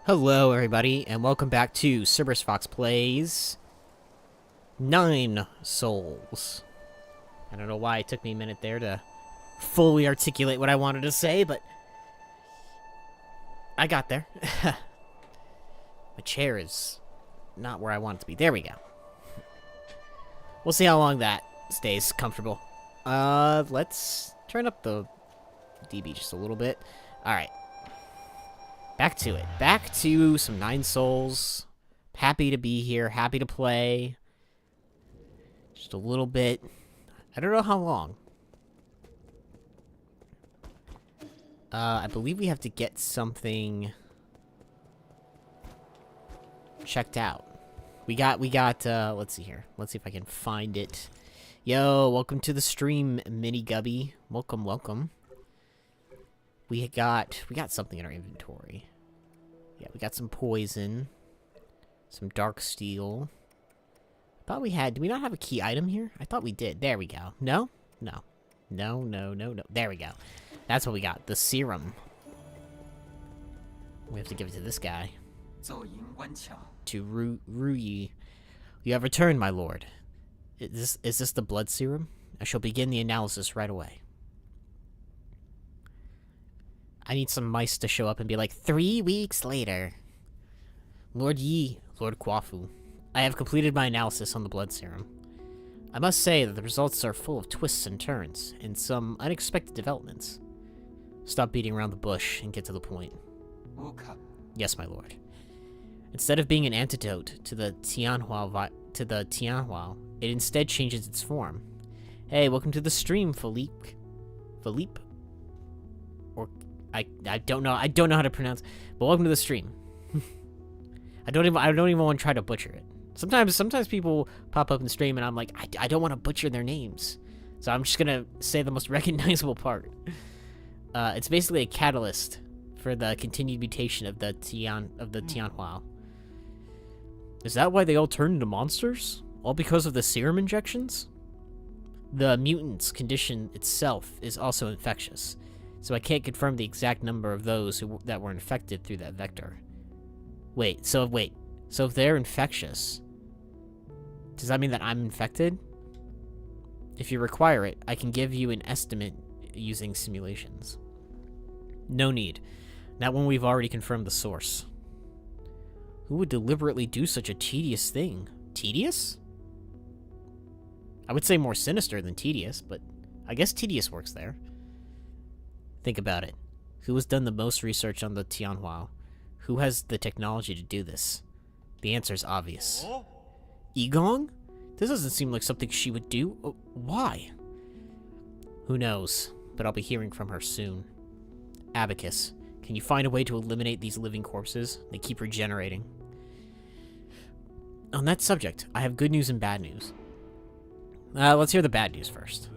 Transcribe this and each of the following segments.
Hello, everybody, and welcome back to CerberusFox Plays 9 Souls. I don't know why it took me a minute there to fully articulate what I wanted to say, but I got there. My chair is not where I want it to be. There we go. We'll see how long that stays comfortable. Let's turn up the dB just a little bit. Alright. Back to it. Back to some 9 Souls. Happy to be here. Happy to play. Just a little bit. I don't know how long. I believe we have to get something checked out. We got, let's see here. Let's see if I can find it. Yo, welcome to the stream, Mini Gubby. Welcome, welcome. We got something in our inventory. Yeah, we got some poison. Some dark steel. Thought we had... Do we not have a key item here? I thought we did. There we go. No? No. No, no, no, no. There we go. That's what we got. The serum. We have to give it to this guy. To Ruyi. You have returned, my lord. Is this the blood serum? I shall begin the analysis right away. I need some mice to show up and be like, 3 weeks later. Lord Yi, Lord Kwafu, I have completed my analysis on the blood serum. I must say that the results are full of twists and turns, and some unexpected developments. Stop beating around the bush and get to the point. Yes, my lord. Instead of being an antidote to the Tianhua, it instead changes its form. Hey, welcome to the stream, Philippe. Philippe? Or... I don't know how to pronounce, but welcome to the stream. I don't even want to try to butcher it. Sometimes people pop up in the stream and I'm like, I don't want to butcher their names, so I'm just gonna say the most recognizable part. It's basically a catalyst for the continued mutation of the Tianhua. Is that why they all turned into monsters? All because of the serum injections? The mutant's condition itself is also infectious. So I can't confirm the exact number of those that were infected through that vector. So if they're infectious, does that mean that I'm infected? If you require it, I can give you an estimate using simulations. No need. Not when we've already confirmed the source. Who would deliberately do such a tedious thing? Tedious? I would say more sinister than tedious, but I guess tedious works there. Think about it. Who has done the most research on the Tianhua? Who has the technology to do this? The answer is obvious. Igong? This doesn't seem like something she would do. Why? Who knows, but I'll be hearing from her soon. Abacus, can you find a way to eliminate these living corpses? They keep regenerating. On that subject, I have good news and bad news. Let's hear the bad news first.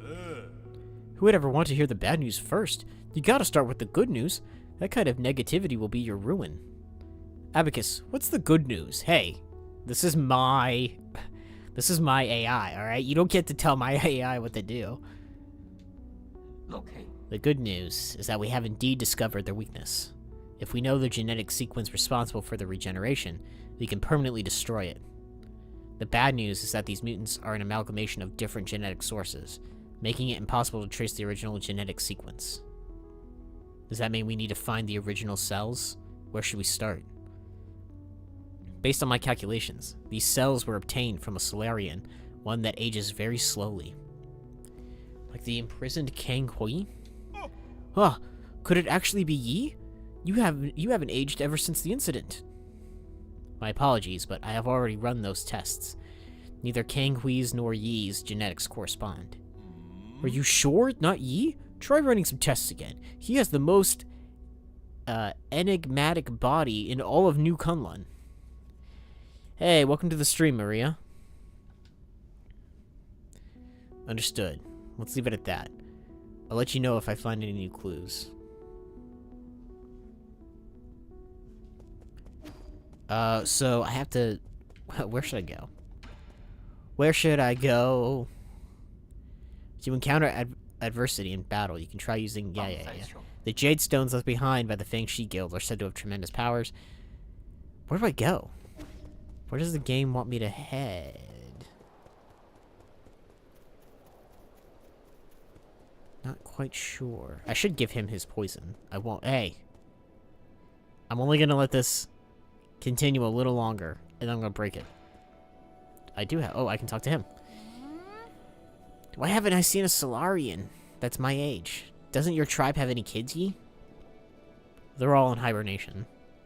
Who would ever want to hear the bad news first? You gotta start with the good news. That kind of negativity will be your ruin. Abacus, what's the good news? Hey, this is my AI, alright? You don't get to tell my AI what to do. Okay. The good news is that we have indeed discovered their weakness. If we know the genetic sequence responsible for the regeneration, we can permanently destroy it. The bad news is that these mutants are an amalgamation of different genetic sources, making it impossible to trace the original genetic sequence. Does that mean we need to find the original cells? Where should we start? Based on my calculations, these cells were obtained from a Solarian, one that ages very slowly. Like the imprisoned Kang Hui? Huh, could it actually be Yi? You haven't aged ever since the incident. My apologies, but I have already run those tests. Neither Kang Hui's nor Yi's genetics correspond. Are you sure? Not Yi? Try running some tests again. He has the most enigmatic body in all of New Kunlun. Hey, welcome to the stream, Maria. Understood. Let's leave it at that. I'll let you know if I find any new clues. So I have to... Where should I go? Where should I go? To encounter adversity in battle, you can try using... Yeah. The Jade Stones left behind by the Fangshi Guild are said to have tremendous powers. Where do I go? Where does the game want me to head? Not quite sure. I should give him his poison. I won't. Hey. I'm only gonna let this continue a little longer, and then I'm gonna break it. I do have... Oh, I can talk to him. Why haven't I seen a Solarian that's my age? Doesn't your tribe have any kids, ye? They're all in hibernation.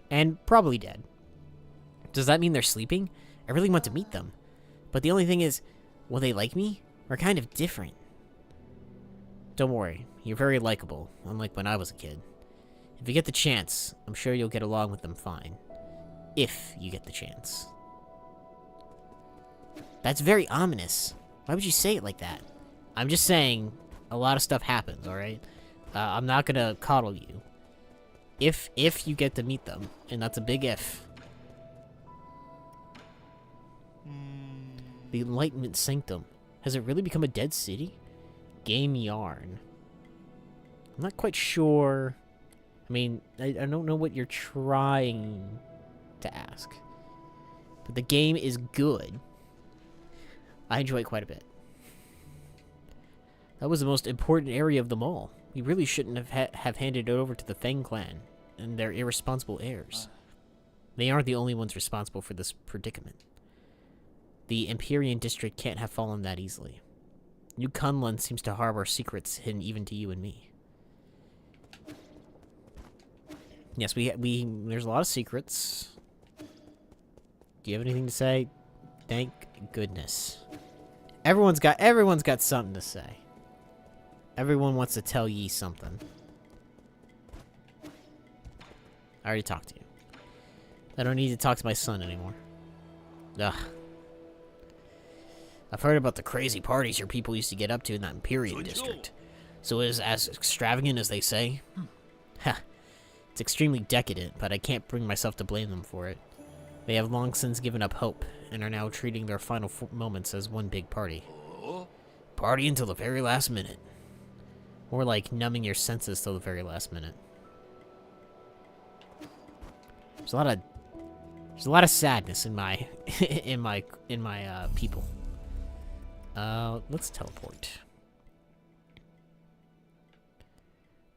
And probably dead. Does that mean they're sleeping? I really want to meet them. But the only thing is, will they like me? We're kind of different. Don't worry, you're very likable, unlike when I was a kid. If you get the chance, I'm sure you'll get along with them fine. If you get the chance. That's very ominous. Why would you say it like that? I'm just saying, a lot of stuff happens, alright? I'm not gonna coddle you. If you get to meet them, and that's a big if. The Enlightenment Sanctum. Has it really become a dead city? Game yarn. I'm not quite sure. I mean, I don't know what you're trying to ask. But the game is good. I enjoy it quite a bit. That was the most important area of them all. We really shouldn't have handed it over to the Feng clan and their irresponsible heirs. They aren't the only ones responsible for this predicament. The Empyrean district can't have fallen that easily. New Kunlun seems to harbor secrets hidden even to you and me. Yes, there's a lot of secrets. Do you have anything to say? Thank goodness. Everyone's got something to say. Everyone wants to tell ye something. I already talked to you. I don't need to talk to my son anymore. Ugh. I've heard about the crazy parties your people used to get up to in that Empyrean district. So it is as extravagant as they say? Ha. It's extremely decadent, but I can't bring myself to blame them for it. They have long since given up hope, and are now treating their final moments as one big party. Party until the very last minute. Or like numbing your senses till the very last minute. There's a lot of sadness in my in my people. Let's teleport.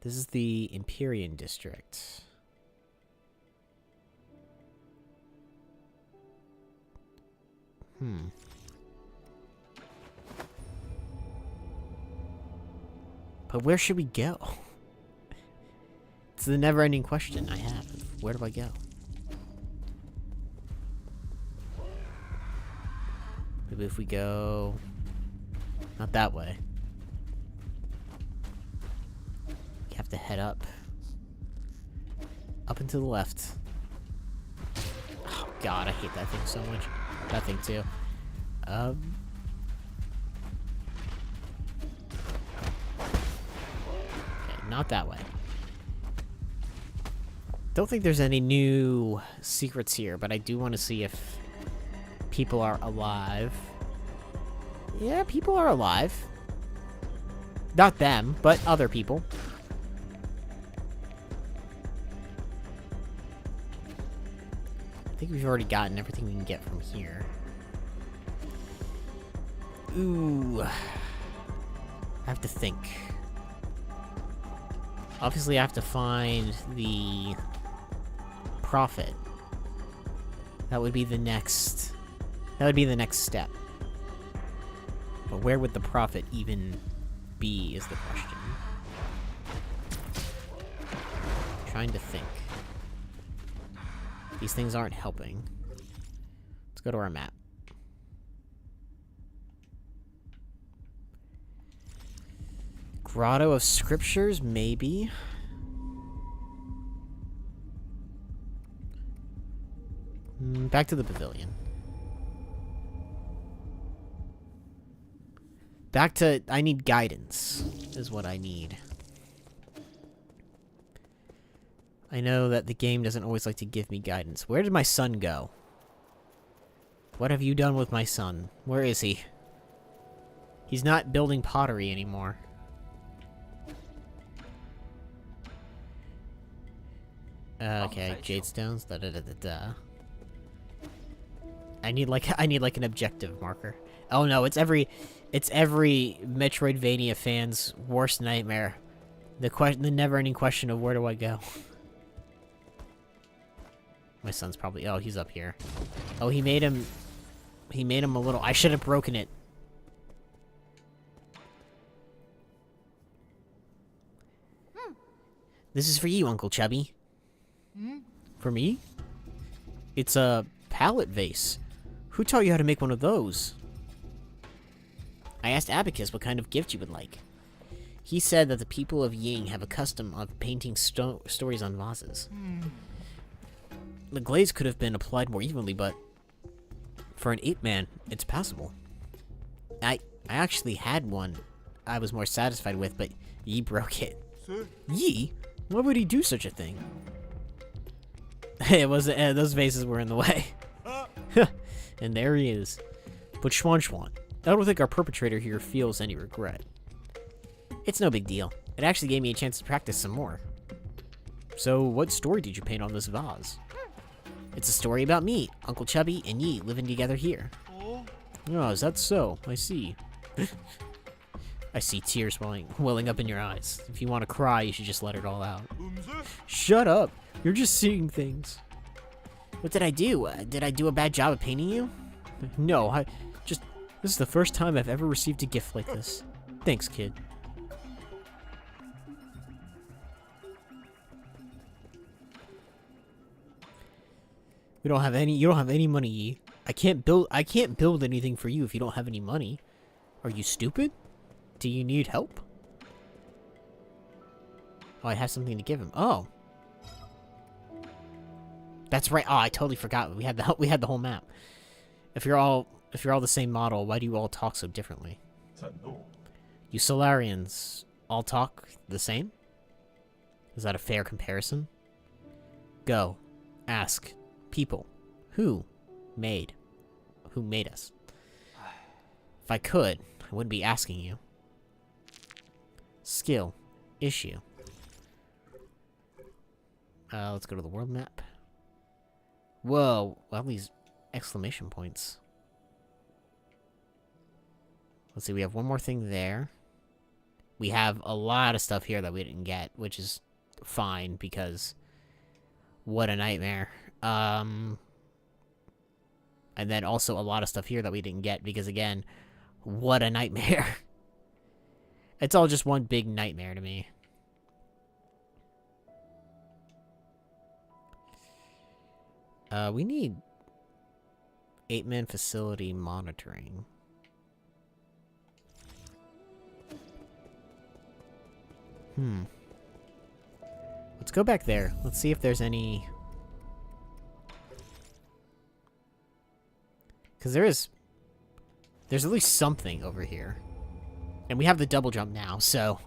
This is the Empyrean district. But where should we go? It's the never-ending question I have. Where do I go? Maybe if we go... Not that way. We have to head up. Up and to the left. Oh god, I hate that thing so much. That thing too. Okay, not that way. Don't think there's any new secrets here, but I do want to see if people are alive. Yeah, people are alive. Not them, but other people. I think we've already gotten everything we can get from here. Ooh. I have to think. Obviously, I have to find the prophet. That would be the next... That would be the next step. But where would the prophet even be, is the question. Trying to think. These things aren't helping. Let's go to our map. Grotto of Scriptures, maybe. Back to the pavilion. Back to... I need guidance, is what I need. I know that the game doesn't always like to give me guidance. Where did my son go? What have you done with my son? Where is he? He's not building pottery anymore. Okay, jade stones, da-da-da-da-da. I need like an objective marker. Oh no, it's every Metroidvania fan's worst nightmare. The never-ending question of where do I go? My son's probably, oh, he's up here. Oh, he made him a little, I should have broken it. This is for you, Uncle Chubby. For me? It's a pallet vase. Who taught you how to make one of those? I asked Abacus what kind of gift you would like. He said that the people of Ying have a custom of painting stories on vases. The glaze could have been applied more evenly, but for an ape-man, it's passable. I actually had one I was more satisfied with, but Yi broke it. Yi? Why would he do such a thing? It was those vases were in the way. And there he is. But Schwan, I don't think our perpetrator here feels any regret. It's no big deal. It actually gave me a chance to practice some more. So, what story did you paint on this vase? It's a story about me, Uncle Chubby, and Yi living together here. Oh, is that so? I see. I see tears welling up in your eyes. If you want to cry, you should just let it all out. Shut up! You're just seeing things. What did I do? Did I do a bad job of painting you? No, this is the first time I've ever received a gift like this. Thanks, kid. You don't have any money, Yi. I can't build anything for you if you don't have any money. Are you stupid? Do you need help? Oh, I have something to give him. Oh. That's right. Oh, I totally forgot. We had the whole map. If you're all the same model, why do you all talk so differently? You Solarians all talk the same? Is that a fair comparison? Go. Ask. People. Who made us? If I could, I wouldn't be asking you. Skill. Issue. Let's go to the world map. Whoa, all these exclamation points. Let's see, we have one more thing there. We have a lot of stuff here that we didn't get, which is fine, because what a nightmare. And then also a lot of stuff here that we didn't get, because again, what a nightmare. It's all just one big nightmare to me. We need 8-man facility monitoring. Let's go back there. Let's see if there's any... Because there's at least something over here. And we have the double jump now, so...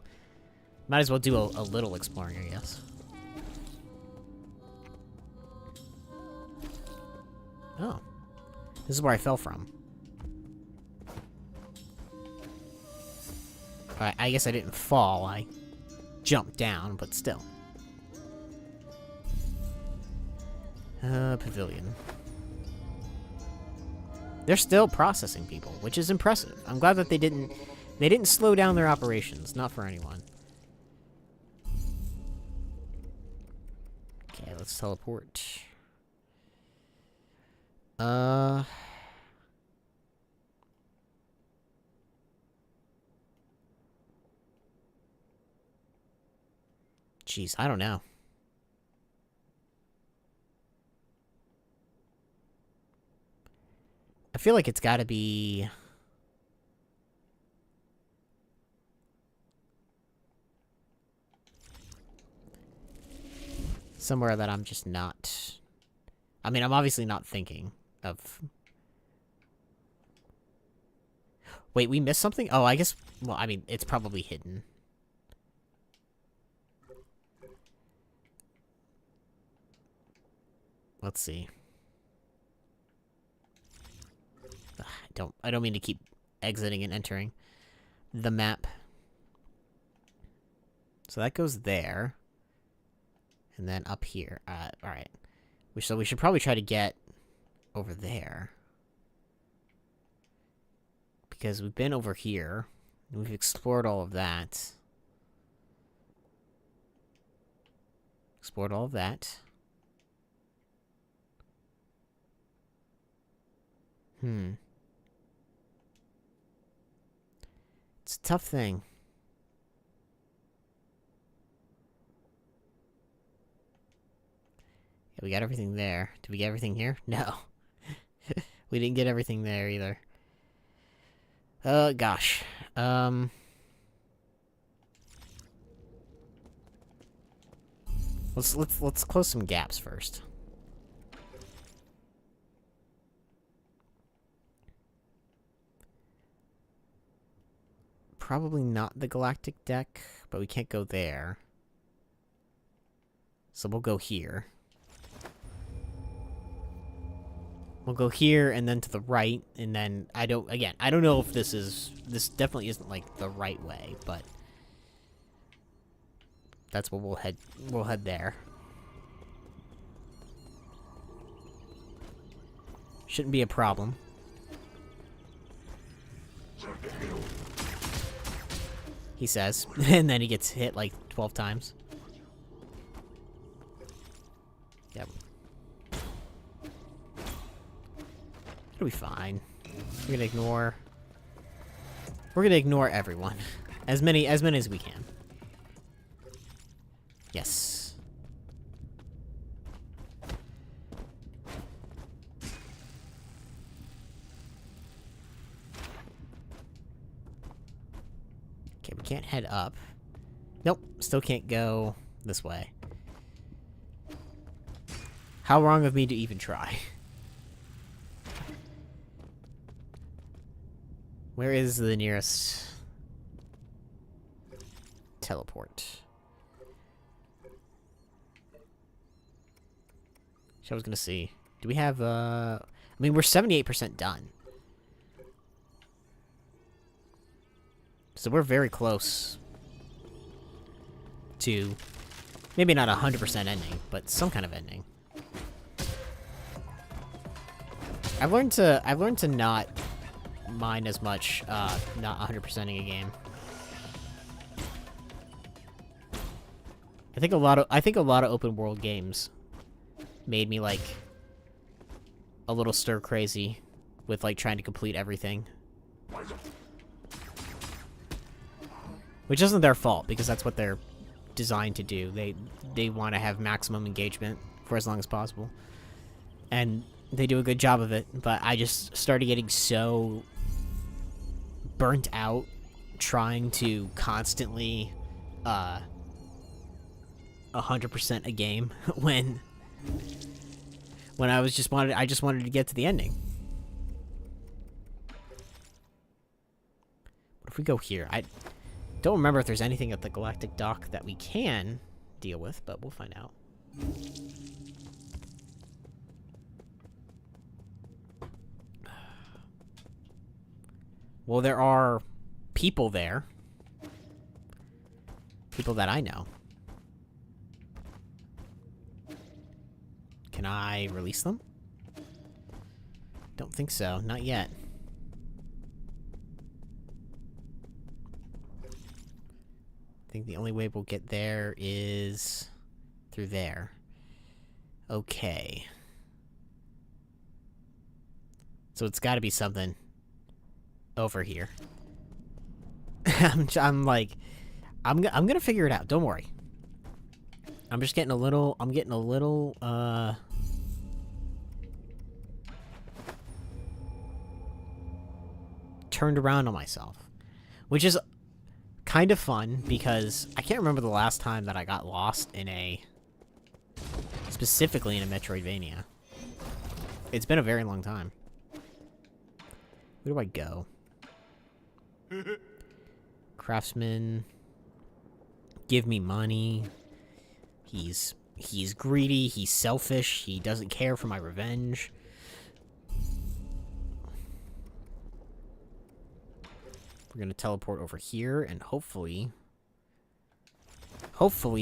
Might as well do a little exploring, I guess. Oh. This is where I fell from. I guess I didn't fall, I jumped down, but still. Pavilion. They're still processing people, which is impressive. I'm glad that they didn't slow down their operations, not for anyone. Okay, let's teleport. Jeez, I don't know. I feel like it's gotta be... somewhere that I'm just not... I mean, I'm obviously not thinking of... Wait, we missed something? Oh, I guess... Well, I mean, it's probably hidden. Let's see. I don't mean to keep exiting and entering the map. So that goes there. And then up here. Alright. So we should probably try to get over there. Because we've been over here. And we've explored all of that. Explored all of that. It's a tough thing. Yeah, we got everything there. Did we get everything here? No. We didn't get everything there either. Gosh. Let's close some gaps first. Probably not the galactic deck, but we can't go there. So we'll go here. We'll go here and then to the right, and then I don't know if this definitely isn't like the right way, but that's where we'll head there. Shouldn't be a problem. He says, and then he gets hit like 12 times. Yep. It'll be fine. We're gonna ignore everyone. As many as we can. Yes. Okay, we can't head up. Nope, still can't go this way. How wrong of me to even try. Where is the nearest teleport? I was gonna see. Do we have, I mean, we're 78% done. So we're very close to, maybe not 100% ending, but some kind of ending. I've learned to not mind as much, not 100%ing a game. I think a lot of open world games made me like a little stir crazy with like trying to complete everything. Which isn't their fault, because that's what they're designed to do. They want to have maximum engagement for as long as possible. And they do a good job of it, but I just started getting so burnt out trying to constantly 100% a game when I just wanted to get to the ending. What if we go here? I don't remember if there's anything at the galactic dock that we can deal with, but we'll find out. Well, there are people there. People that I know. Can I release them? Don't think so. Not yet. I think the only way we'll get there is through there. Okay. So it's got to be something over here. I'm gonna figure it out. Don't worry. I'm just getting a little, turned around on myself, which is kind of fun because I can't remember the last time that I got lost in specifically in a metroidvania. It's been a very long time. Where do I go? Craftsman. Give me money. He's greedy, he's selfish, he doesn't care for my revenge. We're gonna teleport over here and hopefully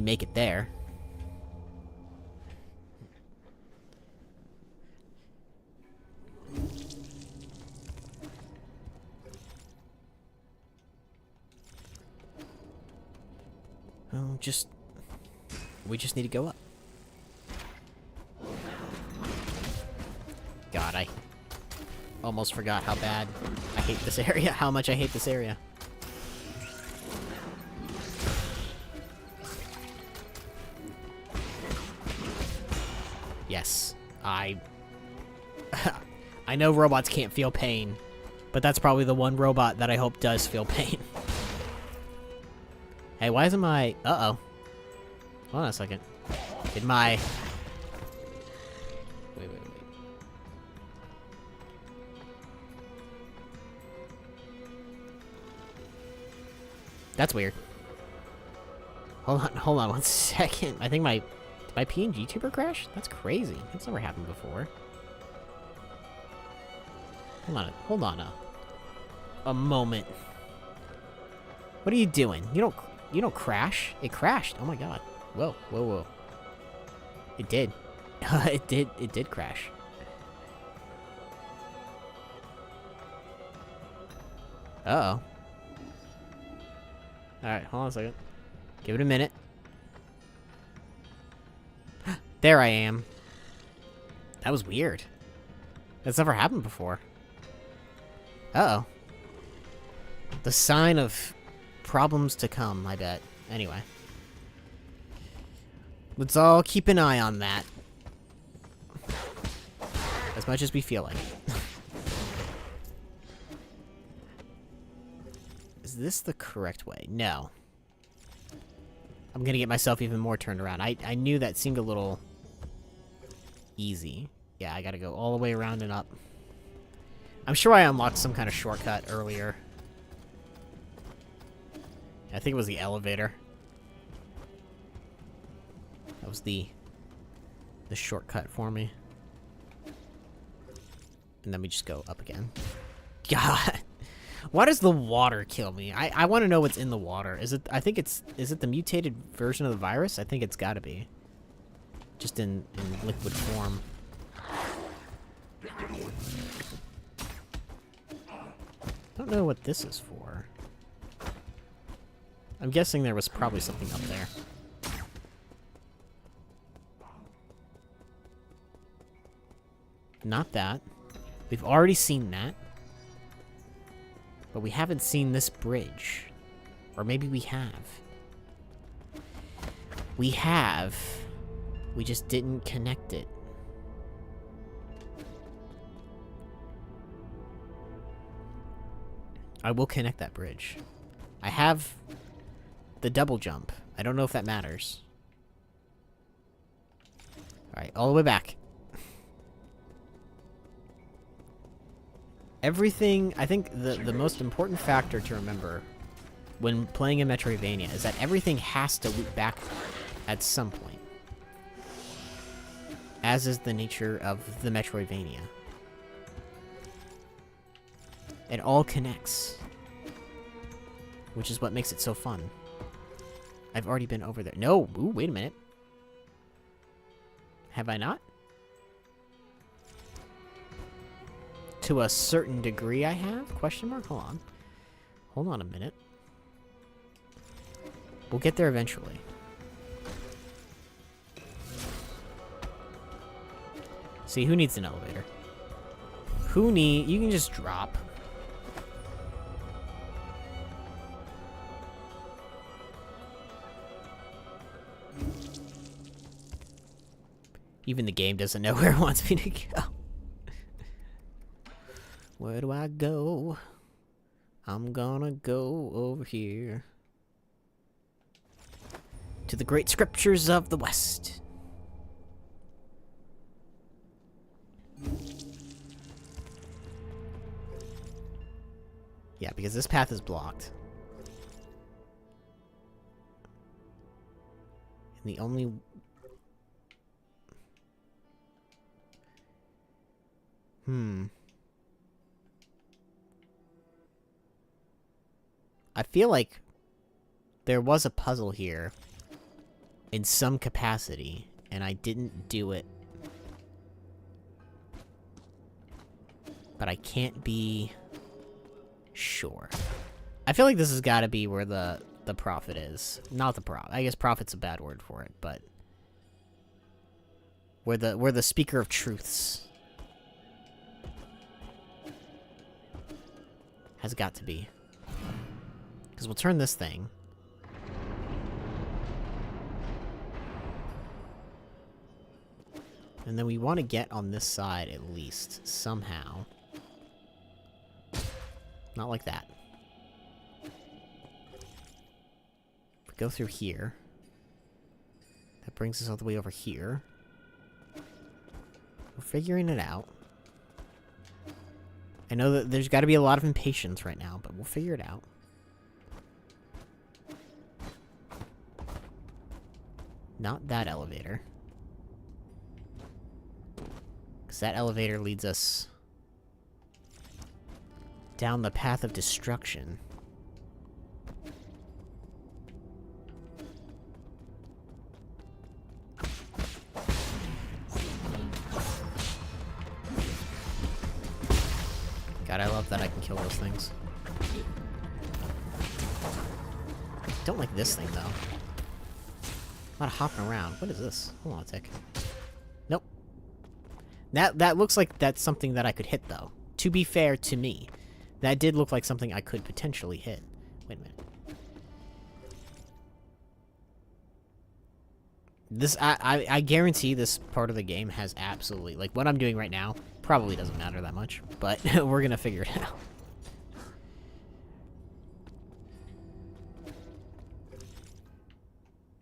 make it there. No, just... We just need to go up. God, I almost forgot how bad I hate this area. How much I hate this area. Yes, I know robots can't feel pain, but that's probably the one robot that I hope does feel pain. Hey, why isn't my... Uh-oh. Hold on a second. Did my... Wait. That's weird. Hold on 1 second. I think my PNG tuber crash? That's crazy. That's never happened before. Hold on a moment. What are you doing? You don't crash. It crashed. Oh my god. Whoa. It did. It did crash. Uh-oh. Alright, hold on a second. Give it a minute. There I am. That was weird. That's never happened before. Uh-oh. The sign of problems to come, I bet. Anyway. Let's all keep an eye on that. As much as we feel like. Is this the correct way? No. I'm gonna get myself even more turned around. I knew that seemed a little... easy. Yeah, I gotta go all the way around and up. I'm sure I unlocked some kind of shortcut earlier. I think it was the elevator. That was the shortcut for me. And then we just go up again. God. Why does the water kill me? I want to know what's in the water. Is it the mutated version of the virus? I think it's gotta be. Just in liquid form. Don't know what this is for. I'm guessing there was probably something up there. Not that. We've already seen that. But we haven't seen this bridge. Or maybe we have. We have. We just didn't connect it. I will connect that bridge. I have the double jump. I don't know if that matters. Alright, all the way back. Everything... I think the most important factor to remember when playing a Metroidvania is that everything has to loop back at some point. As is the nature of the Metroidvania. It all connects. Which is what makes it so fun. I've already been over there. No! Ooh, wait a minute. Have I not? To a certain degree I have? Question mark? Hold on. Hold on a minute. We'll get there eventually. See, who needs an elevator? Who need... You can just drop. Even the game doesn't know where it wants me to go. Where do I go? I'm gonna go over here. To the great scriptures of the West. Yeah, because this path is blocked. And the only... I feel like there was a puzzle here in some capacity, and I didn't do it. But I can't be sure. I feel like this has got to be where the the prophet is. Not the prophet. I guess prophet's a bad word for it, but we're the speaker of truths. Has got to be. Because we'll turn this thing. And then we want to get on this side at least, somehow. Not like that. We go through here. That brings us all the way over here. We're figuring it out. I know that there's got to be a lot of impatience right now, but we'll figure it out. Not that elevator. Because that elevator leads us down the path of destruction. God, I love that I can kill those things. Don't like this thing, though. A lot of hopping around. What is this? Hold on a tick. Nope. That looks like that's something that I could hit, though. To be fair to me. That did look like something I could potentially hit. Wait a minute. This, I guarantee this part of the game has absolutely... Like, what I'm doing right now probably doesn't matter that much. But we're gonna figure it out.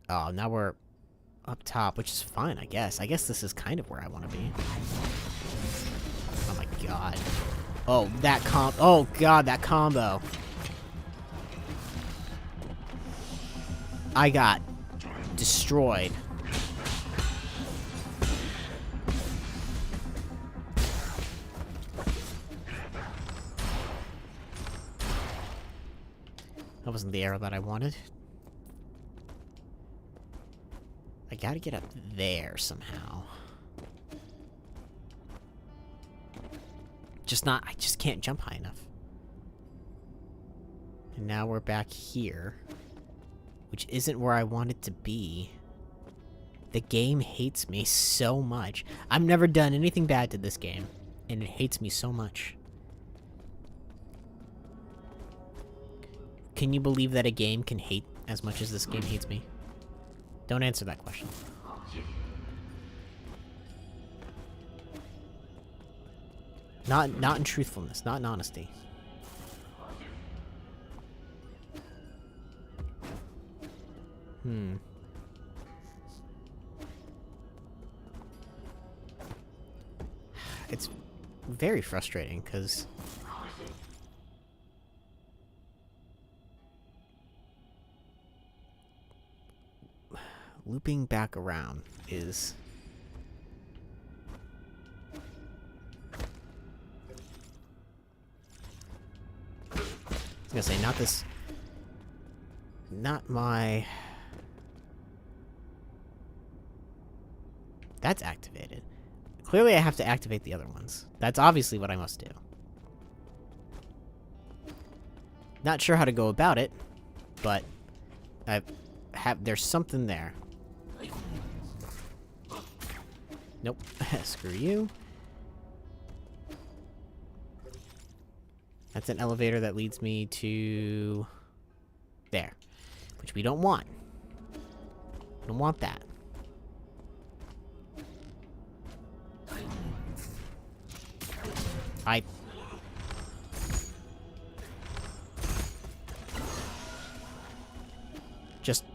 Oh, now we're up top, which is fine, I guess. I guess this is kind of where I want to be. Oh my god. Oh, that oh god, that combo. I got destroyed. That wasn't the arrow that I wanted. I gotta get up there somehow. I just can't jump high enough. And now we're back here. Which isn't where I wanted to be. The game hates me so much. I've never done anything bad to this game. And it hates me so much. Can you believe that a game can hate as much as this game hates me? Don't answer that question. Not in truthfulness, not in honesty. It's very frustrating, because... looping back around is... I was gonna say, not this... Not my... That's activated. Clearly I have to activate the other ones. That's obviously what I must do. Not sure how to go about it, but... there's something there. Nope. Screw you. That's an elevator that leads me to... there. Which we don't want. We don't want that.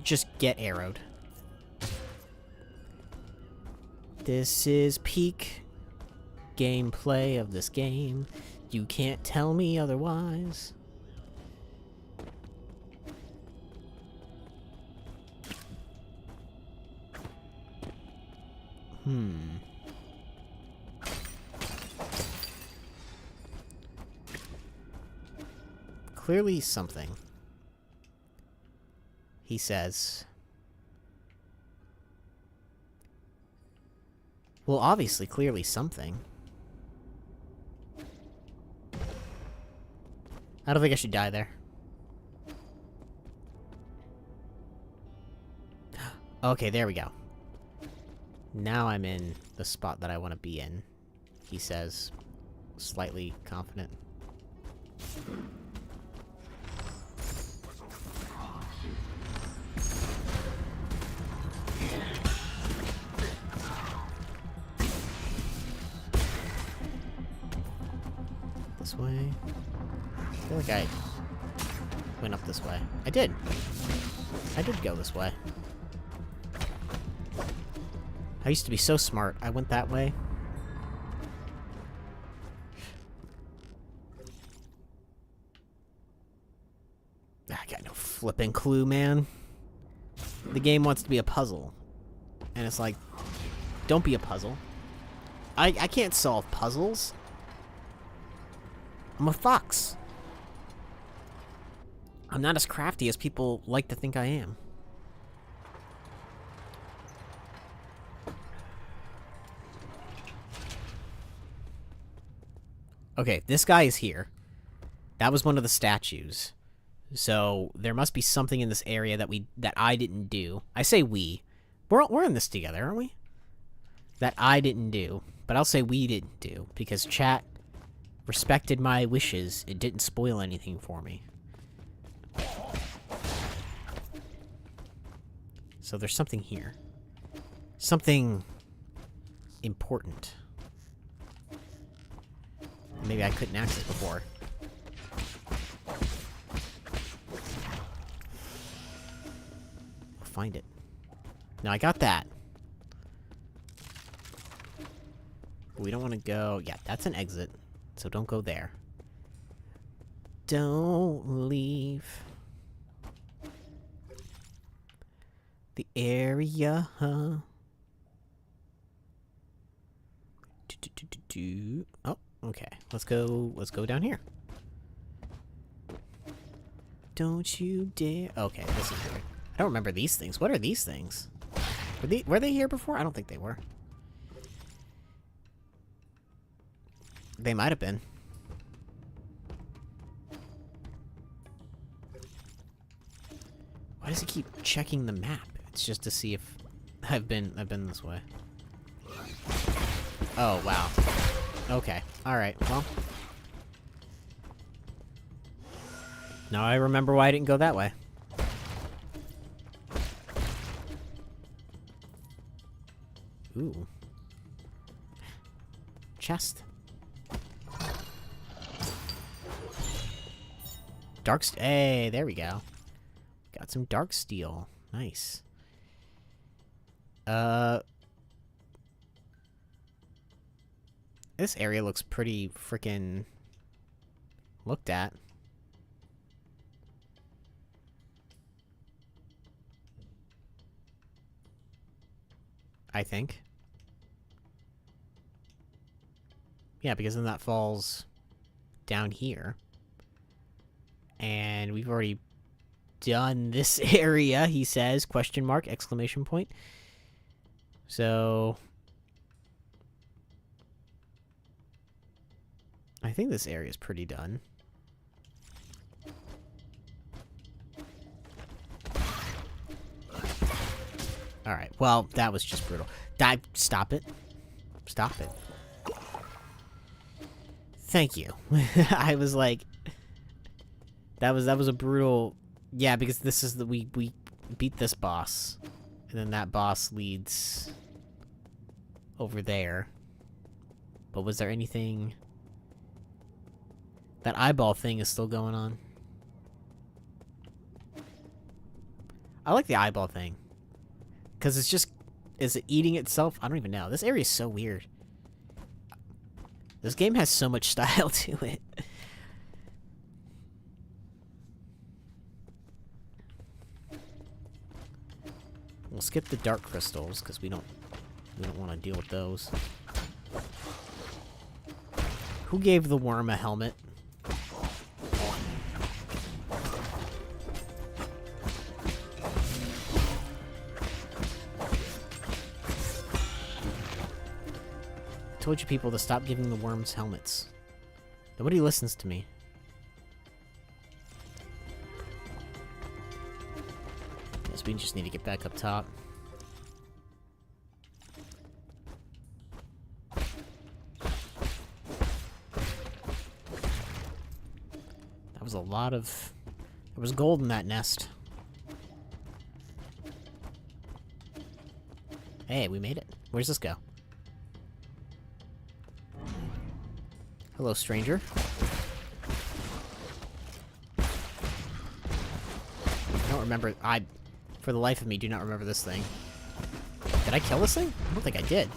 Just get arrowed. This is peak gameplay of this game. You can't tell me otherwise. Clearly something. He says. Well, obviously, clearly something. I don't think I should die there. Okay, there we go. Now I'm in the spot that I want to be in, he says, slightly confident. This way? I feel like I went up this way. I did! I did go this way. I used to be so smart. I went that way. I got no flipping clue, man. The game wants to be a puzzle. And it's like, don't be a puzzle. I can't solve puzzles. I'm a fox. I'm not as crafty as people like to think I am. Okay, this guy is here. That was one of the statues. So there must be something in this area that I didn't do. I say we. We're in this together, aren't we? That I didn't do, but I'll say we didn't do because chat respected my wishes. It didn't spoil anything for me. So there's something here. Something important. Maybe I couldn't access before. I'll find it. Now I got that. We don't want to go... Yeah, that's an exit. So don't go there. Don't leave the area, huh? Oh, okay. Let's go down here. Don't you dare... Okay, this is weird. I don't remember these things. What are these things? Were they here before? I don't think they were. They might have been. Why does it keep checking the map? It's just to see if I've been this way. Oh, wow. Okay. Alright, well. Now I remember why I didn't go that way. Ooh. Chest. Hey, there we go. Got some dark steel. Nice. This area looks pretty frickin' looked at. I think. Yeah, because then that falls down here. And we've already done this area, he says, question mark, exclamation point. So... I think this area is pretty done. Alright, well, that was just brutal. Stop it. Stop it. Thank you. I was like... That was a brutal... Yeah, because this is we beat this boss. And then that boss leads... over there. But was there anything... That eyeball thing is still going on. I like the eyeball thing. Because it's just... Is it eating itself? I don't even know. This area is so weird. This game has so much style to it. We'll skip the dark crystals, because we don't want to deal with those. Who gave the worm a helmet? I told you people to stop giving the worms helmets. Nobody listens to me. Guess we just need to get back up top. lot of... There was gold in that nest. Hey, we made it. Where's this go? Hello, stranger. I don't remember... for the life of me, do not remember this thing. Did I kill this thing? I don't think I did.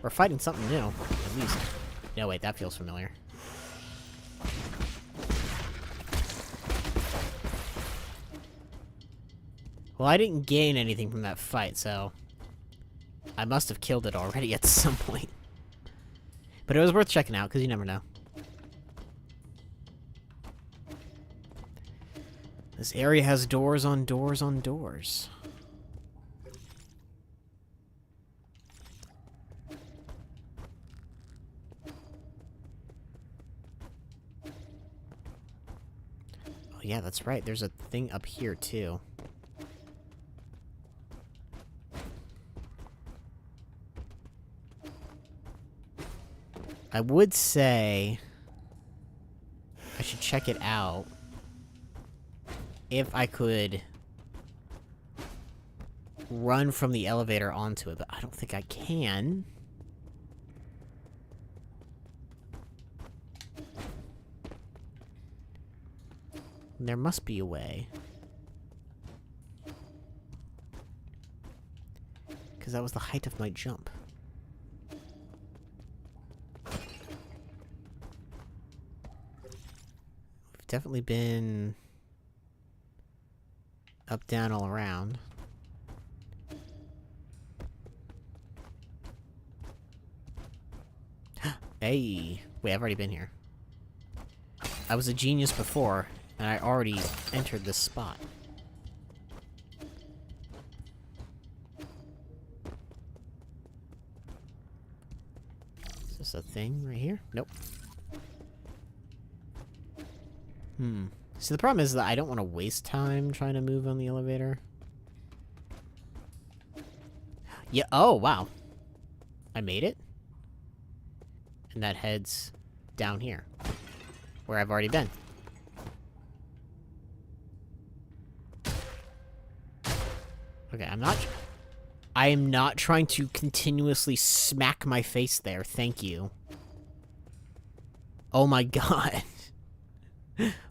We're fighting something new, at least. No, wait, that feels familiar. Well, I didn't gain anything from that fight, so... I must have killed it already at some point. But it was worth checking out, because you never know. This area has doors on doors on doors. Oh yeah, that's right. There's a thing up here, too. I would say I should check it out if I could run from the elevator onto it, but I don't think I can. There must be a way. Because that was the height of my jump. Definitely been up, down, all around. Hey! Wait, I've already been here. I was a genius before, and I already entered this spot. Is this a thing right here? Nope. See, the problem is that I don't want to waste time trying to move on the elevator. Yeah, oh, wow. I made it? And that heads down here, where I've already been. Okay, I am not trying to continuously smack my face there, thank you. Oh my god.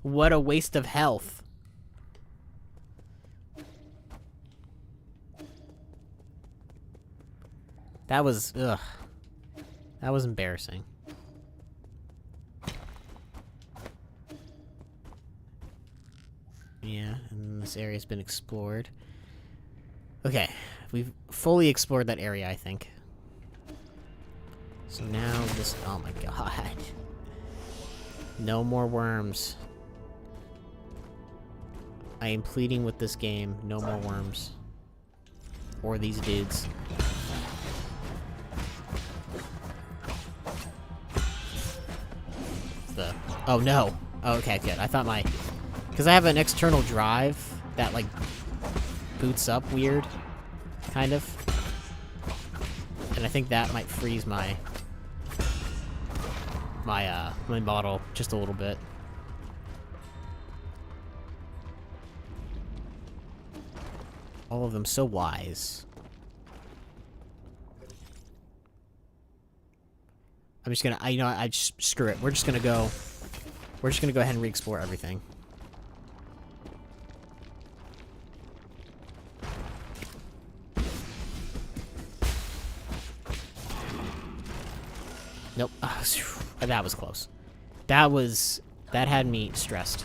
What a waste of health. That was... ugh. That was embarrassing. Yeah, and this area's been explored. Okay, we've fully explored that area, I think. So now this... oh my god. No more worms. I am pleading with this game, no more worms. Or these dudes. Oh no! Oh, okay, good. I thought my... because I have an external drive that, like, boots up weird. Kind of. And I think that might freeze my model just a little bit. All of them so wise. I'm just gonna, you know, I just, screw it. We're just gonna go ahead and re-explore everything. Nope. That was close. That had me stressed.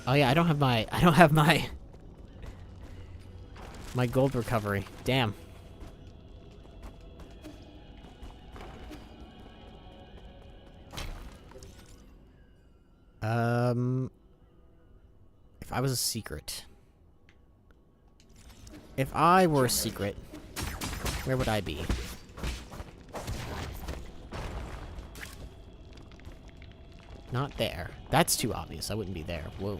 Oh yeah, I don't have my gold recovery. Damn. If I was a secret. If I were a secret, where would I be? Not there. That's too obvious. I wouldn't be there. Whoa.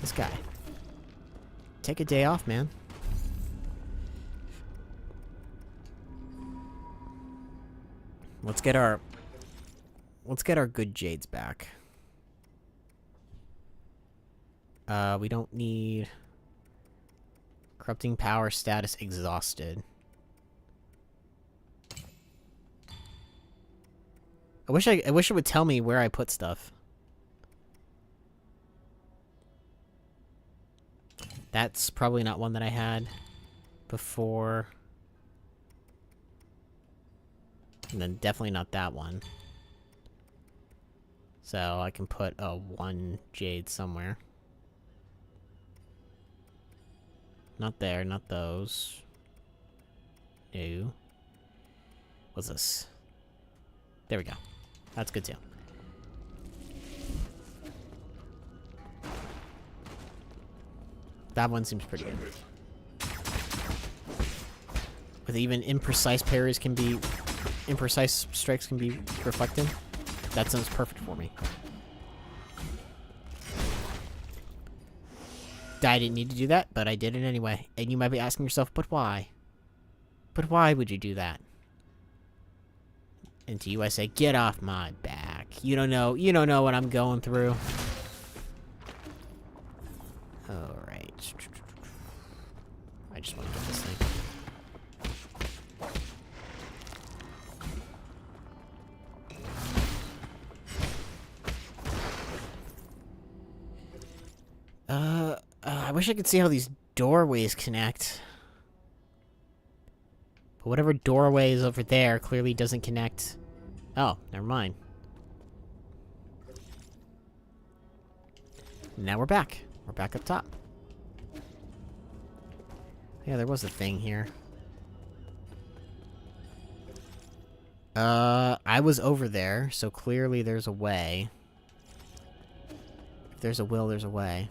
This guy. Take a day off, man. Let's get our good jades back. We don't need corrupting power status exhausted. I wish it would tell me where I put stuff. That's probably not one that I had before. And then definitely not that one. So I can put a 1 jade somewhere. Not there, not those. No. What's this? There we go. That's good too. That one seems pretty good. With even imprecise parries can be... imprecise strikes can be reflected. That sounds perfect for me. I didn't need to do that, but I did it anyway. And you might be asking yourself, but why? But why would you do that? And to you I say, get off my back. You don't know what I'm going through. Alright. I just want to get this thing. I wish I could see how these doorways connect. But whatever doorway is over there clearly doesn't connect. Oh, never mind. Now we're back. We're back up top. Yeah, there was a thing here. I was over there, so clearly there's a way. If there's a will, there's a way.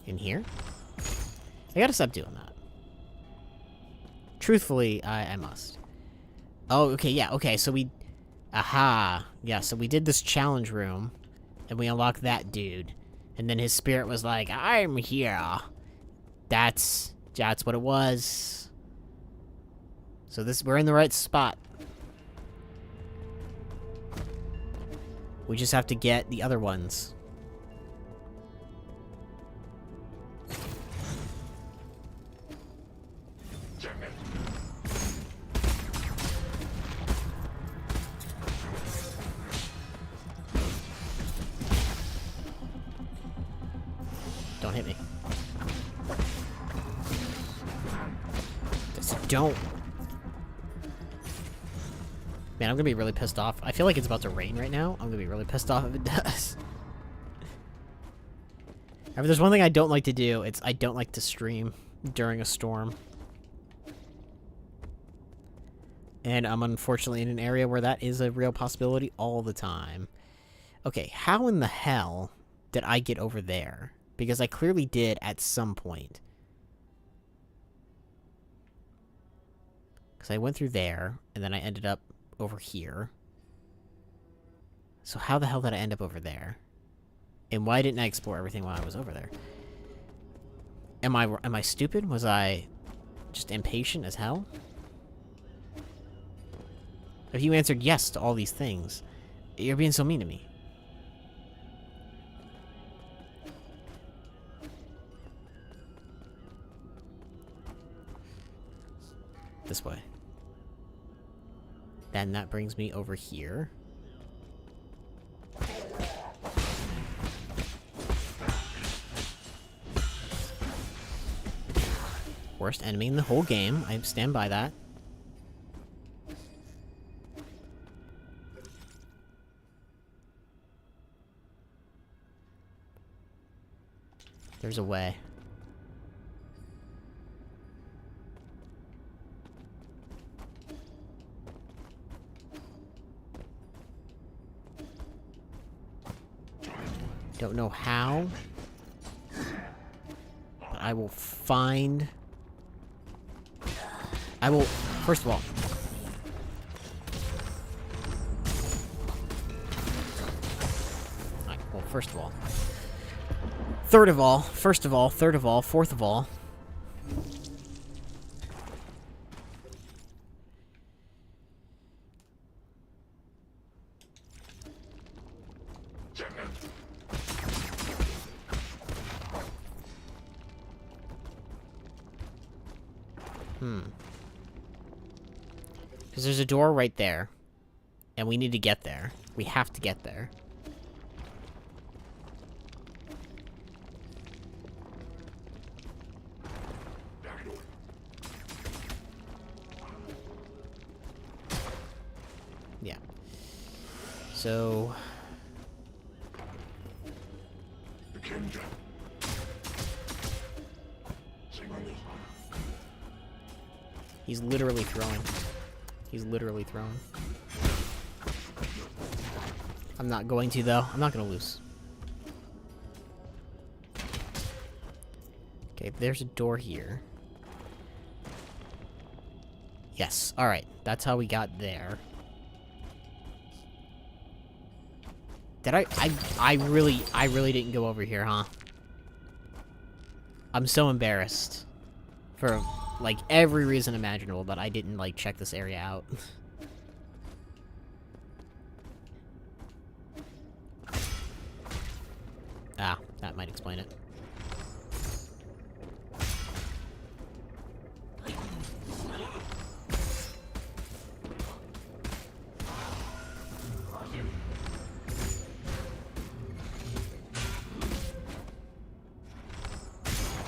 In here? I gotta stop doing that. Truthfully, I must. Oh, okay, yeah, okay, so we... Aha! Yeah, so we did this challenge room, and we unlocked that dude. And then his spirit was like, I'm here. That's what it was. So we're in the right spot. We just have to get the other ones. Don't hit me. Just don't. Man, I'm gonna be really pissed off. I feel like it's about to rain right now. I'm gonna be really pissed off if it does. If there's one thing I don't like to do, it's I don't like to stream during a storm. And I'm unfortunately in an area where that is a real possibility all the time. Okay, how in the hell did I get over there? Because I clearly did at some point. Because I went through there, and then I ended up over here. So how the hell did I end up over there? And why didn't I explore everything while I was over there? Am I stupid? Was I just impatient as hell? If you answered yes to all these things, you're being so mean to me. This way. Then that brings me over here. Worst enemy in the whole game. I stand by that. There's a way. Don't know how, but I will find I will... First of all... Alright, well, first of all... Third of all, first of all, third of all, fourth of all... Because there's a door right there. And we need to get there. We have to get there. Yeah. So... He's literally throwing. He's literally throwing. I'm not going to, though. I'm not going to lose. Okay, there's a door here. Yes, alright. That's how we got there. Did I really didn't go over here, huh? I'm so embarrassed. For, like, every reason imaginable that I didn't, like, check this area out. Ah, that might explain it.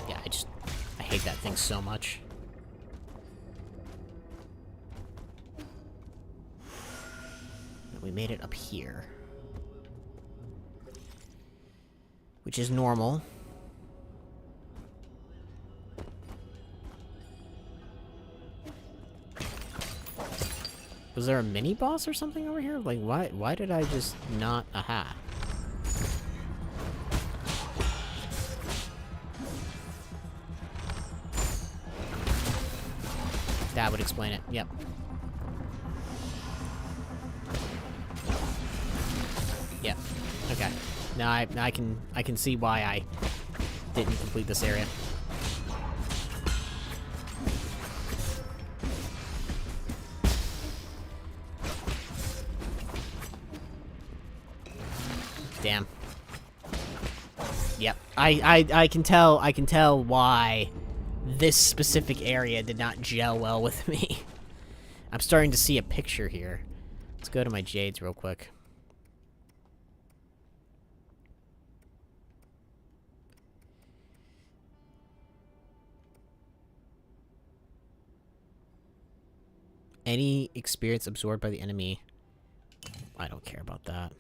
Yeah, I hate that thing so much. We made it up here. Which is normal. Was there a mini boss or something over here? Like, why did I just not... Aha. That would explain it, yep. Yep. Okay. Now I can see why I didn't complete this area. Damn. Yep. I can tell why this specific area did not gel well with me. I'm starting to see a picture here. Let's go to my Jades real quick. Any experience absorbed by the enemy. I don't care about that.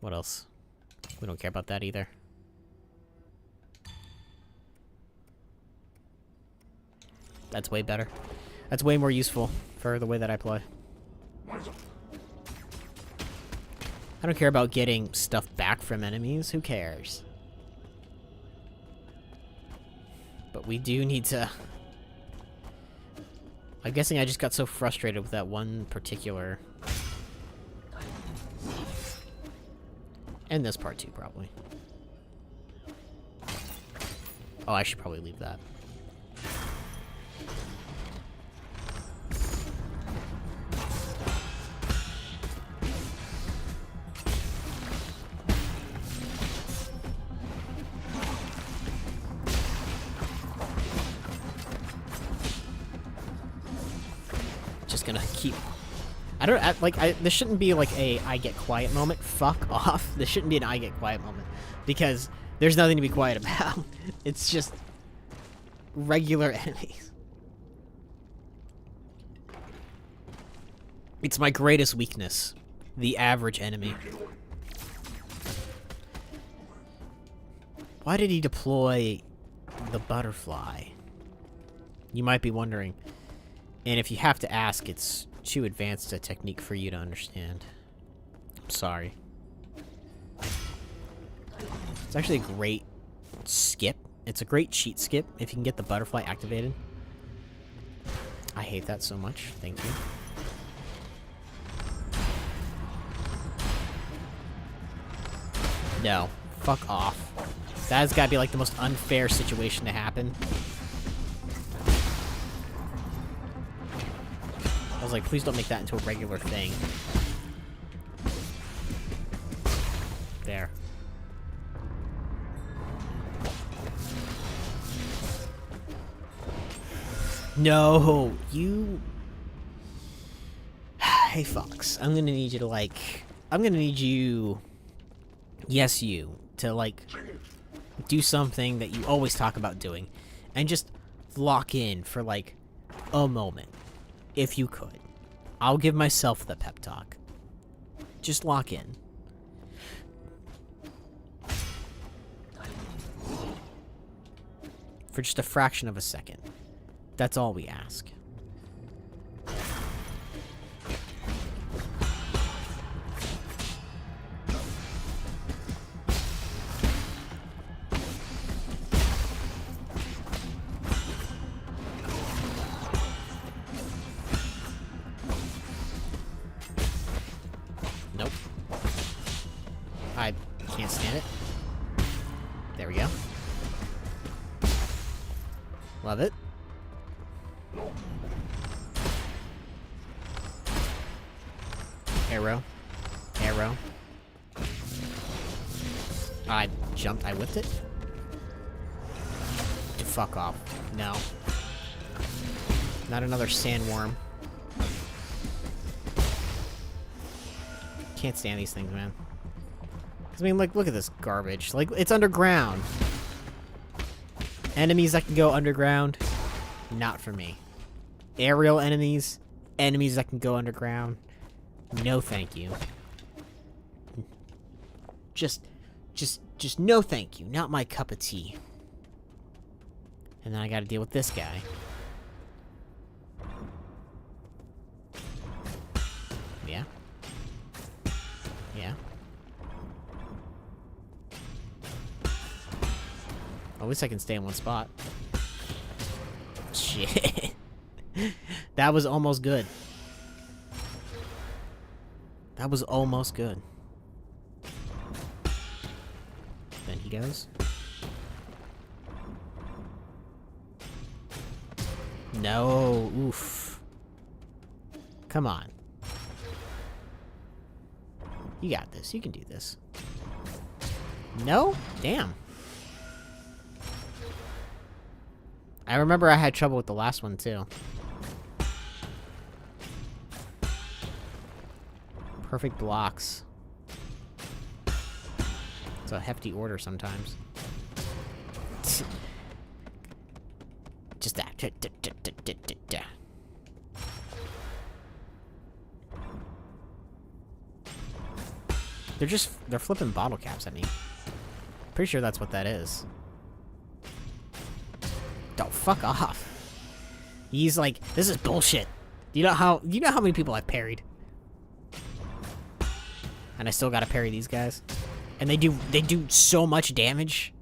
What else? We don't care about that either. That's way better. That's way more useful for the way that I play. I don't care about getting stuff back from enemies. Who cares? But we do need to... I'm guessing I just got so frustrated with that one particular... And this part too, probably. Oh, I should probably leave that. Just gonna keep... this shouldn't be like a I get quiet moment. Fuck off. This shouldn't be an I get quiet moment. Because there's nothing to be quiet about. It's just regular enemies. It's my greatest weakness. The average enemy. Why did he deploy the butterfly? You might be wondering. And if you have to ask, it's too advanced a technique for you to understand. I'm sorry. It's actually a great skip. It's a great cheat skip if you can get the butterfly activated. I hate that so much. Thank you. No. Fuck off. That has got to be like the most unfair situation to happen. I was like, please don't make that into a regular thing. There. No, you... Hey, Fox, I'm gonna need you to, like... I'm gonna need you... Yes, you. To, like... do something that you always talk about doing. And just lock in for, like, a moment. If you could. I'll give myself the pep talk. Just lock in. For just a fraction of a second. That's all we ask. Nope. I can't stand it. There we go. Love it. Arrow. Arrow. I jumped. I whipped it. Fuck off. No. Not another sandworm. Can't stand these things, man. 'Cause, I mean, like, look at this garbage. Like, it's underground. Enemies that can go underground, not for me. Aerial enemies, enemies that can go underground, no thank you. Just no thank you. Not my cup of tea. And then I gotta deal with this guy. Yeah. Yeah. At least I can stay in one spot. Shit. That was almost good. That was almost good. Then he goes. No. Oof. Come on. You got this. You can do this. No? Damn. I remember I had trouble with the last one, too. Perfect blocks. It's a hefty order sometimes. Just that. They're flipping bottle caps at me. Pretty sure that's what that is. Don't fuck off. He's like, this is bullshit. You know how many people I've parried? And I still gotta parry these guys. And they do so much damage.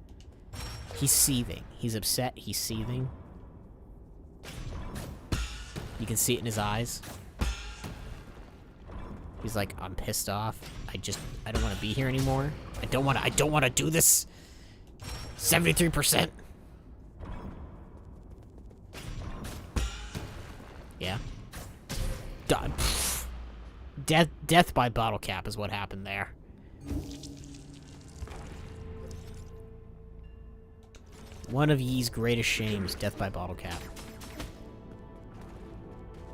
He's seething. He's upset. He's seething. You can see it in his eyes. He's like, I'm pissed off. I don't want to be here anymore. I don't want to do this. 73%. Yeah. Death by bottle cap is what happened there. One of ye's greatest shames, death by bottle cap.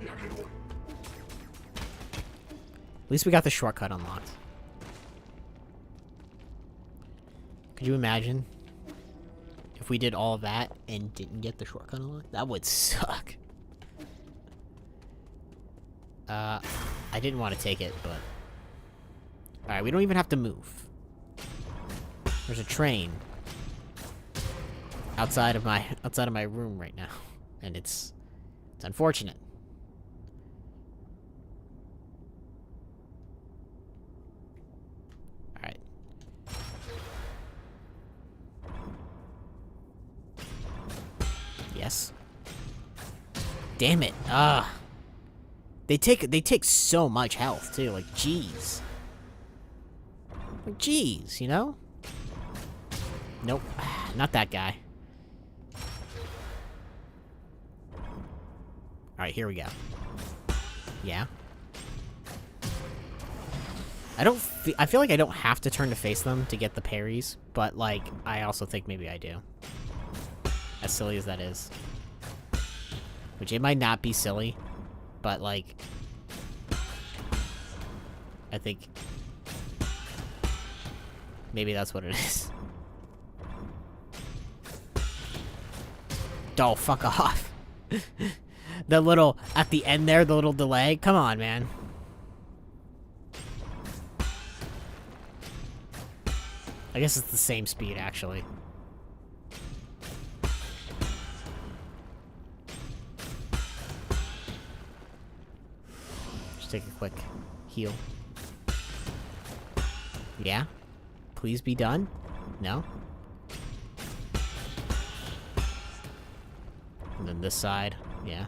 At least we got the shortcut unlocked. Could you imagine if we did all of that and didn't get the shortcut unlocked? That would suck. I didn't want to take it, but... Alright, we don't even have to move. There's a train outside of my room right now. And it's unfortunate. Alright. Yes. Damn it. They take so much health, too. Like, jeez. Like, jeez, you know? Nope. Not that guy. Alright, here we go. Yeah. I feel like I don't have to turn to face them to get the parries, but, like, I also think maybe I do. As silly as that is. Which it might not be silly, but, like, I think maybe that's what it is. Oh, fuck off. The little, at the end there, the little delay. Come on, man. I guess it's the same speed, actually. Just take a quick heal. Yeah? Please be done? No? And then this side. Yeah.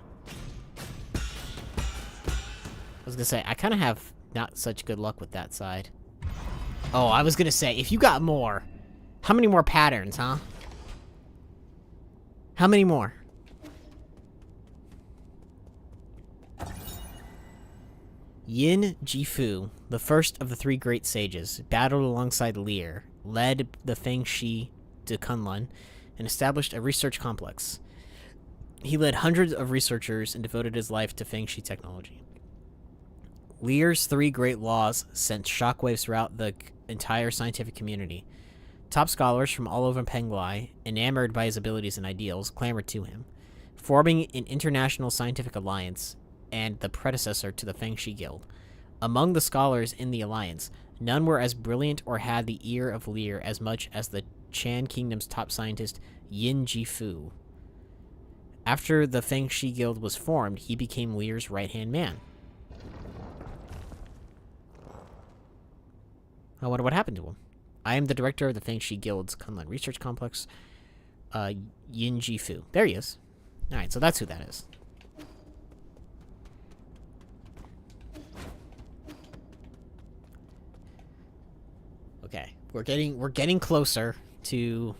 I was gonna say, I kind of have not such good luck with that side. Oh, I was gonna say, if you got more, how many more patterns, huh? How many more? Yin Jifu, the first of the three great sages, battled alongside Lear, led the Fengshi to Kunlun, and established a research complex. He led hundreds of researchers and devoted his life to Fengshi technology. Lear's three great laws sent shockwaves throughout the entire scientific community. Top scholars from all over Penglai, enamored by his abilities and ideals, clamored to him, forming an international scientific alliance and the predecessor to the Fengshi Guild. Among the scholars in the alliance, none were as brilliant or had the ear of Lear as much as the Chan Kingdom's top scientist, Yin Jifu. After the Fengshi Guild was formed, he became Lear's right-hand man. I wonder what happened to him. I am the director of the Fengshi Guild's Kunlun Research Complex, Yin Jifu. There he is. Alright, so that's who that is. Okay, we're getting closer to...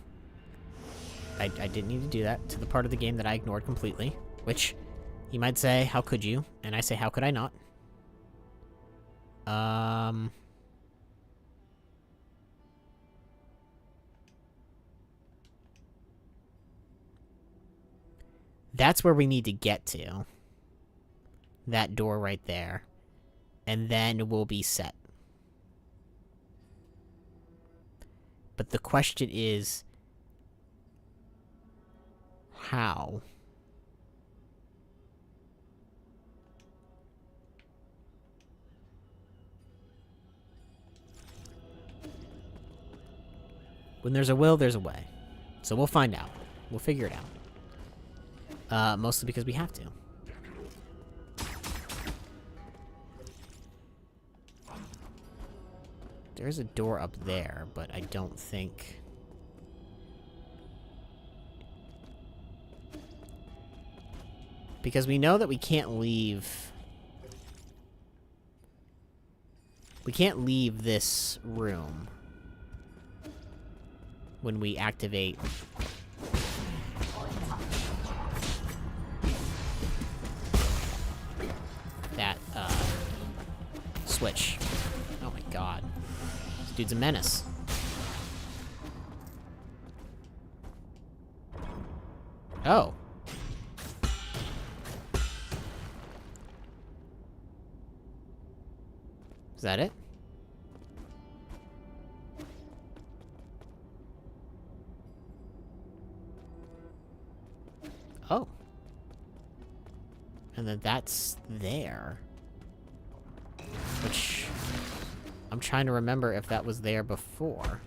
I didn't need to do that, to the part of the game that I ignored completely, which you might say, how could you? And I say, how could I not? That's where we need to get to. That door right there. And then we'll be set. But the question is... how? When there's a will, there's a way. So we'll find out. We'll figure it out. Mostly because we have to. There's a door up there, but I don't think... because we know that we can't leave... we can't leave this room when we activate... that, switch. Oh my god. This dude's a menace. Oh. Is that it? Oh. And then that's there. Which... I'm trying to remember if that was there before.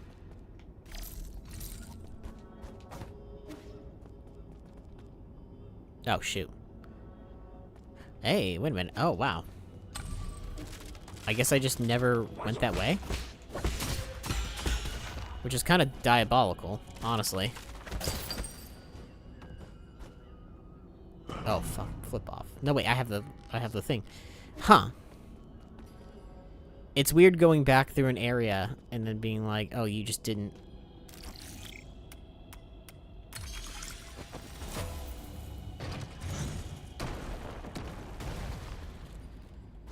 Oh, shoot. Hey, wait a minute. Oh, wow. I guess I just never went that way? Which is kind of diabolical, honestly. Oh, fuck. Flip off. No, wait, I have the thing. Huh. It's weird going back through an area and then being like, oh, you just didn't...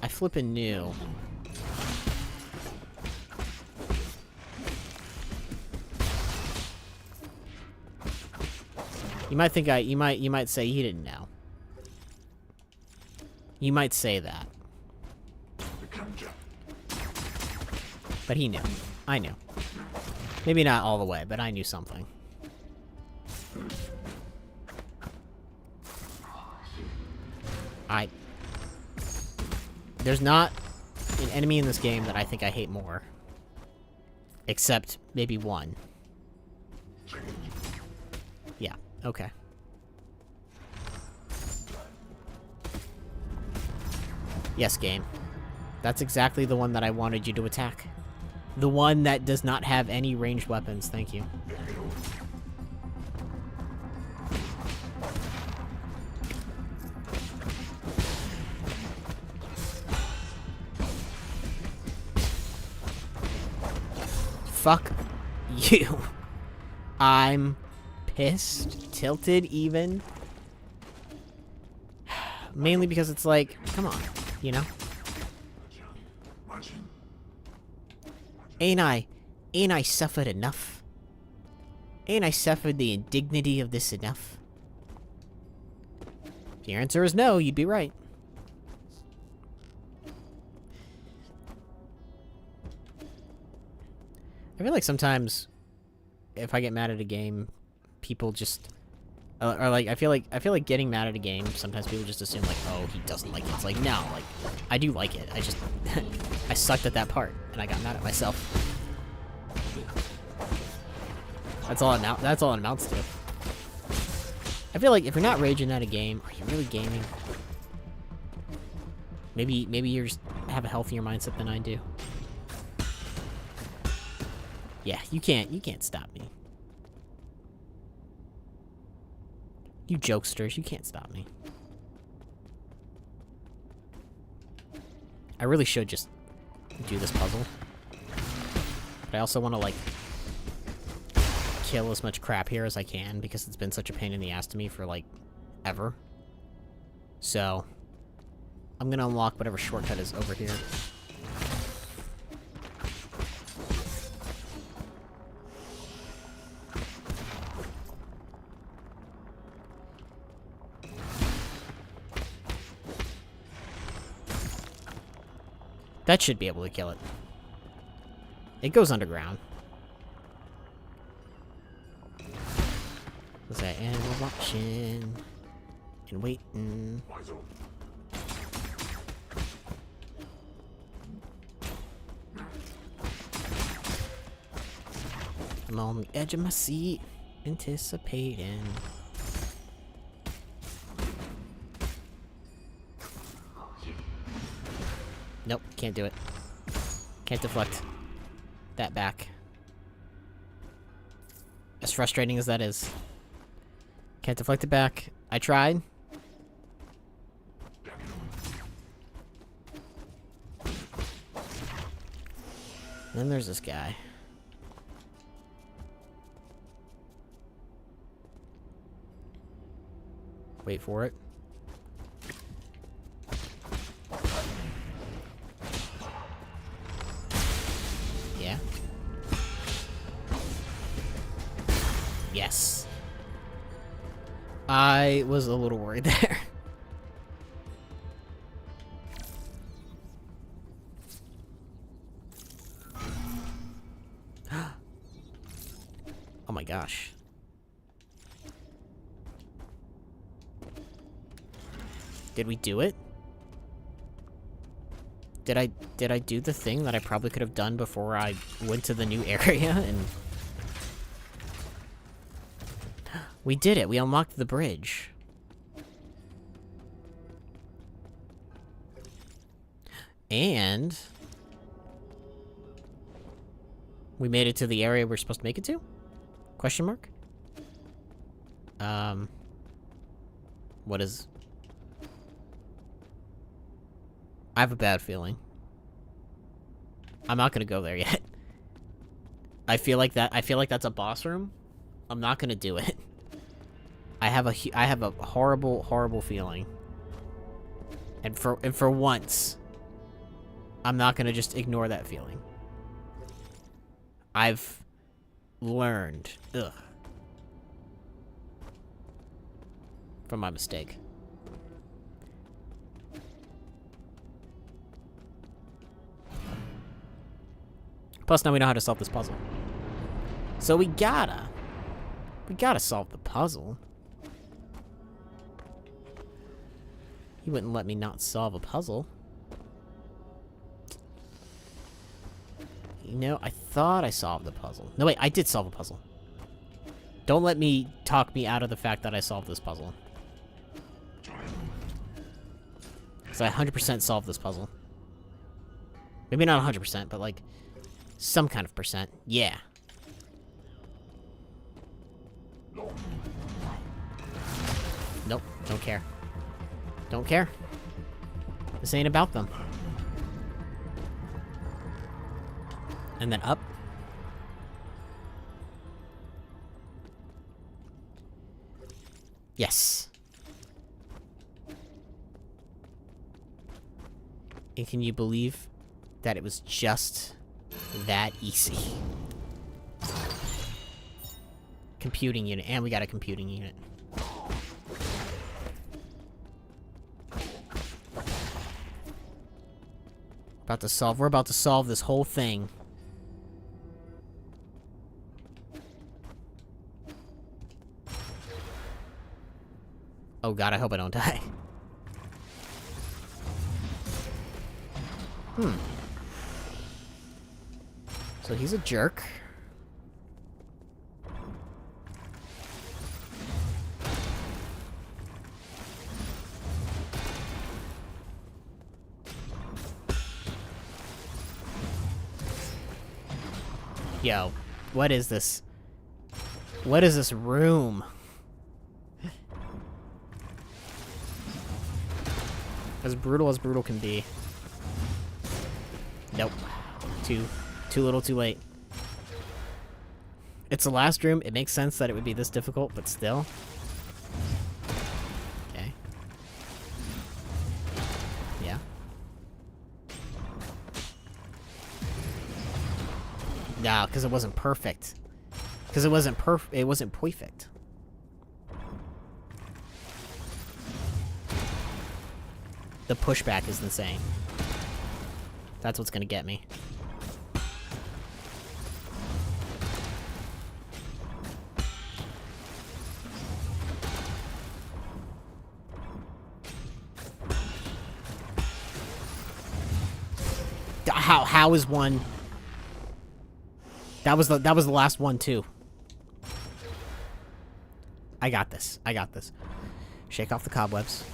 I flippin' knew. You might think you might say he didn't know. You might say that. But he knew. I knew. Maybe not all the way, but I knew something. There's not an enemy in this game that I think I hate more. Except maybe one. Yeah, okay. Yes, game. That's exactly the one that I wanted you to attack. The one that does not have any ranged weapons, thank you. Fuck you. I'm pissed, tilted even. Mainly because it's like, come on, you know? Ain't I suffered enough? Ain't I suffered the indignity of this enough? If your answer is no, you'd be right. I feel like sometimes, if I get mad at a game, people just, or like, I feel like getting mad at a game, sometimes people just assume like, oh, he doesn't like it. It's like, no, like, I do like it. I just, I sucked at that part, and I got mad at myself. That's all it amounts to. I feel like if you're not raging at a game, are you really gaming? Maybe you just have a healthier mindset than I do. Yeah, you can't stop me. You jokesters, you can't stop me. I really should just do this puzzle. But I also want to, like, kill as much crap here as I can, because it's been such a pain in the ass to me for, like, ever. So, I'm gonna unlock whatever shortcut is over here. That should be able to kill it. It goes underground. What's that? And we're watching and waiting. I'm on the edge of my seat, anticipating. Nope, can't do it. Can't deflect that back. As frustrating as that is. Can't deflect it back. I tried. Then there's this guy. Wait for it. Yeah. Yes. I was a little worried there. Oh my gosh. Did we do it? Did I do the thing that I probably could have done before I went to the new area and... We did it. We unlocked the bridge. And... we made it to the area we're supposed to make it to? Question mark? What is... I have a bad feeling. I'm not gonna go there yet. I feel like that's a boss room. I'm not gonna do it. I have a horrible, horrible feeling. And for once, I'm not gonna just ignore that feeling. I've learned, from my mistake. Plus, now we know how to solve this puzzle. So we gotta solve the puzzle. He wouldn't let me not solve a puzzle. You know, I thought I solved the puzzle. No, wait, I did solve a puzzle. Don't let me talk me out of the fact that I solved this puzzle. Because I 100% solved this puzzle. Maybe not 100%, but like, some kind of percent. Yeah. Nope, don't care. Don't care. This ain't about them. And then up. Yes. And can you believe that it was just that easy? Computing unit. And we got a computing unit. We're about to solve this whole thing. Oh god, I hope I don't die. So he's a jerk. Yo, what is this? What is this room? As brutal can be. Nope. Too little, too late. It's the last room. It makes sense that it would be this difficult, but still. Okay. Yeah. No, because it wasn't perfect. Because it wasn't perfect. The pushback is insane. That's what's gonna get me. How is one? That was the last one too. I got this. Shake off the cobwebs.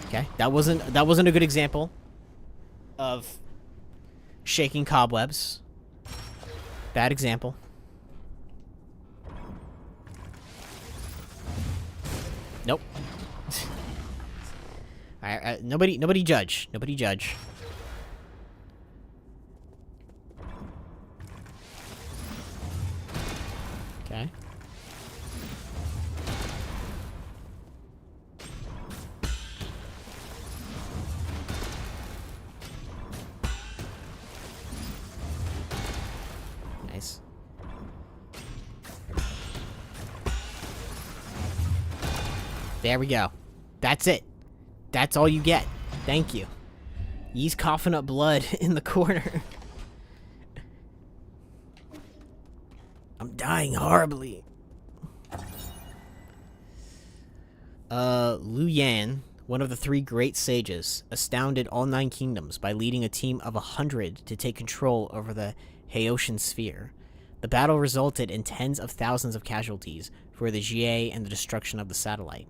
Okay, that wasn't a good example of shaking cobwebs. Bad example. Nope. Alright, nobody judge. Nobody judge. Okay. Nice. There we go. That's it. That's all you get. Thank you. He's coughing up blood in the corner. I'm dying horribly. Liu Yan, one of the 3 great sages, astounded all 9 kingdoms by leading a team of 100 to take control over the Haoshan sphere. The battle resulted in tens of thousands of casualties for the Jie and the destruction of the satellite.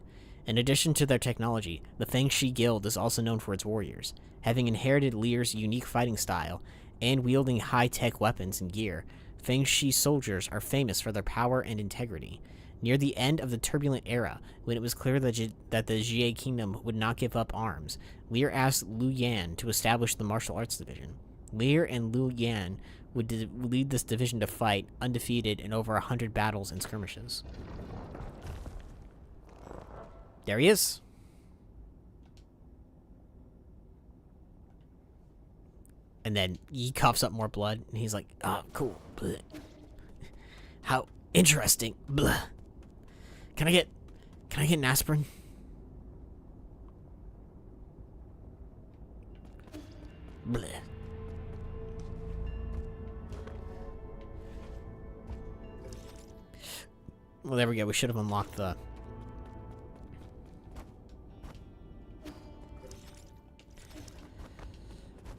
In addition to their technology, the Fengshi Guild is also known for its warriors. Having inherited Lear's unique fighting style and wielding high-tech weapons and gear, Fengshi soldiers are famous for their power and integrity. Near the end of the turbulent era, when it was clear that the Jie Kingdom would not give up arms, Lear asked Liu Yan to establish the martial arts division. Lear and Liu Yan would lead this division to fight, undefeated in over 100 battles and skirmishes. There he is. And then he coughs up more blood, and he's like, "Oh, cool. Bleh. How interesting. Bleh. Can I get an aspirin?" Bleh. Well, there we go. We should have unlocked the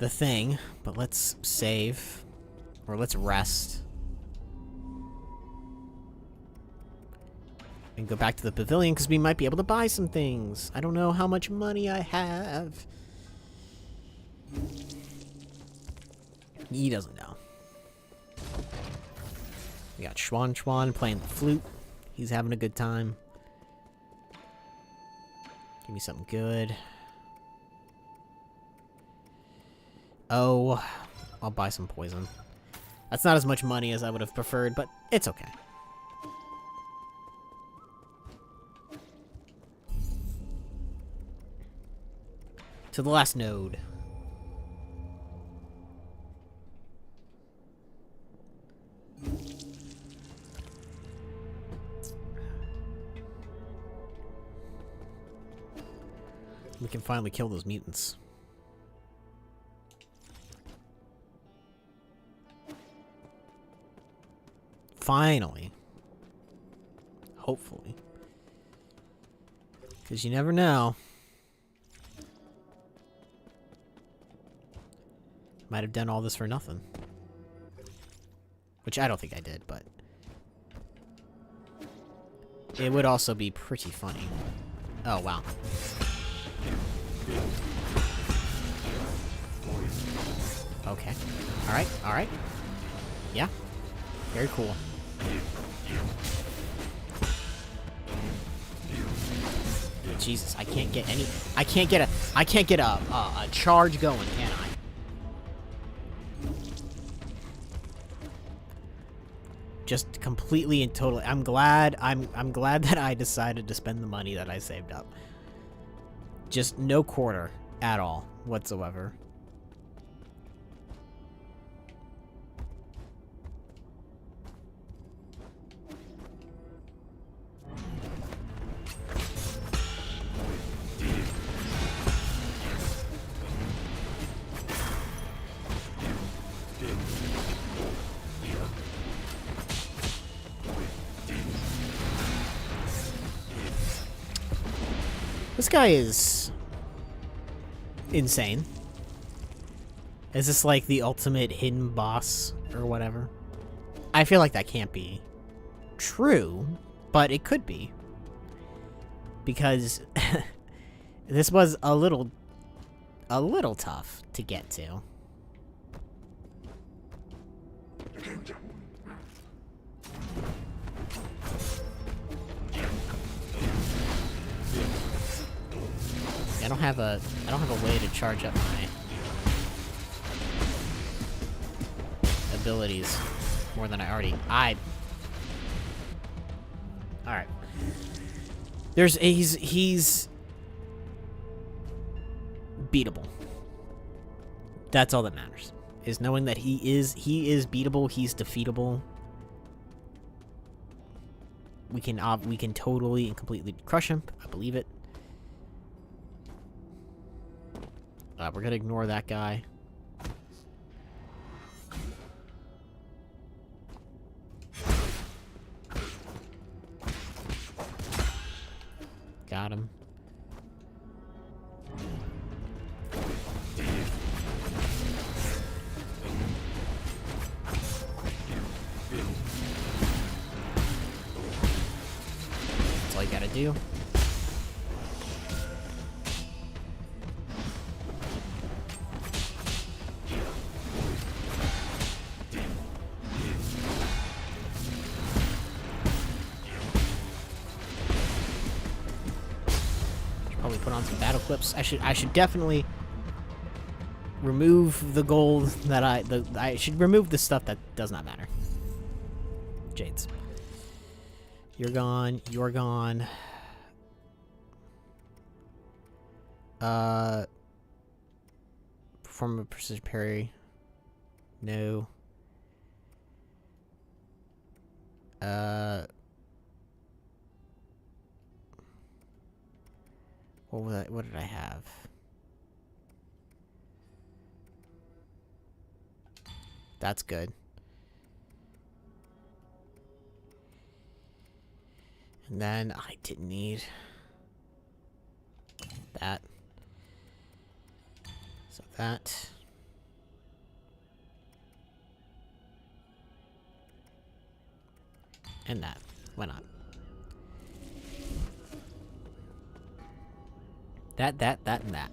thing, but let's save, or let's rest, and go back to the pavilion, because we might be able to buy some things. I don't know how much money I have. He doesn't know. We got Schwan playing the flute. He's having a good time. Give me something good. Oh, I'll buy some poison. That's not as much money as I would have preferred, but it's okay. To the last node. We can finally kill those mutants. Finally. Hopefully. Because you never know. Might have done all this for nothing. Which I don't think I did, but... it would also be pretty funny. Oh, wow. Okay. Alright, alright. Yeah. Very cool. Jesus, I can't get any... I can't get a charge going, can I? Just completely and totally... I'm glad that I decided to spend the money that I saved up. Just no quarter at all whatsoever. This guy is insane. Is this like the ultimate hidden boss or whatever? I feel like that can't be true, but it could be. Because this was a little tough to get to. I don't have a way to charge up my abilities more than I already... Alright. He's beatable. That's all that matters. Is knowing that he is beatable, he's defeatable. We can totally and completely crush him. I believe it. We're gonna ignore that guy. Got him. That's all you gotta do. probably put on some battle clips. I should definitely remove the gold that I should remove the stuff that does not matter. Jades. You're gone. You're gone. Perform a precision parry. No. What did I have? That's good. And then I didn't need that. So that. And that. Why not? That, and that.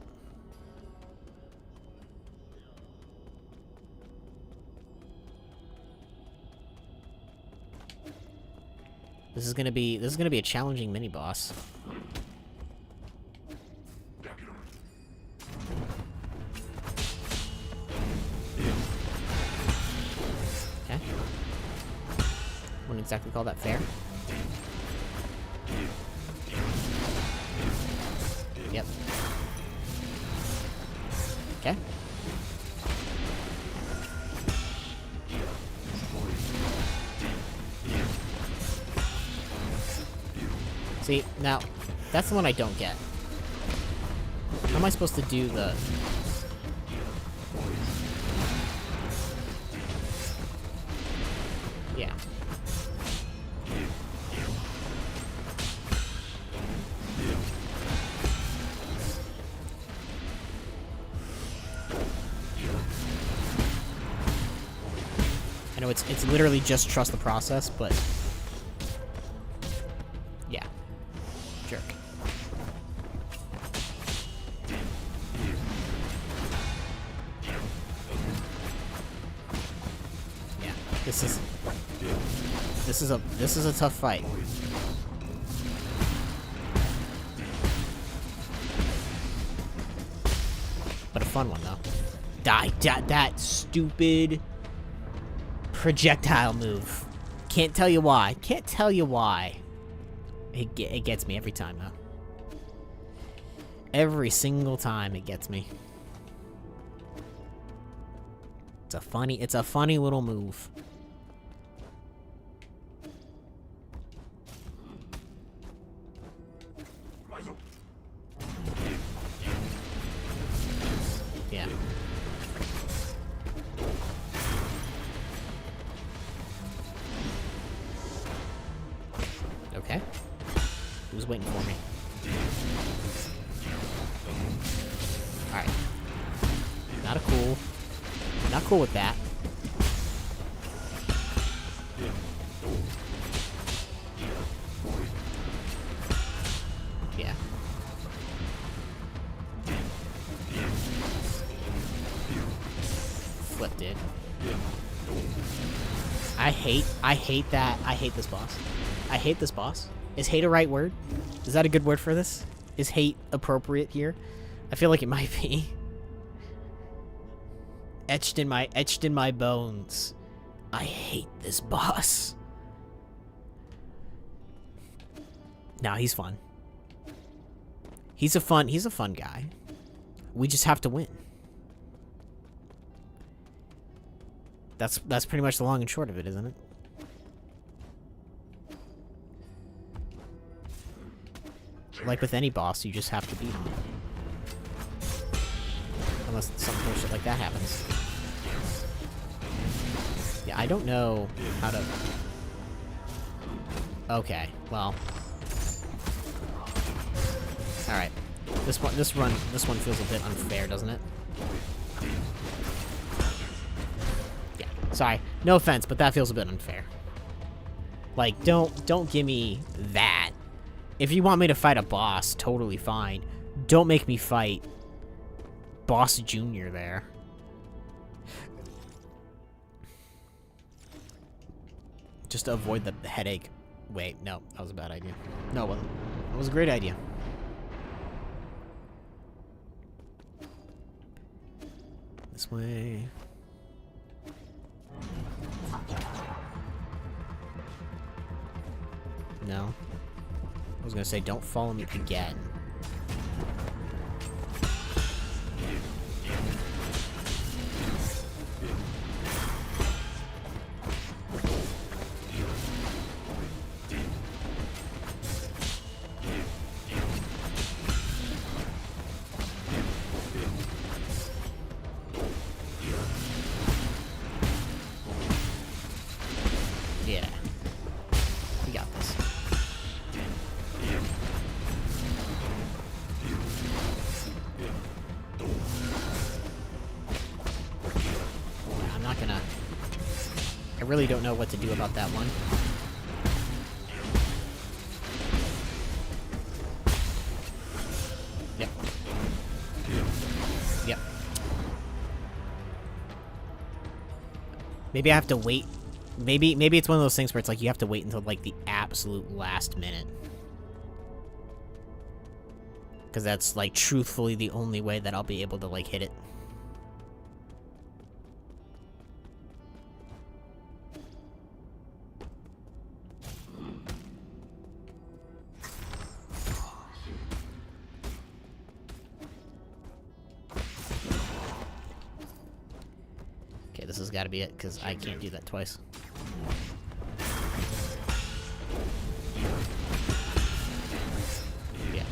This is gonna be a challenging mini boss. Okay. Wouldn't exactly call that fair. Yep. Okay. See, now, that's the one I don't get. How am I supposed to do the... Yeah. I know it's literally just trust the process, but... Yeah. Jerk. Yeah, this is a tough fight. But a fun one though. That stupid projectile move. Can't tell you why. Can't tell you why. It gets me every time, though. Every single time it gets me. It's a funny little move. Yeah. Okay. Who's waiting for me? Alright. Not cool with that. Yeah. Flipped it. I hate that. I hate this boss. I hate this boss. Is hate a right word? Is that a good word for this? Is hate appropriate here? I feel like it might be. Etched in my bones. I hate this boss. Nah, he's fun. He's a fun guy. We just have to win. That's pretty much the long and short of it, isn't it? Like with any boss, you just have to beat him. Unless some bullshit like that happens. Yeah, I don't know how to... Okay, well... Alright. This one feels a bit unfair, doesn't it? Yeah, sorry. No offense, but that feels a bit unfair. Like, don't give me that. If you want me to fight a boss, totally fine. Don't make me fight Boss Junior there. Just to avoid the headache. Wait, no, that was a bad idea. No, it wasn't. It was a great idea. This way. No. I was gonna say, don't follow me again. Yeah. We got this. I'm not gonna... I really don't know what to do about that one. Yep. Yep. Maybe I have to wait. Maybe it's one of those things where it's like you have to wait until like the absolute last minute. Because that's like truthfully the only way that I'll be able to like hit it. Okay, this has got to be it because I can't do that twice. Yeah.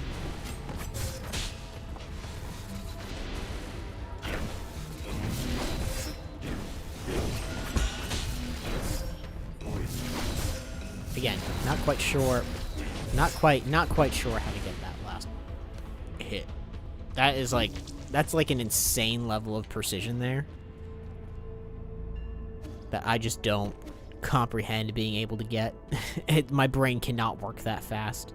Again, not quite sure. Not quite sure how to get that last hit. That is like, that's like an insane level of precision there that I just don't comprehend being able to get. My brain cannot work that fast.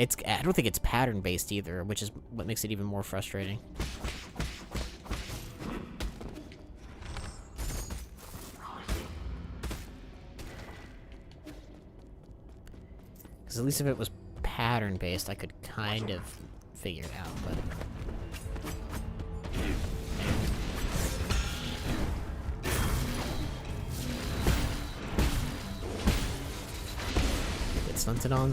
I don't think it's pattern-based either, which is what makes it even more frustrating. Because at least if it was pattern-based, I could kind of figure it out, but... Get stunted on.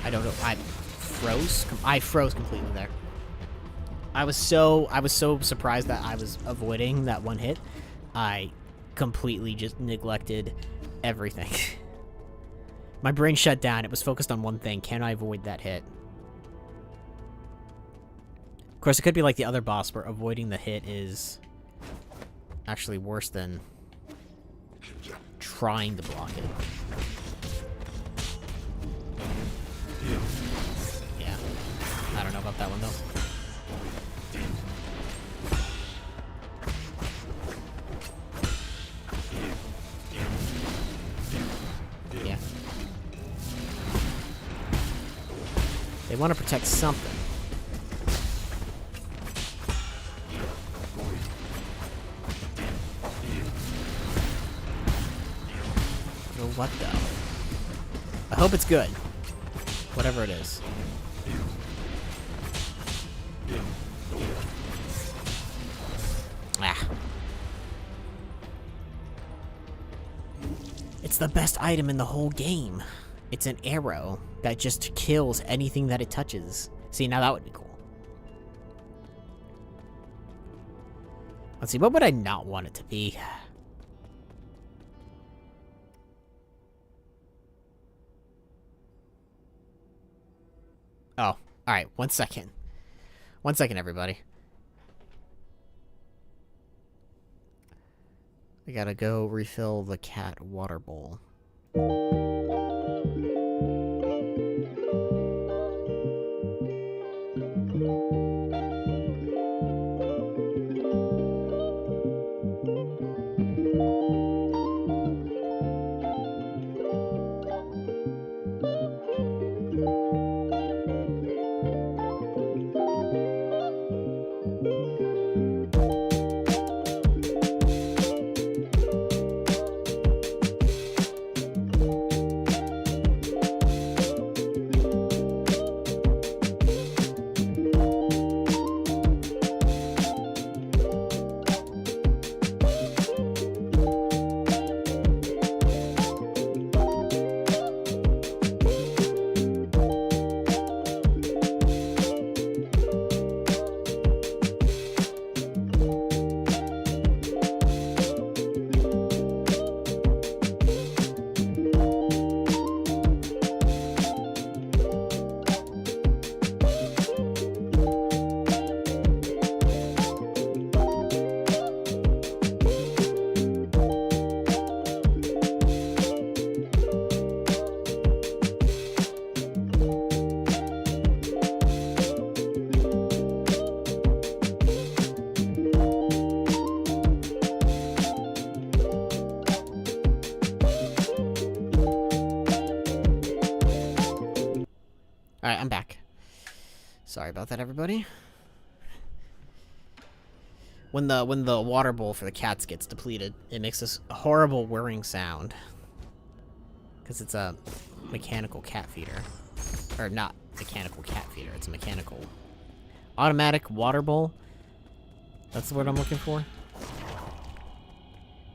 I don't know. I froze completely there. I was so surprised that I was avoiding that one hit. I completely just neglected everything. My brain shut down. It was focused on one thing. Can I avoid that hit? Of course, it could be like the other boss where avoiding the hit is actually worse than trying to block it. Yeah. I don't know about that one, though. Yeah. They want to protect something. Well, what though? I hope it's good. Whatever it is. Ah. It's the best item in the whole game. It's an arrow that just kills anything that it touches. See, now that would be cool. Let's see, what would I not want it to be? Oh, alright, 1 second. 1 second, everybody. I gotta go refill the cat water bowl. Alright, I'm back. Sorry about that, everybody. When the water bowl for the cats gets depleted, it makes this horrible whirring sound. Because it's a mechanical cat feeder. Or not mechanical cat feeder, it's a mechanical automatic water bowl. That's the word I'm looking for.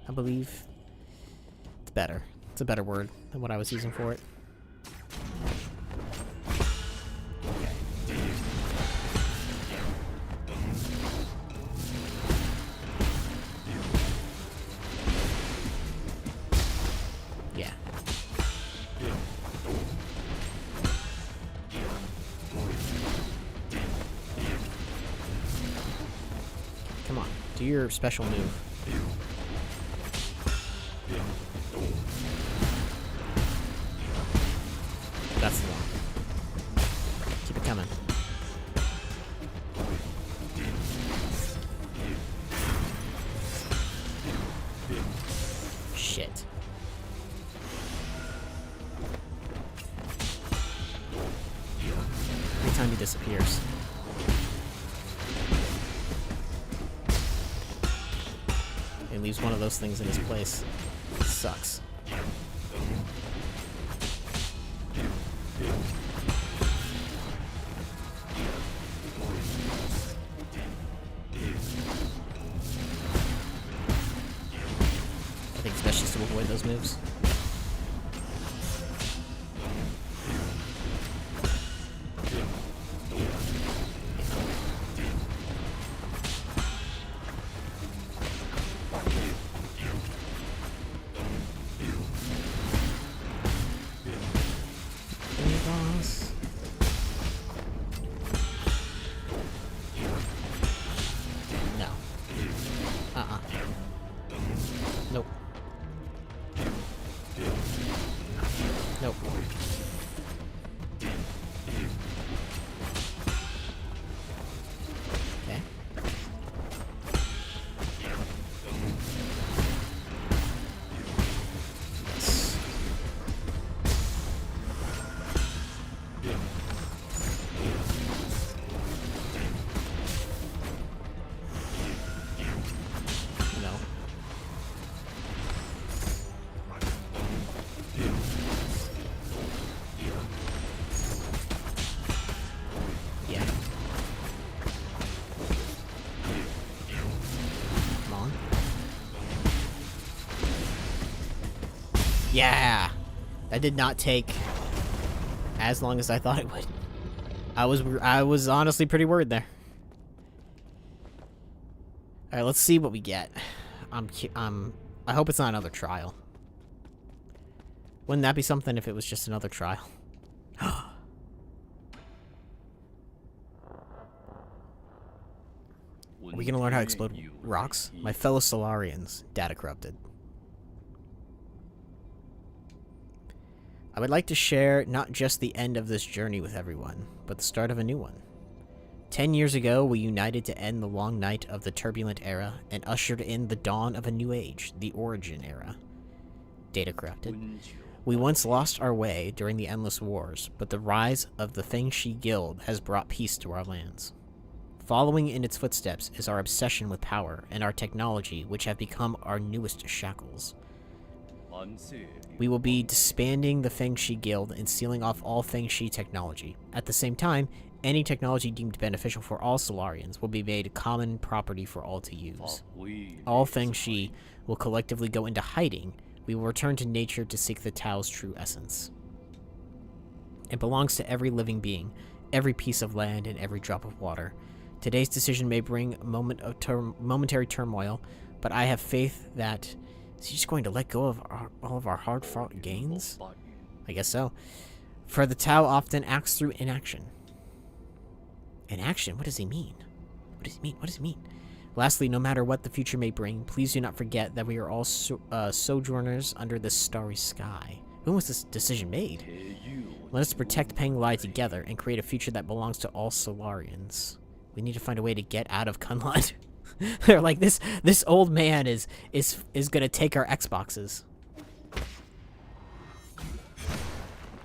I believe. It's better. It's a better word than what I was using for it. Yeah. Come on, do your special move. That's the one. Keep it coming. Shit. Every time he disappears. He leaves one of those things in his place. It sucks. I think it's best just to avoid those moves. No. Nope. Nope. Okay. No. Yeah. Come on. Yeah! That did not take as long as I thought it would. I was honestly pretty worried there. Alright, let's see what we get. I hope it's not another trial. Wouldn't that be something if it was just another trial? Are we gonna learn how to explode rocks? My fellow Solarians, data corrupted. I would like to share not just the end of this journey with everyone, but the start of a new one. 10 years ago, we united to end the long night of the turbulent era and ushered in the dawn of a new age, the Origin era. Data corrupted. We once lost our way during the Endless Wars, but the rise of the Fengshi Guild has brought peace to our lands. Following in its footsteps is our obsession with power and our technology, which have become our newest shackles. We will be disbanding the Fengshi Guild and sealing off all Fengshi technology. At the same time, any technology deemed beneficial for all Solarians will be made common property for all to use. All Fengshi will collectively go into hiding. We will return to nature to seek the Tao's true essence. It belongs to every living being, every piece of land, and every drop of water. Today's decision may bring a momentary turmoil, but I have faith that... Is he just going to let go of all of our hard-fought gains? I guess so. For the Tao often acts through inaction. Inaction? What does he mean? What does he mean? What does he mean? Lastly, no matter what the future may bring, please do not forget that we are all sojourners under this starry sky. When was this decision made? Let us protect Penglai together and create a future that belongs to all Solarians. We need to find a way to get out of Kunlun. They're like, this old man is gonna take our Xboxes.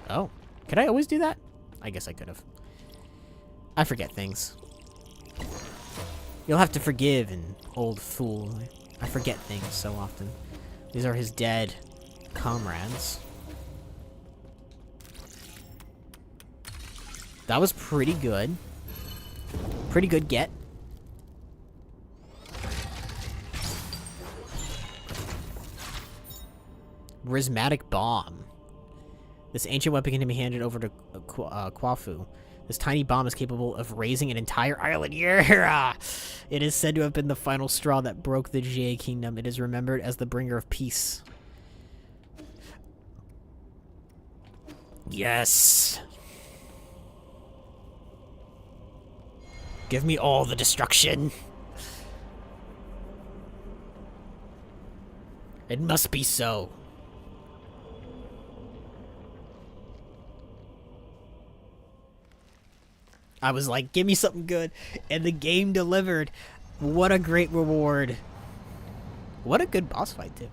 Oh, can I always do that? I guess I could have. I forget things. You'll have to forgive an old fool. I forget things so often. These are his dead comrades. That was pretty good. Pretty good get. Prismatic bomb. This ancient weapon can be handed over to Quafu. This tiny bomb is capable of raising an entire island. Yeah! It is said to have been the final straw that broke the Jie Kingdom. It is remembered as the bringer of peace. Yes! Give me all the destruction! It must be so. I was like, give me something good. And the game delivered. What a great reward. What a good boss fight, too.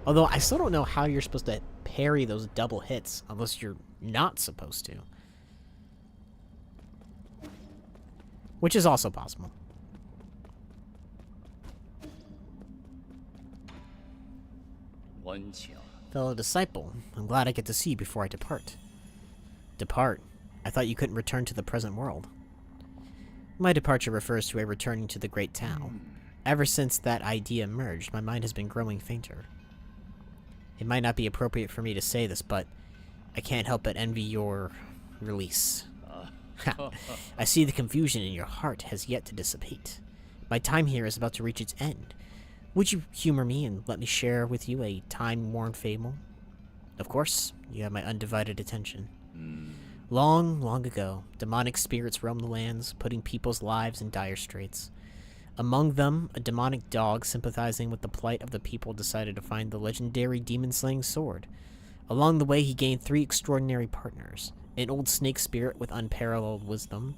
Although, I still don't know how you're supposed to parry those double hits. Unless you're not supposed to. Which is also possible. Fellow disciple, I'm glad I get to see you before I depart. Depart? I thought you couldn't return to the present world. My departure refers to a returning to the Great Tao. Ever since that idea emerged, my mind has been growing fainter. It might not be appropriate for me to say this, but I can't help but envy your release. I see the confusion in your heart has yet to dissipate. My time here is about to reach its end. Would you humor me and let me share with you a time-worn fable? Of course, you have my undivided attention. Long, long ago, demonic spirits roamed the lands, putting people's lives in dire straits. Among them, a demonic dog sympathizing with the plight of the people decided to find the legendary demon-slaying sword. Along the way, he gained 3 extraordinary partners. An old snake spirit with unparalleled wisdom,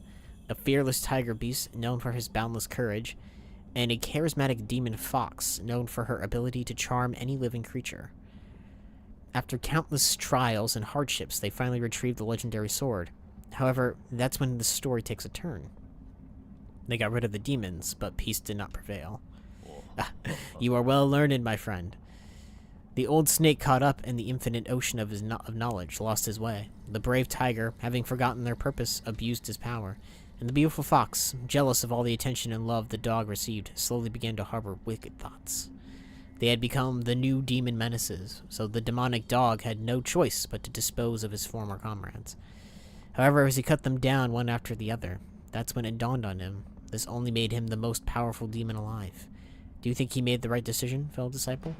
a fearless tiger beast known for his boundless courage, and a charismatic demon fox known for her ability to charm any living creature. After countless trials and hardships, they finally retrieved the legendary sword. However, that's when the story takes a turn. They got rid of the demons, but peace did not prevail. You are well learned, my friend. The old snake, caught up in the infinite ocean of knowledge, lost his way. The brave tiger, having forgotten their purpose, abused his power. And the beautiful fox, jealous of all the attention and love the dog received, slowly began to harbor wicked thoughts. They had become the new demon menaces, so the demonic dog had no choice but to dispose of his former comrades. However, as he cut them down one after the other, that's when it dawned on him. This only made him the most powerful demon alive. Do you think he made the right decision, fellow disciple?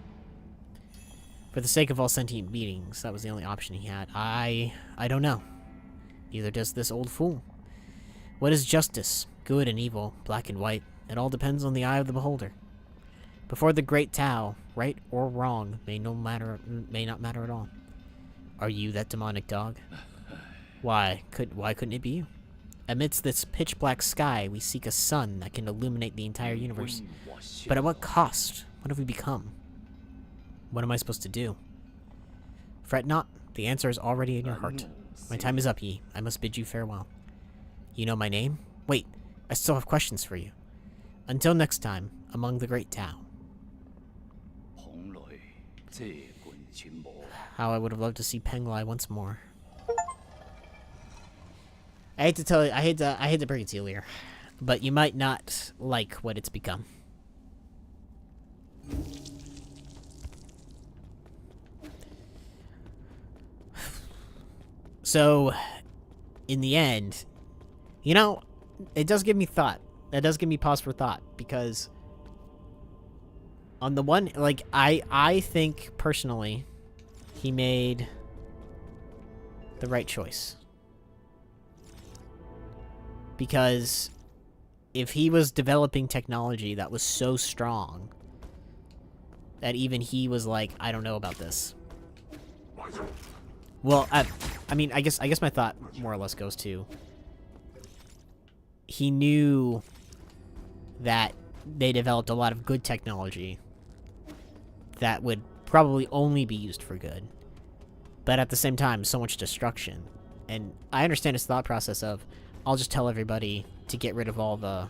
For the sake of all sentient beings, that was the only option he had. I don't know. Neither does this old fool. What is justice? Good and evil, black and white. It all depends on the eye of the beholder. Before the Great Tao, right or wrong may not matter at all. Are you that demonic dog? Why couldn't it be you? Amidst this pitch-black sky, we seek a sun that can illuminate the entire universe. But at what cost? What have we become? What am I supposed to do? Fret not. The answer is already in your heart. My time is up, Yi. I must bid you farewell. You know my name? Wait, I still have questions for you. Until next time, among the Great Tao. How I would have loved to see Penglai once more. I hate to tell you, I hate to bring it to you, Lear, but you might not like what it's become. So, in the end, you know, it does give me thought. That does give me pause for thought, because on the one, like, I think, personally, he made the right choice. Because if he was developing technology that was so strong that even he was like, I don't know about this. Well, I mean, I guess my thought more or less goes to, he knew that they developed a lot of good technology that would probably only be used for good. But at the same time, so much destruction. And I understand his thought process of, I'll just tell everybody to get rid of all the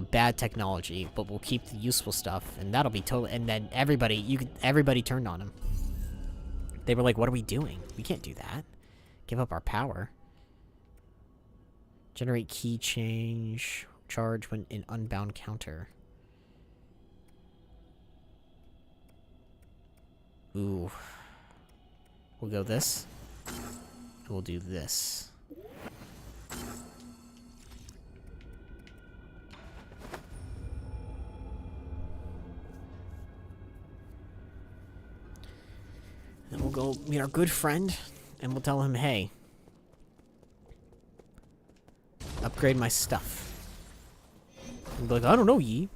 bad technology, but we'll keep the useful stuff, and that'll be total. And then everybody turned on him. They were like, "What are we doing? We can't do that. Give up our power." Generate key change charge when in unbound counter. Ooh. We'll go this. And we'll do this. Then we'll go meet our good friend, and we'll tell him, hey, upgrade my stuff. And be like, I don't know, Yi.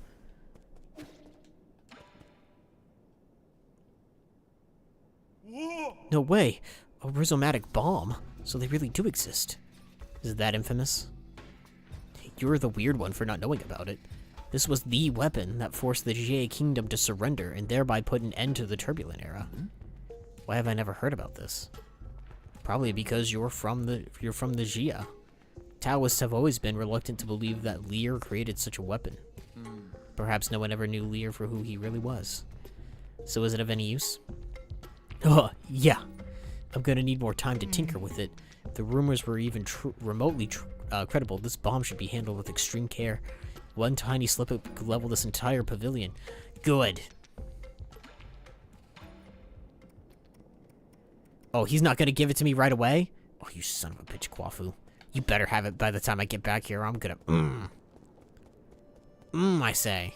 No way. A rhizomatic bomb. So they really do exist. Is it that infamous? You're the weird one for not knowing about it. This was the weapon that forced the Jie kingdom to surrender and thereby put an end to the turbulent era. Why have I never heard about this? Probably because you're from the Jia. Taoists have always been reluctant to believe that Lear created such a weapon. Perhaps no one ever knew Lear for who he really was. So is it of any use? Oh, yeah. I'm gonna need more time to tinker with it. If the rumors were even remotely credible, this bomb should be handled with extreme care. One tiny slip-up could level this entire pavilion. Good. Oh, he's not gonna give it to me right away? Oh, you son of a bitch, Kwafu. You better have it by the time I get back here, or I'm gonna... I say.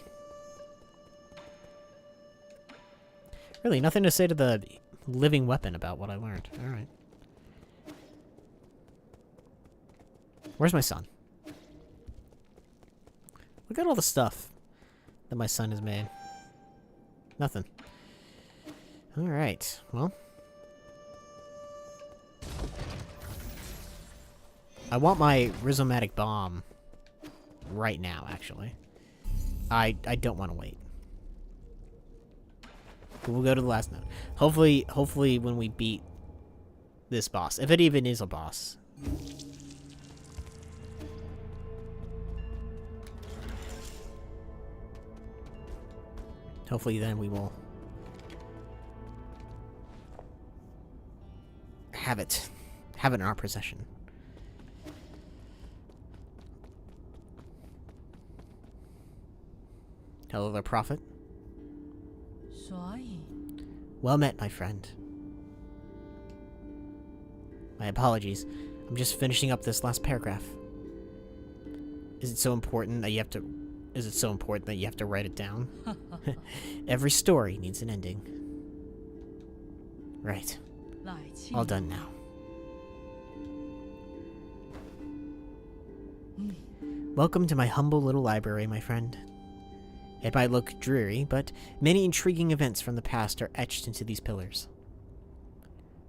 Really, nothing to say to the living weapon about what I learned. Alright. Where's my son? Look at all the stuff that my son has made. Nothing. Alright, well... I want my rhizomatic bomb right now, actually. I don't want to wait. But we'll go to the last note. Hopefully when we beat this boss, if it even is a boss. Hopefully then we will have it in our possession. Hello there, Prophet. Well met, my friend. My apologies. I'm just finishing up this last paragraph. Is it so important that you have to write it down? Every story needs an ending. Right. All done now. Welcome to my humble little library, my friend. It might look dreary, but many intriguing events from the past are etched into these pillars.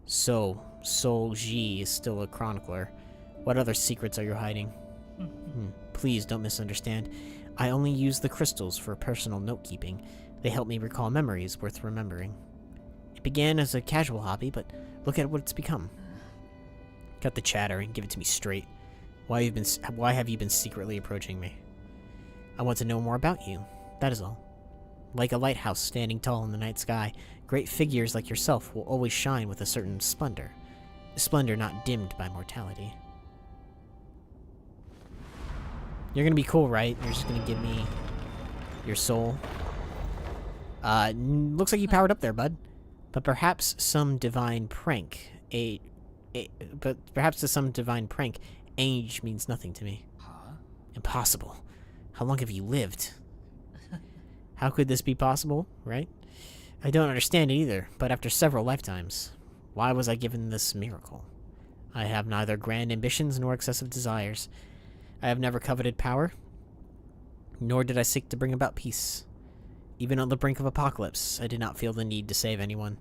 So, Sol Ji is still a chronicler. What other secrets are you hiding? Please don't misunderstand. I only use the crystals for personal note-keeping. They help me recall memories worth remembering. It began as a casual hobby, but look at what it's become. Cut the chatter and give it to me straight. Why have you been secretly approaching me? I want to know more about you. That is all. Like a lighthouse standing tall in the night sky, great figures like yourself will always shine with a certain splendor. A splendor not dimmed by mortality. You're gonna be cool, right? You're just gonna give me your soul. Looks like you powered up there, bud. But perhaps some divine prank, perhaps to some divine prank, age means nothing to me. Impossible. How long have you lived? How could this be possible, right? I don't understand it either, but after several lifetimes, why was I given this miracle? I have neither grand ambitions nor excessive desires. I have never coveted power, nor did I seek to bring about peace. Even on the brink of apocalypse, I did not feel the need to save anyone.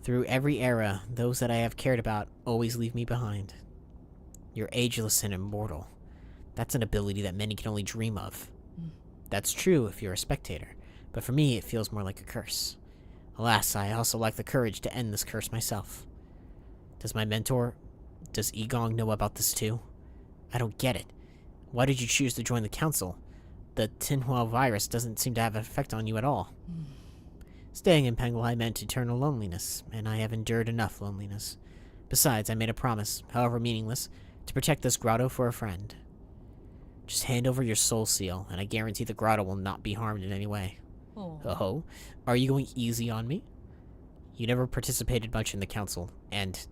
Through every era, those that I have cared about always leave me behind. You're ageless and immortal. That's an ability that many can only dream of. That's true if you're a spectator, but for me it feels more like a curse. Alas, I also lack the courage to end this curse myself. Does my mentor... Does Egong know about this too? I don't get it. Why did you choose to join the council? The Tinhua virus doesn't seem to have an effect on you at all. Staying in Penglai meant eternal loneliness, and I have endured enough loneliness. Besides, I made a promise, however meaningless, to protect this grotto for a friend. Just hand over your soul seal, and I guarantee the grotto will not be harmed in any way. Oh, are you going easy on me? You never participated much in the council, and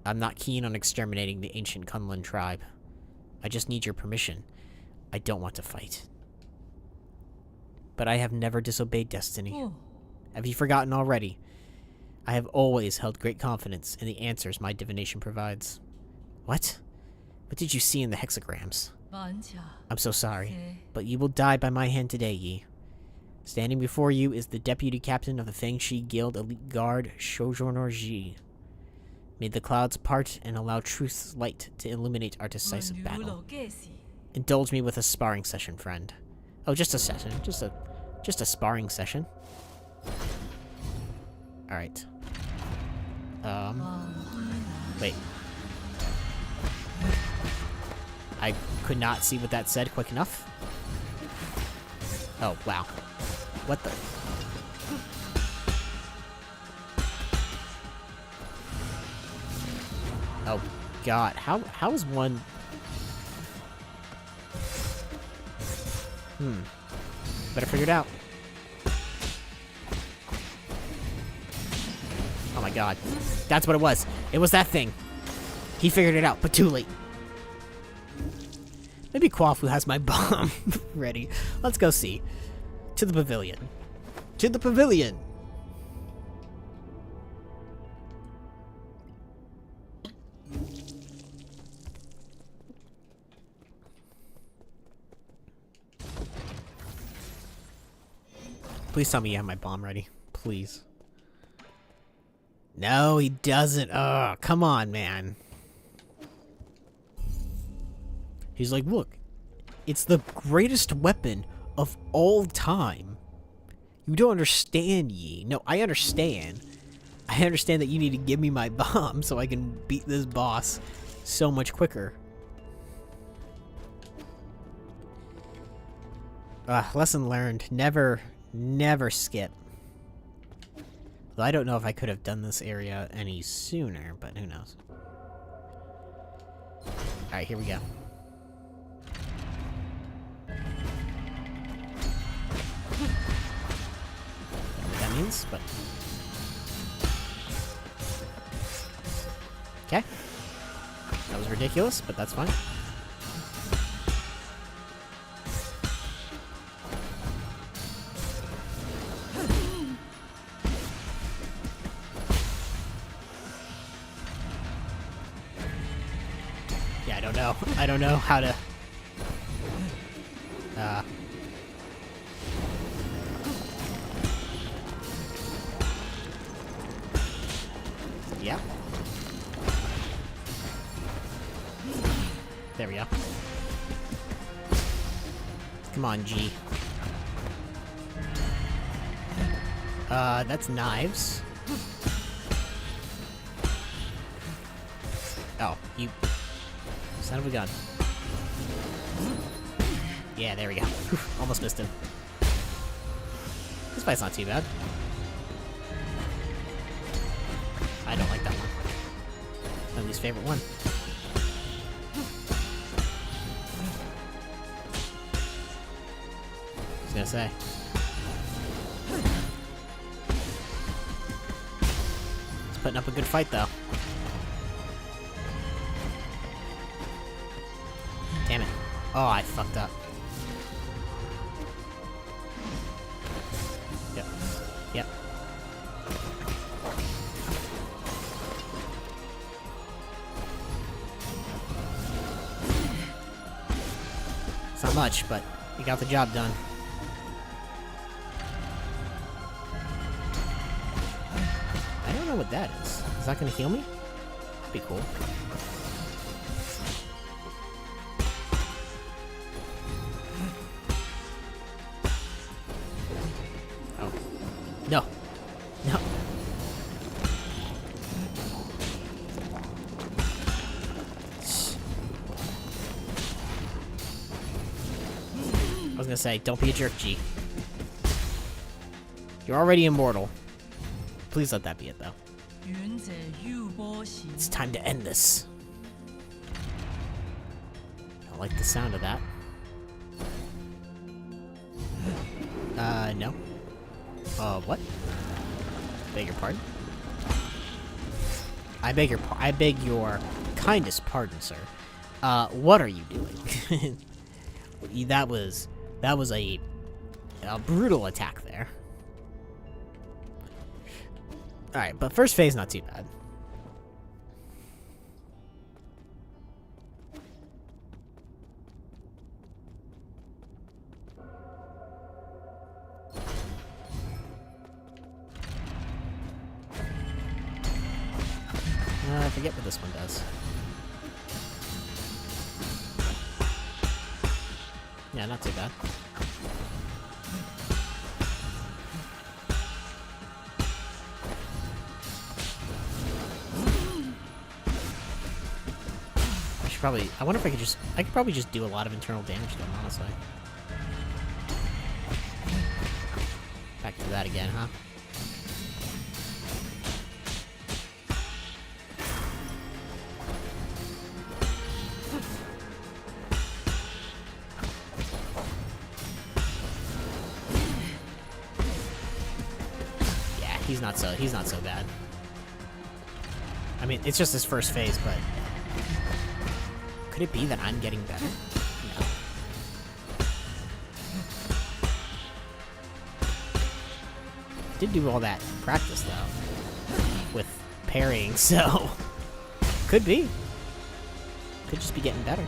I'm not keen on exterminating the ancient Kunlun tribe. I just need your permission. I don't want to fight. But I have never disobeyed destiny. Have you forgotten already? I have always held great confidence in the answers my divination provides. What? What did you see in the hexagrams? I'm so sorry, but you will die by my hand today, Yi. Standing before you is the deputy captain of the Fangshi Guild Elite Guard, Sojourner Ji. May the clouds part and allow truth's light to illuminate our decisive battle. Indulge me with a sparring session, friend. Oh, just a session. Just a sparring session. Alright. Wait. I could not see what that said quick enough. Oh, wow. What the... Oh, God. How is one... Better figure it out. Oh my God. That's what it was. It was that thing. He figured it out, but too late. Maybe Kwafu has my bomb ready. Let's go see. To the pavilion. To the pavilion! Please tell me you have my bomb ready. Please. No, he doesn't. Oh, come on, man. He's like, look, it's the greatest weapon of all time. You don't understand, Yi. No, I understand. I understand that you need to give me my bomb so I can beat this boss so much quicker. Lesson learned. Never skip. Though I don't know if I could have done this area any sooner, but who knows. Alright, here we go. What that means, but... Okay. That was ridiculous, but that's fine. Yeah, I don't know how to... Yeah. There we go. Come on, G. That's knives. Oh, you... Son of a gun. Yeah, there we go. Almost missed him. This fight's not too bad. I don't like that one. My least favorite one. I was gonna say. He's putting up a good fight, though. Damn it. Oh, I fucked up. Yep. Yep. It's not much, but you got the job done. I don't know what that is. Is that gonna heal me? That'd be cool. No. No. gonna say, don't be a jerk, G. You're already immortal. Please let that be it, though. It's time to end this. I like the sound of that. No. What? Beg your pardon? I beg your kindest pardon, sir. What are you doing? that was a brutal attack there. Alright, but first phase, not too bad. I forget what this one does. Yeah, not too bad. I wonder if I could probably just do a lot of internal damage to him, honestly. Back to that again, huh? Yeah, he's not so bad. I mean, it's just his first phase, but could it be that I'm getting better? No. Did do all that practice though, with parrying, so could be. Could just be getting better.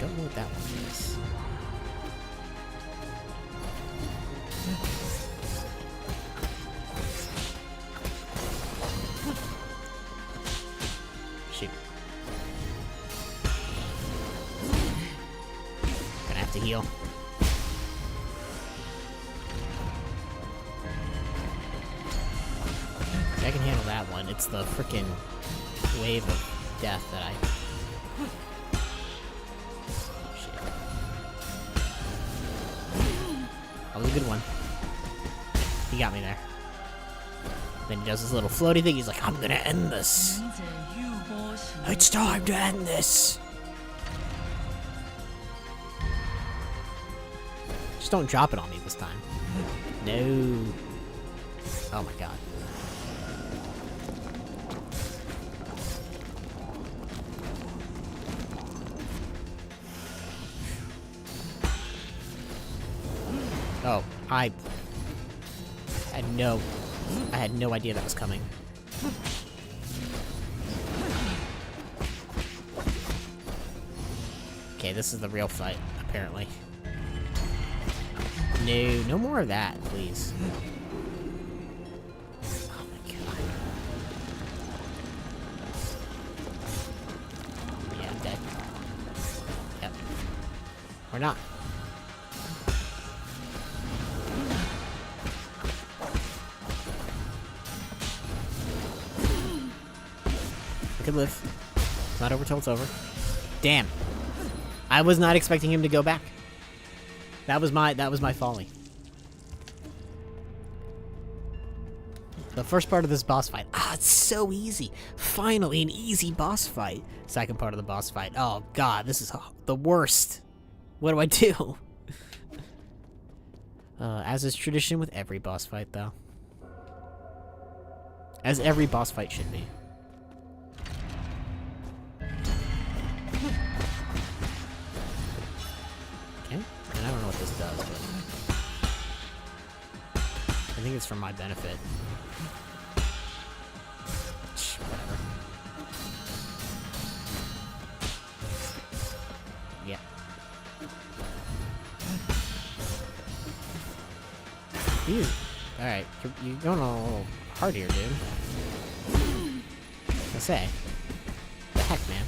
Don't know what that one is. Shoot. Gonna have to heal. See, I can handle that one. It's the frickin' wave of death that I... That was a good one. He got me there. Then he does his little floaty thing. He's like, I'm gonna end this. It's time to end this. Just don't drop it on me this time. No. Oh my god. Oh, I had no idea that was coming. Okay, this is the real fight, apparently. No more of that, please. Oh my god. Yeah, I'm dead. Yep. Or not. I could live. It's not over till it's over. Damn. I was not expecting him to go back. That was my folly. The first part of this boss fight. Ah, it's so easy. Finally, an easy boss fight. Second part of the boss fight. Oh god, this is the worst. What do I do? As is tradition with every boss fight, though. As every boss fight should be. I don't know what this does, but I think it's for my benefit. Whatever. Yeah. Alright, you're going a little hard here, dude. I say. The heck, man.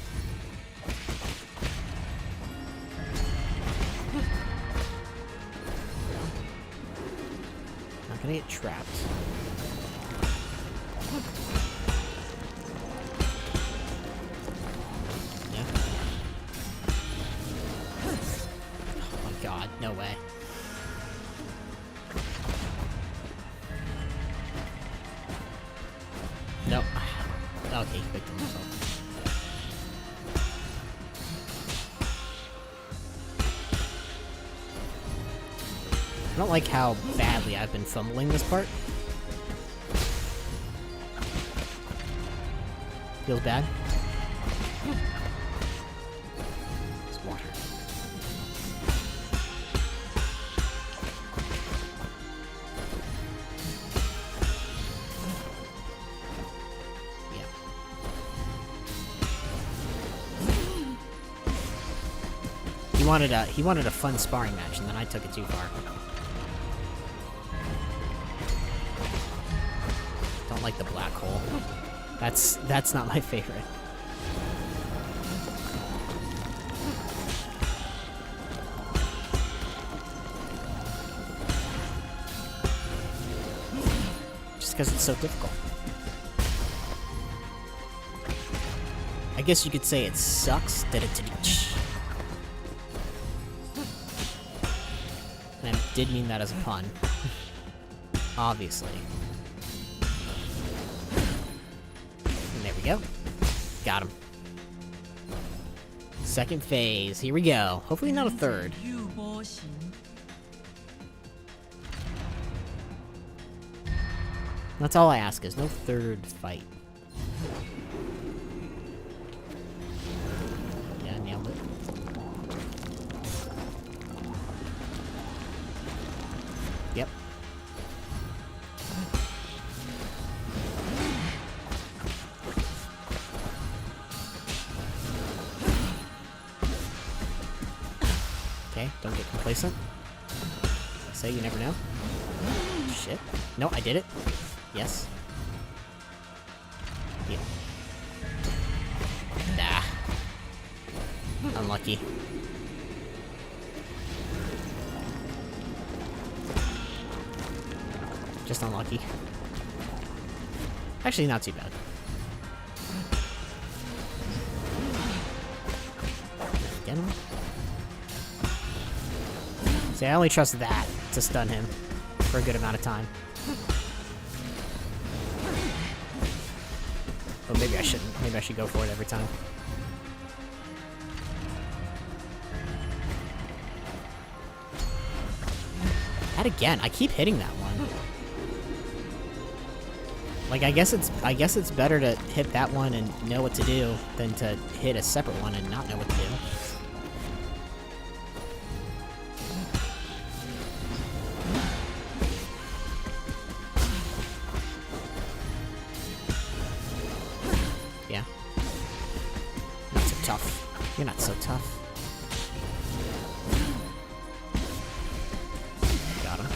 Gonna get trapped. Yeah. Nope. Okay, he picked himself. I don't like how badly I've been fumbling this part. Feels bad. It's water. Yeah. He wanted a fun sparring match, and then I took it too far. Don't like the black hole. That's not my favorite. Just because it's so difficult. I guess you could say it sucks that it's... And I did mean that as a pun. Obviously. And there we go. Got him. Second phase. Here we go. Hopefully not a third. That's all I ask, is no third fight. Yeah, nailed it. Yep. Okay, don't get complacent. I say you never know. Shit. No, I did it. Yes. Yeah. Nah. Unlucky. Just unlucky. Actually, not too bad. Get him. See, I only trust that to stun him for a good amount of time. Oh, maybe I shouldn't. Maybe I should go for it every time. That again. I keep hitting that one. Like, I guess it's better to hit that one and know what to do than to hit a separate one and not know what to do. Yeah. Not so tough. You're not so tough. Got him.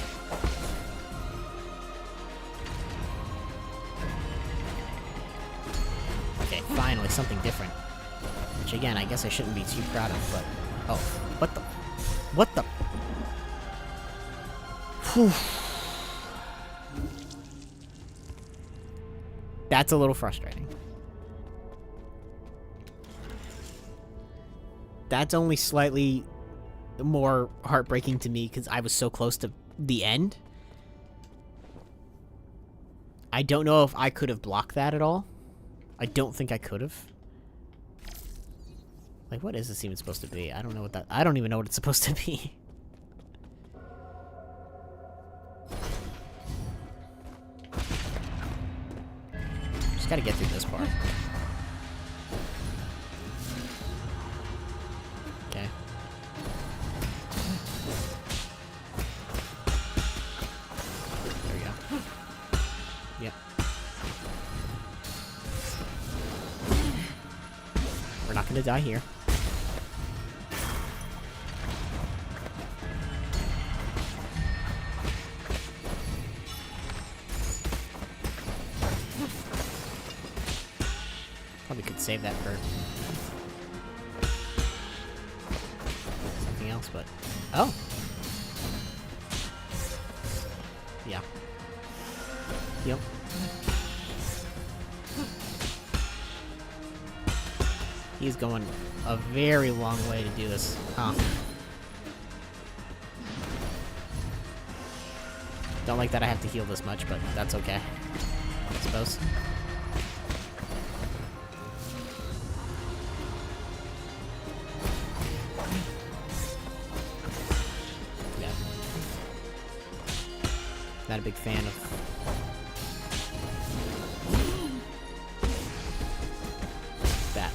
Okay, finally something different. Which again, I guess I shouldn't be too proud of, but... Oh, what the... What the... Whew. That's a little frustrating. That's only slightly more heartbreaking to me because I was so close to the end. I don't know if I could have blocked that at all. I don't think I could have. Like, what is this even supposed to be? I don't know what that... I don't even know what it's supposed to be. Just gotta get through this part. Okay. There we go. Yep. We're not gonna die here. Probably could save that for something else, but... Oh! Yeah. Yep. He's going a very long way to do this, huh? Don't like that I have to heal this much, but that's okay. I suppose. Not a big fan of... that.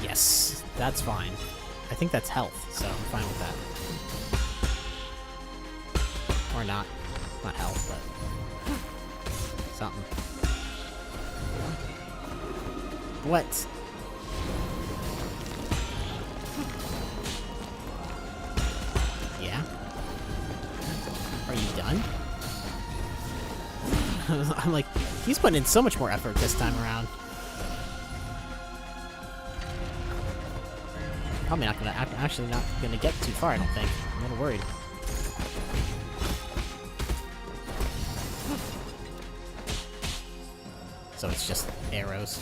Yes, that's fine. I think that's health, so I'm fine with that. Or not. Not health, but... something. What? Yeah? Are you done? I'm like, he's putting in so much more effort this time around. Probably not gonna, actually not gonna get too far, I don't think. I'm a little worried. So it's just arrows.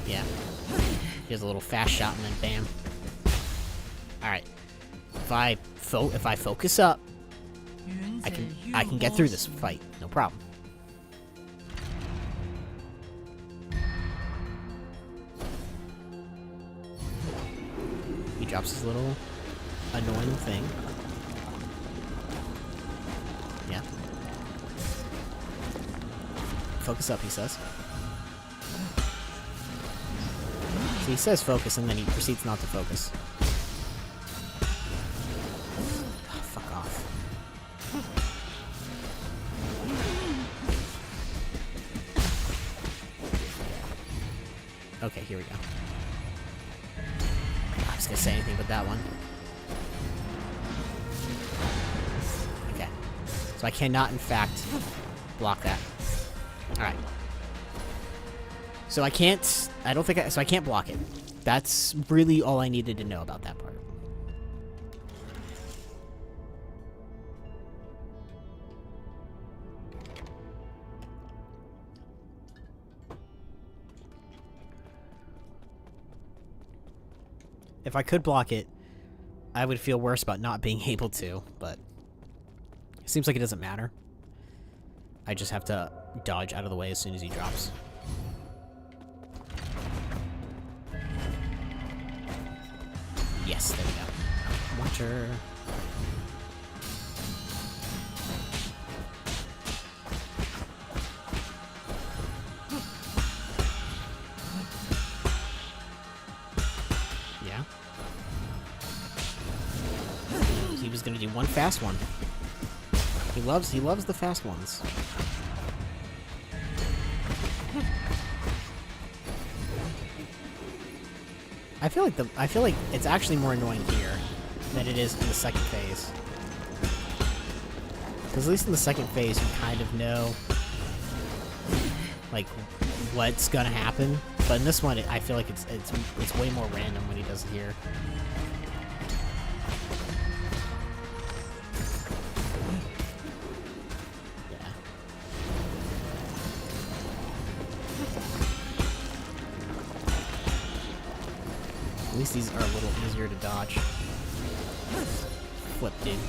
Yeah. Here's a little fast shot and then bam. Alright. If I focus up, I can get through this fight. No problem. He drops his little annoying thing. Yeah. Focus up, he says. So he says focus, and then he proceeds not to focus. Oh, fuck off. Okay, here we go. I was gonna say anything but that one. Okay. So I cannot, in fact, block that. Alright. So I can't... so I can't block it. That's really all I needed to know about that part. If I could block it, I would feel worse about not being able to, but it seems like it doesn't matter. I just have to dodge out of the way as soon as he drops. Yes, there we go. Watcher. Yeah. He was gonna do one fast one. He loves the fast ones. I feel like it's actually more annoying here than it is in the second phase. Because at least in the second phase, you kind of know, like, what's gonna happen. But in this one, I feel like it's way more random when he does it here. At least these are a little easier to dodge. Flip, dude.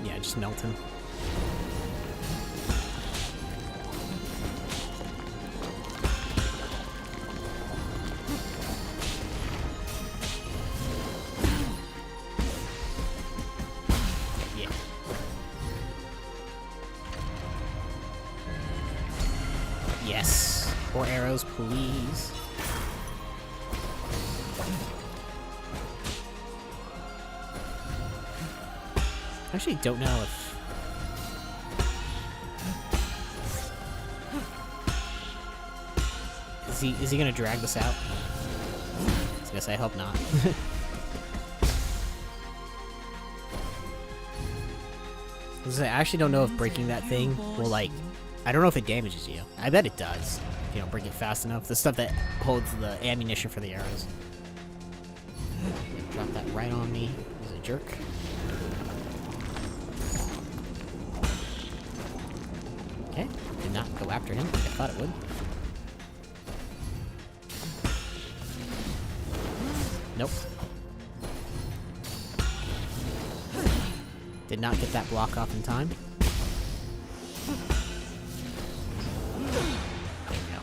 Yeah, just melt him. Yes. More arrows, please. I actually don't know if... Is he gonna drag this out? I was gonna say, I hope not. I actually don't know if breaking that thing will, like... I don't know if it damages you. I bet it does. If you don't break it fast enough. The stuff that holds the ammunition for the arrows. Drop that right on me. He's a jerk. Okay. Did not go after him like I thought it would. Nope. Did not get that block off in time. There we go.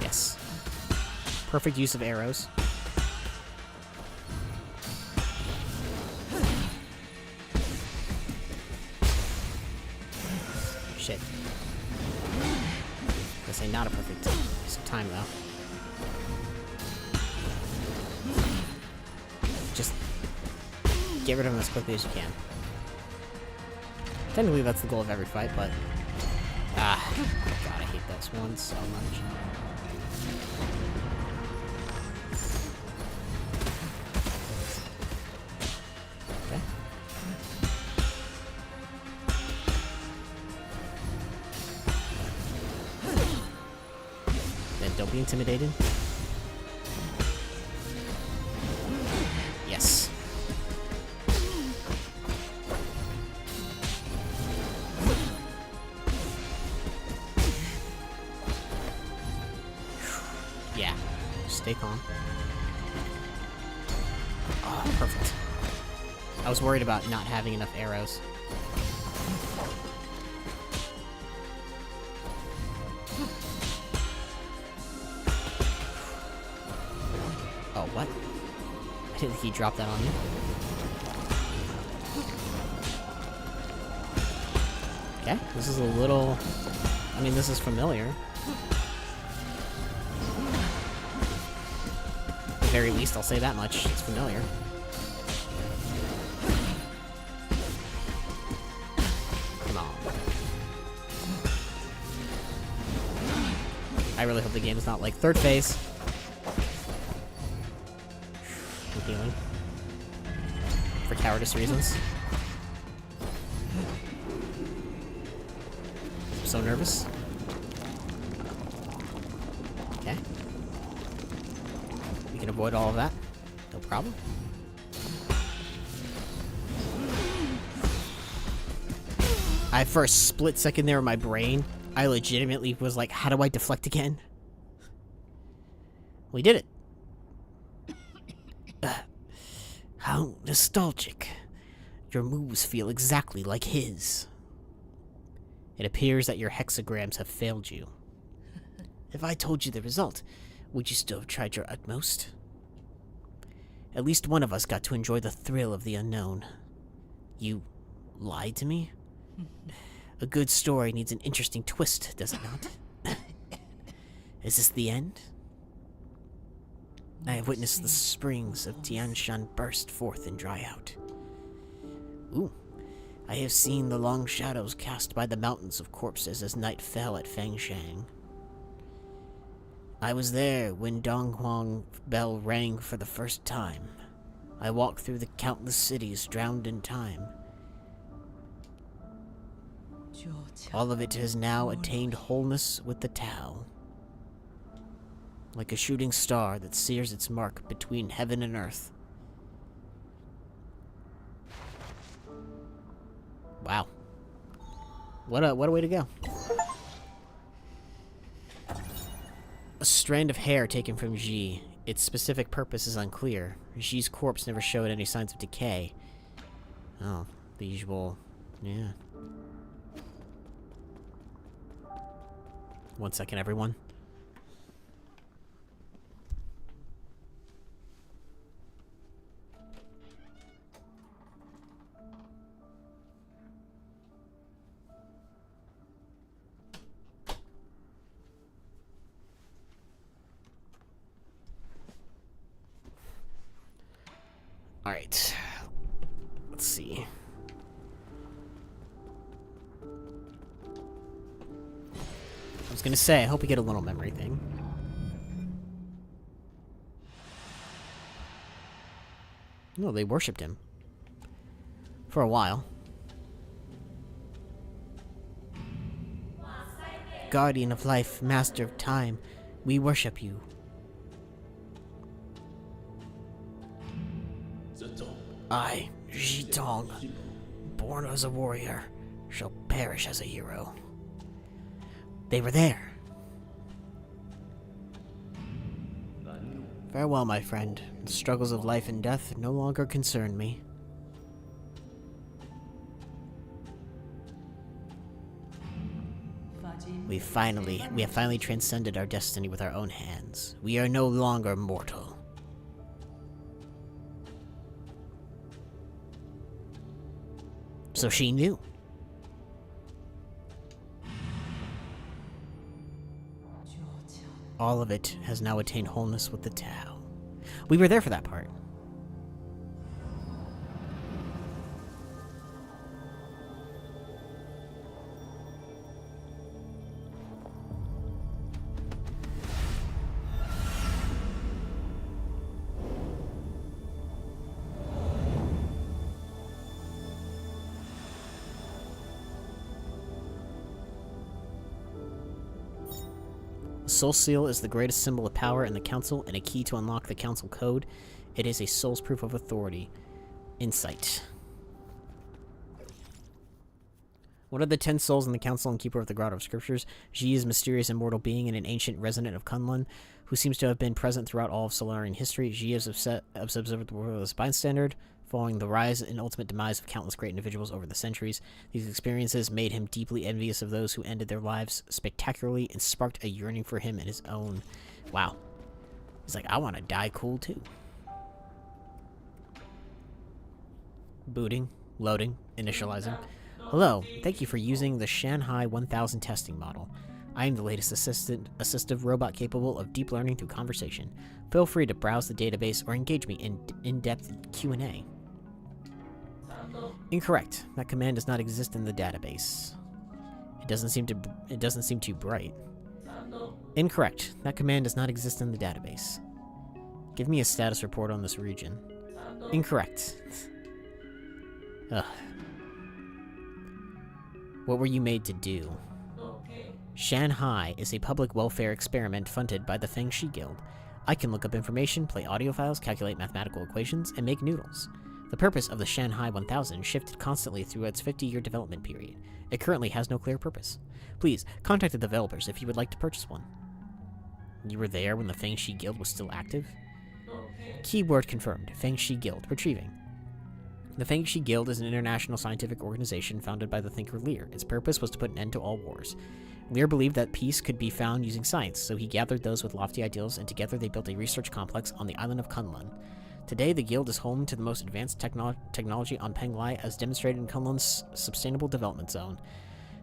Yes. Perfect use of arrows. Shit. I say not a perfect use of time, though. Just get rid of him as quickly as you can. Technically, that's the goal of every fight, but... Ah, God, I hate this one so much. Okay. Then don't be intimidated. Yes. Yeah. Stay calm. Oh, perfect. I was worried about not having enough arrows. Oh, what? I didn't think he dropped that on me. Okay, this is a little... I mean, this is familiar. At the very least, I'll say that much. It's familiar. Come on. I really hope the game is not like third phase. I'm healing. For cowardice reasons. I'm so nervous. Okay. We can avoid all of that. No problem. For a split second there in my brain, I legitimately was like, how do I deflect again? We did it. How nostalgic. Your moves feel exactly like his. It appears that your hexagrams have failed you. If I told you the result, would you still have tried your utmost? At least one of us got to enjoy the thrill of the unknown. You lied to me? A good story needs an interesting twist, does it not? Is this the end? I have witnessed the springs of Tianshan burst forth and dry out. Ooh. I have seen the long shadows cast by the mountains of corpses as night fell at Fangshan. I was there when Donghuang bell rang for the first time. I walked through the countless cities drowned in time. All of it has now attained wholeness with the Tao. Like a shooting star that sears its mark between heaven and earth. Wow. What a way to go. A strand of hair taken from Ji. Its specific purpose is unclear. Ji's corpse never showed any signs of decay. Oh, the usual... yeah. 1 second, everyone. Alright. Let's see. I was gonna say, I hope we get a little memory thing. No, they worshipped him. For a while. Guardian of life, master of time, we worship you. I, Jitong, born as a warrior, shall perish as a hero. They were there. Farewell, my friend. The struggles of life and death no longer concern me. We have finally transcended our destiny with our own hands. We are no longer mortal. So she knew. All of it has now attained wholeness with the Tao. We were there for that part. Soul Seal is the greatest symbol of power in the Council and a key to unlock the Council Code. It is a soul's proof of authority. Insight. One of the 10 souls in the Council and Keeper of the Grotto of Scriptures, Ji is a mysterious immortal being and an ancient resident of Kunlun, who seems to have been present throughout all of Solarian history. Ji has observed the world as bystander, following the rise and ultimate demise of countless great individuals over the centuries. These experiences made him deeply envious of those who ended their lives spectacularly and sparked a yearning for him in his own. Wow. He's like, I want to die cool too. Booting, loading, initializing. Hello, thank you for using the Shanghai 1000 testing model. I am the latest assistive robot capable of deep learning through conversation. Feel free to browse the database or engage me in in-depth Q&A. Incorrect. That command does not exist in the database. It doesn't seem too bright. Incorrect. That command does not exist in the database. Give me a status report on this region. Incorrect. Ugh. What were you made to do? Shanghai is a public welfare experiment funded by the Feng Shi Guild. I can look up information, play audio files, calculate mathematical equations, and make noodles. The purpose of the Shanghai 1000 shifted constantly through its 50-year development period. It currently has no clear purpose. Please, contact the developers if you would like to purchase one. You were there when the Feng Shi Guild was still active? Keyword confirmed. Feng Shi Guild. Retrieving. The Feng Shi Guild is an international scientific organization founded by the thinker Lear. Its purpose was to put an end to all wars. Lear believed that peace could be found using science, so he gathered those with lofty ideals, and together they built a research complex on the island of Kunlun. Today, the Guild is home to the most advanced technology on Penglai, as demonstrated in Kunlun's Sustainable Development Zone.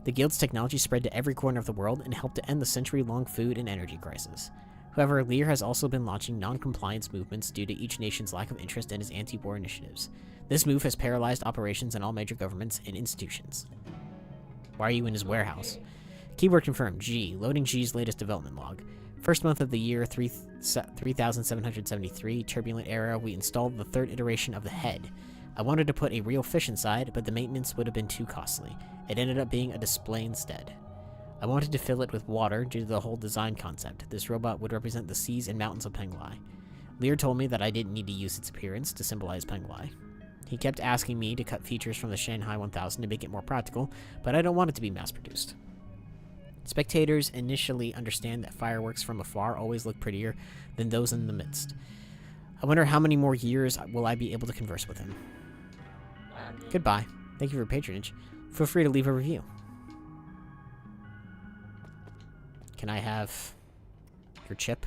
The Guild's technology spread to every corner of the world and helped to end the century-long food and energy crisis. However, Lear has also been launching non-compliance movements due to each nation's lack of interest in his anti-war initiatives. This move has paralyzed operations in all major governments and institutions. Why are you in his warehouse? Keyword confirmed. G. Loading G's latest development log. First month of the year 3773, turbulent era, we installed the third iteration of the head. I wanted to put a real fish inside, but the maintenance would have been too costly. It ended up being a display instead. I wanted to fill it with water due to the whole design concept. This robot would represent the seas and mountains of Penglai. Lear told me that I didn't need to use its appearance to symbolize Penglai. He kept asking me to cut features from the Shanghai 1000 to make it more practical, but I don't want it to be mass-produced. Spectators initially understand that fireworks from afar always look prettier than those in the midst. I wonder how many more years will I be able to converse with him. Goodbye. Thank you for your patronage. Feel free to leave a review. Can I have your chip?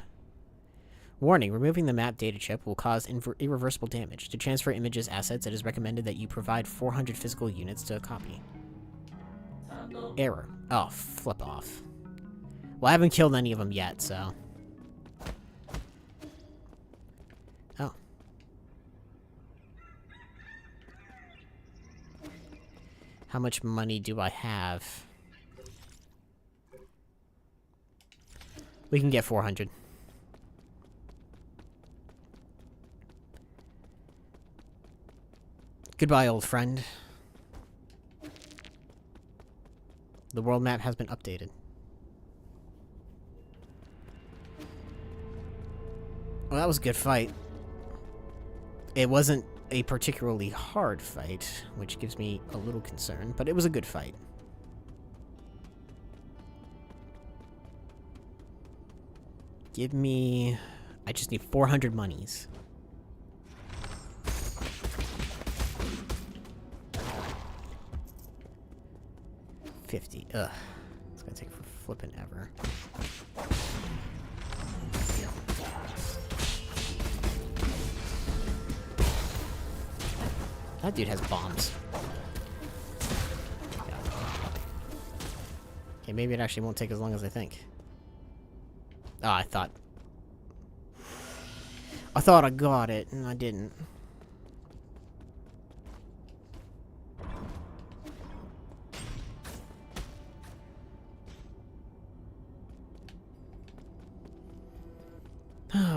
Warning, removing the map data chip will cause irreversible damage. To transfer images assets, it is recommended that you provide 400 physical units to a copy. Error. Oh, flip off. Well, I haven't killed any of them yet, so... Oh. How much money do I have? We can get 400. Goodbye, old friend. The world map has been updated. Well, that was a good fight. It wasn't a particularly hard fight, which gives me a little concern, but it was a good fight. Give me... I just need 400 monies. $50. Ugh. It's gonna take for flipping ever. That dude has bombs. Okay, maybe it actually won't take as long as I think. Oh, I thought I got it, and I didn't.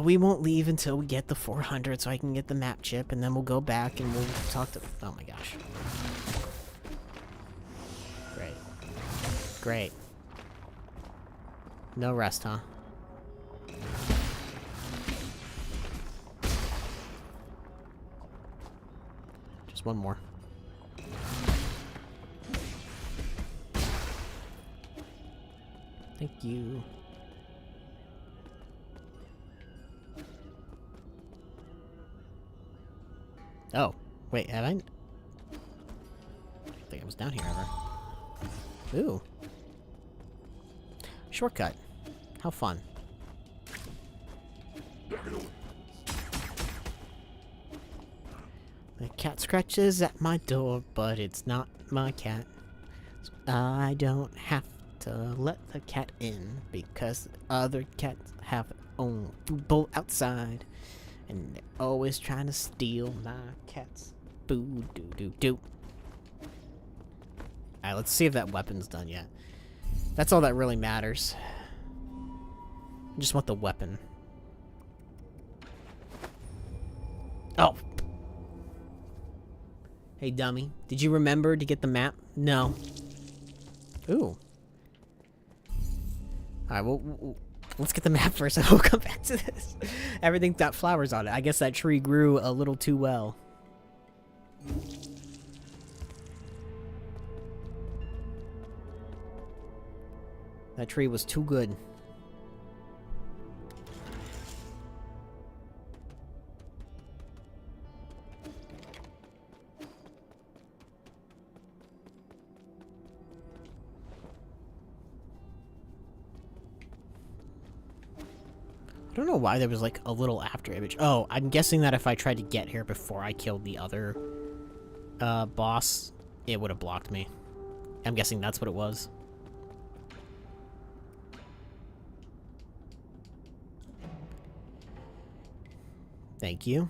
We won't leave until we get the 400 so I can get the map chip, and then we'll go back and we'll talk to... Oh my gosh. Great. Great. No rest, huh? Just one more. Thank you. Oh, wait, have I? I think I was down here ever. Ooh. Shortcut. How fun. The cat scratches at my door, but it's not my cat. So I don't have to let the cat in, because other cats have their own food outside. And they're always trying to steal my cats. Boo doo doo doo. Alright, let's see if that weapon's done yet. That's all that really matters. I just want the weapon. Oh. Hey, dummy. Did you remember to get the map? No. Ooh. Alright, well, let's get the map first and we'll come back to this. Everything's got flowers on it. I guess that tree grew a little too well. That tree was too good. I don't know why there was like a little after image. Oh, I'm guessing that if I tried to get here before I killed the other boss, it would have blocked me. I'm guessing that's what it was. Thank you.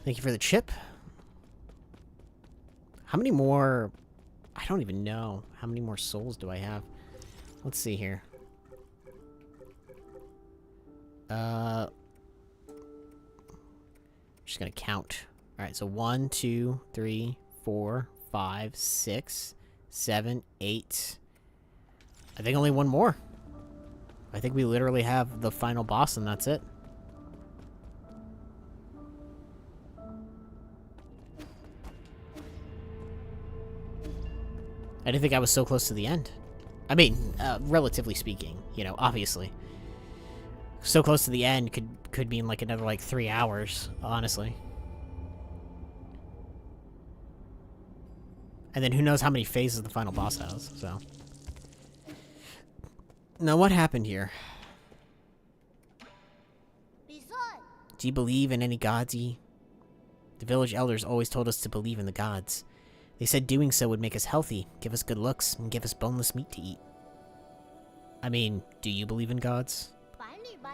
Thank you for the chip. How many more... I don't even know. How many more souls do I have? Let's see here. Just gonna count. Alright, so 1, 2, 3, 4, 5, 6, 7, 8. I think only one more. I think we literally have the final boss and that's it. I didn't think I was so close to the end. I mean, relatively speaking, you know, obviously. So close to the end could mean like another like 3 hours, honestly. And then who knows how many phases the final boss has, so. Now what happened here? Do you believe in any gods, E? The village elders always told us to believe in the gods. They said doing so would make us healthy, give us good looks, and give us boneless meat to eat. I mean, do you believe in gods?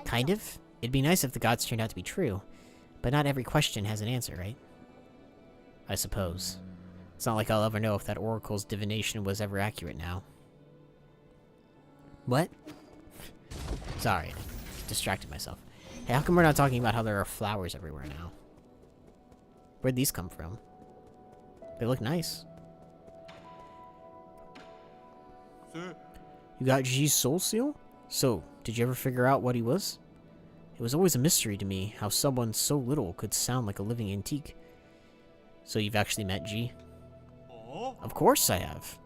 Kind of. It'd be nice if the gods turned out to be true, but not every question has an answer, right? I suppose. It's not like I'll ever know if that oracle's divination was ever accurate now. What? Sorry, distracted myself. Hey, how come we're not talking about how there are flowers everywhere now? Where'd these come from? They look nice. Sir. You got G's soul seal? So, did you ever figure out what he was? It was always a mystery to me how someone so little could sound like a living antique. So you've actually met G? Of course I have.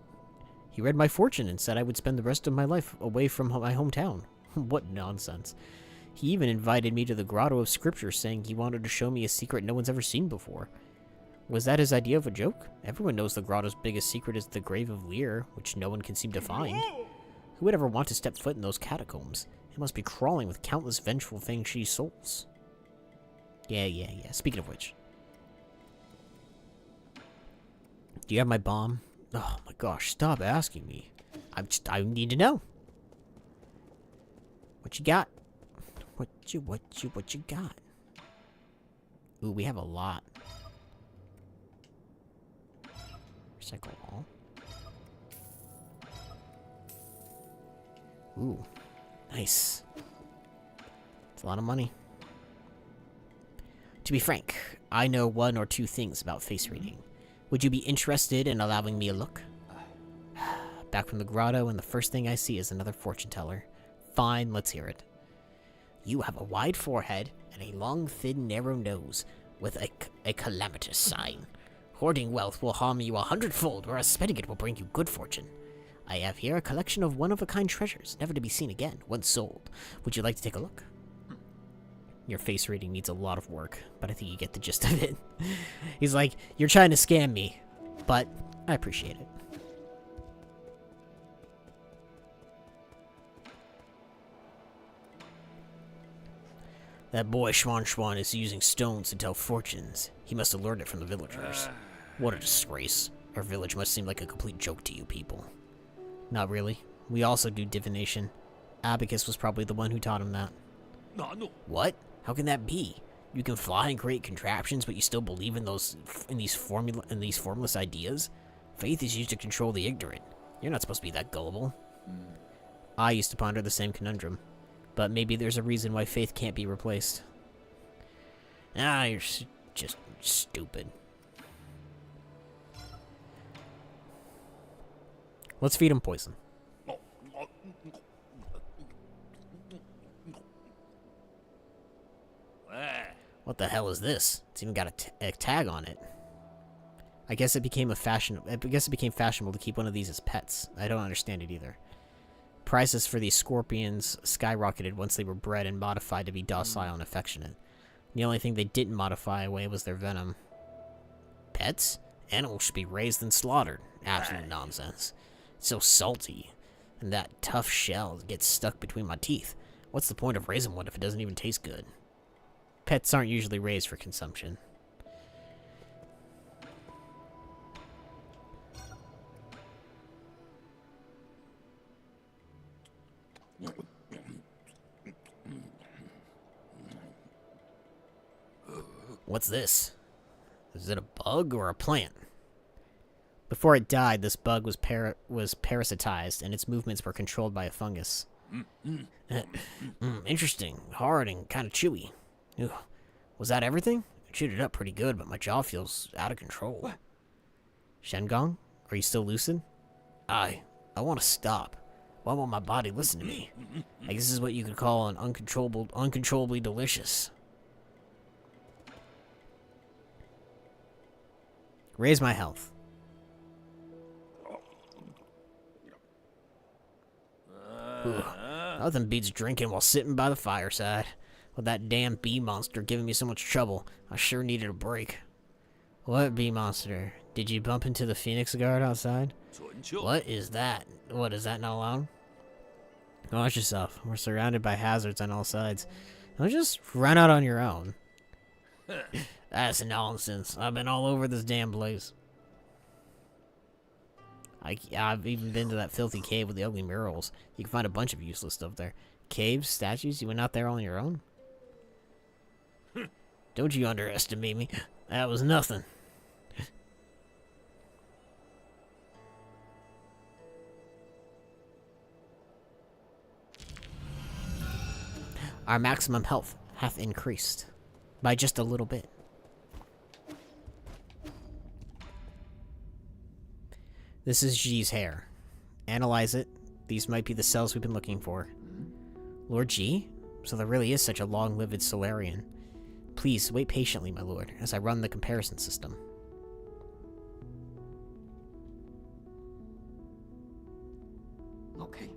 He read my fortune and said I would spend the rest of my life away from my hometown. What nonsense. He even invited me to the Grotto of Scripture, saying he wanted to show me a secret no one's ever seen before. Was that his idea of a joke? Everyone knows the Grotto's biggest secret is the Grave of Lear, which no one can seem to find. Who would ever want to step foot in those catacombs? It must be crawling with countless vengeful Feng Shi souls. Yeah. Speaking of which. Do you have my bomb? Oh my gosh, stop asking me. I need to know. What you got? What you got? Ooh, we have a lot. Recycle all. Ooh, nice. It's a lot of money. To be frank, I know one or two things about face reading. Would you be interested in allowing me a look? Back from the grotto, and the first thing I see is another fortune teller. Fine, let's hear it. You have a wide forehead and a long, thin, narrow nose with a calamitous sign. Hoarding wealth will harm you 100-fold, whereas spending it will bring you good fortune. I have here a collection of one-of-a-kind treasures, never to be seen again, once sold. Would you like to take a look? Your face reading needs a lot of work, but I think you get the gist of it. He's like, you're trying to scam me, but I appreciate it. That boy Schwan is using stones to tell fortunes. He must have learned it from the villagers. What a disgrace. Our village must seem like a complete joke to you people. Not really. We also do divination. Abacus was probably the one who taught him that. No. What? How can that be? You can fly and create contraptions, but you still believe in these formless ideas? Faith is used to control the ignorant. You're not supposed to be that gullible. I used to ponder the same conundrum. But maybe there's a reason why faith can't be replaced. Ah, you're just stupid. Let's feed him poison. What the hell is this? It's even got a tag on it. I guess it became fashionable to keep one of these as pets. I don't understand it either. Prices for these scorpions skyrocketed once they were bred and modified to be docile and affectionate. The only thing they didn't modify away was their venom. Pets? Animals should be raised and slaughtered. Absolute nonsense. It's so salty. And that tough shell gets stuck between my teeth. What's the point of raising one if it doesn't even taste good? Pets aren't usually raised for consumption. What's this? Is it a bug or a plant? Before it died, this bug was parasitized, and its movements were controlled by a fungus. Interesting. Hard and kind of chewy. Ugh. Was that everything? I chewed it up pretty good, but my jaw feels out of control. Shengong? Are you still lucid? I want to stop. Why won't my body listen to me? I guess this is what you could call an uncontrollably delicious. Raise my health. Ooh, nothing beats drinking while sitting by the fireside. With that damn bee monster giving me so much trouble, I sure needed a break. What bee monster? Did you bump into the Phoenix guard outside? What is that? What, is that not allowed? Watch yourself. We're surrounded by hazards on all sides. Don't just run out on your own. That's nonsense. I've been all over this damn place. I've even been to that filthy cave with the ugly murals. You can find a bunch of useless stuff there. Caves, statues, you went out there on your own? Don't you underestimate me. That was nothing. Our maximum health hath increased. By just a little bit. This is G's hair. Analyze it. These might be the cells we've been looking for. Lord G? So there really is such a long-lived Solarian. Please, wait patiently, my lord, as I run the comparison system. Okay.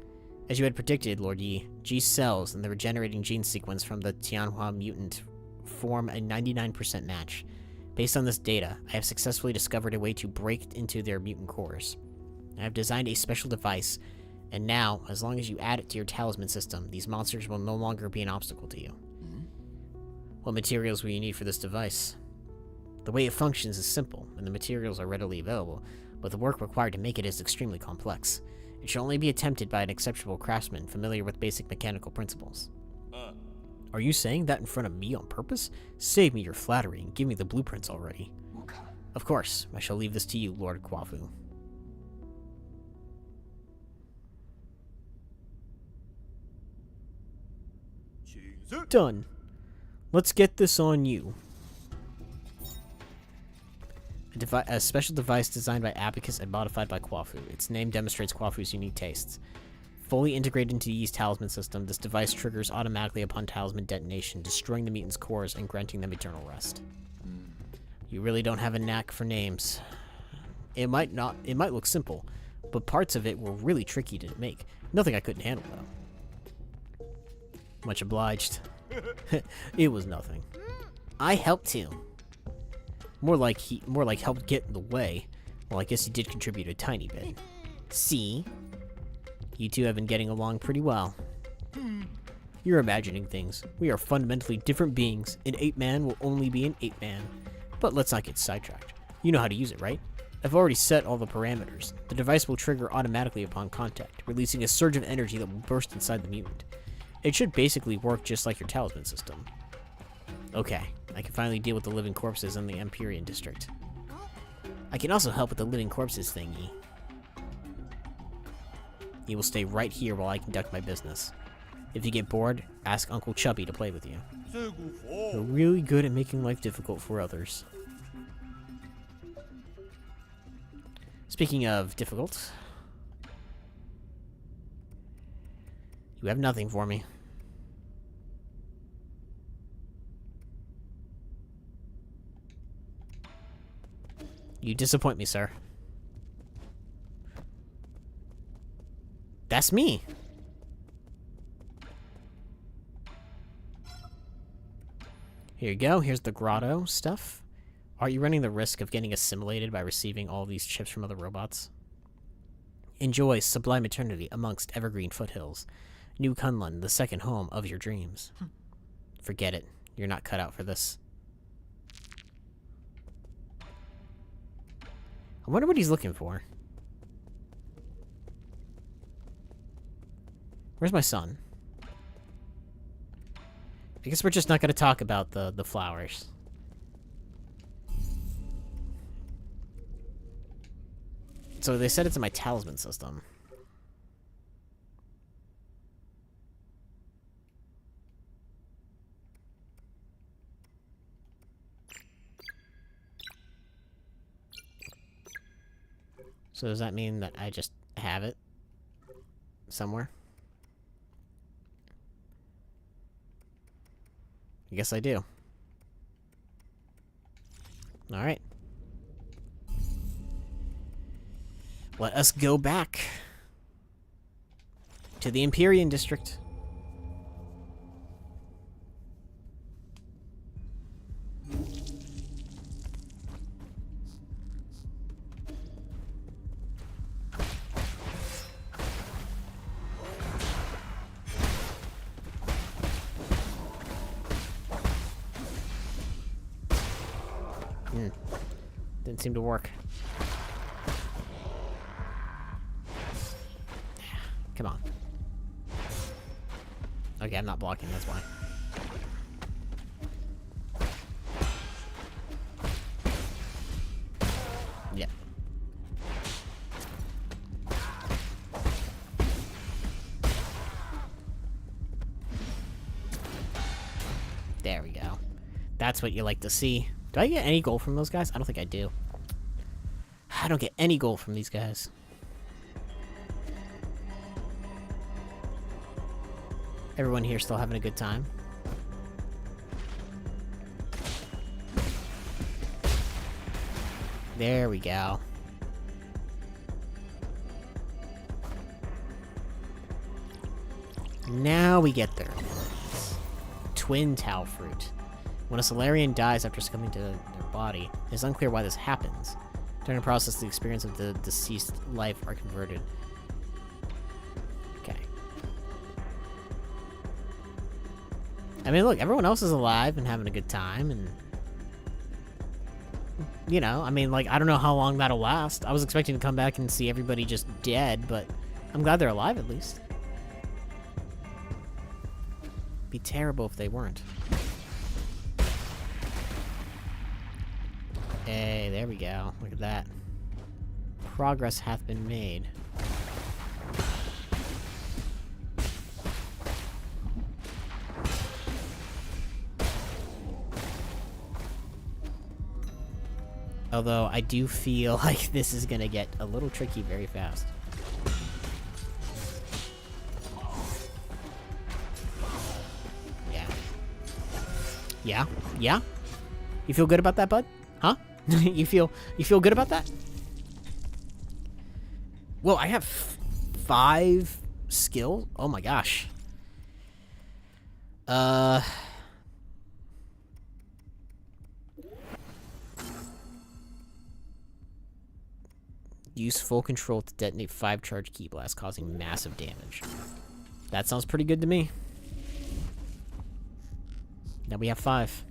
As you had predicted, Lord Yi, G's cells and the regenerating gene sequence from the Tianhua mutant form a 99% match. Based on this data, I have successfully discovered a way to break into their mutant cores. I have designed a special device, and now, as long as you add it to your talisman system, these monsters will no longer be an obstacle to you. Mm-hmm. What materials will you need for this device? The way it functions is simple, and the materials are readily available, but the work required to make it is extremely complex. It should only be attempted by an exceptional craftsman familiar with basic mechanical principles. Are you saying that in front of me on purpose? Save me your flattery and give me the blueprints already. Okay. Of course, I shall leave this to you, Lord Kwafu. Done. Let's get this on you. A special device designed by Abacus and modified by Kwafu. Its name demonstrates Kwafu's unique tastes. Fully integrated into Yi's talisman system, this device triggers automatically upon talisman detonation, destroying the mutant's cores and granting them eternal rest. You really don't have a knack for names. It might look simple, but parts of it were really tricky to make. Nothing I couldn't handle, though. Much obliged. It was nothing. I helped too. More like helped get in the way. Well, I guess he did contribute a tiny bit. See? You two have been getting along pretty well. You're imagining things. We are fundamentally different beings. An ape-man will only be an ape-man. But let's not get sidetracked. You know how to use it, right? I've already set all the parameters. The device will trigger automatically upon contact, releasing a surge of energy that will burst inside the mutant. It should basically work just like your talisman system. Okay, I can finally deal with the living corpses in the Empyrean district. I can also help with the living corpses thingy. You will stay right here while I conduct my business. If you get bored, ask Uncle Chubby to play with you. You're really good at making life difficult for others. Speaking of difficult, you have nothing for me. You disappoint me, sir. That's me. Here you go. Here's the grotto stuff. Are you running the risk of getting assimilated by receiving all these chips from other robots? Enjoy sublime eternity amongst evergreen foothills. New Kunlun, the second home of your dreams. Forget it. You're not cut out for this. I wonder what he's looking for. Where's my son? I guess we're just not going to talk about the flowers. So they said it's in my talisman system. So does that mean that I just have it somewhere? I guess I do. Alright. Let us go back to the Empyrean district. Didn't seem to work. Come on. Okay, I'm not blocking, that's why. Yeah. There we go. That's what you like to see. Do I get any gold from those guys? I don't think I do. I don't get any gold from these guys. Everyone here still having a good time. There we go. Now we get there. Twin Tau Fruit. When a Solarian dies after succumbing to their body, it is unclear why this happens. During the process, the experience of the deceased life are converted. Okay. I mean, look, everyone else is alive and having a good time, and... You know, I mean, like, I don't know how long that'll last. I was expecting to come back and see everybody just dead, but I'm glad they're alive at least. Be terrible if they weren't. Hey, there we go. Look at that. Progress hath been made. Although, I do feel like this is gonna get a little tricky very fast. Yeah. Yeah? Yeah? You feel good about that, bud? Huh? you feel good about that? Whoa, I have 5 skills? Oh my gosh. Use full control to detonate 5 charge key blasts, causing massive damage. That sounds pretty good to me. Now we have 5.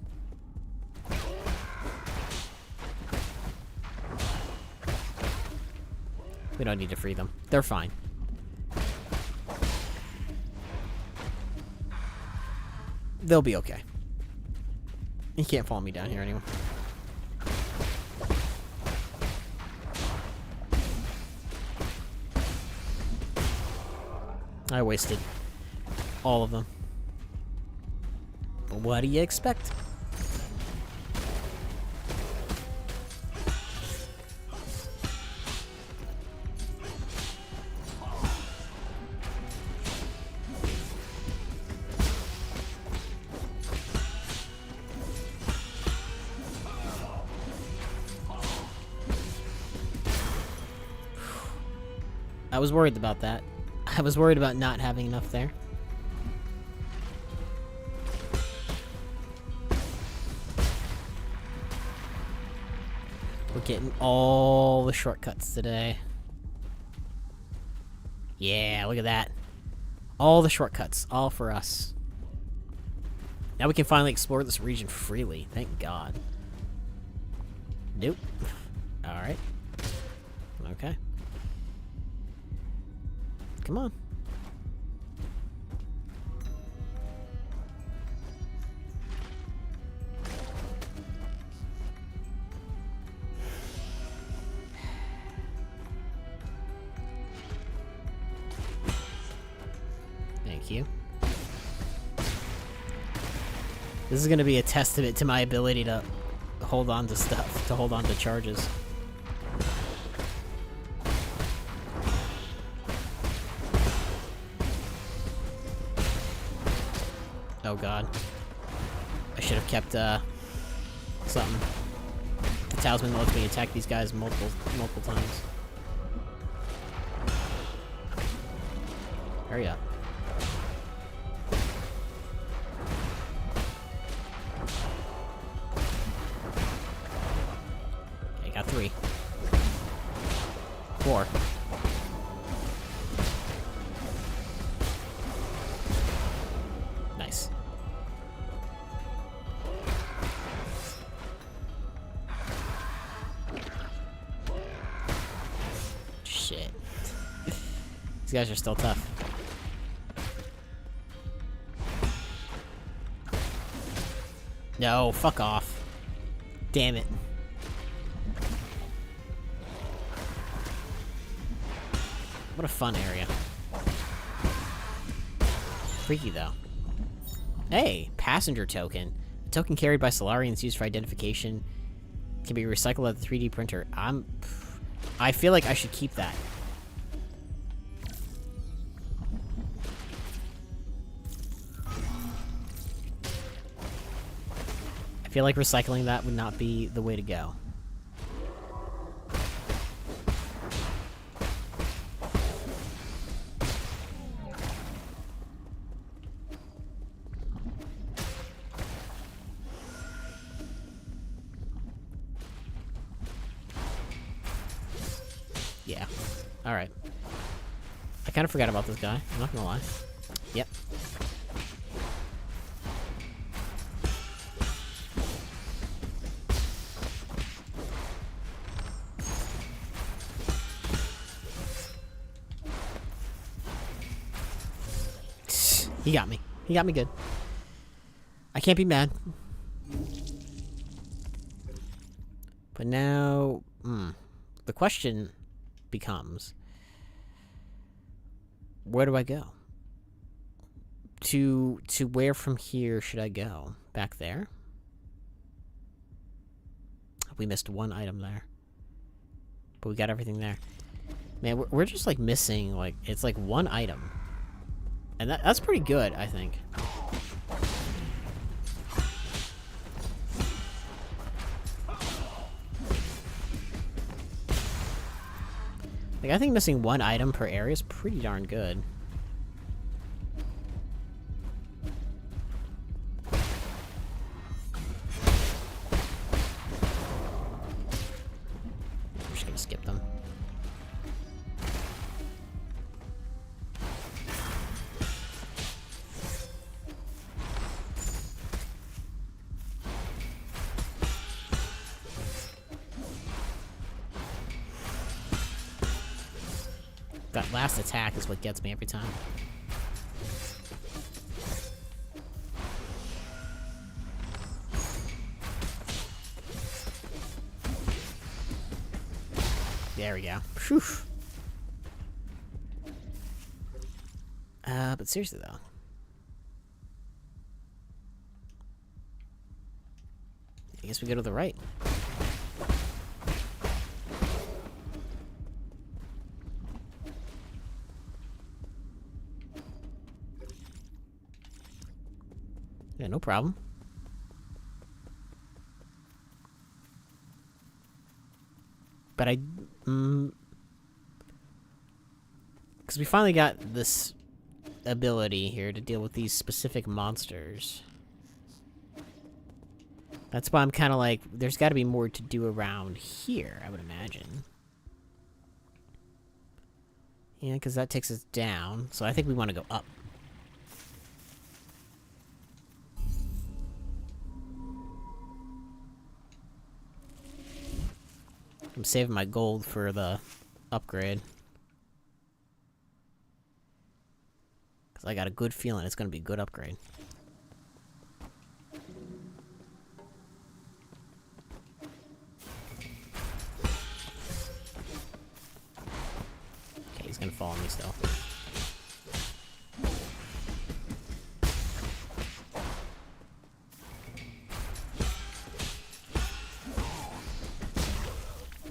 We don't need to free them. They're fine. They'll be okay. You can't follow me down here anymore. I wasted all of them. But what do you expect? I was worried about that. I was worried about not having enough there. We're getting all the shortcuts today. Yeah, look at that. All the shortcuts, all for us. Now we can finally explore this region freely. Thank God. Nope. Alright. Okay. Come on. Thank you. This is going to be a testament to my ability to hold on to stuff, to hold on to charges. Oh God. I should have kept, something. The talisman lets me attack these guys multiple times. Hurry up. Okay, got 3. 4. Nice. Shit. These guys are still tough. No, fuck off. Damn it. What a fun area. Freaky, though. Hey, passenger token. A token carried by Solarians used for identification can be recycled at the 3D printer. I feel like I should keep that. feel like recycling that would not be the way to go. Yeah. Alright. I kind of forgot about this guy. I'm not gonna lie. Yep. He got me. He got me good. I can't be mad. But now... the question becomes... where do I go? To where from here should I go? Back there? We missed one item there. But we got everything there. Man, we're just, like, missing, like... it's, like, one item. And that's pretty good, I think. Like, I think missing one item per area is pretty darn good. I'm just gonna skip them. That last attack is what gets me every time. There we go. Phew. But seriously though. I guess we go to the right. Yeah, no problem. But because we finally got this ability here to deal with these specific monsters. That's why I'm kind of like, there's got to be more to do around here, I would imagine. Yeah, because that takes us down. So I think we want to go up. I'm saving my gold for the upgrade. Because I got a good feeling it's going to be a good upgrade. Okay, he's going to follow me still.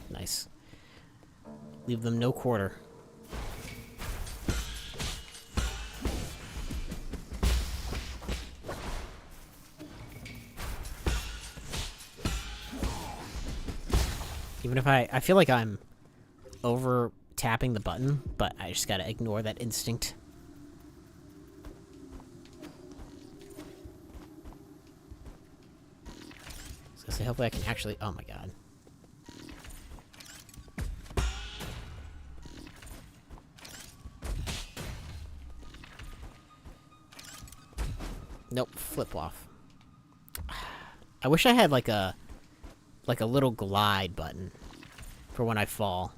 Nice. Leave them no quarter. Even if I feel like I'm over tapping the button, but I just gotta ignore that instinct. I was gonna say, hopefully I can actually... oh my god. Nope, flip off. I wish I had like a little glide button for when I fall.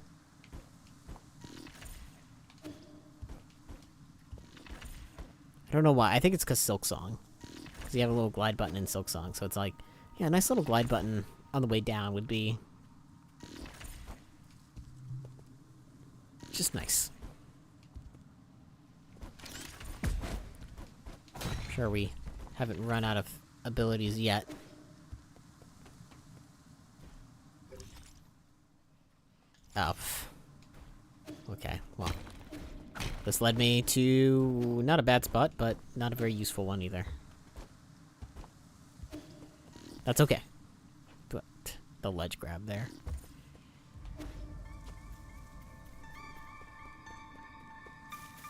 I don't know why. I think it's because Silksong. Because you have a little glide button in Silksong, so it's like, yeah, a nice little glide button on the way down would be just nice. Sure, we haven't run out of abilities yet. Oh. Okay, well. This led me to not a bad spot, but not a very useful one either. That's okay. But the ledge grab there.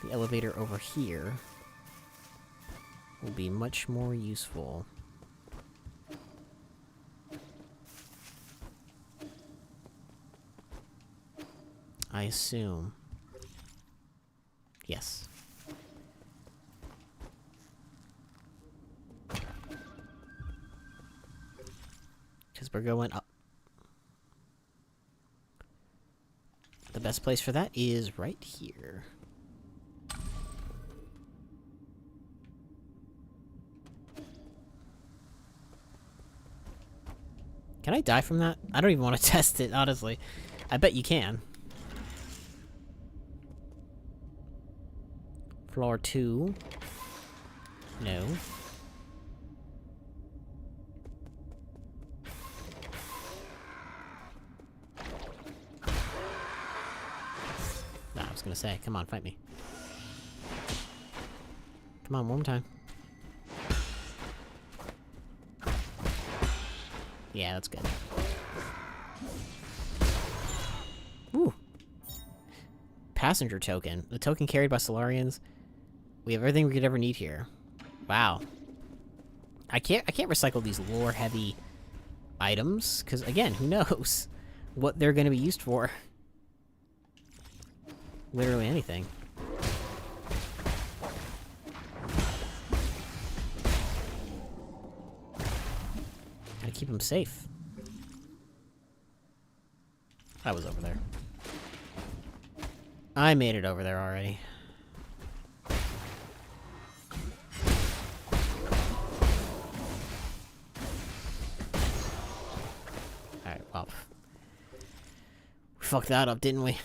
The elevator over here will be much more useful. I assume. Yes. Because we're going up. The best place for that is right here. Can I die from that? I don't even want to test it, honestly. I bet you can. Floor 2. No. Nah, I was gonna say, come on, fight me. Come on, one more time. Yeah, that's good. Woo! Passenger token. The token carried by Solarians. We have everything we could ever need here. Wow. I can't recycle these lore-heavy items, because, again, who knows what they're gonna be used for. Literally anything. Gotta keep them safe. I was over there. I made it over there already. Alright, well. We fucked that up, didn't we?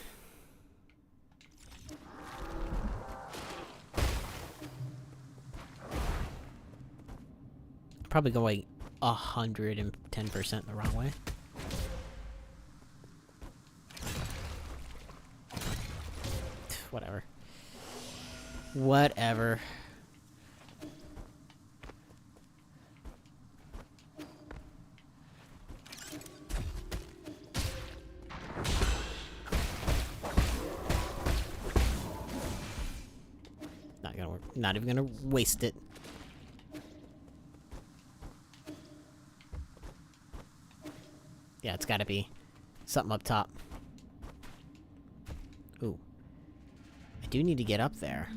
Probably going 110% the wrong way. Whatever. Whatever. Not gonna work. Not even gonna waste it. Yeah, it's gotta be something up top. Ooh. I do need to get up there.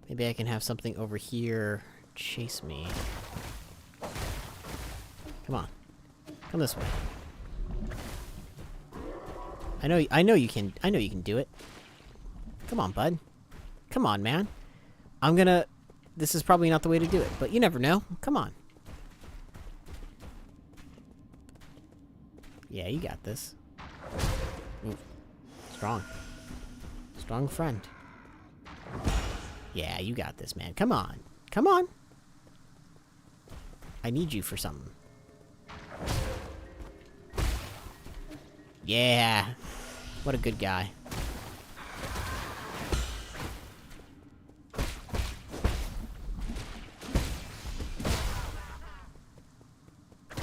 Maybe I can have something over here chase me. Come on. Come this way. I know you can do it. Come on, bud. Come on, man. This is probably not the way to do it, but you never know. Come on. Yeah, you got this. Ooh. Strong. Strong friend. Yeah, you got this, man. Come on. Come on. I need you for something. Yeah. What a good guy.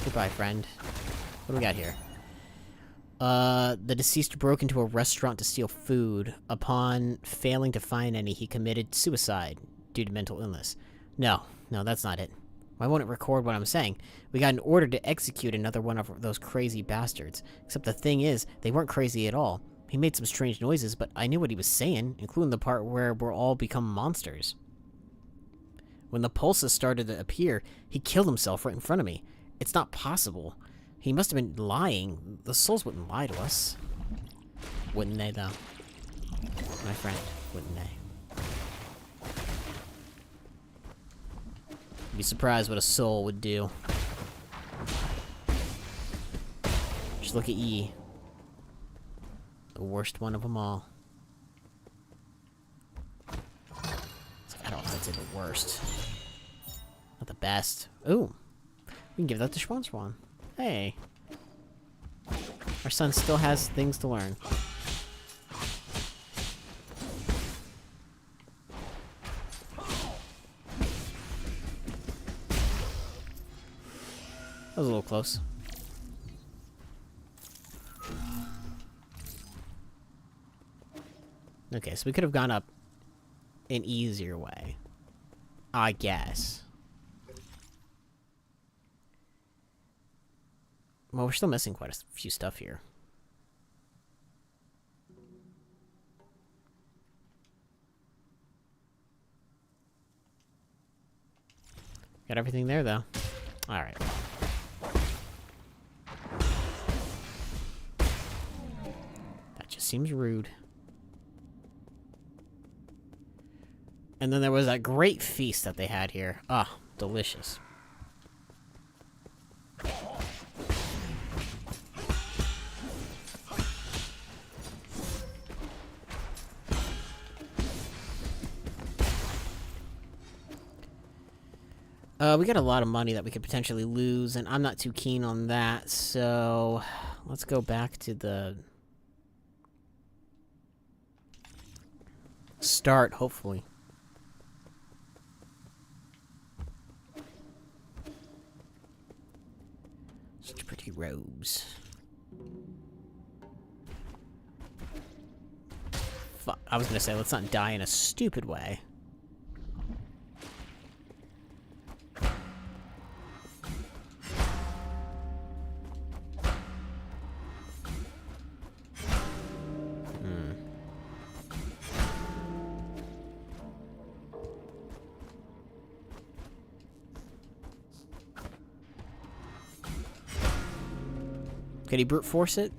Goodbye, friend. What do we got here? The deceased broke into a restaurant to steal food. Upon failing to find any, he committed suicide due to mental illness. No, that's not it. Why won't it record what I'm saying? We got an order to execute another one of those crazy bastards. Except the thing is, they weren't crazy at all. He made some strange noises, but I knew what he was saying, including the part where we're all become monsters. When the pulses started to appear, he killed himself right in front of me. It's not possible. He must have been lying. The souls wouldn't lie to us. Wouldn't they, though? My friend, wouldn't they? You'd be surprised what a soul would do. Just look at E. The worst one of them all. It's like, I don't know if I'd say the worst. Not the best. Ooh. We can give that to Swan. Hey. Our son still has things to learn. That was a little close. Okay, so we could have gone up an easier way, I guess. Well, we're still missing quite a few stuff here. Got everything there, though. Alright. That just seems rude. And then there was that great feast that they had here. Ah, delicious. We got a lot of money that we could potentially lose, and I'm not too keen on that, so let's go back to the start, hopefully. Such pretty robes. Fuck, I was gonna say, let's not die in a stupid way. Could he brute force it?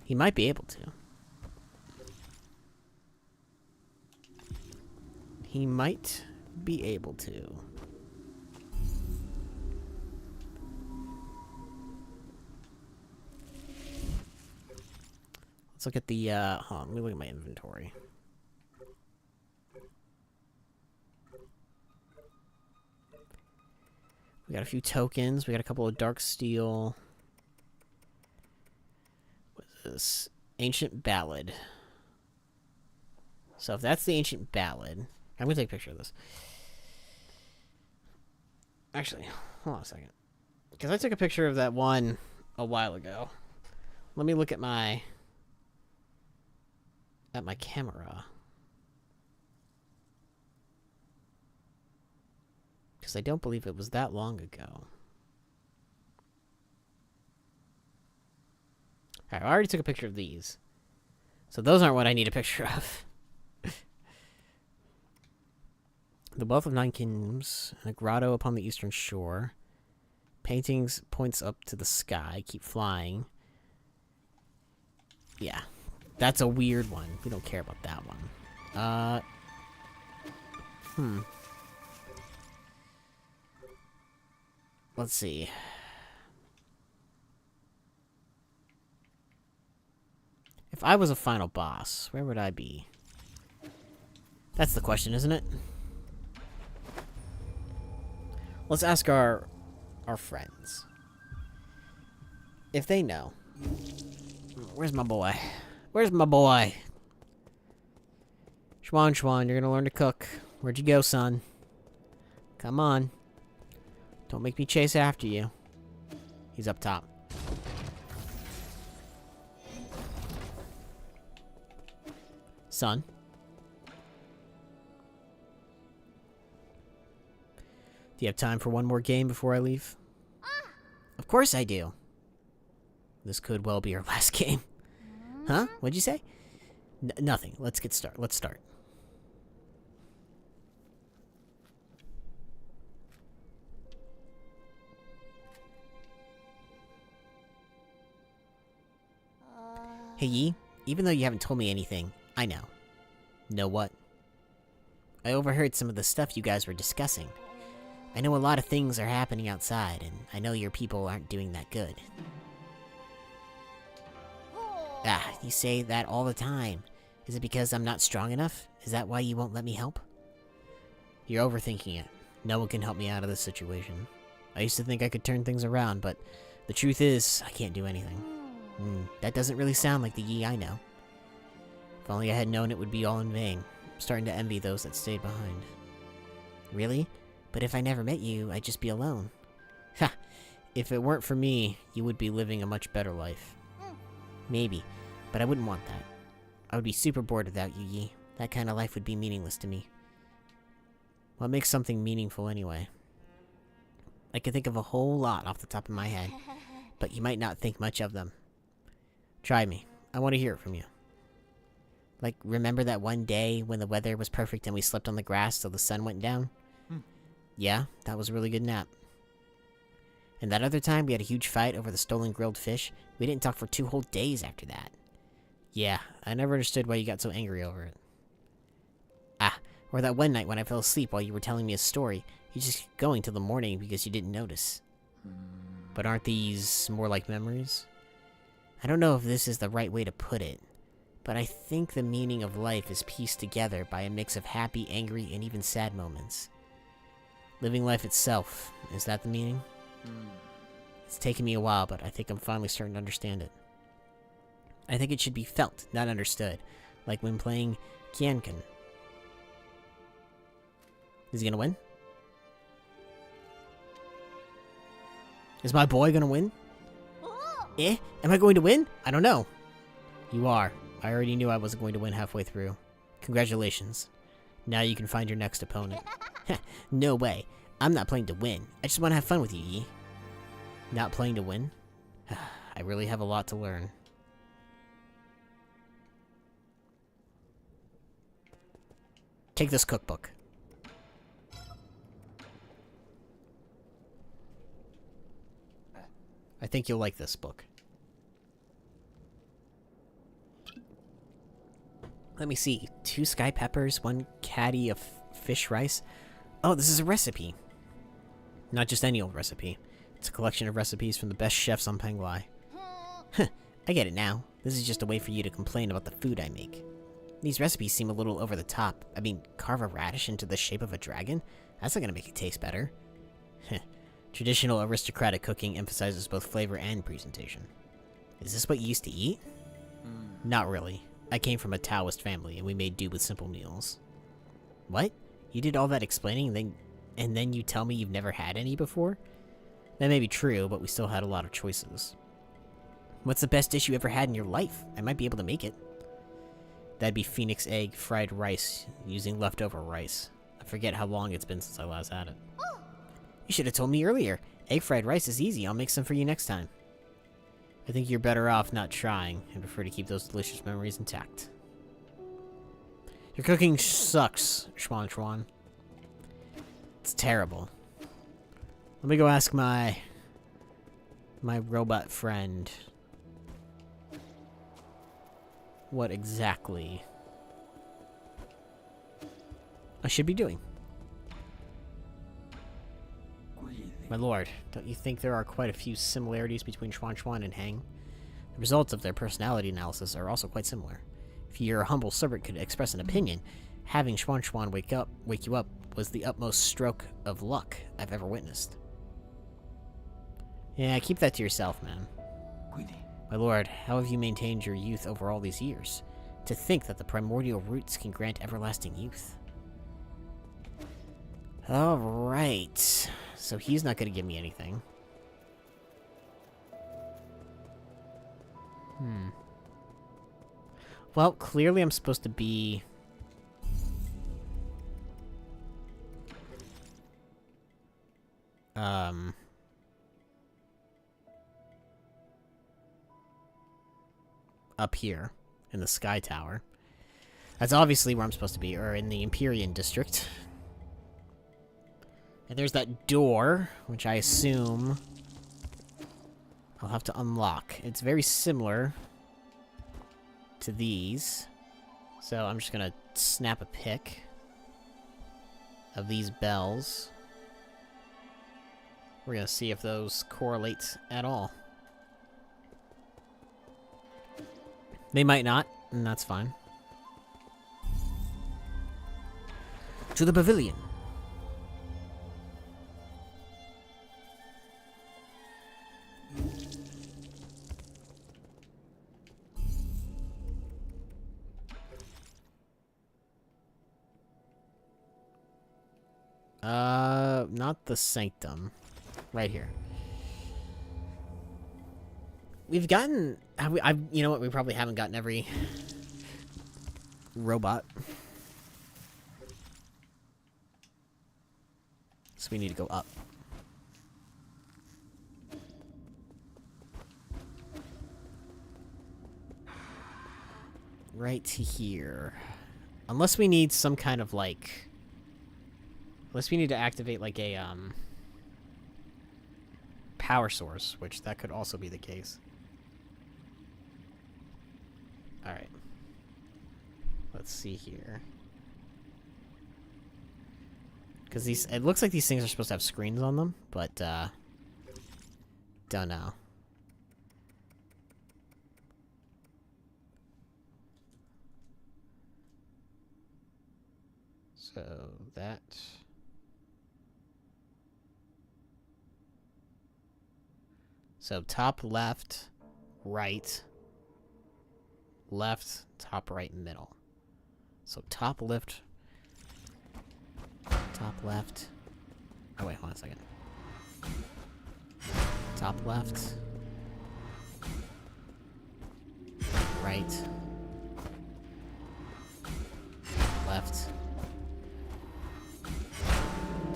He might be able to. He might be able to. Let's look at the, hold on, let me look at my inventory. We got a few tokens. We got a couple of dark steel. What is this? Ancient ballad. So if that's the ancient ballad, I'm gonna take a picture of this. Actually, hold on a second, because I took a picture of that one a while ago. Let me look at my camera. Because I don't believe it was that long ago. Alright, I already took a picture of these. So those aren't what I need a picture of. The Wealth of Nine Kingdoms, and a grotto upon the eastern shore. Paintings points up to the sky, keep flying. Yeah. That's a weird one. We don't care about that one. Let's see. If I was a final boss, where would I be? That's the question, isn't it? Let's ask our friends. If they know. Where's my boy? Where's my boy? Schwan, you're gonna learn to cook. Where'd you go, son? Come on. Don't make me chase after you. He's up top. Son. Do you have time for one more game before I leave? Of course I do. This could well be our last game. Huh? What'd you say? Nothing. Let's start. Hey Yi, even though you haven't told me anything, I know. Know what? I overheard some of the stuff you guys were discussing. I know a lot of things are happening outside, and I know your people aren't doing that good. Ah, you say that all the time. Is it because I'm not strong enough? Is that why you won't let me help? You're overthinking it. No one can help me out of this situation. I used to think I could turn things around, but The truth is, I can't do anything. That doesn't really sound like the Yi I know. If only I had known it would be all in vain. I'm starting to envy those that stayed behind. Really? But if I never met you, I'd just be alone. Ha! If it weren't for me, you would be living a much better life. Maybe, but I wouldn't want that. I would be super bored without you, Yi. That kind of life would be meaningless to me. What makes something meaningful anyway? I can think of a whole lot off the top of my head, but you might not think much of them. Try me. I want to hear it from you. Like, remember that one day when the weather was perfect and we slept on the grass till the sun went down? Yeah, that was a really good nap. And that other time we had a huge fight over the stolen grilled fish, we didn't talk for 2 whole days after that. Yeah, I never understood why you got so angry over it. Ah, or that one night when I fell asleep while you were telling me a story, you just kept going till the morning because you didn't notice. But aren't these more like memories? I don't know if this is the right way to put it, but I think the meaning of life is pieced together by a mix of happy, angry, and even sad moments. Living life itself, is that the meaning? It's taken me a while, but I think I'm finally starting to understand it. I think it should be felt, not understood, like when playing Kiankan. Is he gonna win? Is my boy gonna win? Eh? Am I going to win? I don't know. You are. I already knew I wasn't going to win halfway through. Congratulations. Now you can find your next opponent. No way. I'm not playing to win. I just want to have fun with you, Yi. Not playing to win? I really have a lot to learn. Take this cookbook. I think you'll like this book. Let me see. 2 sky peppers, 1 caddy of fish rice. Oh, this is a recipe. Not just any old recipe. It's a collection of recipes from the best chefs on Penglai. Huh, I get it now. This is just a way for you to complain about the food I make. These recipes seem a little over the top. I mean, carve a radish into the shape of a dragon? That's not gonna make it taste better. Traditional aristocratic cooking emphasizes both flavor and presentation. Is this what you used to eat? Not really. I came from a Taoist family, and we made do with simple meals. What? You did all that explaining, and then you tell me you've never had any before? That may be true, but we still had a lot of choices. What's the best dish you ever had in your life? I might be able to make it. That'd be phoenix egg fried rice, using leftover rice. I forget how long it's been since I last had it. You should have told me earlier. Egg fried rice is easy. I'll make some for you next time. I think you're better off not trying, and prefer to keep those delicious memories intact. Your cooking sucks, Schwan. It's terrible. Let me go ask my robot friend what exactly I should be doing. My lord, don't you think there are quite a few similarities between Schwan and Hang? The results of their personality analysis are also quite similar. If your humble servant could express an opinion, having Schwan wake you up was the utmost stroke of luck I've ever witnessed. Yeah, keep that to yourself, man. My lord, how have you maintained your youth over all these years? To think that the primordial roots can grant everlasting youth. Alright. So he's not gonna give me anything. Well, clearly I'm supposed to be... up here, in the Sky Tower. That's obviously where I'm supposed to be, or in the Empyrean District. And there's that door, which I assume I'll have to unlock. It's very similar to these. So I'm just gonna snap a pic of these bells. We're gonna see if those correlate at all. They might not, and that's fine. To the pavilion. not the sanctum. Right here. We've gotten... you know what? We probably haven't gotten every robot. So we need to go up. Right to here. Unless we need some kind of, like... Unless we need to activate, like, a, power source, which that could also be the case. Alright. Let's see here. Because these... It looks like these things are supposed to have screens on them, but, don't know. So, that... So, top left, right, left, top right, middle. So, top left, oh wait, hold on a second. Top left, right, left.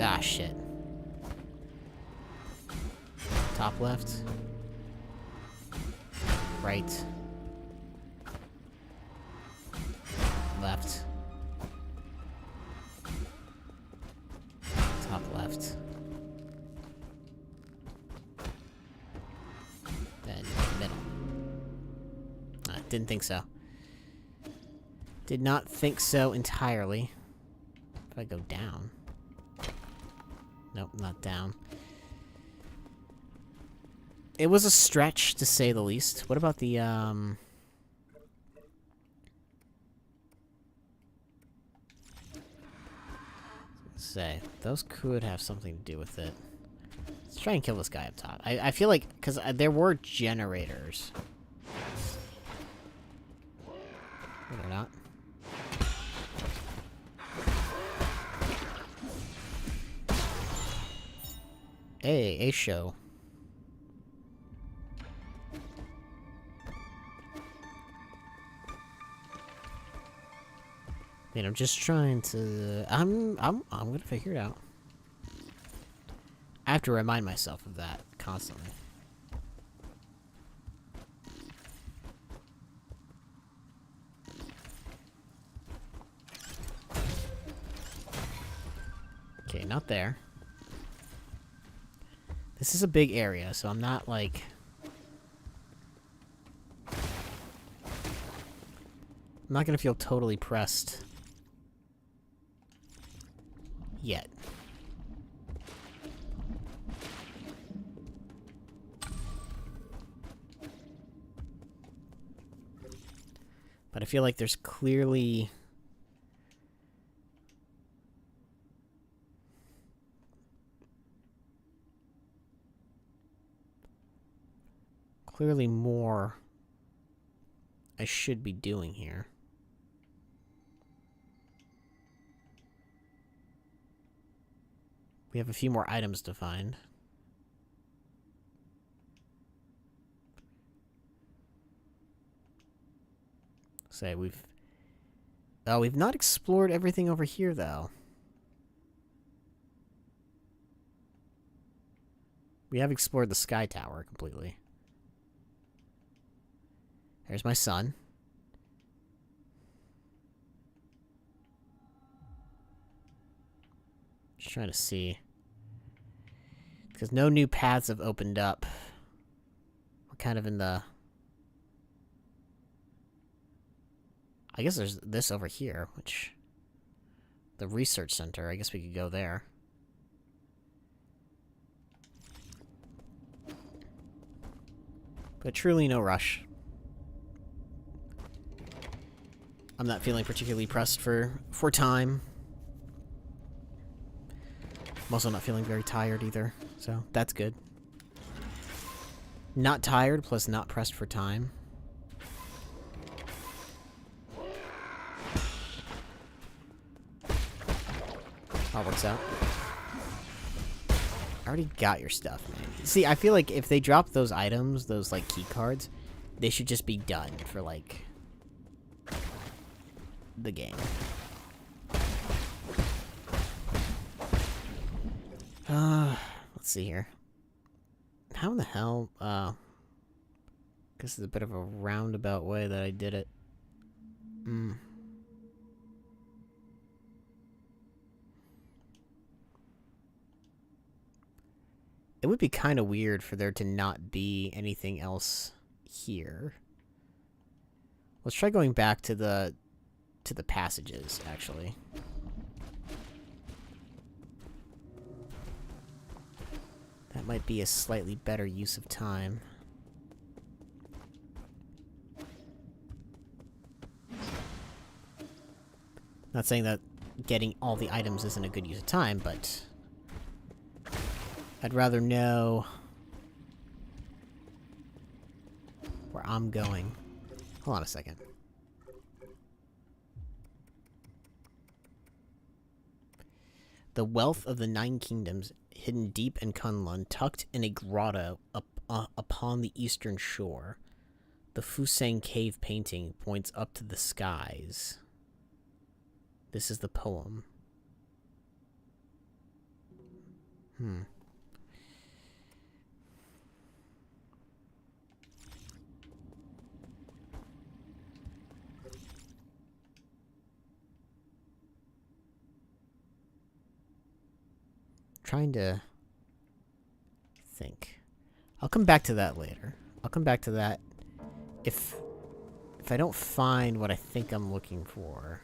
Ah, shit. Top left, right, left, top left, then middle. Didn't think so. Did not think so entirely. If I go down. Nope, not down. It was a stretch, to say the least. What about the, say, those could have something to do with it. Let's try and kill this guy up top. I feel like, because there were generators. No, they're not. Hey, a show. I mean, I'm just trying to... I'm gonna figure it out. I have to remind myself of that constantly. Okay, not there. This is a big area, so I'm not, like... I'm not gonna feel totally pressed. Yet. But I feel like there's clearly... clearly more I should be doing here. We have a few more items to find. Say we've... Oh, we've not explored everything over here, though. We have explored the Sky Tower completely. There's my son. Just trying to see. Because no new paths have opened up. We're kind of in the... I guess there's this over here, which... The research center. I guess we could go there. But truly no rush. I'm not feeling particularly pressed for time. I'm also not feeling very tired either, so that's good. Not tired, plus not pressed for time. All works out. I already got your stuff, man. See, I feel like if they drop those items, those, like, key cards, they should just be done for, like, the game. Let's see here. How in the hell, this is a bit of a roundabout way that I did it. It would be kind of weird for there to not be anything else here. Let's try going back to the passages, actually. That might be a slightly better use of time. Not saying that getting all the items isn't a good use of time, but I'd rather know where I'm going. Hold on a second. The wealth of the 9 kingdoms, hidden deep in Kunlun, tucked in a grotto upon the eastern shore. The Fusang cave painting points up to the skies. This is the poem. Trying to think. I'll come back to that later. I'll come back to that if I don't find what I think I'm looking for.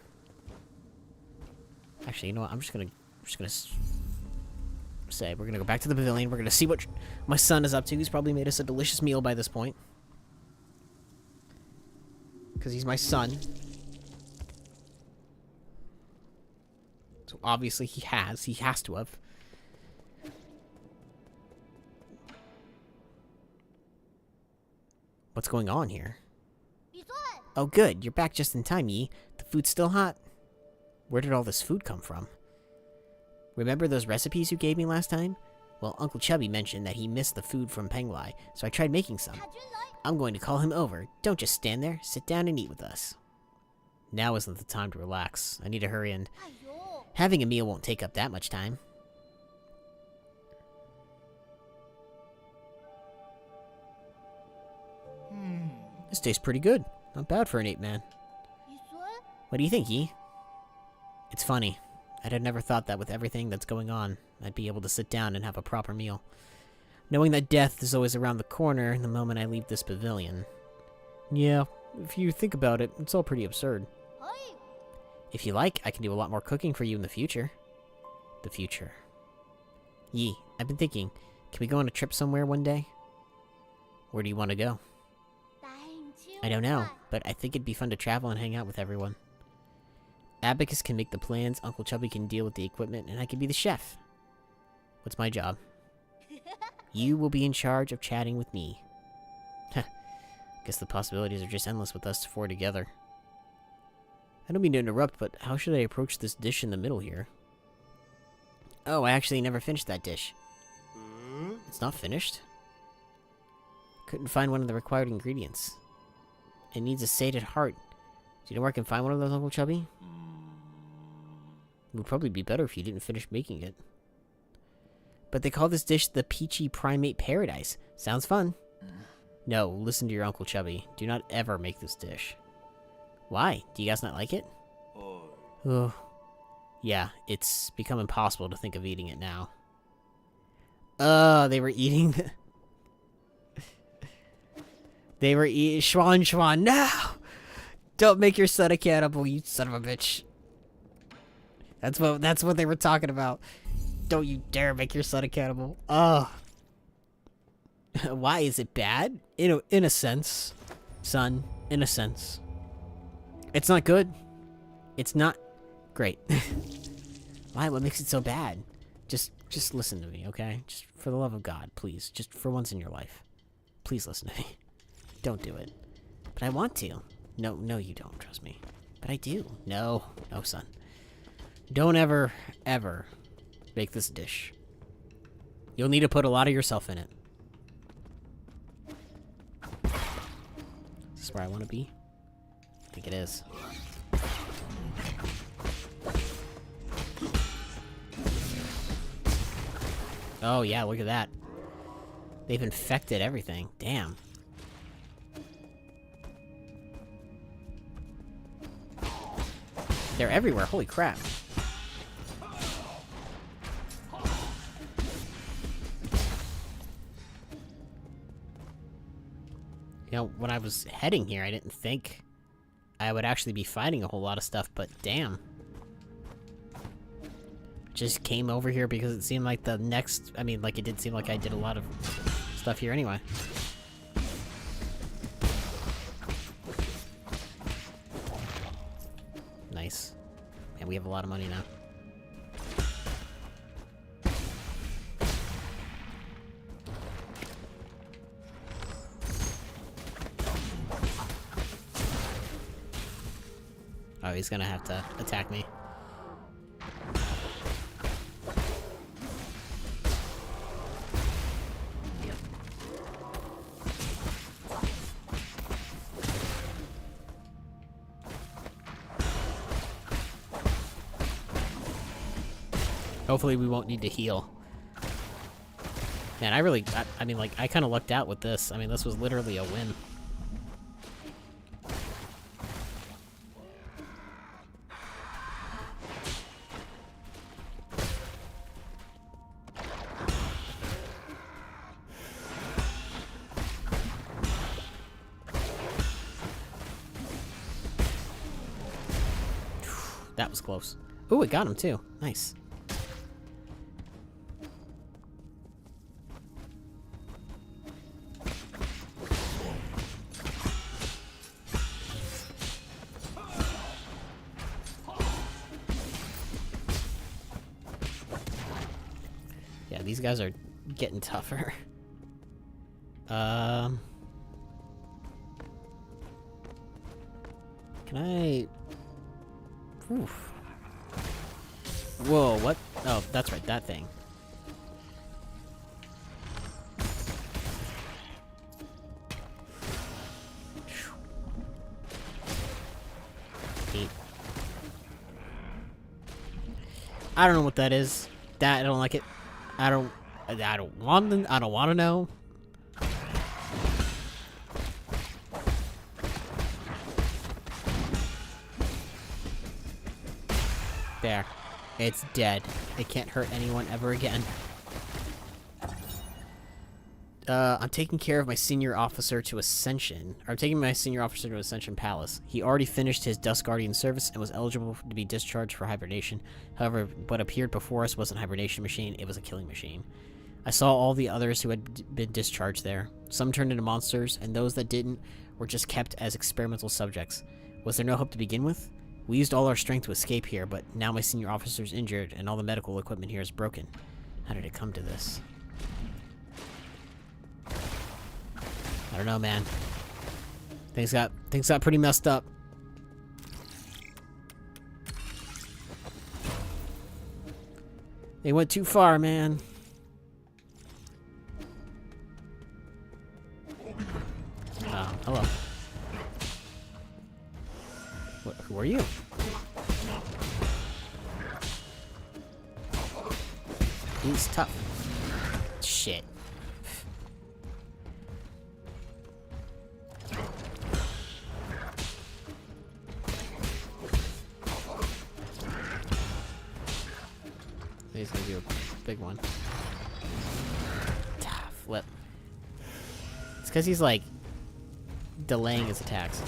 Actually, you know what? I'm just gonna say we're gonna go back to the pavilion. We're gonna see what my son is up to. He's probably made us a delicious meal by this point, because he's my son. So obviously he has to have. What's going on here? Oh good, you're back just in time, Yi. The food's still hot. Where did all this food come from? Remember those recipes you gave me last time? Well, Uncle Chubby mentioned that he missed the food from Penglai, so I tried making some. I'm going to call him over. Don't just stand there. Sit down and eat with us. Now isn't the time to relax. I need to hurry and... Having a meal won't take up that much time. This tastes pretty good. Not bad for an ape man. What do you think, Yi? It's funny. I'd have never thought that with everything that's going on, I'd be able to sit down and have a proper meal. Knowing that death is always around the corner the moment I leave this pavilion. Yeah, if you think about it, it's all pretty absurd. If you like, I can do a lot more cooking for you in the future. The future. Yi, I've been thinking, can we go on a trip somewhere one day? Where do you want to go? I don't know, but I think it'd be fun to travel and hang out with everyone. Abacus can make the plans, Uncle Chubby can deal with the equipment, and I can be the chef. What's my job? You will be in charge of chatting with me. Guess the possibilities are just endless with us four together. I don't mean to interrupt, but how should I approach this dish in the middle here? Oh, I actually never finished that dish. It's not finished? Couldn't find one of the required ingredients. It needs a sated heart. Do you know where I can find one of those, Uncle Chubby? It would probably be better if you didn't finish making it. But they call this dish the Peachy Primate Paradise. Sounds fun. No, listen to your Uncle Chubby. Do not ever make this dish. Why? Do you guys not like it? Oh. Yeah, it's become impossible to think of eating it now. They were eating the... They were eating... Schwan, no! Don't make your son a cannibal, you son of a bitch. That's what they were talking about. Don't you dare make your son a cannibal. Ugh. Why is it bad? In a sense. Son, in a sense. It's not good. It's not great. Why? What makes it so bad? Just listen to me, okay? Just for the love of God, please. Just for once in your life. Please listen to me. Don't do it. But I want to. No, you don't, trust me. But I do. No, son. Don't ever make this dish. You'll need to put a lot of yourself in it. Is this where I want to be? I think it is. Oh yeah, look at that. They've infected everything. Damn. They're everywhere. Holy crap. You know, when I was heading here, I didn't think I would actually be fighting a whole lot of stuff, but damn. Just came over here because it seemed like the next... I mean, like, it did seem like I did a lot of stuff here anyway. Nice. And we have a lot of money now. Oh, he's gonna have to attack me. Hopefully we won't need to heal. Man, I mean, like, I kind of lucked out with this. I mean, this was literally a win. That was close. Ooh, it got him too. Nice. Yeah, these guys are getting tougher. Can I... Oof. Whoa, what? Oh, that's right, that thing. I don't know what that is. That I don't like it. I don't want to know. There. It's dead. It can't hurt anyone ever again. I'm taking care of my senior officer to Ascension. Or I'm taking my senior officer to Ascension Palace. He already finished his Dust Guardian service and was eligible to be discharged for hibernation. However, what appeared before us wasn't a hibernation machine, it was a killing machine. I saw all the others who had been discharged there. Some turned into monsters, and those that didn't were just kept as experimental subjects. Was there no hope to begin with? We used all our strength to escape here, but now my senior officer's injured, and all the medical equipment here is broken. How did it come to this? I don't know, man. Things got pretty messed up. They went too far, man. Oh, hello. Who are you? He's tough. Shit. He's gonna do a big one. Flip. It's because he's like delaying his attacks.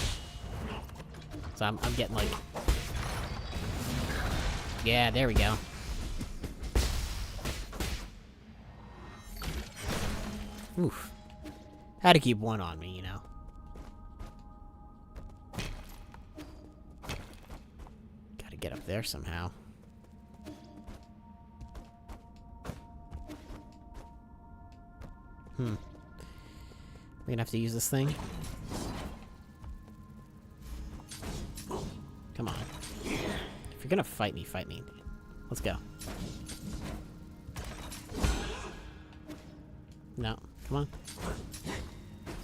So I'm getting like... Yeah, there we go. Oof. Had to keep one on me, you know. Gotta get up there somehow. We're gonna have to use this thing. Come on. If you're gonna fight me, fight me. Let's go. No. Come on.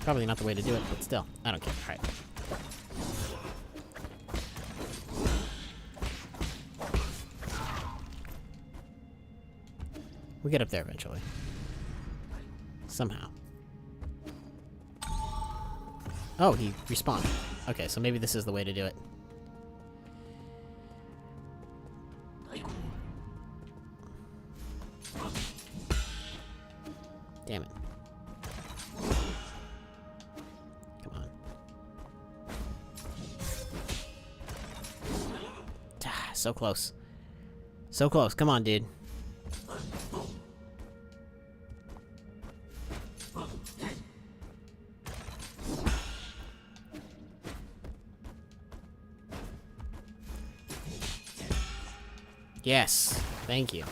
Probably not the way to do it, but still. I don't care. Alright. We'll get up there eventually. Somehow. Oh, he respawned. Okay, so maybe this is the way to do it. Damn it. Come on. Ah, so close. So close. Come on, dude. Yes. Thank you.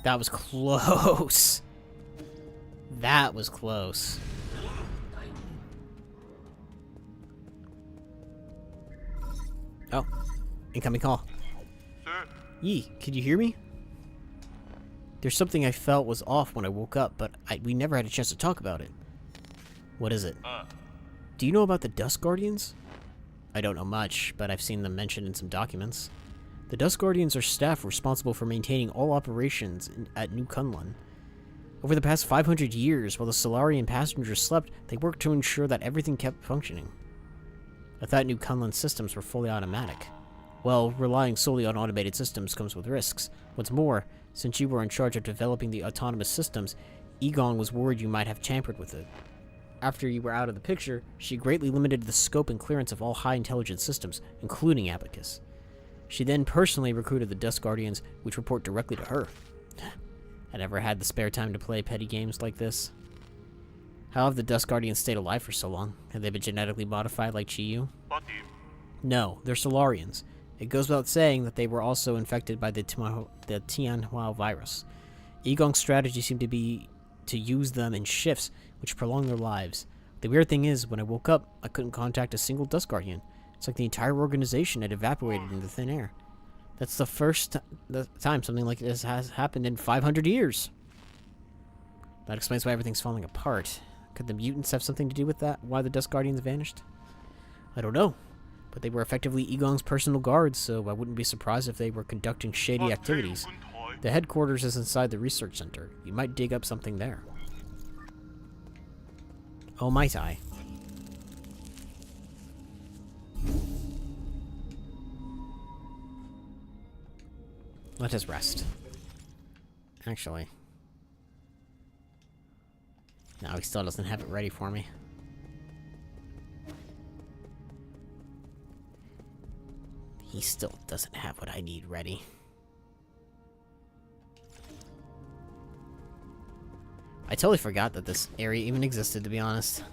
That was close. That was close. Oh. Incoming call. Sir, Yee, could you hear me? There's something I felt was off when I woke up, but we never had a chance to talk about it. What is it? Do you know about the Dust Guardians? I don't know much, but I've seen them mentioned in some documents. The Dust Guardians are staff responsible for maintaining all operations at New Kunlun. Over the past 500 years, while the Solarian passengers slept, they worked to ensure that everything kept functioning. I thought New Kunlun systems were fully automatic. Well, relying solely on automated systems comes with risks. What's more, since you were in charge of developing the autonomous systems, Egong was worried you might have tampered with it. After you were out of the picture, she greatly limited the scope and clearance of all high-intelligence systems, including Abacus. She then personally recruited the Dust Guardians, which report directly to her. I never had the spare time to play petty games like this. How have the Dust Guardians stayed alive for so long? Have they been genetically modified like Chiyu? Bati. No, they're Solarians. It goes without saying that they were also infected by the Tianhua virus. Egong's strategy seemed to be to use them in shifts, which prolong their lives. The weird thing is, when I woke up, I couldn't contact a single Dust Guardian. It's like the entire organization had evaporated into thin air. That's the first time something like this has happened in 500 years. That explains why everything's falling apart. Could the mutants have something to do with that? Why the Dust Guardians vanished? I don't know. But they were effectively Egong's personal guards, so I wouldn't be surprised if they were conducting shady activities. The headquarters is inside the research center. You might dig up something there. Oh, might I? Let us rest. Actually. No, he still doesn't have it ready for me. He still doesn't have what I need ready. I totally forgot that this area even existed, to be honest.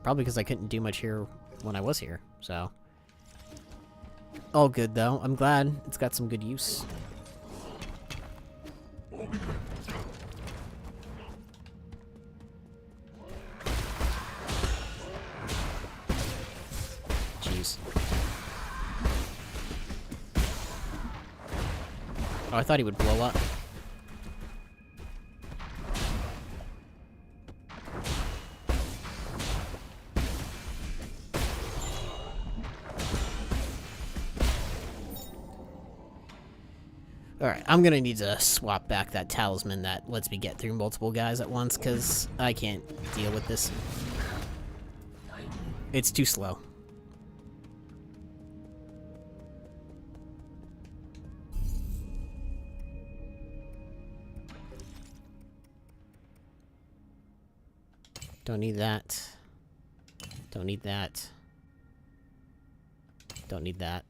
Probably because I couldn't do much here when I was here, so. All good, though. I'm glad it's got some good use. Jeez. Oh, I thought he would blow up. Alright, I'm gonna need to swap back that talisman that lets me get through multiple guys at once, because I can't deal with this. It's too slow. Don't need that. Don't need that. Don't need that.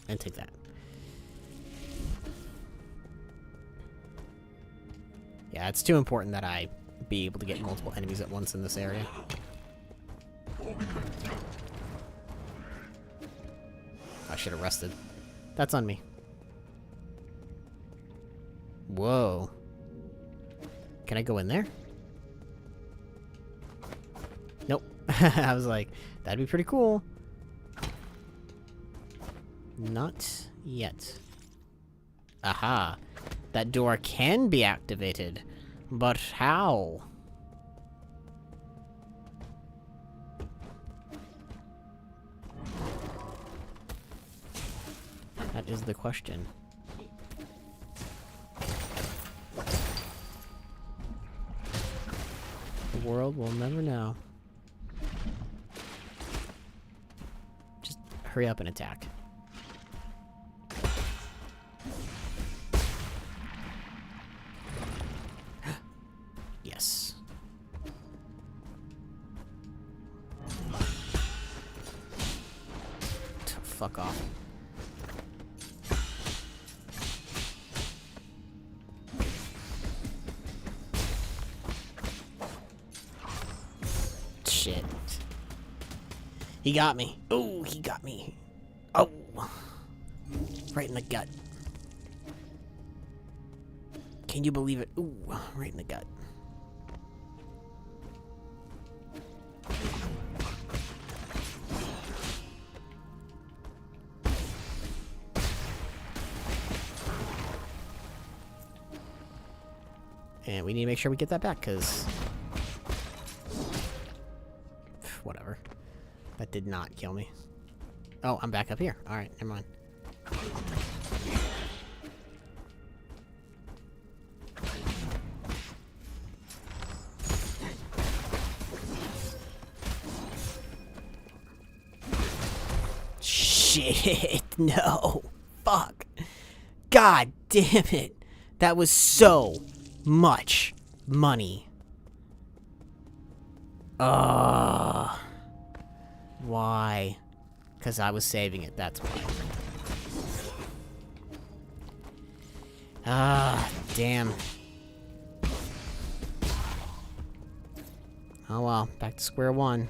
And take that. Yeah, it's too important that I be able to get multiple enemies at once in this area. I should have rested. That's on me. Whoa. Can I go in there? Nope. I was like, that'd be pretty cool. Not yet. Aha. That door can be activated. But how? That is the question. The world will never know. Just hurry up and attack. Yes. Fuck off. Shit. He got me. Oh, he got me. Oh. Right in the gut. Can you believe it? Ooh, right in the gut. And we need to make sure we get that back, because... whatever. That did not kill me. Oh, I'm back up here. Alright, never mind. Shit, no. Fuck. God damn it. That was so much money. Why? Because I was saving it, that's why. Ah, damn. Oh well, back to square one.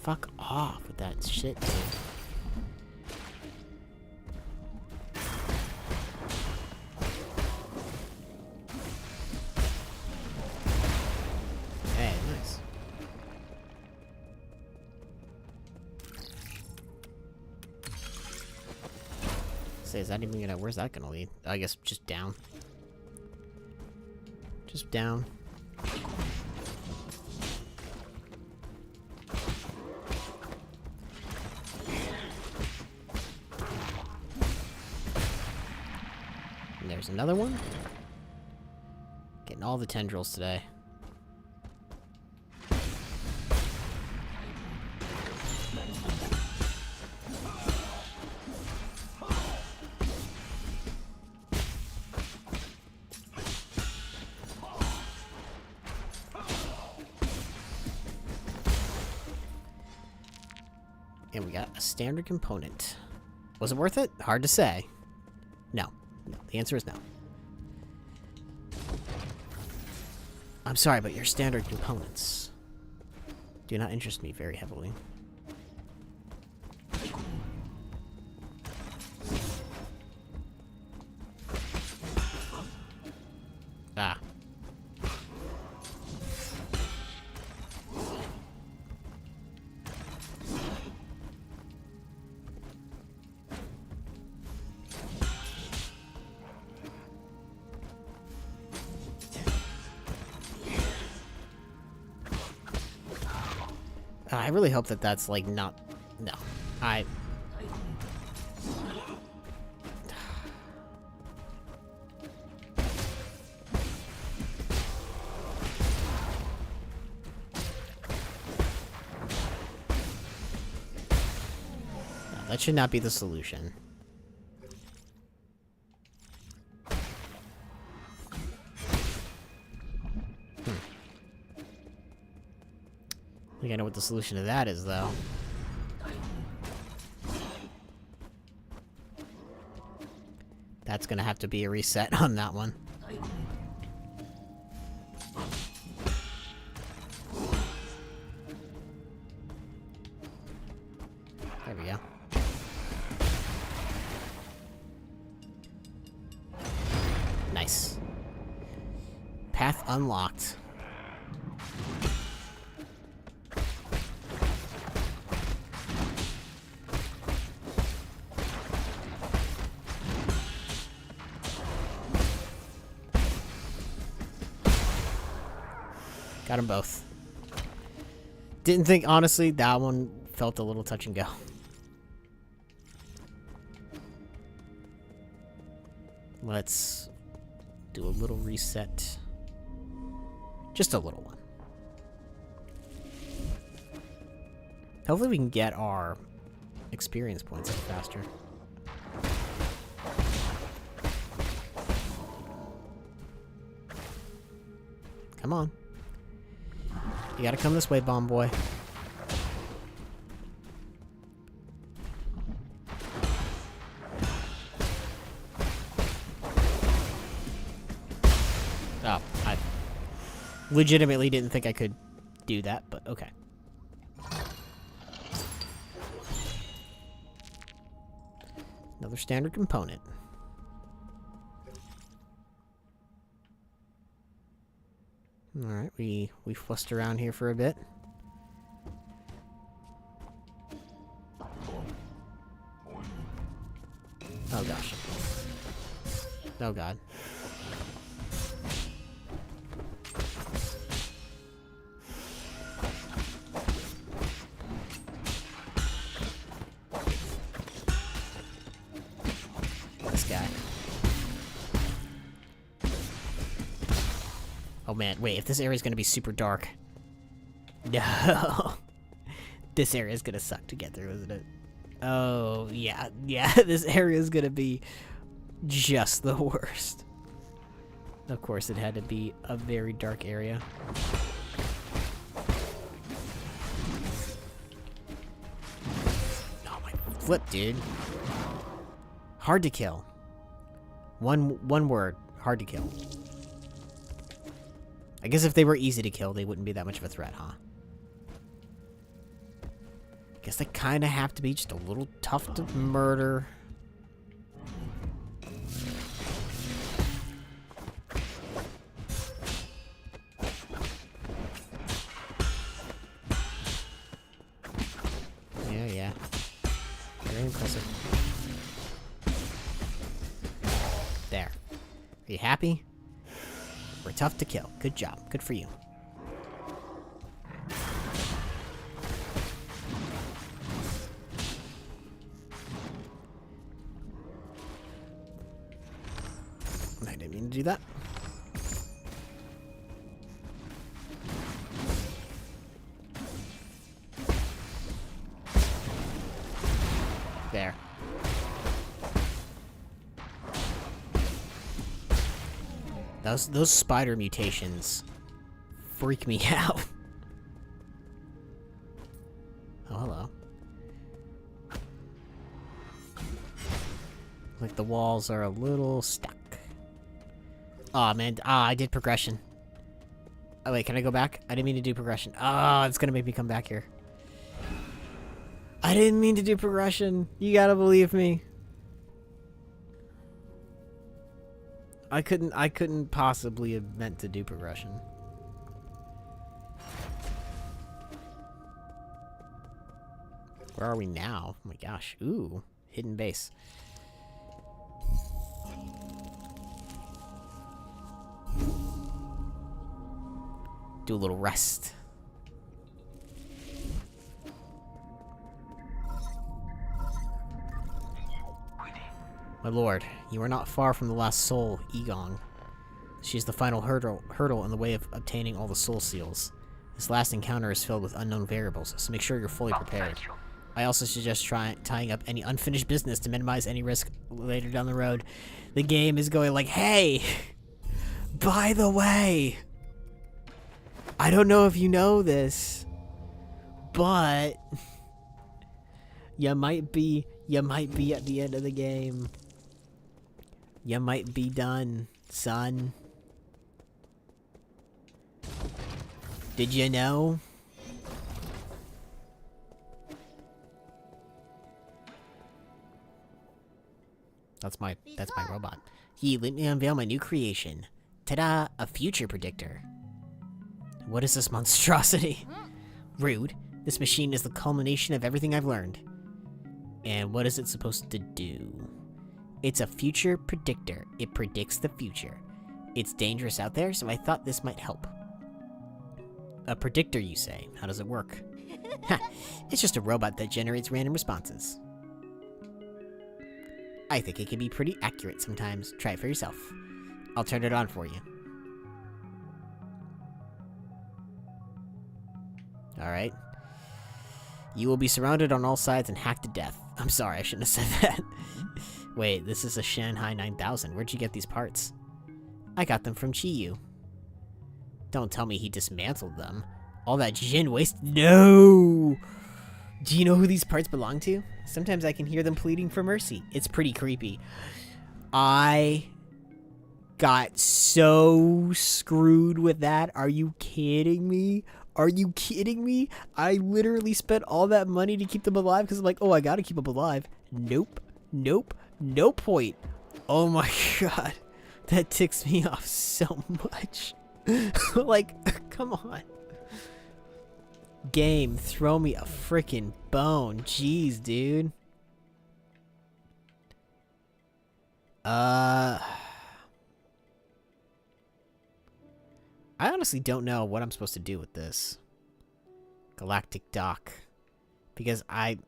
Fuck off with that shit, dude. Hey, nice. Say, is that even gonna... where's that gonna lead? I guess just down. Just down. And there's another one. Getting all the tendrils today. And we got a standard component. Was it worth it? Hard to say. No. No. The answer is no. I'm sorry, but your standard components do not interest me very heavily. Ah. I really hope that that's, like, not... No. I... No, that should not be the solution. think I know what the solution to that is, though. That's gonna have to be a reset on that one. There we go. Nice. Path unlocked. Got them both. Didn't think, honestly, that one felt a little touch and go. Let's do a little reset. Just a little one. Hopefully we can get our experience points up faster. Come on. You gotta come this way, bomb boy. Oh, I legitimately didn't think I could do that, but okay. Another standard component. Alright, we fussed around here for a bit. Oh gosh. Oh god. This guy. Oh man, wait, if this area is gonna be super dark. No. This area is gonna suck to get through, isn't it? Oh, yeah, this area is gonna be just the worst. Of course, it had to be a very dark area. Oh my flip, dude. Hard to kill. One word, hard to kill. I guess if they were easy to kill, they wouldn't be that much of a threat, huh? Guess they kind of have to be just a little tough to murder. Yeah. Very impressive. There. Are you happy? We're tough to kill. Good job. Good for you. I didn't mean to do that. There. Those spider mutations freak me out. Oh, hello. Like the walls are a little stuck. Aw, oh, man. Ah, I did progression. Oh, wait, can I go back? I didn't mean to do progression. Ah, it's gonna make me come back here. I didn't mean to do progression. You gotta believe me. I couldn't possibly have meant to do progression. Where are we now? Oh my gosh. Ooh, hidden base. Do a little rest. My lord, you are not far from the last soul, Egong. She is the final hurdle in the way of obtaining all the soul seals. This last encounter is filled with unknown variables, so make sure you're fully prepared. I also suggest tying up any unfinished business to minimize any risk later down the road. The game is going like, hey, by the way, I don't know if you know this, But you might be at the end of the game. You might be done, son. Did you know? That's my robot. Let me unveil my new creation. Ta-da! A future predictor. What is this monstrosity? Rude. This machine is the culmination of everything I've learned. And what is it supposed to do? It's a future predictor. It predicts the future. It's dangerous out there, so I thought this might help. A predictor, you say? How does it work? Ha! It's just a robot that generates random responses. I think it can be pretty accurate sometimes. Try it for yourself. I'll turn it on for you. Alright. You will be surrounded on all sides and hacked to death. I'm sorry, I shouldn't have said that. Wait, this is a Shanghai 9000. Where'd you get these parts? I got them from Chiyu. Don't tell me he dismantled them. All that Jin waste— No! Do you know who these parts belong to? Sometimes I can hear them pleading for mercy. It's pretty creepy. I got so screwed with that. Are you kidding me? Are you kidding me? I literally spent all that money to keep them alive because I'm like, oh, I gotta keep them alive. Nope. Nope. No point. Oh my god. That ticks me off so much. Like, come on. Game, throw me a freaking bone. Jeez, dude. I honestly don't know what I'm supposed to do with this Galactic Dock, because I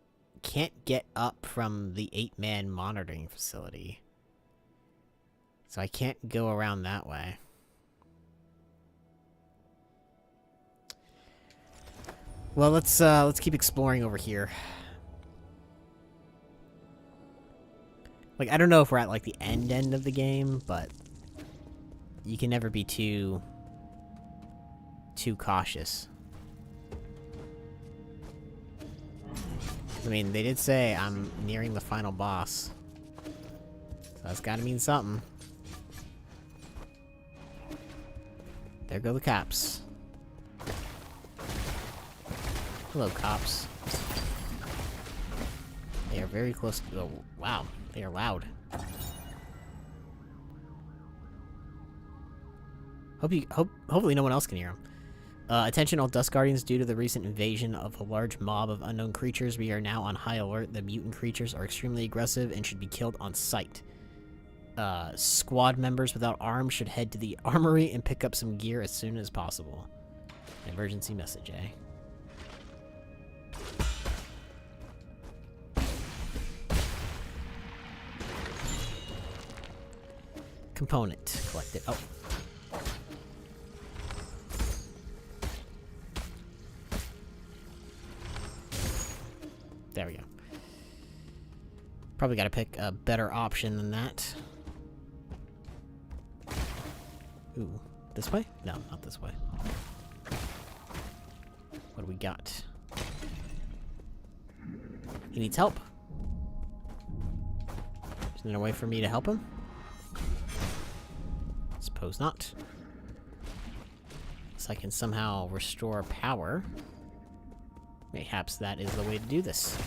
can't get up from the 8-man monitoring facility. So I can't go around that way. Well, let's keep exploring over here. Like, I don't know if we're at like the end of the game, but you can never be too cautious. I mean, they did say I'm nearing the final boss. So that's gotta mean something. There go the cops. Hello, cops. They are very close to— oh, wow. They are loud. Hopefully no one else can hear them. Attention all Dust Guardians, due to the recent invasion of a large mob of unknown creatures, we are now on high alert. The mutant creatures are extremely aggressive and should be killed on sight. Squad members without arms should head to the armory and pick up some gear as soon as possible. Emergency message, eh? Component collected. Oh. There we go. Probably gotta pick a better option than that. Ooh. This way? No, not this way. What do we got? He needs help. Is there a way for me to help him? Suppose not. Unless I can somehow restore power. Perhaps that is the way to do this.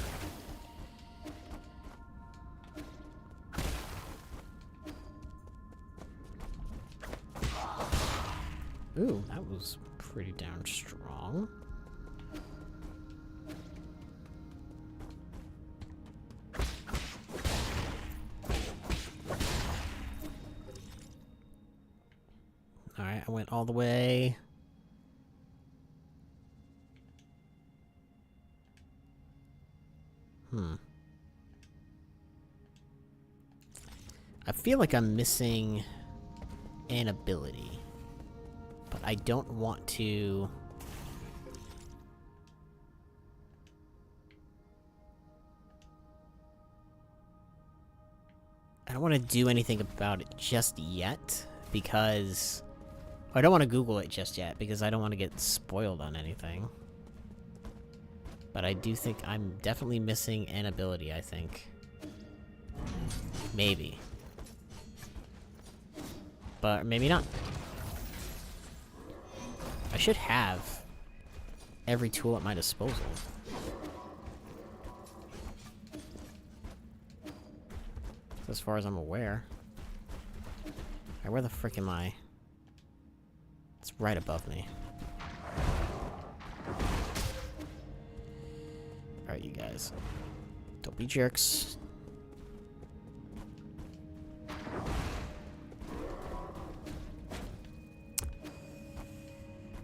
Ooh, that was pretty darn strong. Alright, I went all the way. I feel like I'm missing an ability, but I don't want to... I don't want to do anything about it just yet, because... I don't want to Google it just yet, because I don't want to get spoiled on anything. But I do think I'm definitely missing an ability, I think. Maybe. But maybe not. I should have every tool at my disposal. As far as I'm aware. Alright, where the frick am I? It's right above me. Alright, you guys. Don't be jerks.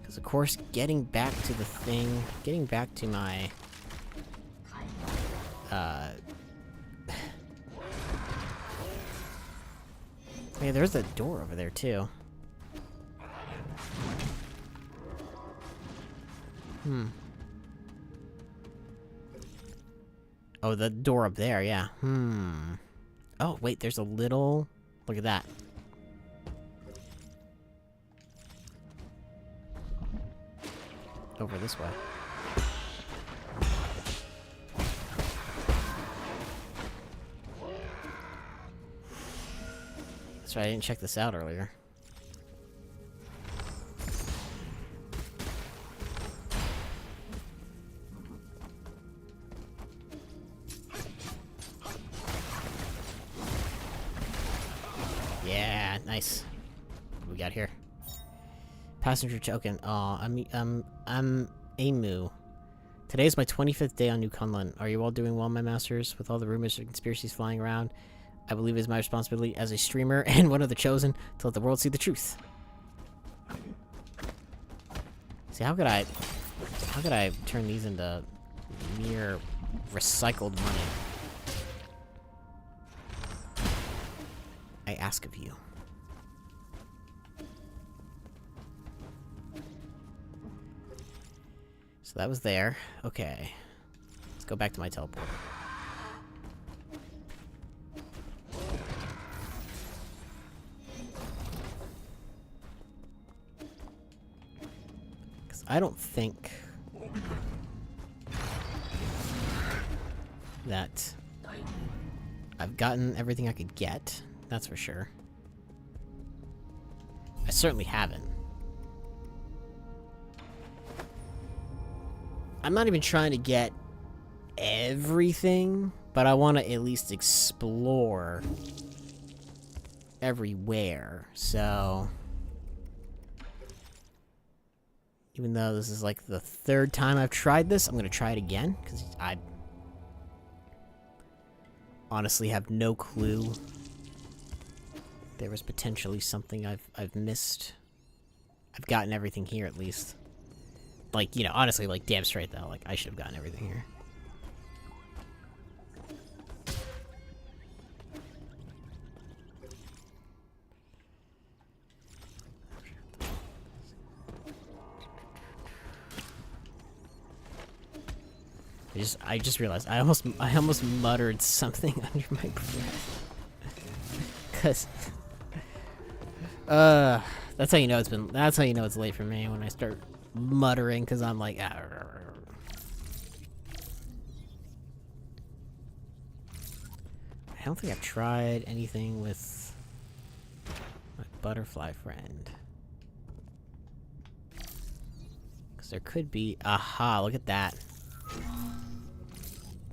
Because, of course, getting back to the thing... Getting back to my... Yeah, there's a door over there, too. Oh, the door up there, yeah. Oh, wait, there's a little... Look at that. Over this way. That's right, I didn't check this out earlier. Yeah, nice. What do we got here? Passenger token. Aw, I'm Amu. Today is my 25th day on New Kunlun. Are you all doing well, my masters? With all the rumors and conspiracies flying around, I believe it is my responsibility as a streamer and one of the chosen to let the world see the truth. See, how could I turn these into mere recycled money? I ask of you. So that was there. Okay. Let's go back to my teleporter. Because I don't think that I've gotten everything I could get. That's for sure. I certainly haven't. I'm not even trying to get everything, but I want to at least explore everywhere. So, even though this is like the third time I've tried this, I'm going to try it again, because I honestly have no clue. There was potentially something I've missed. I've gotten everything here, at least. Like, you know, honestly, like, damn straight, though. Like, I should have gotten everything here. I just realized, I almost muttered something under my breath. 'Cause... that's how you know it's late for me, when I start muttering, because I'm like, I don't think I've tried anything with my butterfly friend. Because there could be... Aha, look at that.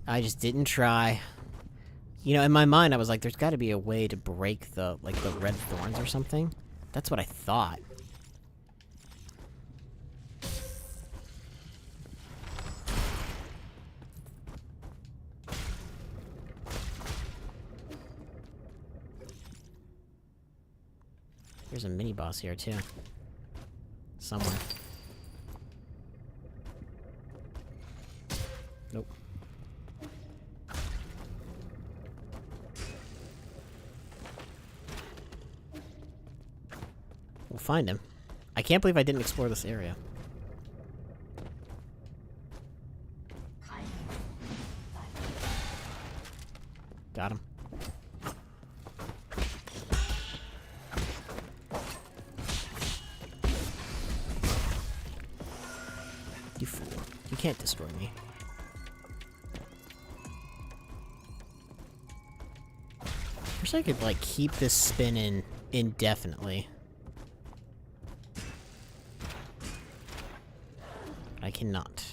I just didn't try. You know, in my mind, I was like, there's gotta be a way to break the, like, the red thorns or something. That's what I thought. There's a mini-boss here, too. Somewhere. Nope. We'll find him. I can't believe I didn't explore this area. Got him. You fool. You can't destroy me. Wish I could, like, keep this spinning indefinitely. I cannot.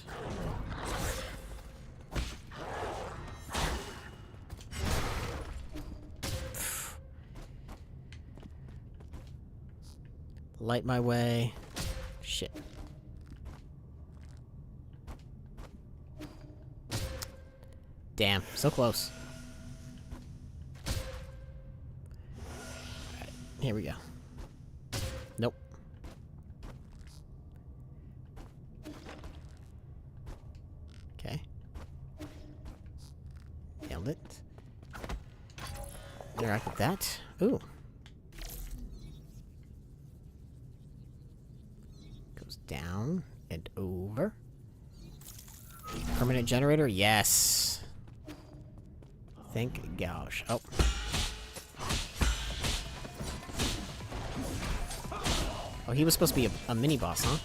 Light my way. Shit. Damn, so close. Alright, here we go. Nope. Okay. Nailed it. Interact with that. Ooh. Goes down and over. Permanent generator? Yes. Thank gosh. Oh. Oh, he was supposed to be a mini boss, huh?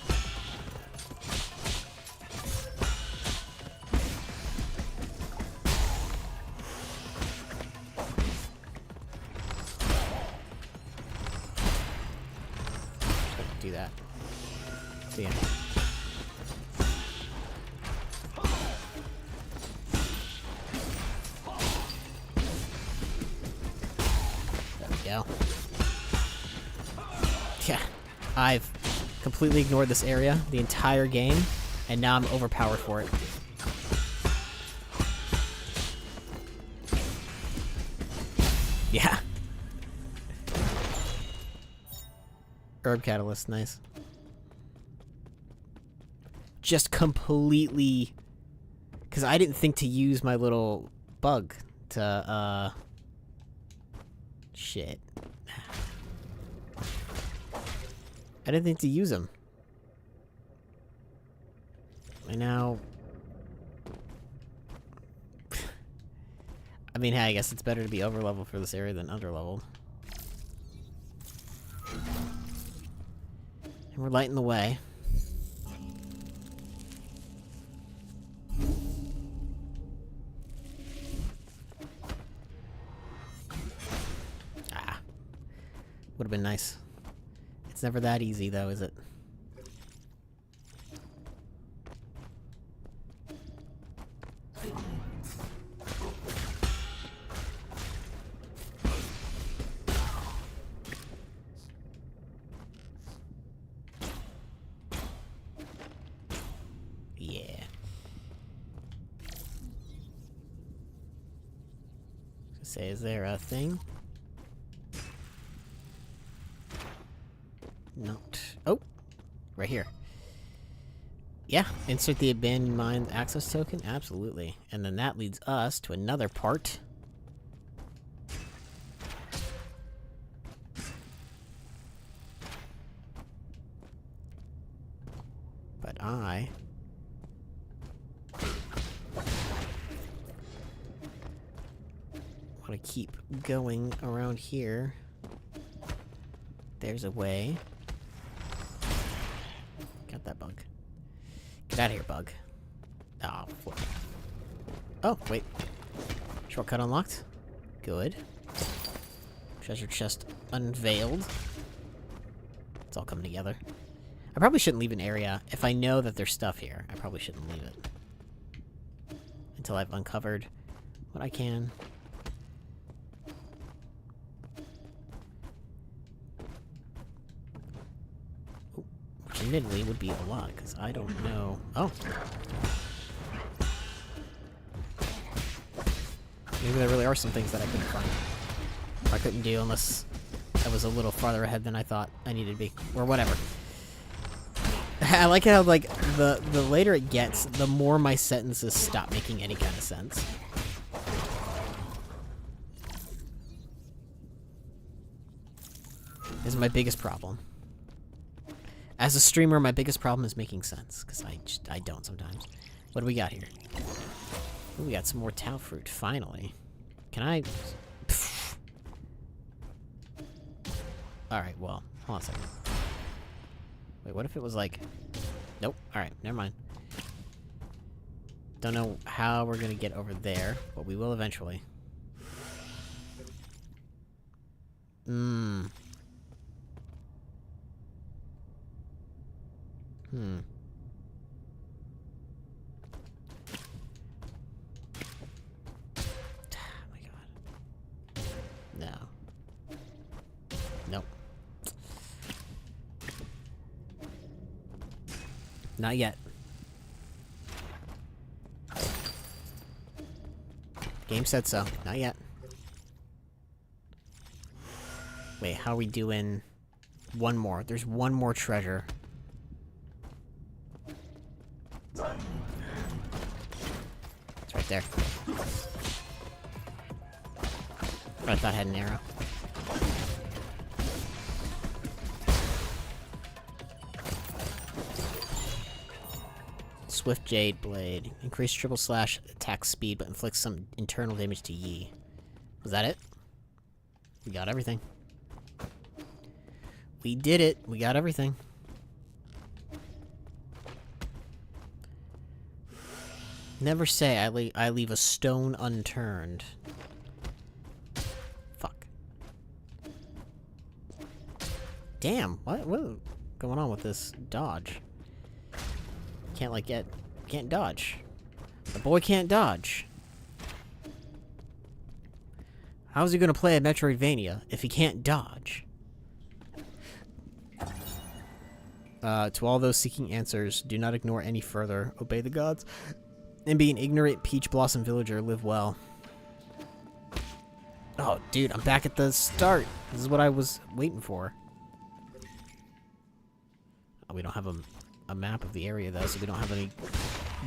Do that. See ya. There we go. Yeah. I've completely ignored this area the entire game, and now I'm overpowered for it. Yeah. Herb catalyst, nice. Just completely... Because I didn't think to use my little bug to, Shit. I didn't think to use them. I now... I mean, hey, I guess it's better to be overleveled for this area than underleveled. And we're lighting the way. Ah. Would have been nice. It's never that easy, though, is it? Yeah. Say, is there a thing? Not. Oh! Right here. Yeah, insert the abandoned mine access token? Absolutely. And then that leads us to another part. But I... want to keep going around here. There's a way. Got that bug. Get out of here, bug. Oh, flip. Oh, wait. Shortcut unlocked. Good. Treasure chest unveiled. It's all coming together. I probably shouldn't leave an area. If I know that there's stuff here, I probably shouldn't leave it. Until I've uncovered what I can. Which admittedly would be a lot, because I don't know... Oh! Maybe there really are some things that I couldn't find. Or I couldn't do unless I was a little farther ahead than I thought I needed to be. Or whatever. I like how, like, the later it gets, the more my sentences stop making any kind of sense. This is my biggest problem. As a streamer, my biggest problem is making sense, because I don't sometimes. What do we got here? Ooh, we got some more Tau fruit, finally. Can I... Alright, well, hold on a second. Wait, what if it was like... Nope, alright, never mind. Don't know how we're gonna get over there, but we will eventually. Hmm. Oh my god. No. Nope. Not yet. Game said so. Not yet. Wait, how are we doing? One more. There's one more treasure. It's right there. I thought I had an arrow. Swift Jade Blade. Increase triple slash attack speed, but inflicts some internal damage to Yi. Was that it? We got everything. We did it. We got everything. Never say I leave a stone unturned. Fuck. Damn, what going on with this dodge? Can't like can't dodge. The boy can't dodge. How's he gonna play a Metroidvania if he can't dodge? To all those seeking answers, do not ignore any further. Obey the gods. And be an ignorant peach blossom villager. Live well. Oh, dude, I'm back at the start. This is what I was waiting for. Oh, we don't have a map of the area, though, so we don't have any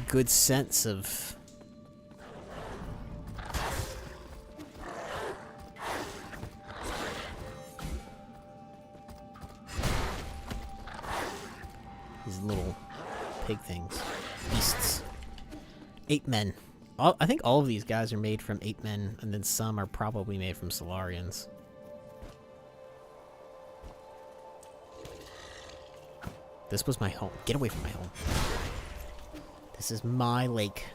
good sense of... these little pig things. Beasts. 8 men. I think all of these guys are made from 8 men, and then some are probably made from Solarians. This was my home. Get away from my home. This is my lake.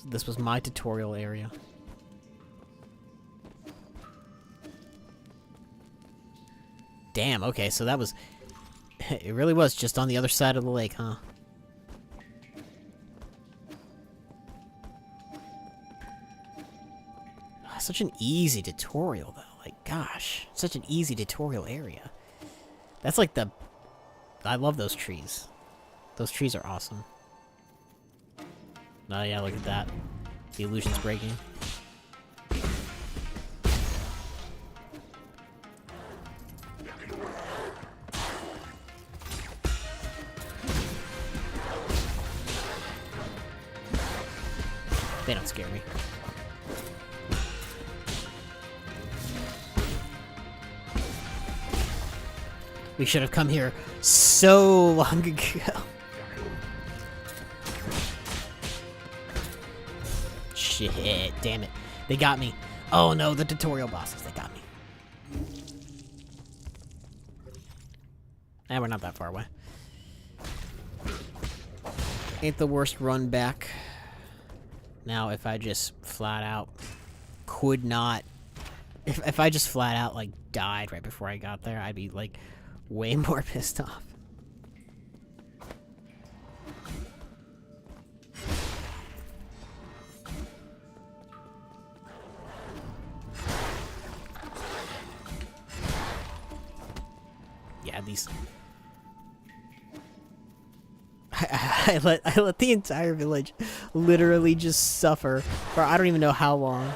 This was my tutorial area. Damn, okay, so that was... it really was just on the other side of the lake, huh? Such an easy tutorial, though. Like, gosh. Such an easy tutorial area. That's like the... I love those trees. Those trees are awesome. Oh yeah, look at that. The illusion's breaking. They don't scare me. We should have come here so long ago. Shit, damn it. They got me. Oh no, the tutorial bosses, they got me. We're not that far away. Ain't the worst run back. Now, if I just flat out could not... If I just flat out, like, died right before I got there, I'd be, like, way more pissed off. Yeah, these... I let the entire village literally just suffer for I don't even know how long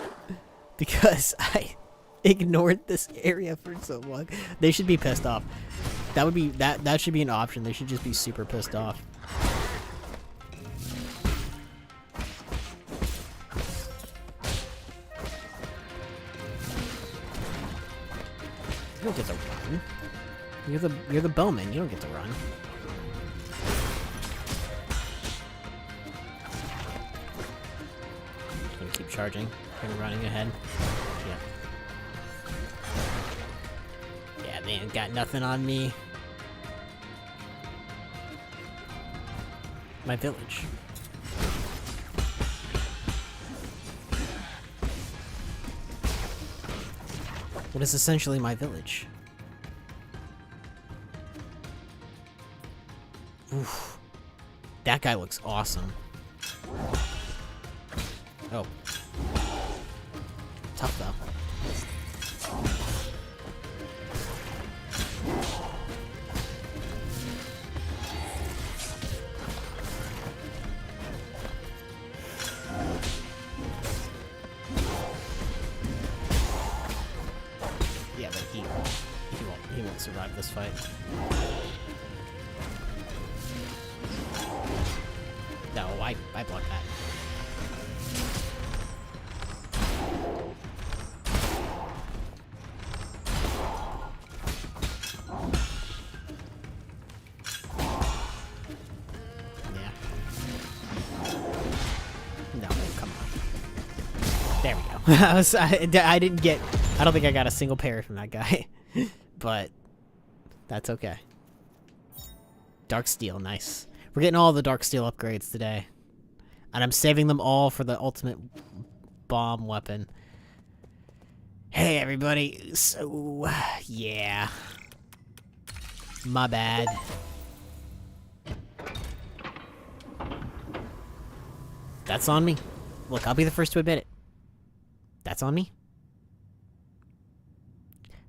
because I ignored this area for so long. They should be pissed off. That would be that should be an option. They should just be super pissed off. You don't get to run. You're the bowman. You don't get to run. Keep charging and running ahead. Yeah, they ain't got nothing on me. My village. what is essentially my village. Oof. That guy looks awesome. Oh. Tough, though. Yeah, but he won't survive this fight. No, I blocked that. Yeah. No, come on. There we go. I didn't get... I don't think I got a single parry from that guy. But that's okay. Dark Steel, nice. We're getting all the Dark Steel upgrades today. And I'm saving them all for the ultimate bomb weapon. Hey, everybody. So, yeah. My bad. That's on me. Look, I'll be the first to admit it. That's on me.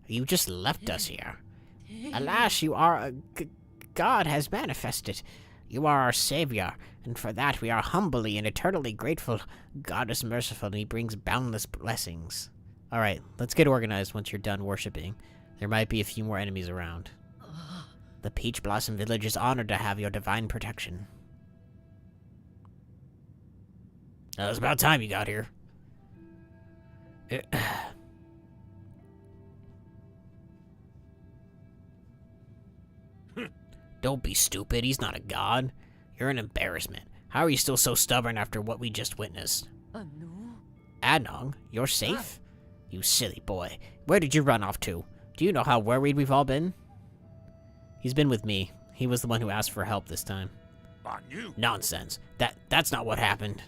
You just left us here. Alas, you are God has manifested. You are our savior, and for that we are humbly and eternally grateful. God is merciful, and he brings boundless blessings. Alright, let's get organized once you're done worshipping. There might be a few more enemies around. The Peach Blossom Village is honored to have your divine protection. It was about time you got here. Don't be stupid, he's not a god. You're an embarrassment. How are you still so stubborn after what we just witnessed? Adnong, you're safe? You silly boy. Where did you run off to? Do you know how worried we've all been? He's been with me. He was the one who asked for help this time. Nonsense. That's not what happened.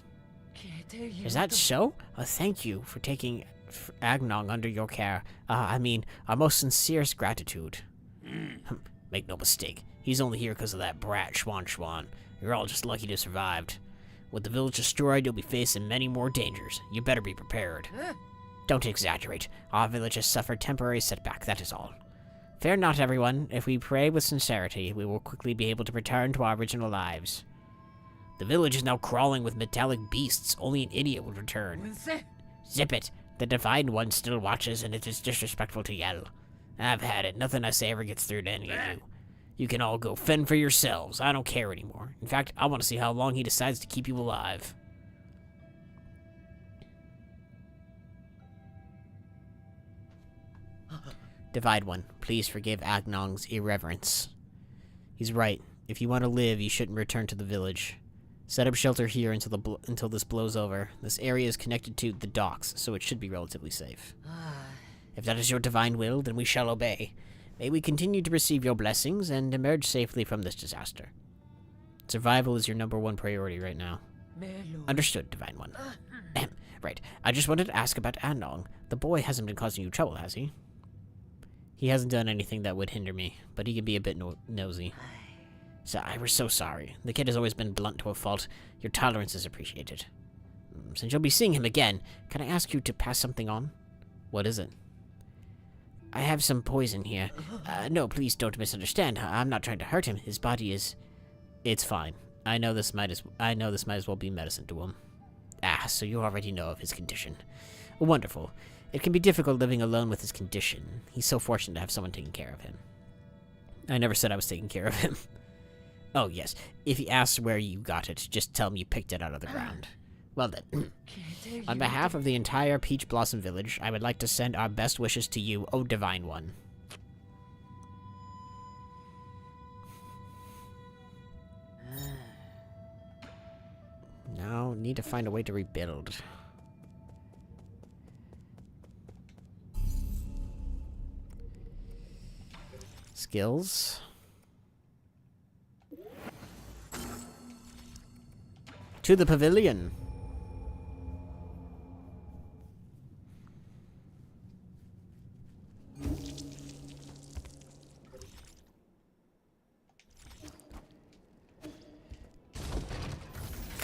Is that so? Thank you for taking Agnong under your care. I mean, our most sincerest gratitude. Make no mistake. He's only here because of that brat Schwan. You're all just lucky to have survived. With the village destroyed, you'll be facing many more dangers. You better be prepared. Don't exaggerate. Our village has suffered temporary setback, that is all. Fear not, everyone. If we pray with sincerity, we will quickly be able to return to our original lives. The village is now crawling with metallic beasts. Only an idiot would return. Zip it. The Divine One still watches, and it is disrespectful to yell. I've had it. Nothing I say ever gets through to any of you. You can all go fend for yourselves. I don't care anymore. In fact, I want to see how long he decides to keep you alive. Divide One, please forgive Agnong's irreverence. He's right. If you want to live, you shouldn't return to the village. Set up shelter here until this blows over. This area is connected to the docks, so it should be relatively safe. If that is your divine will, then we shall obey. May we continue to receive your blessings and emerge safely from this disaster. Survival is your #1 priority right now. Understood, Divine One. Right, I just wanted to ask about Agnong. The boy hasn't been causing you trouble, has he? He hasn't done anything that would hinder me, but he can be a bit nosy. So we're so sorry. The kid has always been blunt to a fault. Your tolerance is appreciated. Since you'll be seeing him again, can I ask you to pass something on? What is it? I have some poison here. No, please don't misunderstand. I'm not trying to hurt him. His body is... It's fine. I know this might as well be medicine to him. So you already know of his condition. Wonderful. It can be difficult living alone with his condition. He's so fortunate to have someone taking care of him. I never said I was taking care of him. Oh, yes. If he asks where you got it, just tell him you picked it out of the ground. Well then, on behalf of the entire Peach Blossom Village, I would like to send our best wishes to you, O Divine One. Now, need to find a way to rebuild. Skills. To the pavilion.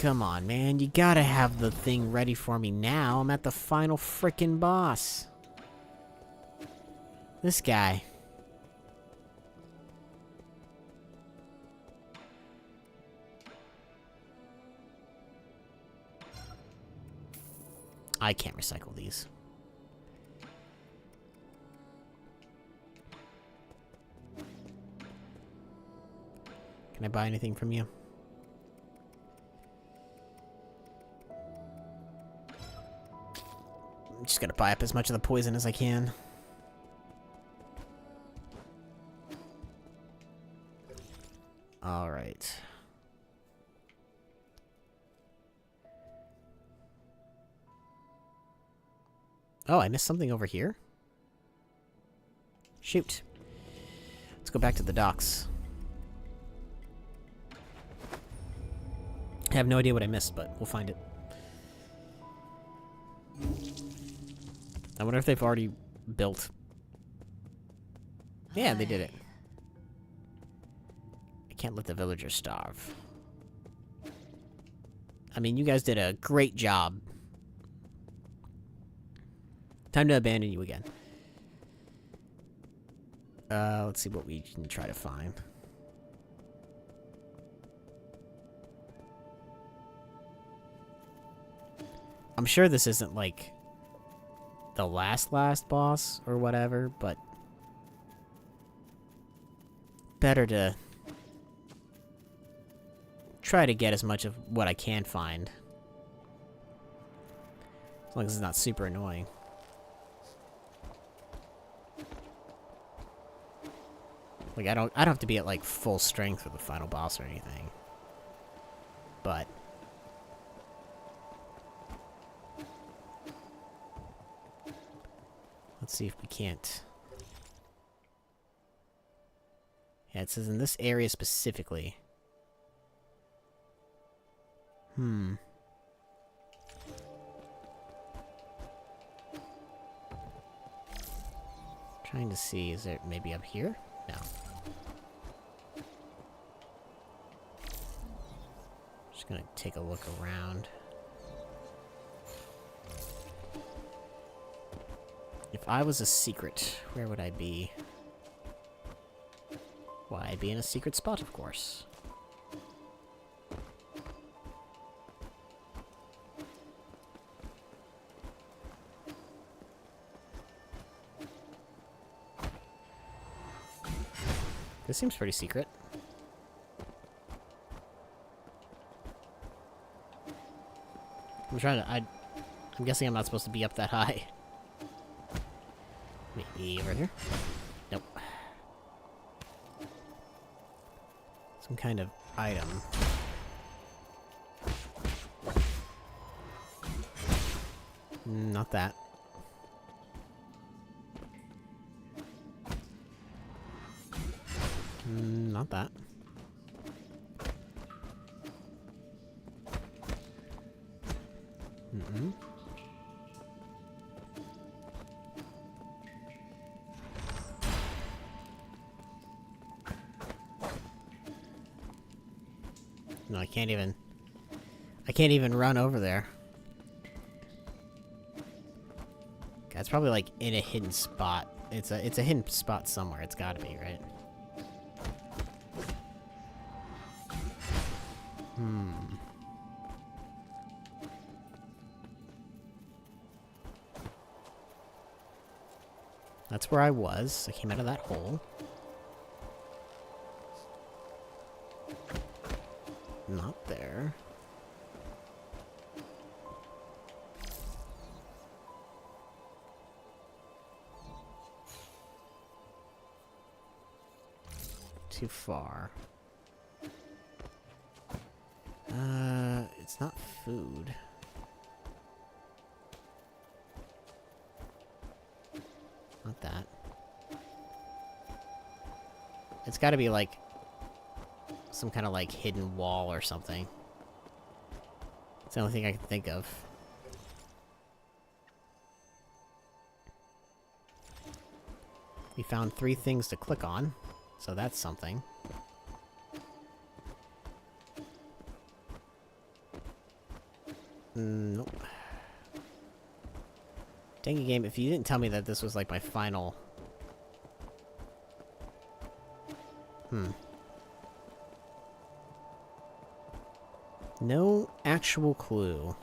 Come on, man. You gotta have the thing ready for me now. I'm at the final frickin' boss. This guy. I can't recycle these. Can I buy anything from you? I'm just gonna buy up as much of the poison as I can. Alright. Oh, I missed something over here? Shoot. Let's go back to the docks. I have no idea what I missed, but we'll find it. I wonder if they've already built... Yeah, they did it. I can't let the villagers starve. I mean, you guys did a great job. Time to abandon you again. Let's see what we can try to find. I'm sure this isn't, like, the last boss or whatever, but better to try to get as much of what I can find. As long as it's not super annoying. Like, I don't have to be at, like, full strength for the final boss or anything. But let's see if we can't. Yeah, it says in this area specifically. Trying to see, is it maybe up here? No. Just gonna take a look around. If I was a secret, where would I be? Why, I'd be in a secret spot, of course. This seems pretty secret. I'm trying to... I'm guessing I'm not supposed to be up that high. Maybe over here? Nope. Some kind of item. Not that. Not that. No, I can't even run over there. Okay, it's probably like in a hidden spot. It's a hidden spot somewhere. It's gotta be, right? That's where I was. I came out of that hole. Not there. Too far. It's not food. Not that. It's gotta be like some kind of like hidden wall or something. It's the only thing I can think of. We found 3 things to click on, so that's something. Nope. Dang it, game, if you didn't tell me that this was like my final... No actual clue.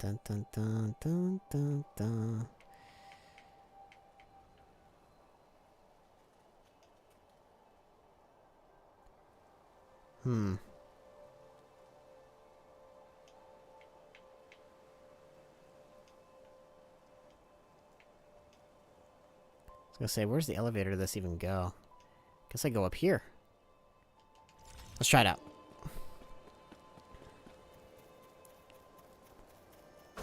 Dun dun dun dun dun dun. I was gonna say, where's the elevator to this even go? Guess I go up here. Let's try it out. I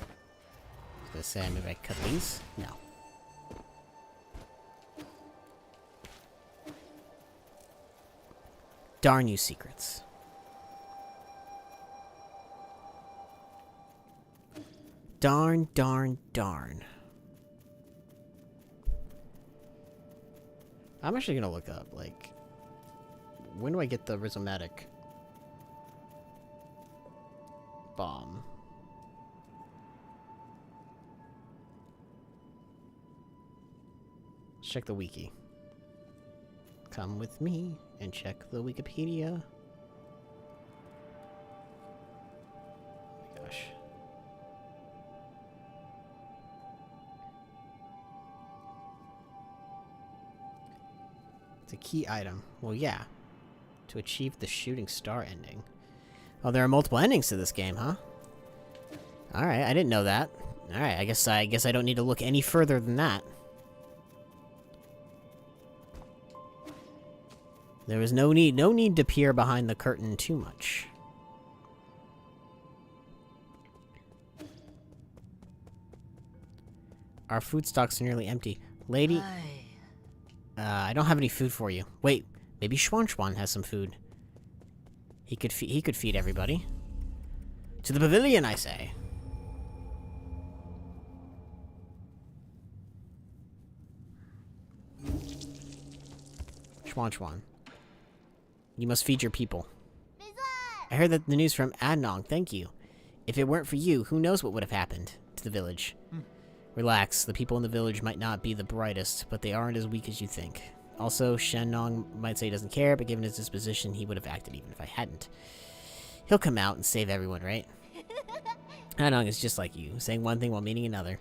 was gonna say, maybe I cut these? No. Darn you, secrets. Darn, darn, darn. I'm actually gonna look up, like, when do I get the rhizomatic bomb? Let's check the wiki. Come with me and check the Wikipedia. Oh my gosh. It's a key item. Well, yeah. To achieve the shooting star ending. Oh, there are multiple endings to this game, huh? Alright, I didn't know that. Alright, I guess I don't need to look any further than that. There was no need to peer behind the curtain too much. Our food stocks are nearly empty. Lady... I don't have any food for you. Wait, maybe Schwan has some food. He could feed everybody. To the pavilion, I say. Schwan. You must feed your people. I heard that the news from Adnong, thank you. If it weren't for you, who knows what would have happened to the village. Relax, the people in the village might not be the brightest, but they aren't as weak as you think. Also, Shenong might say he doesn't care, but given his disposition, he would have acted even if I hadn't. He'll come out and save everyone, right? Adnong is just like you, saying one thing while meaning another.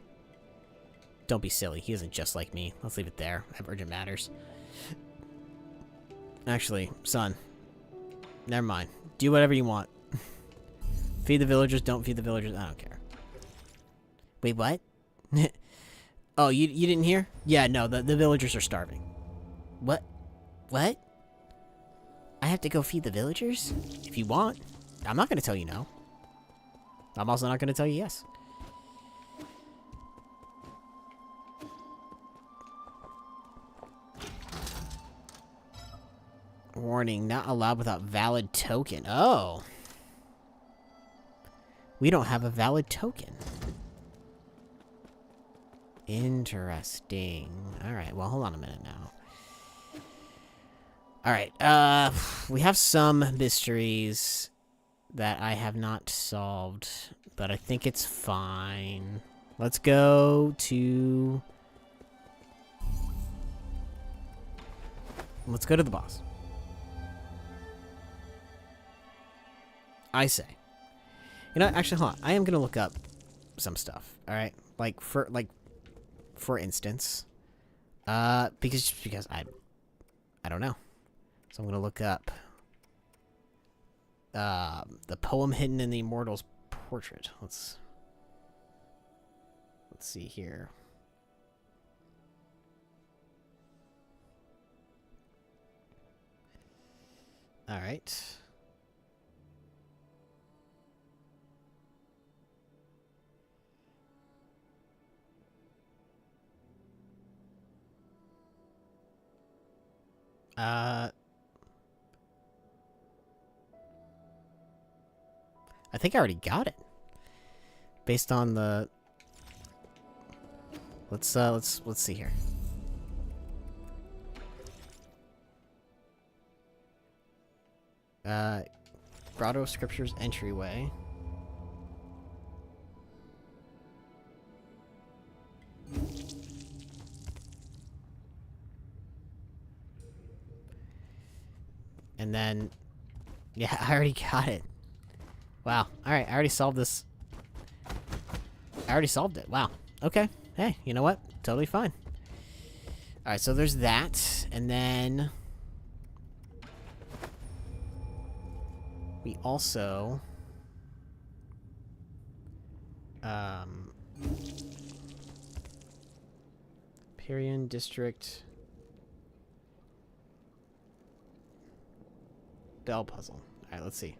Don't be silly, he isn't just like me. Let's leave it there. I have urgent matters. Actually, son. Never mind. Do whatever you want. Feed the villagers, don't feed the villagers, I don't care. Wait, what? Oh, you didn't hear? Yeah, no, the villagers are starving. What? What? I have to go feed the villagers? If you want. I'm not gonna tell you no. I'm also not gonna tell you yes. Warning, not allowed without valid token. Oh. We don't have a valid token. Interesting. Alright, well, hold on a minute now. Alright, we have some mysteries that I have not solved, but I think it's fine. Let's go to... Let's go to the boss. I say. You know, actually, hold on. I am gonna look up some stuff, alright? For instance, because I don't know. So I'm gonna look up the poem hidden in the immortal's portrait. Let's see here. All right. I think I already got it. Based on the... Let's see here. Grotto of Scripture's entryway. And then... Yeah, I already got it. Wow. Alright, I already solved this. I already solved it. Wow. Okay. Hey, you know what? Totally fine. Alright, so there's that. And then... we also... Parian District... Bell puzzle. Alright, let's see.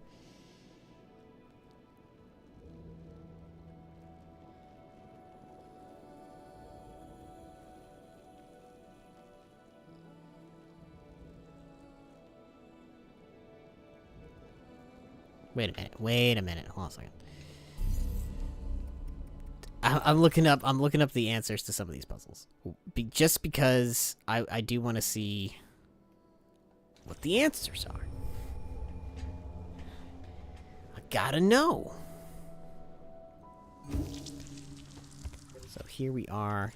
Wait a minute. Hold on a second. I'm looking up the answers to some of these puzzles. Just because I do want to see what the answers are. I gotta know. So here we are.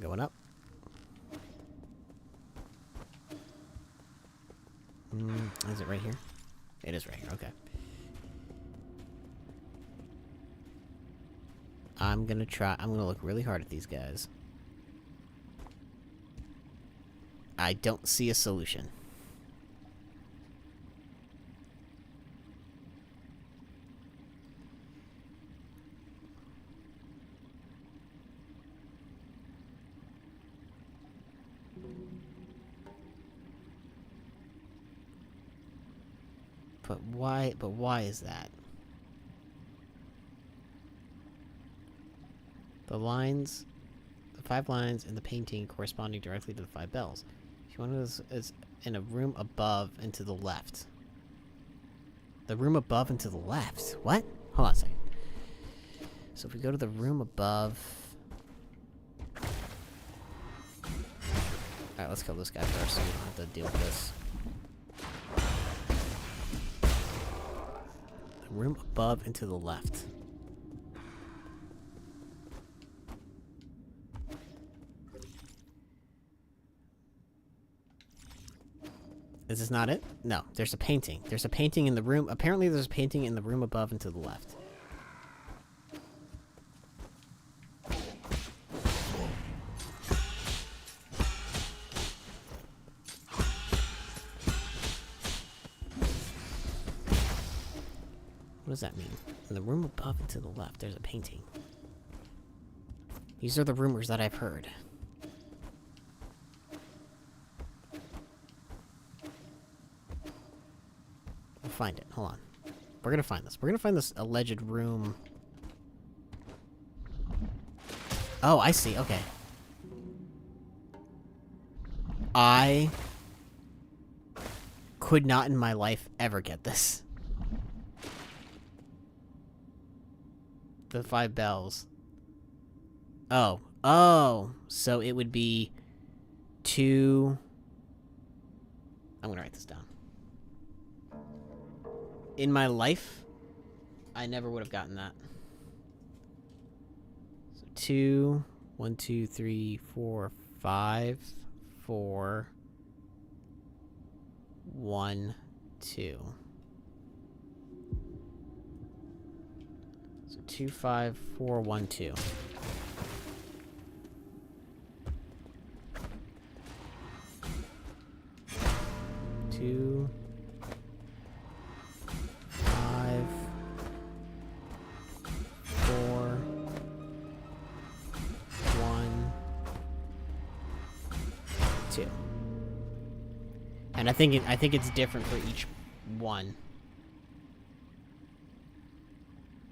Going up. Is it right here? It is right here, okay. I'm gonna look really hard at these guys. I don't see a solution. But why is that? The 5 lines in the painting corresponding directly to the 5 bells. If you want to is in a room above and to the left. The room above and to the left? What? Hold on a second. So if we go to the room above... Alright, let's kill this guy first so we don't have to deal with this. Room above and to the left. Is this not it? No, there's a painting. There's a painting in the room. Apparently there's a painting in the room above and to the left. What does that mean? In the room above and to the left, there's a painting. These are the rumors that I've heard. We'll find it. Hold on. We're gonna find this. We're gonna find this alleged room. Oh, I see. Okay. I could not in my life ever get this. The 5 bells. Oh. Oh. So it would be 2... I'm gonna write this down. In my life, I never would have gotten that. So 2, 1, 2, 3, 4, 5, 4, 1, 2. 2, 5, 4, 1, 2. Two, 5, 4, 1, 2. And I think it's different for each one.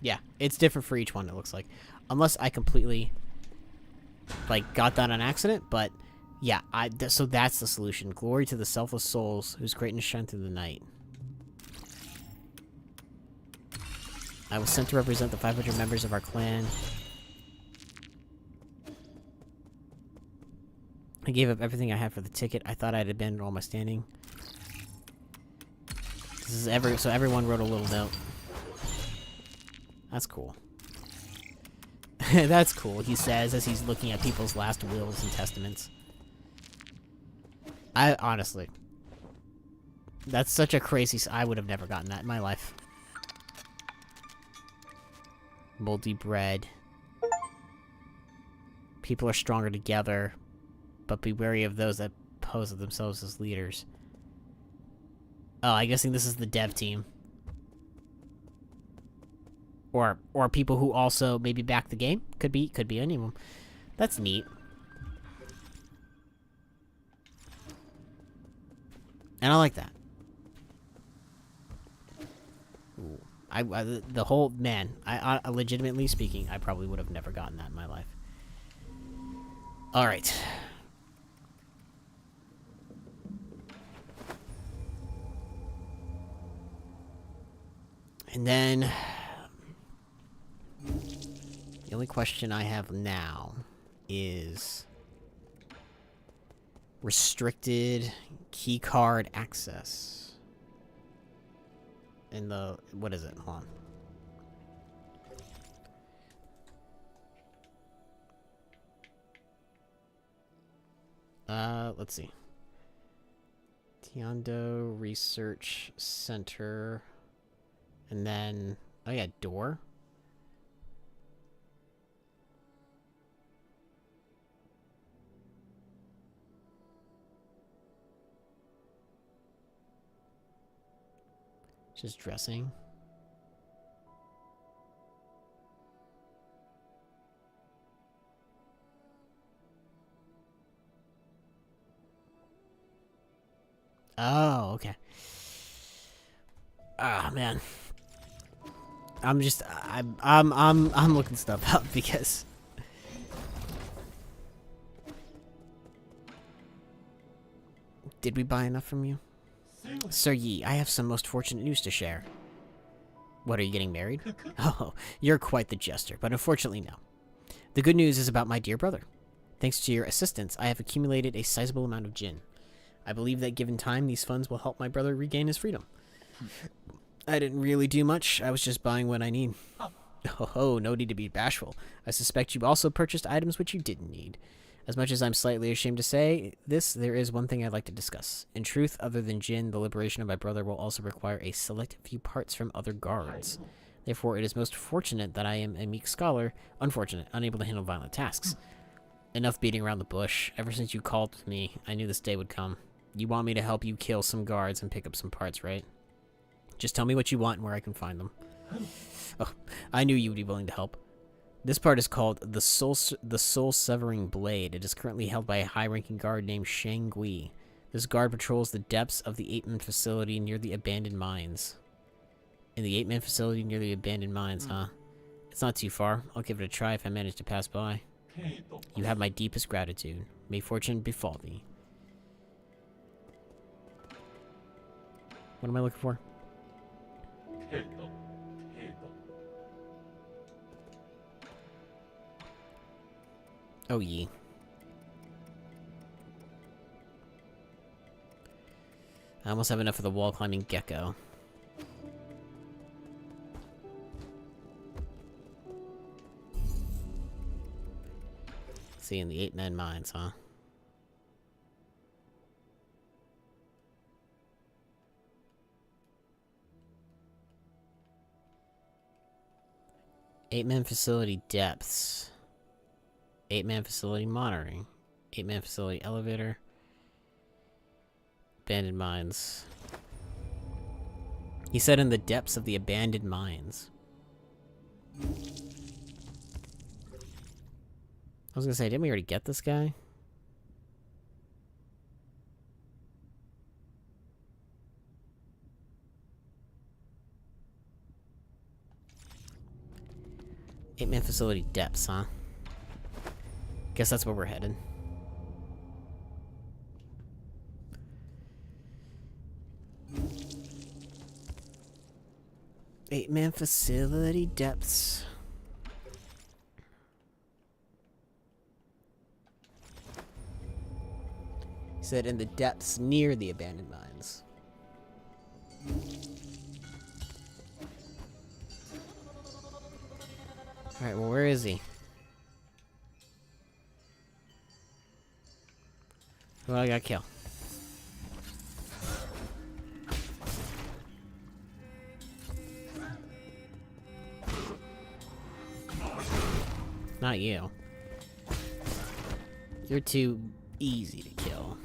Yeah, it's different for each one, it looks like. Unless I completely, like, got that on accident, but, yeah, so that's the solution. Glory to the selfless souls, whose greatness shine through the night. I was sent to represent the 500 members of our clan. I gave up everything I had for the ticket. I thought I'd abandoned all my standing. This is so everyone wrote a little note. That's cool. That's cool, he says as he's looking at people's last wills and testaments. Honestly. That's such a crazy... I would have never gotten that in my life. Moldy bread. People are stronger together, but be wary of those that pose themselves as leaders. Oh, I'm guessing this is the dev team. Or people who also maybe back the game. Could be any of them. That's neat. And I like that. Ooh. The whole... Man, I legitimately speaking, I probably would have never gotten that in my life. Alright. And then... The only question I have now is... restricted keycard access. In the... What is it? Hold on. Let's see. Tiando Research Center. And then... Oh yeah, door. Just dressing. Oh, okay. Ah, man. I'm looking stuff up because did we buy enough from you? Sir Yi, I have some most fortunate news to share. What, are you getting married? Oh, you're quite the jester, but unfortunately no. The good news is about my dear brother. Thanks to your assistance, I have accumulated a sizable amount of jinn. I believe that given time, these funds will help my brother regain his freedom. I didn't really do much, I was just buying what I need. Oh, no need to be bashful. I suspect you also purchased items which you didn't need. As much as I'm slightly ashamed to say this, there is one thing I'd like to discuss. In truth, other than Jin, the liberation of my brother will also require a select few parts from other guards. Therefore, it is most fortunate that I am a meek scholar, unfortunate, unable to handle violent tasks. Enough beating around the bush. Ever since you called me, I knew this day would come. You want me to help you kill some guards and pick up some parts, right? Just tell me what you want and where I can find them. Oh, I knew you would be willing to help. This part is called the Soul-Severing Blade. It is currently held by a high-ranking guard named Shang Gui. This guard patrols the depths of the 8-man facility near the abandoned mines. In the 8-man facility near the abandoned mines, huh? It's not too far. I'll give it a try if I manage to pass by. You have my deepest gratitude. May fortune befall thee. What am I looking for? Oh, ye. I almost have enough of the wall-climbing gecko. See, in the 8-man mines, huh? Eight-man facility depths. 8-man facility monitoring. 8-man facility elevator. Abandoned mines. He said in the depths of the abandoned mines. I was gonna say, didn't we already get this guy? Eight-man facility depths, huh? Guess that's where we're headed. 8-man facility depths. He said in the depths near the abandoned mines. Alright, well, where is he? Who I gotta kill? Not you. You're too easy to kill.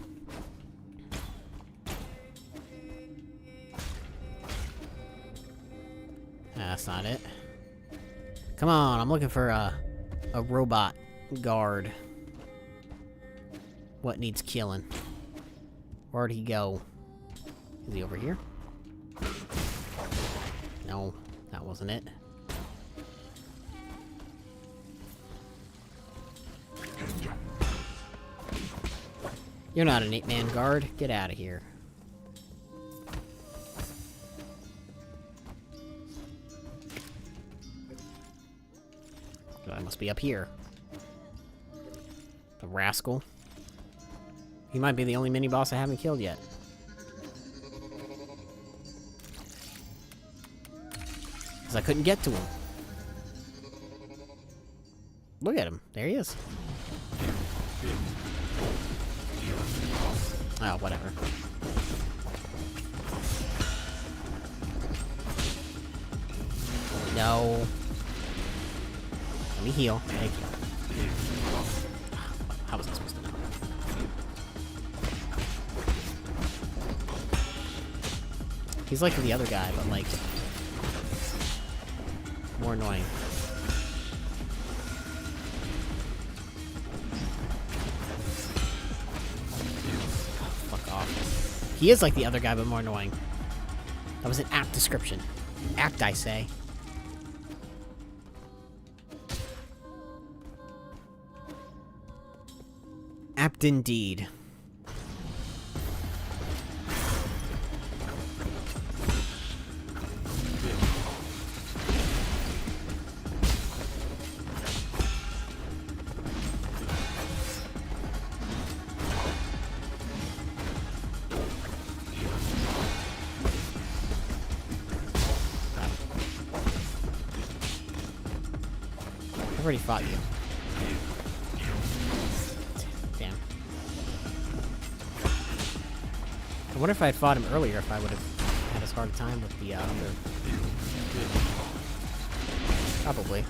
That's not it. Come on, I'm looking for a robot guard. What needs killing? Where'd he go? Is he over here? No, that wasn't it. You're not an 8-man guard. Get out of here. I must be up here. The rascal. He might be the only mini-boss I haven't killed yet. Because I couldn't get to him. Look at him. There he is. Oh, whatever. No. Let me heal. Thank you. How was I supposed to know? He's like the other guy, but like more annoying. Fuck off. He is like the other guy, but more annoying. That was an apt description. Act, I say. Apt indeed. I've already fought you. Damn. I wonder if I had fought him earlier, if I would have had as hard a time with the other. Probably.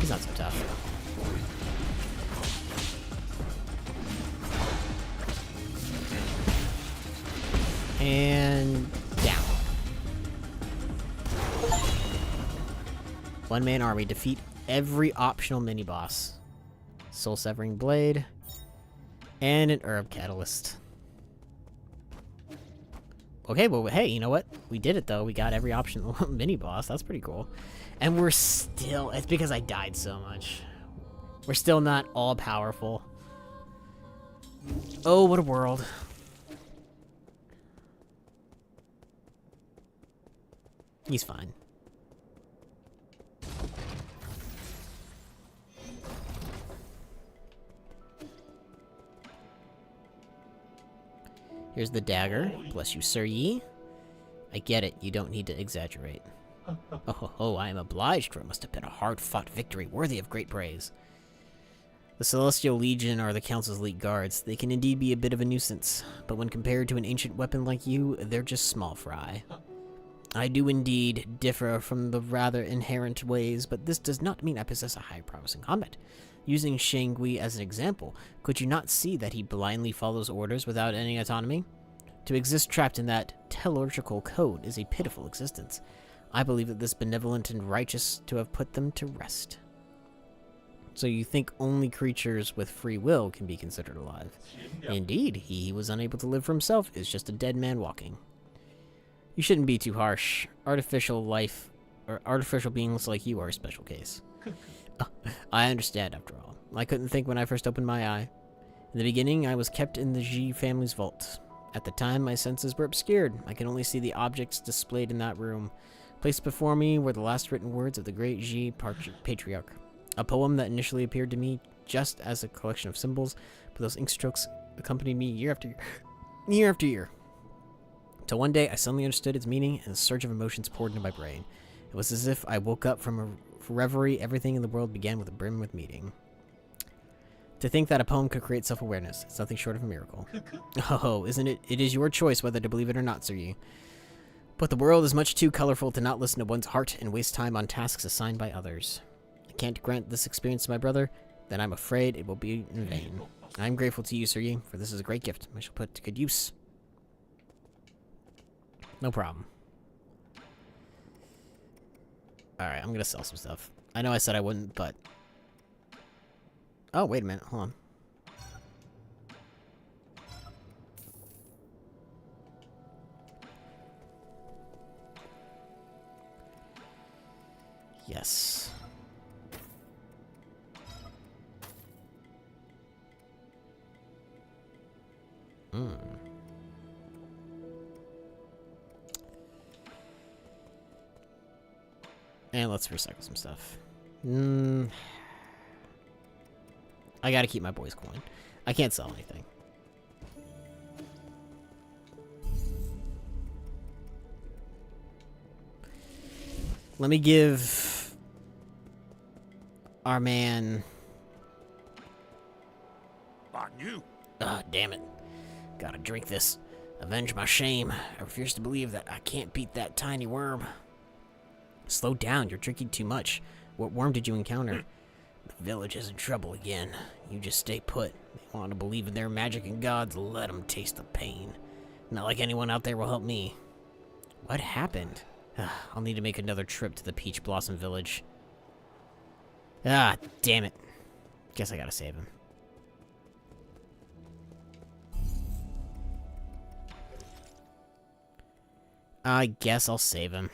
He's not so tough. And down. One-man army. Defeat every optional mini-boss. Soul-severing blade. And an herb catalyst. Okay, well, hey, you know what? We did it, though. We got every optional mini-boss. That's pretty cool. And we're still... It's because I died so much. We're still not all-powerful. Oh, what a world. He's fine. Here's the dagger. Bless you, sir ye. I get it. You don't need to exaggerate. Oh, I am obliged, for it must have been a hard-fought victory worthy of great praise. The Celestial Legion are the Council's elite guards. They can indeed be a bit of a nuisance, but when compared to an ancient weapon like you, they're just small fry. I do indeed differ from the rather inherent ways, but this does not mean I possess a high prowess in combat. Using Shangui as an example, could you not see that he blindly follows orders without any autonomy? To exist trapped in that tellurical code is a pitiful existence. I believe that this benevolent and righteous to have put them to rest. So you think only creatures with free will can be considered alive? Indeed, he who was unable to live for himself is just a dead man walking. You shouldn't be too harsh. Artificial life, or artificial beings like you are a special case. I understand, after all. I couldn't think when I first opened my eye. In the beginning, I was kept in the G family's vault. At the time, my senses were obscured. I could only see the objects displayed in that room. Placed before me were the last written words of the great G patriarch. A poem that initially appeared to me just as a collection of symbols, but those ink strokes accompanied me year after year. Year after year. Till one day, I suddenly understood its meaning, and a surge of emotions poured into my brain. It was as if I woke up from a reverie. Everything in the world began with a brim with meaning. To think that a poem could create self-awareness, it's nothing short of a miracle. Oh, isn't it? It is your choice whether to believe it or not, Sir. But the world is much too colorful to not listen to one's heart and waste time on tasks assigned by others. I can't grant this experience to my brother, then I'm afraid it will be in vain. I'm grateful to you, Sir, for this is a great gift I shall put to good use. No problem. Alright, I'm gonna sell some stuff. I know I said I wouldn't, but... Oh, wait a minute. Hold on. Yes. And let's recycle some stuff. I gotta keep my boy's coin. I can't sell anything. Let me give our man... Ah, damn it. Gotta drink this. Avenge my shame. I refuse to believe that I can't beat that tiny worm. Slow down, you're drinking too much. What worm did you encounter? The village is in trouble again. You just stay put. They want to believe in their magic and gods, let them taste the pain. Not like anyone out there will help me. What happened? I'll need to make another trip to the Peach Blossom Village. Ah, damn it. Guess I gotta save him. I guess I'll save him.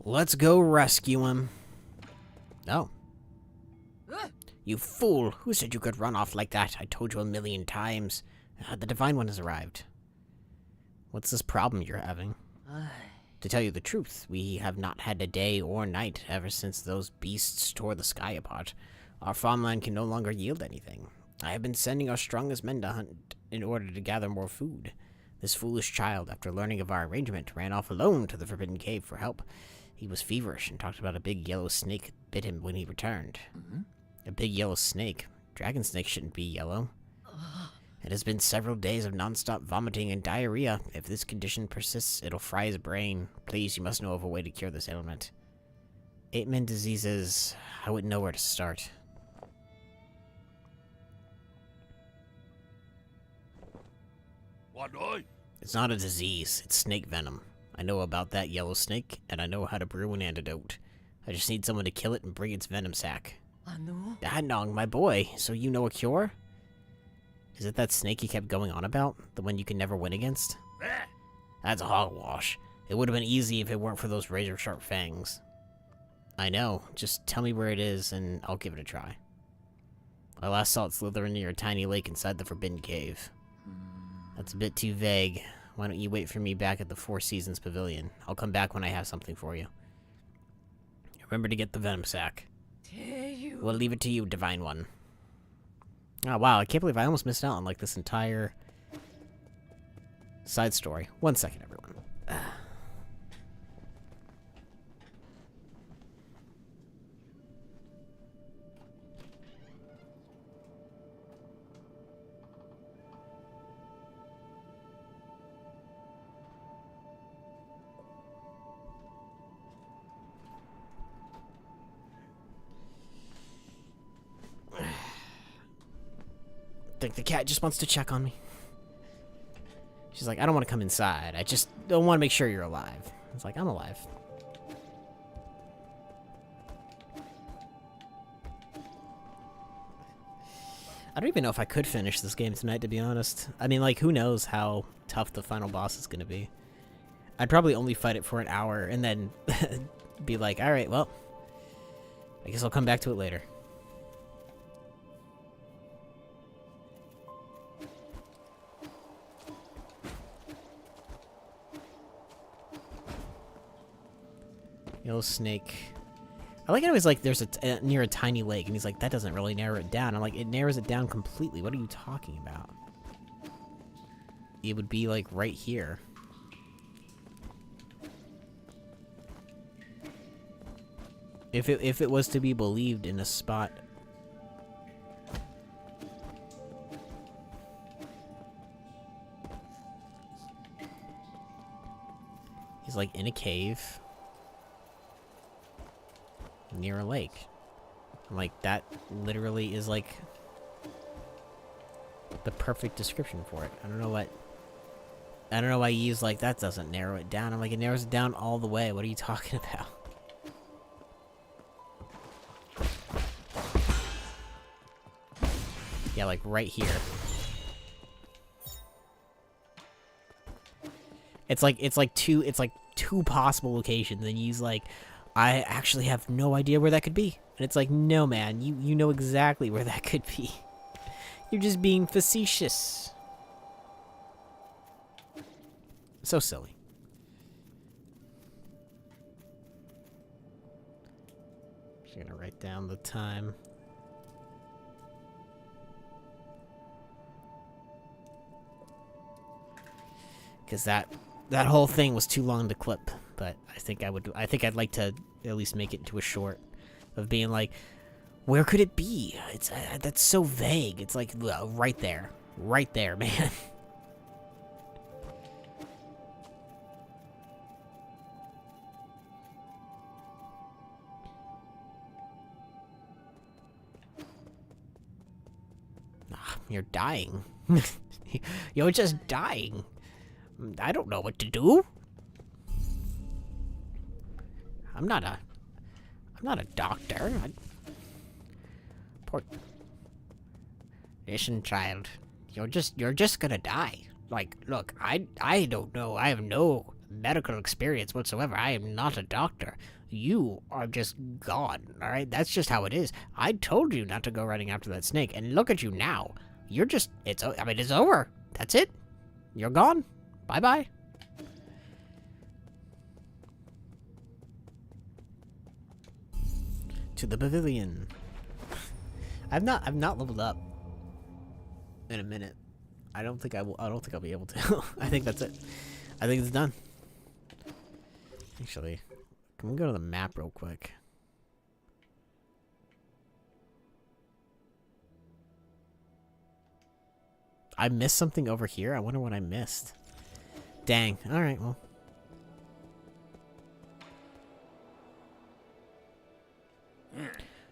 Let's go rescue him. Oh. You fool! Who said you could run off like that? I told you 1,000,000 times. The Divine One has arrived. What's this problem you're having? To tell you the truth, we have not had a day or night ever since those beasts tore the sky apart. Our farmland can no longer yield anything. I have been sending our strongest men to hunt in order to gather more food. This foolish child, after learning of our arrangement, ran off alone to the Forbidden Cave for help. He was feverish and talked about a big yellow snake bit him when he returned. A big yellow snake? Dragon snakes shouldn't be yellow. It has been several days of non-stop vomiting and diarrhea. If this condition persists, it'll fry his brain. Please, you must know of a way to cure this ailment. 8-man diseases. I wouldn't know where to start. It's not a disease. It's snake venom. I know about that yellow snake, and I know how to brew an antidote. I just need someone to kill it and bring its venom sac. Danong, my boy. So you know a cure? Is it that snake you kept going on about? The one you can never win against? That's a hogwash. It would have been easy if it weren't for those razor-sharp fangs. I know. Just tell me where it is, and I'll give it a try. I last saw it slithering near a tiny lake inside the Forbidden Cave. That's a bit too vague. Why don't you wait for me back at the Four Seasons Pavilion? I'll come back when I have something for you. Remember to get the venom sac. We'll leave it to you, Divine One. Oh, wow, I can't believe I almost missed out on, like, this entire side story. 1 second, everyone. I think the cat just wants to check on me. She's like, I don't want to come inside. I just don't want to make sure you're alive. It's like, I'm alive. I don't even know if I could finish this game tonight, to be honest. I mean, like, who knows how tough the final boss is gonna be. I'd probably only fight it for an hour and then be like, alright, well, I guess I'll come back to it later. Yellow snake. I like how he's like, there's near a tiny lake, and he's like, that doesn't really narrow it down. I'm like, it narrows it down completely. What are you talking about? It would be like right here. If it was to be believed in a spot. He's like in a cave. Near a lake. I'm like, that literally is like the perfect description for it. I don't know why you use like, that doesn't narrow it down. I'm like, it narrows it down all the way. What are you talking about? Yeah, like right here. It's like two possible locations, and he's like, I actually have no idea where that could be. And it's like, no man, you know exactly where that could be. You're just being facetious. So silly. Just gonna write down the time. Because that whole thing was too long to clip, but I think I'd like to at least make it into a short of being like, where could it be? It's that's so vague. It's like, right there, man. You're dying. You're just dying. I don't know what to do. I'm not a doctor. Poor... Listen, child. You're just gonna die. Like, look, I don't know. I have no medical experience whatsoever. I am not a doctor. You are just gone, alright? That's just how it is. I told you not to go running after that snake, and look at you now. You're just... it's over. That's it. You're gone. Bye-bye. To the pavilion. I've not leveled up in a minute. I don't think I'll be able to. I think that's it. I think it's done. Actually, can we go to the map real quick? I missed something over here. I wonder what I missed. Dang. Alright, well.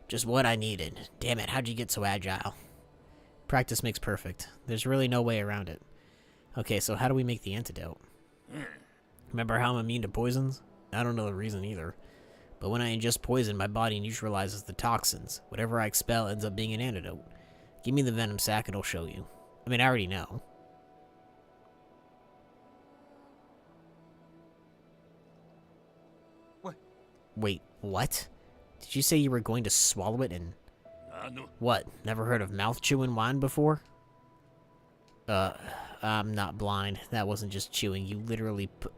Just what I needed. Damn it, how'd you get so agile? Practice makes perfect. There's really no way around it. Okay, so how do we make the antidote? Remember how I'm immune to poisons? I don't know the reason either. But when I ingest poison, my body neutralizes the toxins. Whatever I expel ends up being an antidote. Give me the venom sac and I'll show you. I mean, I already know. Wait, what? Did you say you were going to swallow it and... What? Never heard of mouth-chewing wine before? I'm not blind. That wasn't just chewing. You literally put...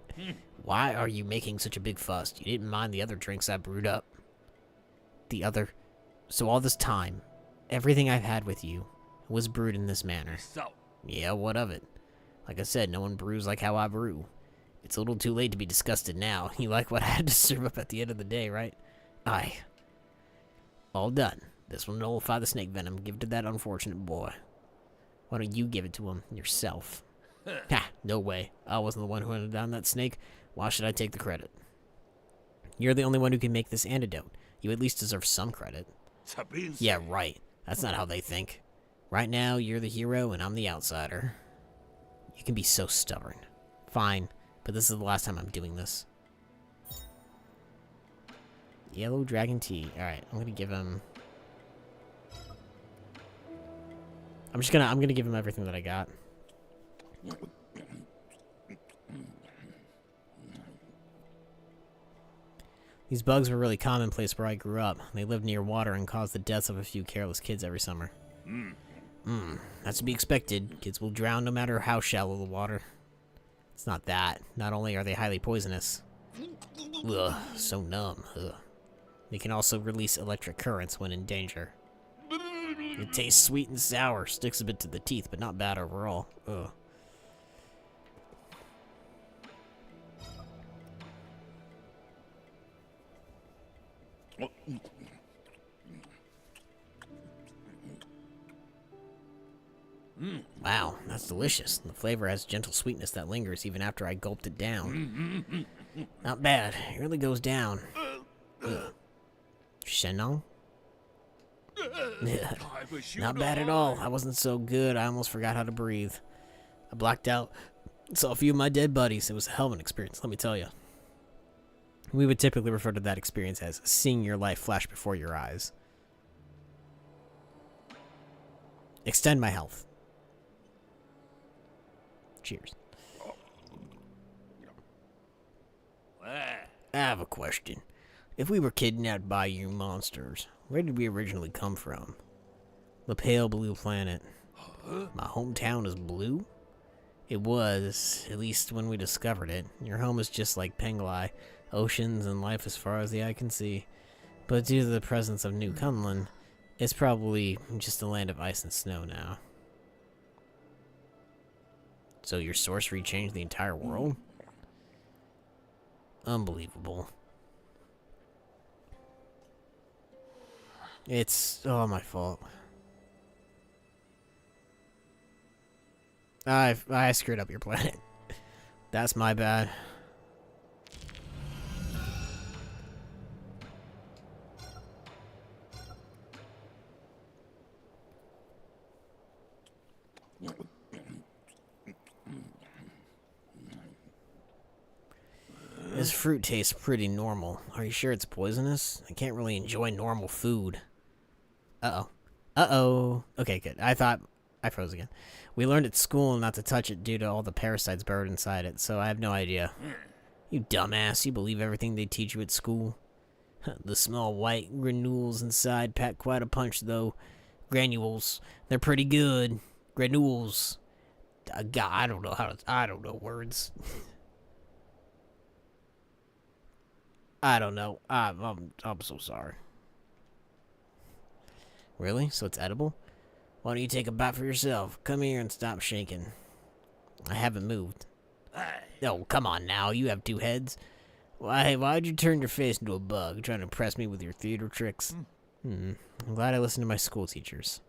Why are you making such a big fuss? You didn't mind the other drinks I brewed up. The other... So all this time, everything I've had with you was brewed in this manner. Yeah, what of it? Like I said, no one brews like how I brew. It's a little too late to be disgusted now. You like what I had to serve up at the end of the day, right? Aye. All done. This will nullify the snake venom. Give it to that unfortunate boy. Why don't you give it to him yourself? Ha! No way. I wasn't the one who hunted down that snake. Why should I take the credit? You're the only one who can make this antidote. You at least deserve some credit. Yeah, right. That's not how they think. Right now, you're the hero and I'm the outsider. You can be so stubborn. Fine, but this is the last time I'm doing this. Yellow dragon tea. Alright, I'm gonna give him... I'm gonna give him everything that I got. These bugs were really commonplace where I grew up. They lived near water and caused the deaths of a few careless kids every summer. That's to be expected. Kids will drown no matter how shallow the water. It's not that. Not only are they highly poisonous. Ugh, so numb. Ugh. They can also release electric currents when in danger. It tastes sweet and sour, sticks a bit to the teeth, but not bad overall. Ugh. Wow, that's delicious. The flavor has gentle sweetness that lingers even after I gulped it down. Not bad. It really goes down. Ugh. Shenong? Not bad at all. I wasn't so good, I almost forgot how to breathe. I blacked out. Saw a few of my dead buddies. It was a hell of an experience, let me tell you. We would typically refer to that experience as seeing your life flash before your eyes. Extend my health. Cheers. I have a question. If we were kidnapped by you monsters, where did we originally come from? The pale blue planet. My hometown is blue? It was, at least when we discovered it. Your home is just like Penglai. Oceans and life as far as the eye can see. But due to the presence of New Kunlun, it's probably just a land of ice and snow now. So your sorcery changed the entire world? Unbelievable. It's all my fault. I screwed up your planet. That's my bad. This fruit tastes pretty normal. Are you sure it's poisonous? I can't really enjoy normal food. Uh-oh. Uh-oh. Okay, good. I thought I froze again. We learned at school not to touch it due to all the parasites buried inside it, so I have no idea. You dumbass. You believe everything they teach you at school? The small white granules inside pack quite a punch, though. Granules. They're pretty good. Granules. God, I don't know words. I don't know. I'm so sorry. Really? So it's edible? Why don't you take a bite for yourself? Come here and stop shaking. I haven't moved. Oh, come on now. You have two heads. Why'd you turn your face into a bug? Trying to impress me with your theater tricks? I'm glad I listened to my school teachers.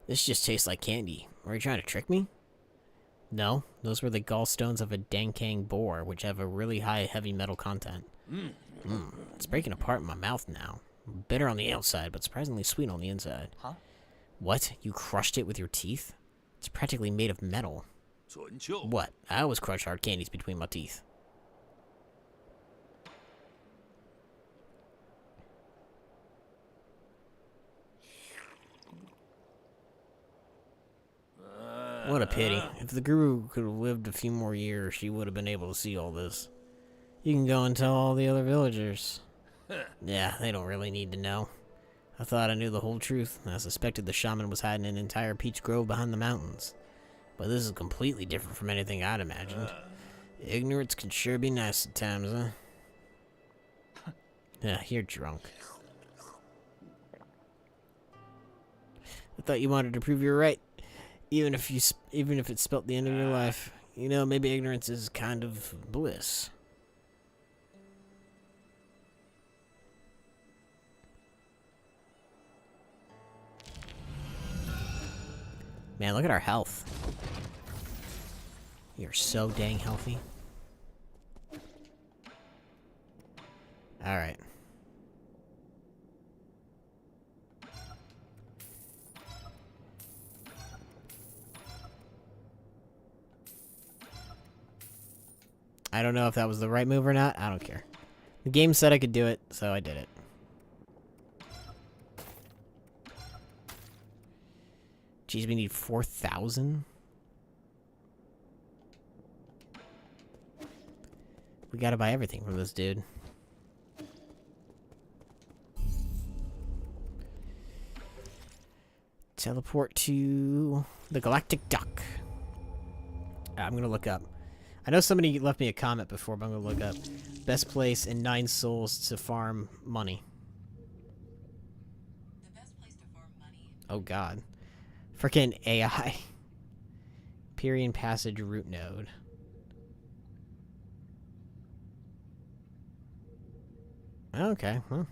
This just tastes like candy. Are you trying to trick me? No, those were the gallstones of a Dankang boar, which have a really high heavy metal content. It's breaking apart in my mouth now. Bitter on the outside, but surprisingly sweet on the inside. Huh? What? You crushed it with your teeth? It's practically made of metal. What? I always crush hard candies between my teeth. What a pity. If the guru could have lived a few more years, she would have been able to see all this. You can go and tell all the other villagers. Yeah, they don't really need to know. I thought I knew the whole truth, and I suspected the shaman was hiding an entire peach grove behind the mountains. But this is completely different from anything I'd imagined. Ignorance can sure be nice at times, huh? Yeah, you're drunk. I thought you wanted to prove you're right. Even if it spelt the end of your life. You know, maybe ignorance is kind of bliss. Man, look at our health. You're so dang healthy. Alright. I don't know if that was the right move or not. I don't care. The game said I could do it, so I did it. Jeez, we need 4,000? We gotta buy everything from this dude. Teleport to the Galactic Duck. I'm gonna look up. I know somebody left me a comment before, but I'm gonna look up. Best place in 9 souls to farm money. The best place to farm money. Oh god. Frickin' AI. Pyrian Passage root node. Okay, well.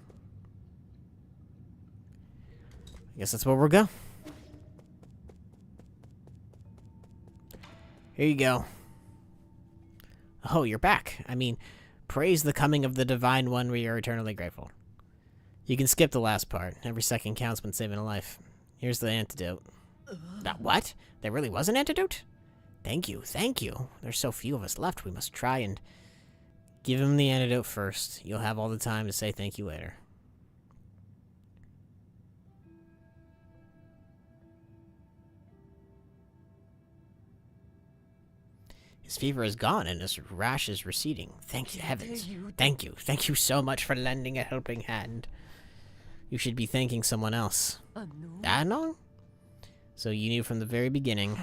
I guess that's where we'll go. Here you go. Oh, you're back. I mean, praise the coming of the Divine One, we are eternally grateful. You can skip the last part. Every second counts when saving a life. Here's the antidote. What? There really was an antidote? Thank you, thank you. There's so few of us left, we must try and give him the antidote first. You'll have all the time to say thank you later. His fever is gone and his rash is receding. Thank you, heavens. Thank you. Thank you so much for lending a helping hand. You should be thanking someone else. Anon? So you knew from the very beginning.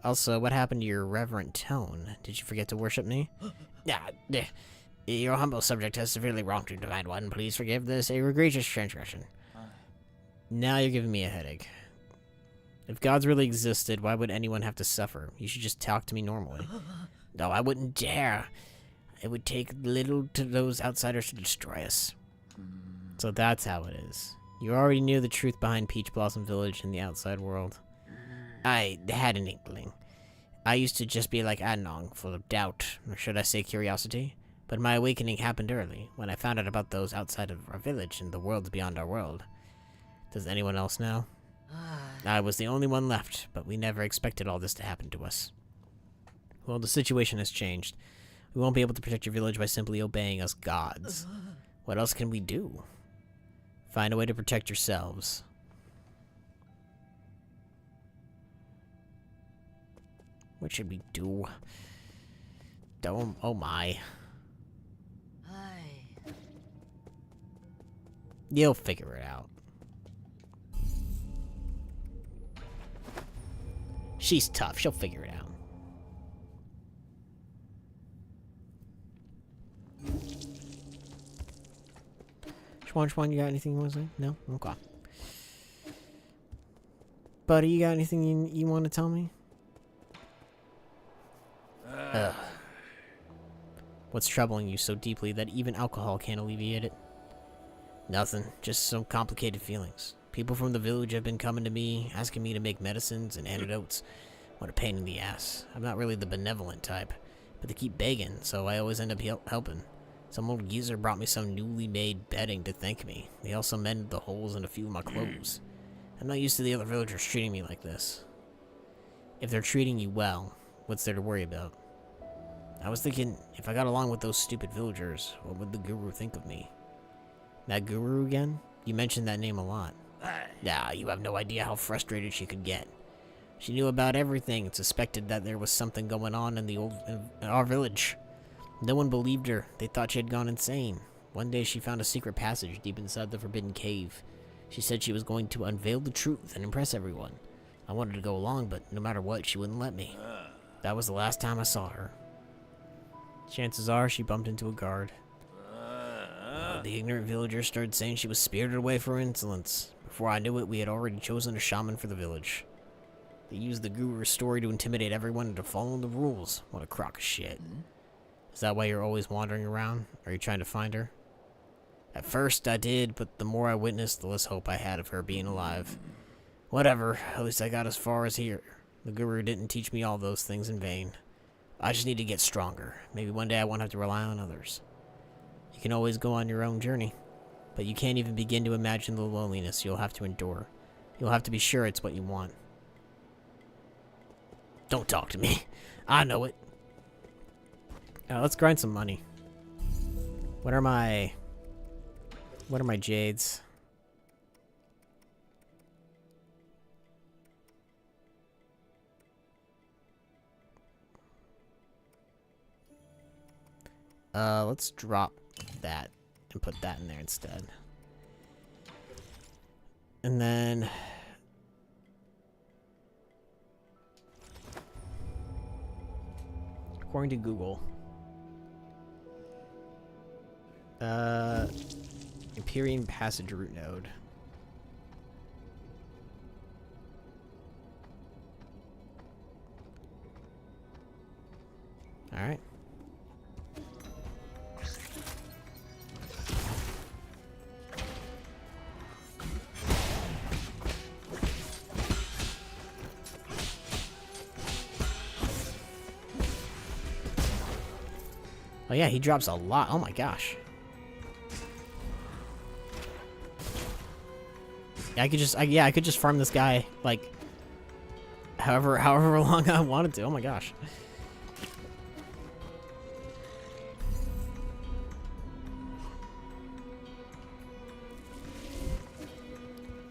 Also, what happened to your reverent tone? Did you forget to worship me? Your humble subject has severely wronged you, Divine One. Please forgive this a egregious transgression. Now you're giving me a headache. If gods really existed, why would anyone have to suffer? You should just talk to me normally. No, I wouldn't dare. It would take little to those outsiders to destroy us. So that's how it is. You already knew the truth behind Peach Blossom Village in the outside world. I had an inkling. I used to just be like Adnong, full of doubt, or should I say curiosity? But my awakening happened early, when I found out about those outside of our village and the worlds beyond our world. Does anyone else know? I was the only one left, but we never expected all this to happen to us. Well, the situation has changed. We won't be able to protect your village by simply obeying us gods. What else can we do? Find a way to protect yourselves. What should we do? Oh my. You'll figure it out. She's tough. She'll figure it out. Schwan, you got anything you want to say? No? Okay. Buddy, you got anything you want to tell me? Ugh. What's troubling you so deeply that even alcohol can't alleviate it? Nothing. Just some complicated feelings. People from the village have been coming to me, asking me to make medicines and antidotes. What a pain in the ass. I'm not really the benevolent type, but they keep begging, so I always end up helping. Some old geezer brought me some newly made bedding to thank me. They also mended the holes in a few of my clothes. I'm not used to the other villagers treating me like this. If they're treating you well, what's there to worry about? I was thinking, if I got along with those stupid villagers, what would the guru think of me? That guru again? You mentioned that name a lot. Nah, you have no idea how frustrated she could get. She knew about everything and suspected that there was something going on in our village. No one believed her. They thought she had gone insane. One day she found a secret passage deep inside the forbidden cave. She said she was going to unveil the truth and impress everyone. I wanted to go along, but no matter what, she wouldn't let me. That was the last time I saw her. Chances are she bumped into a guard. The ignorant villagers started saying she was spirited away for her insolence. Before I knew it, we had already chosen a shaman for the village. They used the guru's story to intimidate everyone into following the rules. What a crock of shit. Is that why you're always wandering around? Are you trying to find her? At first I did, but the more I witnessed, the less hope I had of her being alive. Whatever, at least I got as far as here. The guru didn't teach me all those things in vain. I just need to get stronger. Maybe one day I won't have to rely on others. You can always go on your own journey, but you can't even begin to imagine the loneliness you'll have to endure. You'll have to be sure it's what you want. Don't talk to me. I know it. Let's grind some money. What are my jades? Let's drop that and put that in there instead. And then according to Google, Empyrean Passage root node. All right. Oh yeah, he drops a lot. Oh my gosh. I could just farm this guy like however long I wanted to. Oh my gosh.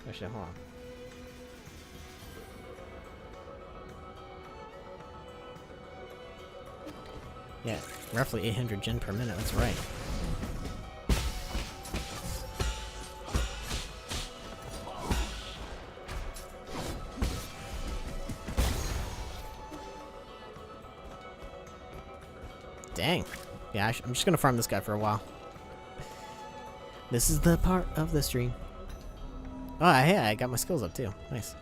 Actually, hold on. Yeah, roughly 800 gen per minute, that's right. Dang. Yeah, I'm just gonna farm this guy for a while. This is the part of the stream. Oh, yeah, I got my skills up too. Nice.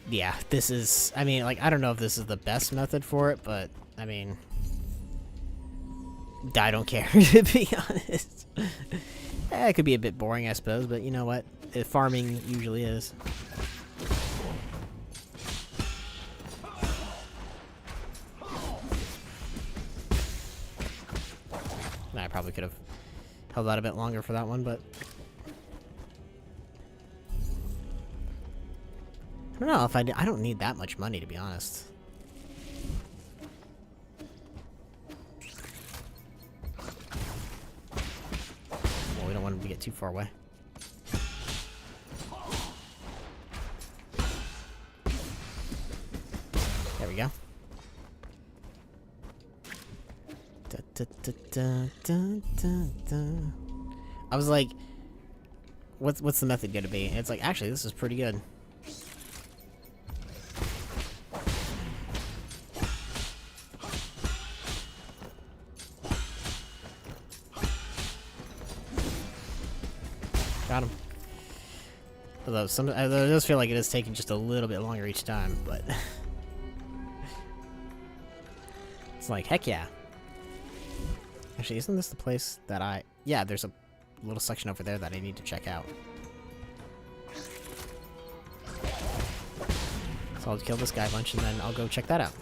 Yeah, this is, I mean, like, I don't know if this is the best method for it, but, I mean, I don't care, to be honest. It could be a bit boring, I suppose, but you know what? Farming usually is. I probably could have held out a bit longer for that one, but I don't know if I don't need that much money, to be honest. Well, we don't want him to get too far away. There we go. I was like, what's the method gonna be? And it's like, actually, this is pretty good. Got him. Although it does feel like it is taking just a little bit longer each time, but it's like, heck yeah. Actually, isn't this the place that yeah, there's a little section over there that I need to check out. So I'll kill this guy a bunch and then I'll go check that out.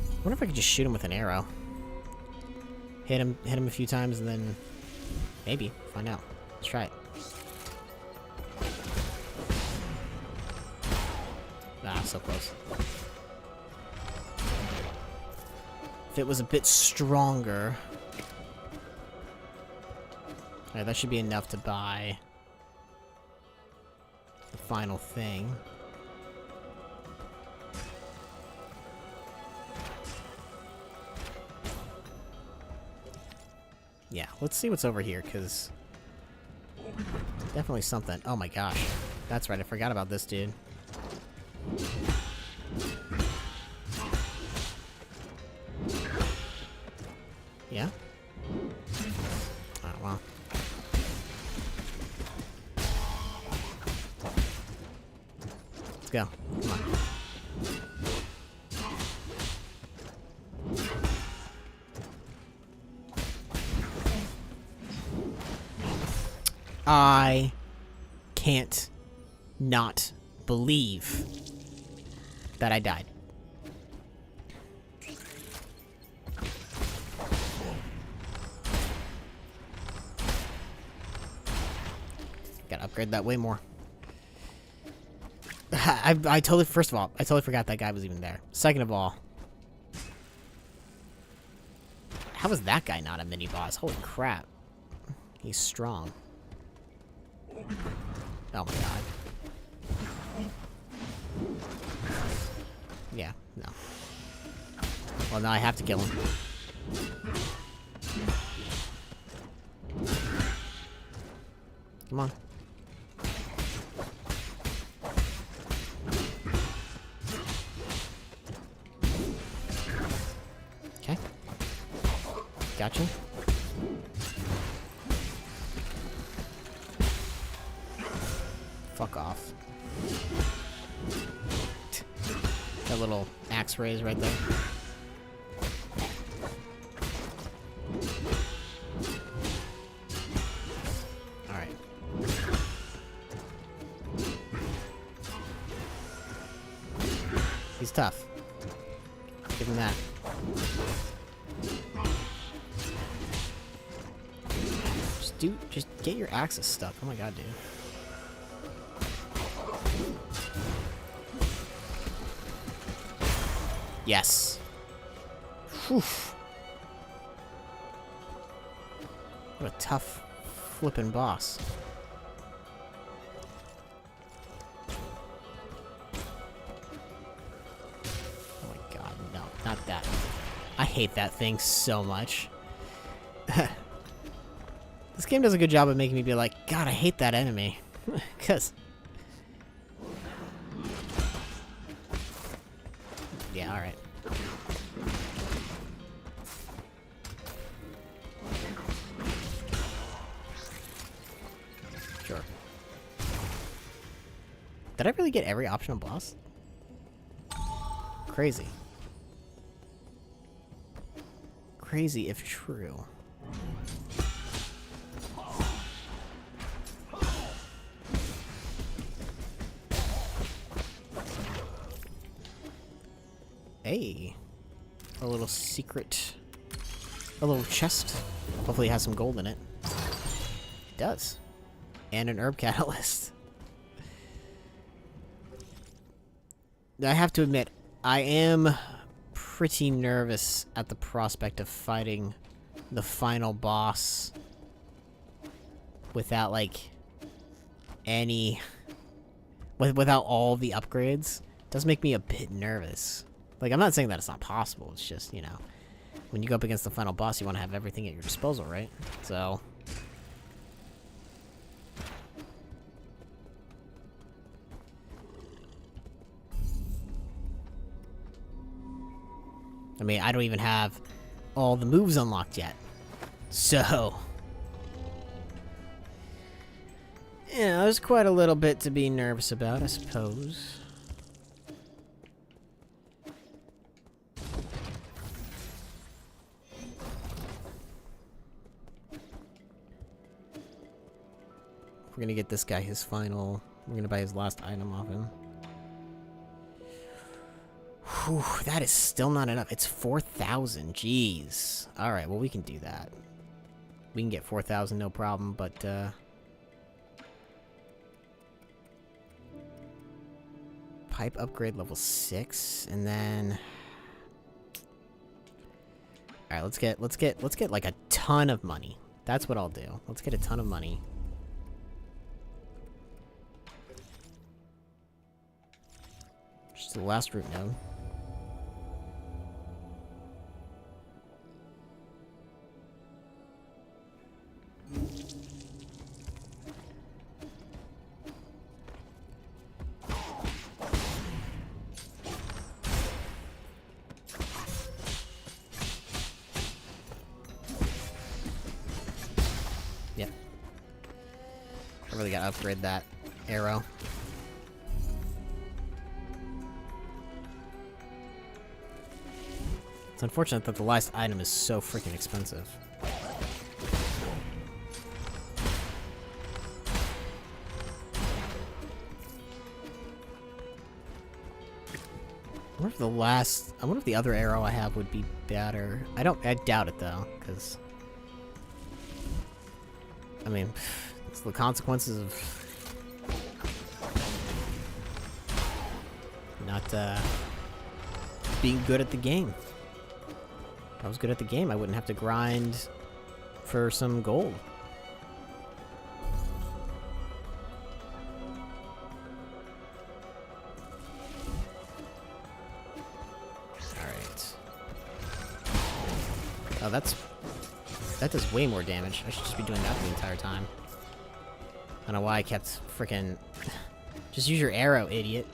I wonder if I could just shoot him with an arrow. Hit him a few times and then maybe find out. Let's try it. Ah, so close. If it was a bit stronger. Alright, that should be enough to buy the final thing. Yeah, let's see what's over here, because definitely something. Oh my gosh. That's right, I forgot about this dude. Yeah? Oh, well. Let's go. Come on. I can't not believe that I died. Gotta upgrade that way more. I totally, first of all, I totally forgot that guy was even there. Second of all, how was that guy not a mini-boss? Holy crap. He's strong. Oh my god. Yeah, no. Well, now I have to kill him. Come on. Okay. Gotcha. Fuck off. That little axe raise right there. Alright. He's tough. Give him that. Just get your axes stuck. Oh my god, dude. Yes. Whew. What a tough flippin' boss. Oh my god, no, not that. I hate that thing so much. This game does a good job of making me be like, God, I hate that enemy. 'Cause... Yeah, alright. Sure. Did I really get every optional boss? Crazy. Crazy if true. Hey, a little secret, a little chest. Hopefully it has some gold in it. It does. And an herb catalyst. I have to admit, I am pretty nervous at the prospect of fighting the final boss without, like, without all the upgrades. It does make me a bit nervous. Like, I'm not saying that it's not possible, it's just, you know, when you go up against the final boss, you want to have everything at your disposal, right? So... I mean, I don't even have all the moves unlocked yet. So... yeah, there's quite a little bit to be nervous about, I suppose. We're gonna get this guy his final... We're gonna buy his last item off him. Whew, that is still not enough. It's 4,000. Jeez. Alright, well, we can do that. We can get 4,000, no problem, but, pipe upgrade level 6, and then... Alright, let's get, like, a ton of money. That's what I'll do. Let's get a ton of money. Just the last root node. Yep. I really gotta upgrade that arrow. It's unfortunate that the last item is so freaking expensive. wonder if I wonder if the other arrow I have would be better. I doubt it though, because I mean, it's the consequences of not being good at the game. If I was good at the game, I wouldn't have to grind for some gold. Alright. Oh, that does way more damage. I should just be doing that the entire time. I don't know why I kept frickin' just use your arrow, idiot.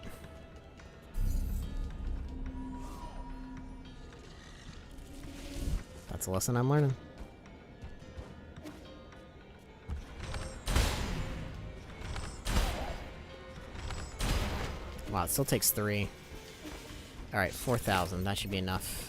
That's a lesson I'm learning. Wow, it still takes 3. Alright, 4,000. That should be enough.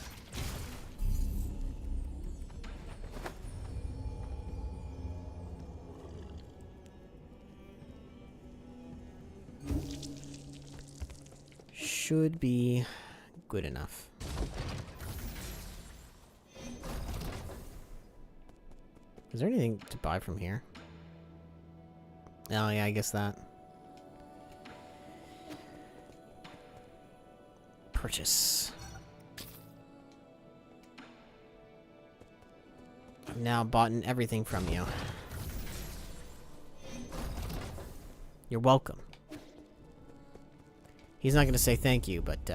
Should be good enough. Is there anything to buy from here? Oh yeah, I guess that. Purchase. I've now bought everything from you. You're welcome. He's not gonna say thank you, but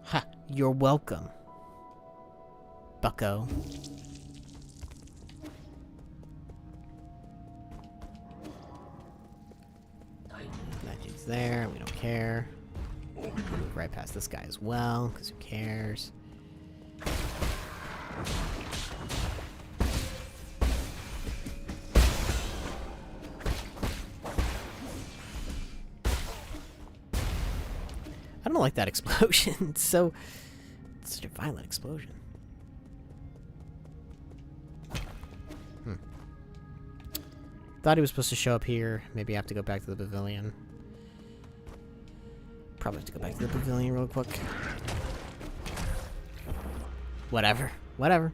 ha! You're welcome, bucko. 19's there, we don't care. Move right past this guy as well, because who cares? I don't like that explosion. It's such a violent explosion. Thought he was supposed to show up here. Maybe I have to go back to the pavilion. Probably have to go back to the pavilion real quick. Whatever. Whatever.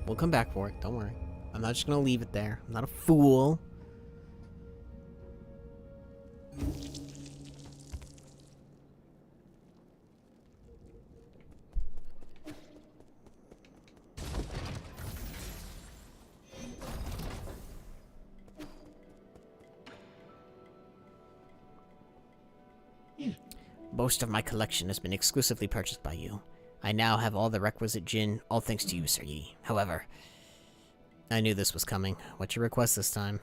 We'll come back for it, don't worry. I'm not just gonna leave it there. I'm not a fool. Most of my collection has been exclusively purchased by you. I now have all the requisite Jin, all thanks to you, Sir Yi. However, I knew this was coming. What's your request this time?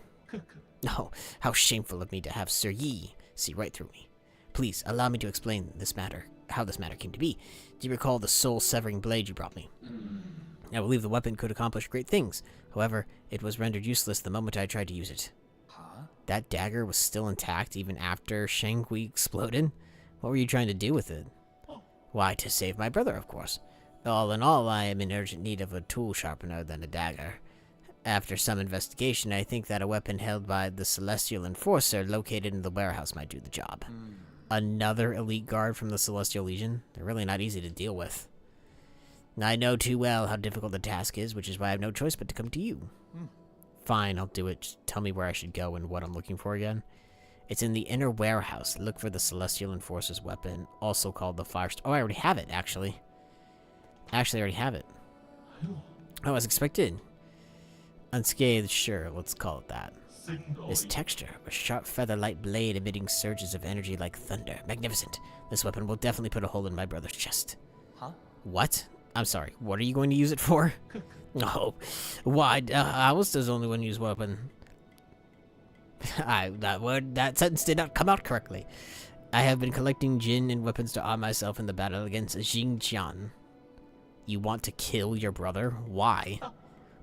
Oh, how shameful of me to have Sir Yi see right through me. Please, allow me to explain this matter, how this matter came to be. Do you recall the soul-severing blade you brought me? I believe the weapon could accomplish great things. However, it was rendered useless the moment I tried to use it. That dagger was still intact even after Shangui exploded? What were you trying to do with it? Why, to save my brother, of course. All in all, I am in urgent need of a tool sharpener than a dagger. After some investigation, I think that a weapon held by the Celestial Enforcer located in the warehouse might do the job. Another elite guard from the Celestial Legion? They're really not easy to deal with. I know too well how difficult the task is, which is why I have no choice but to come to you. Fine, I'll do it. Just tell me where I should go and what I'm looking for again. It's in the inner warehouse. Look for the Celestial Enforcer's weapon, also called the Firestone. Oh, I already have it, actually. Actually, I already have it. Oh, as expected. Unscathed, sure, let's call it that. This texture, a sharp feather-light blade emitting surges of energy like thunder. Magnificent. This weapon will definitely put a hole in my brother's chest. Huh? What? I'm sorry, what are you going to use it for? Oh, why? I was the only one to use weapon. That sentence did not come out correctly. I have been collecting Jin and weapons to arm myself in the battle against Xingqian. You want to kill your brother? Why?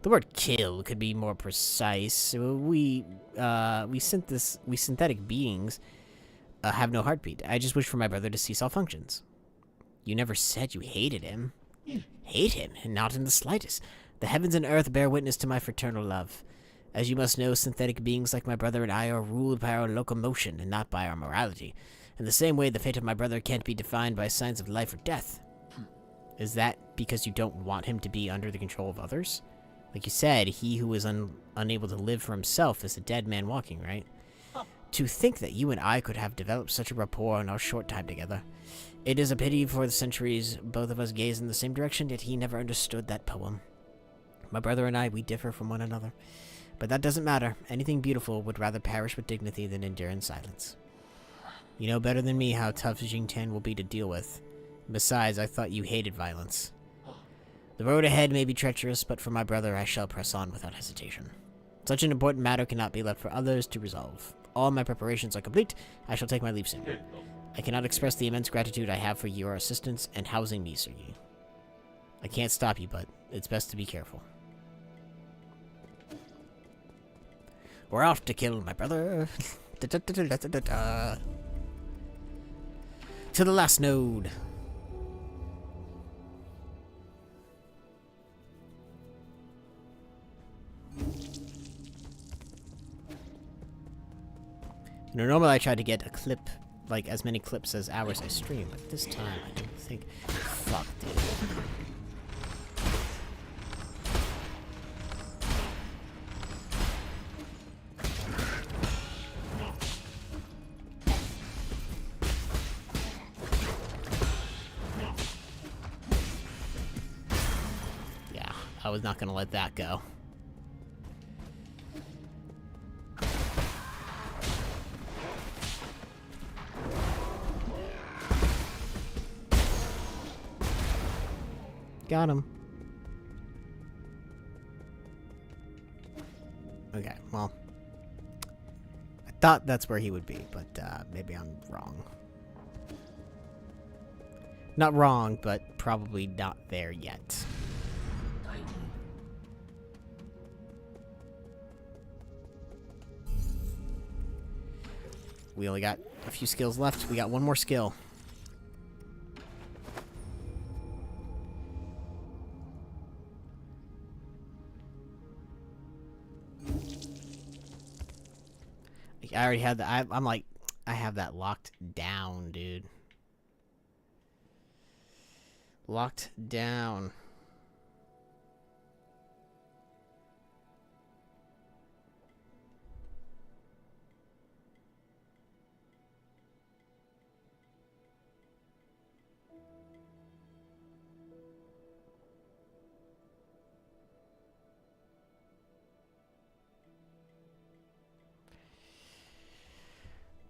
The word kill could be more precise. We synthetic beings have no heartbeat. I just wish for my brother to cease all functions. You never said you hated him. Hate him? Not in the slightest. The heavens and earth bear witness to my fraternal love. As you must know, synthetic beings like my brother and I are ruled by our locomotion and not by our morality. In the same way, the fate of my brother can't be defined by signs of life or death. Is that because you don't want him to be under the control of others? Like you said, he who is unable to live for himself is a dead man walking, right? To think that you and I could have developed such a rapport in our short time together. It is a pity for the centuries both of us gaze in the same direction, yet he never understood that poem. My brother and I, we differ from one another. But that doesn't matter. Anything beautiful would rather perish with dignity than endure in silence. You know better than me how tough Jingtian will be to deal with. Besides, I thought you hated violence. The road ahead may be treacherous, but for my brother I shall press on without hesitation. Such an important matter cannot be left for others to resolve. All my preparations are complete. I shall take my leave soon. I cannot express the immense gratitude I have for your assistance and housing me, Sergei. I can't stop you, but it's best to be careful. We're off to kill my brother. To the last node. You know, normally I try to get a clip, like as many clips as hours I stream, but this time I don't think. Fuck, dude. Yeah, I was not gonna let that go. Got him. Okay, well. I thought that's where he would be, but maybe I'm wrong. Not wrong, but probably not there yet. We only got a few skills left. We got one more skill. I already had that. I'm like, I have that locked down, dude. Locked down.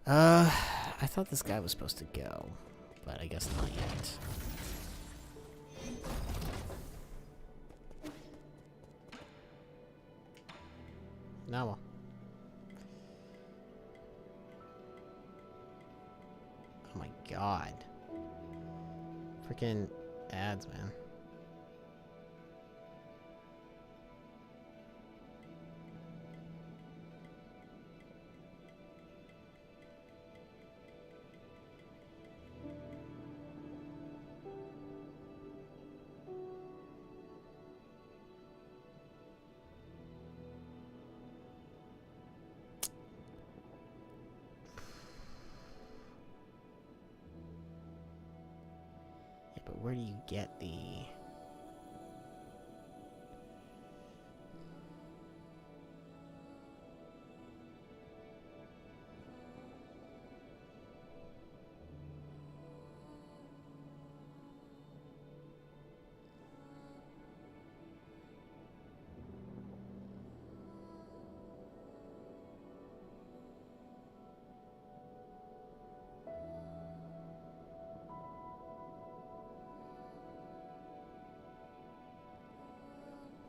I thought this guy was supposed to go, but I guess not yet. Now, well. Oh my god. Freaking ads, man. But where do you get the...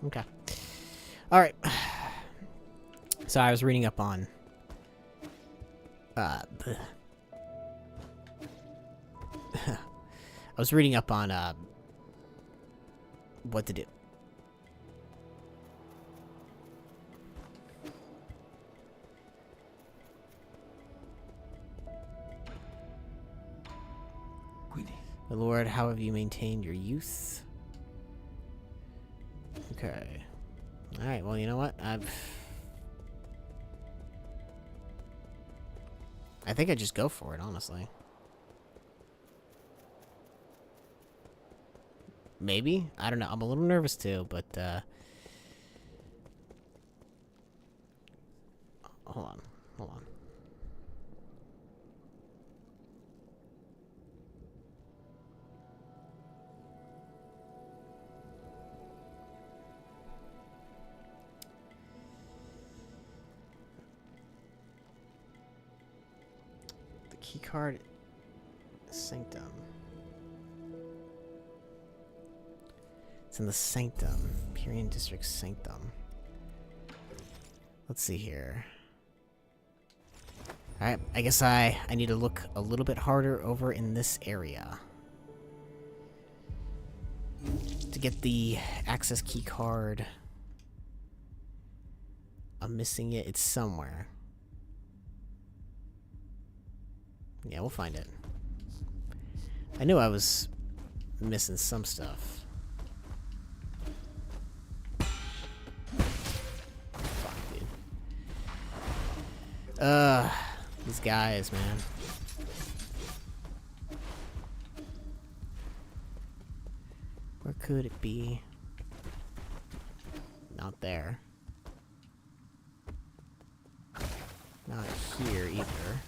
Okay. Alright. So I was reading up on... I was reading up on, what to do. Lord, how have you maintained your youth? Okay. Alright, well, you know what? I think I just go for it, honestly. Maybe? I don't know. I'm a little nervous too, but, hold on. Hold on. The keycard sanctum. It's in the sanctum. Pyrian District sanctum. Let's see here. Alright, I guess I need to look a little bit harder over in this area. To get the access key card. I'm missing it. It's somewhere. Yeah, we'll find it. I knew I was missing some stuff. Fuck, dude. These guys, man. Where could it be? Not there. Not here either.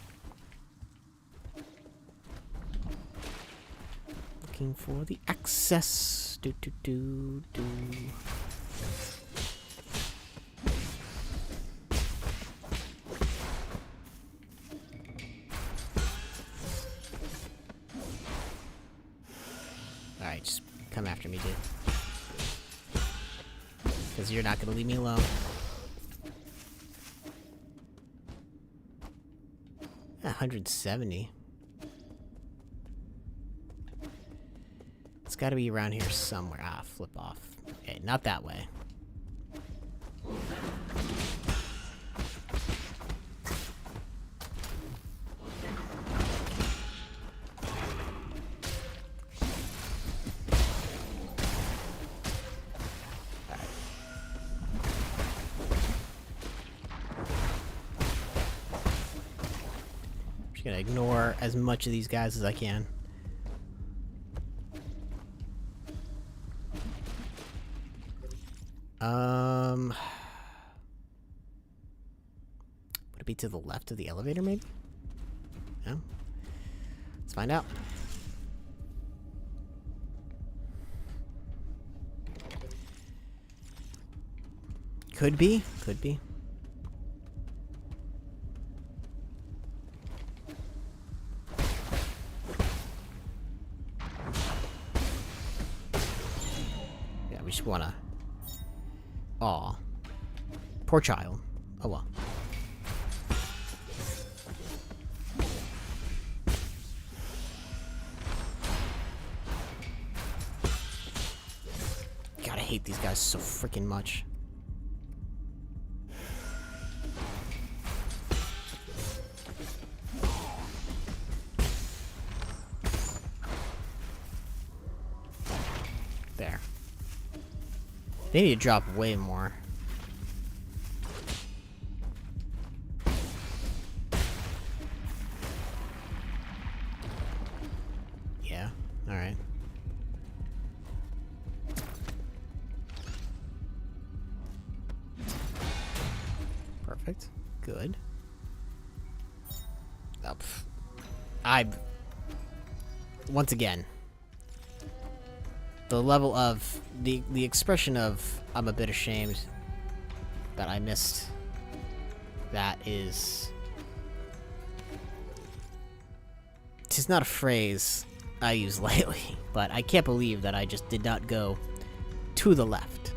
Looking for the access. Do do do do. Alright, just come after me, dude. Because you're not gonna leave me alone. 170. It's gotta be around here somewhere. Ah, flip off. Okay, not that way. Just gonna ignore as much of these guys as I can. Would it be to the left of the elevator, maybe? No? Let's find out. Could be. Could be. Yeah, we just wanna... Aw. Poor child. Oh well. God, I hate these guys so freaking much. There. They need to drop way more. Yeah, alright. Perfect. Good. Once again, the level of the expression of I'm a bit ashamed that I missed that is, it's not a phrase I use lightly, but I can't believe that I just did not go to the left.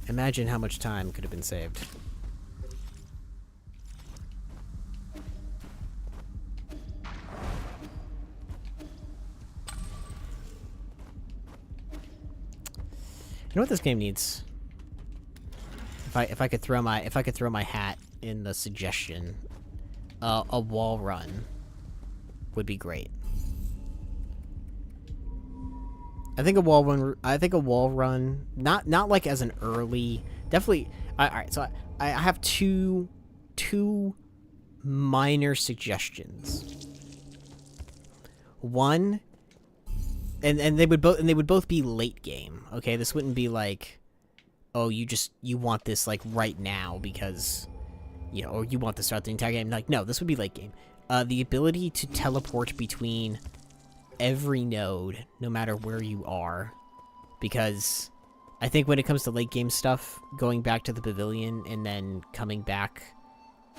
Imagine how much time could have been saved. You know what this game needs? If I could throw my hat in the suggestion, a wall run would be great. I think a wall run. I think a wall run, not like as an early. Definitely. All right. So I have two minor suggestions. One, and they would both be late game. Okay, this wouldn't be like, oh, you want this like right now because, or you want this throughout the entire game. Like, no, this would be late game. The ability to teleport between every node, no matter where you are, because I think when it comes to late game stuff, going back to the pavilion and then coming back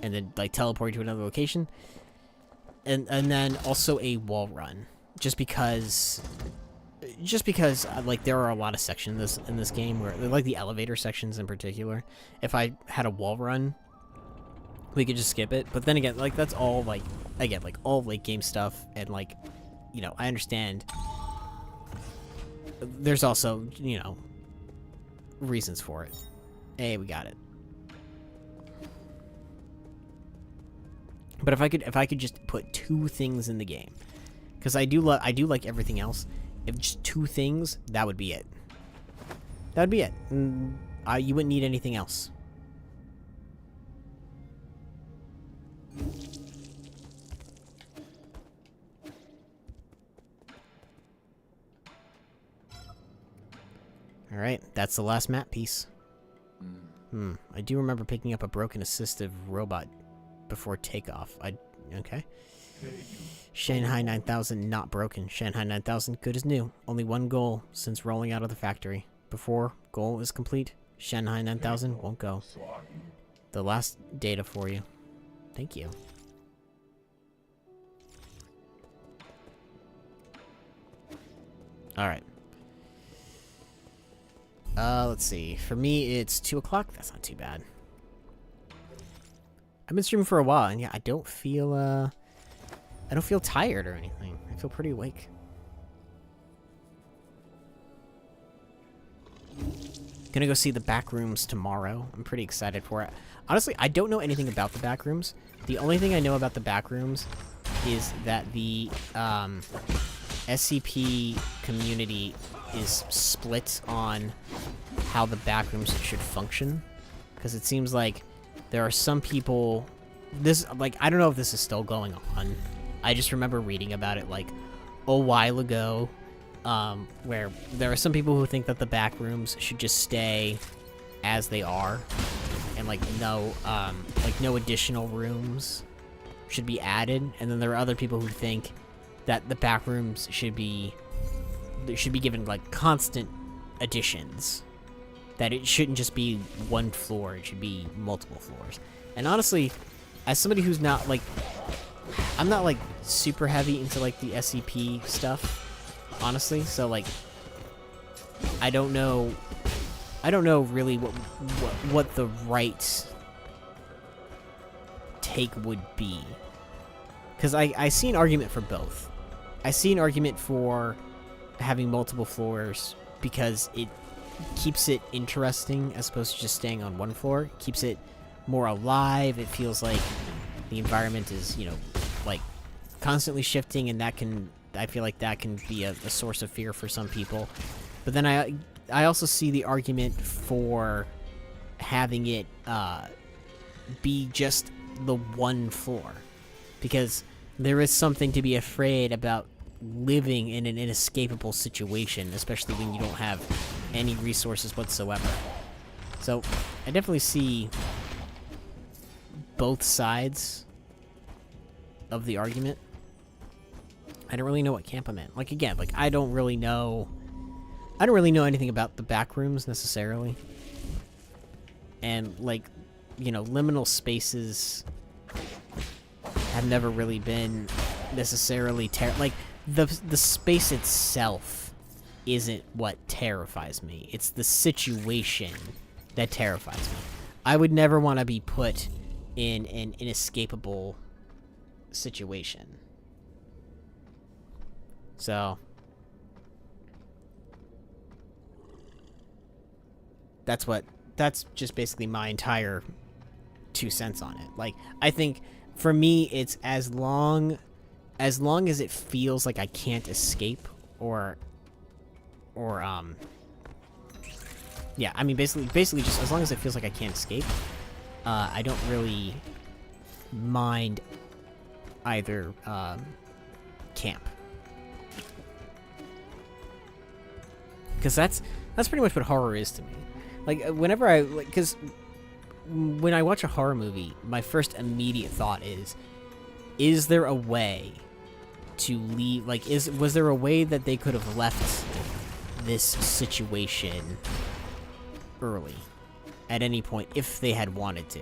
and then like teleporting to another location, and then also a wall run, just because like there are a lot of sections in this game where like the elevator sections in particular. If I had a wall run, we could just skip it. But then again, like that's all like again like all late game stuff, and like I understand there's also reasons for it. Hey, we got it. But if I could just put two things in the game, because I do like everything else. If just two things, that would be it. That would be it. You wouldn't need anything else. Alright, that's the last map piece. I do remember picking up a broken assistive robot before takeoff. Okay. Shanghai 9000 not broken. Shanghai 9000 good as new. Only one goal since rolling out of the factory. Before goal is complete, Shanghai 9000 won't go. The last data for you. Thank you. Alright. Let's see. For me, it's 2 o'clock. That's not too bad. I've been streaming for a while, and yeah, I don't feel tired or anything. I feel pretty awake. Gonna go see the back rooms tomorrow. I'm pretty excited for it. Honestly, I don't know anything about the back rooms. The only thing I know about the back rooms is that the SCP community is split on how the back rooms should function, because it seems like there are some people. I don't know if this is still going on. I just remember reading about it like a while ago, where there are some people who think that the back rooms should just stay as they are, and no additional rooms should be added. And then there are other people who think that the back rooms should be given like constant additions. That it shouldn't just be one floor; it should be multiple floors. And honestly, as somebody who's not like, I'm not like super heavy into like the SCP stuff, honestly. So like, I don't know really what the right take would be, because I see an argument for both. I see an argument for having multiple floors because it keeps it interesting as opposed to just staying on one floor. It keeps it more alive. It feels like the environment is, like constantly shifting, and I feel like that can be a source of fear for some people. But then I also see the argument for having it be just the one floor, because there is something to be afraid about living in an inescapable situation, especially when you don't have any resources whatsoever. So I definitely see both sides of the argument. I don't really know what camp I'm in. Like, again, like I don't really know anything about the back rooms necessarily. And like, liminal spaces have never really been necessarily like the space itself isn't what terrifies me. It's the situation that terrifies me. I would never want to be put in an inescapable situation. So that's just basically my entire 2 cents on it. Like, I think for me, it's as long as long as it feels like I can't escape, yeah, I mean, basically just as long as it feels like I can't escape, I don't really mind either, camp. Because that's pretty much what horror is to me. Like, whenever because when I watch a horror movie, my first immediate thought is there a way to leave, like, was there a way that they could have left this situation early at any point if they had wanted to?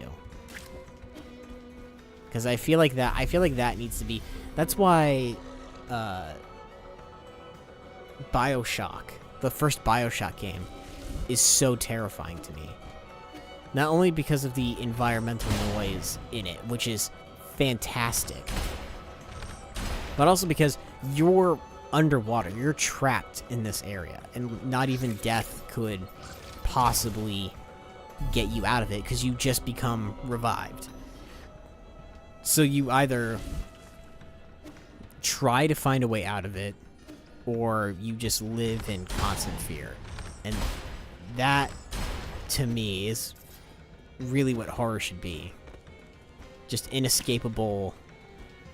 Because I feel like that needs to be, that's why BioShock, the first BioShock game, is so terrifying to me. Not only because of the environmental noise in it, which is fantastic, but also because you're underwater, you're trapped in this area, and not even death could possibly get you out of it because you just become revived. So you either try to find a way out of it, or you just live in constant fear. And that, to me, is really what horror should be. Just inescapable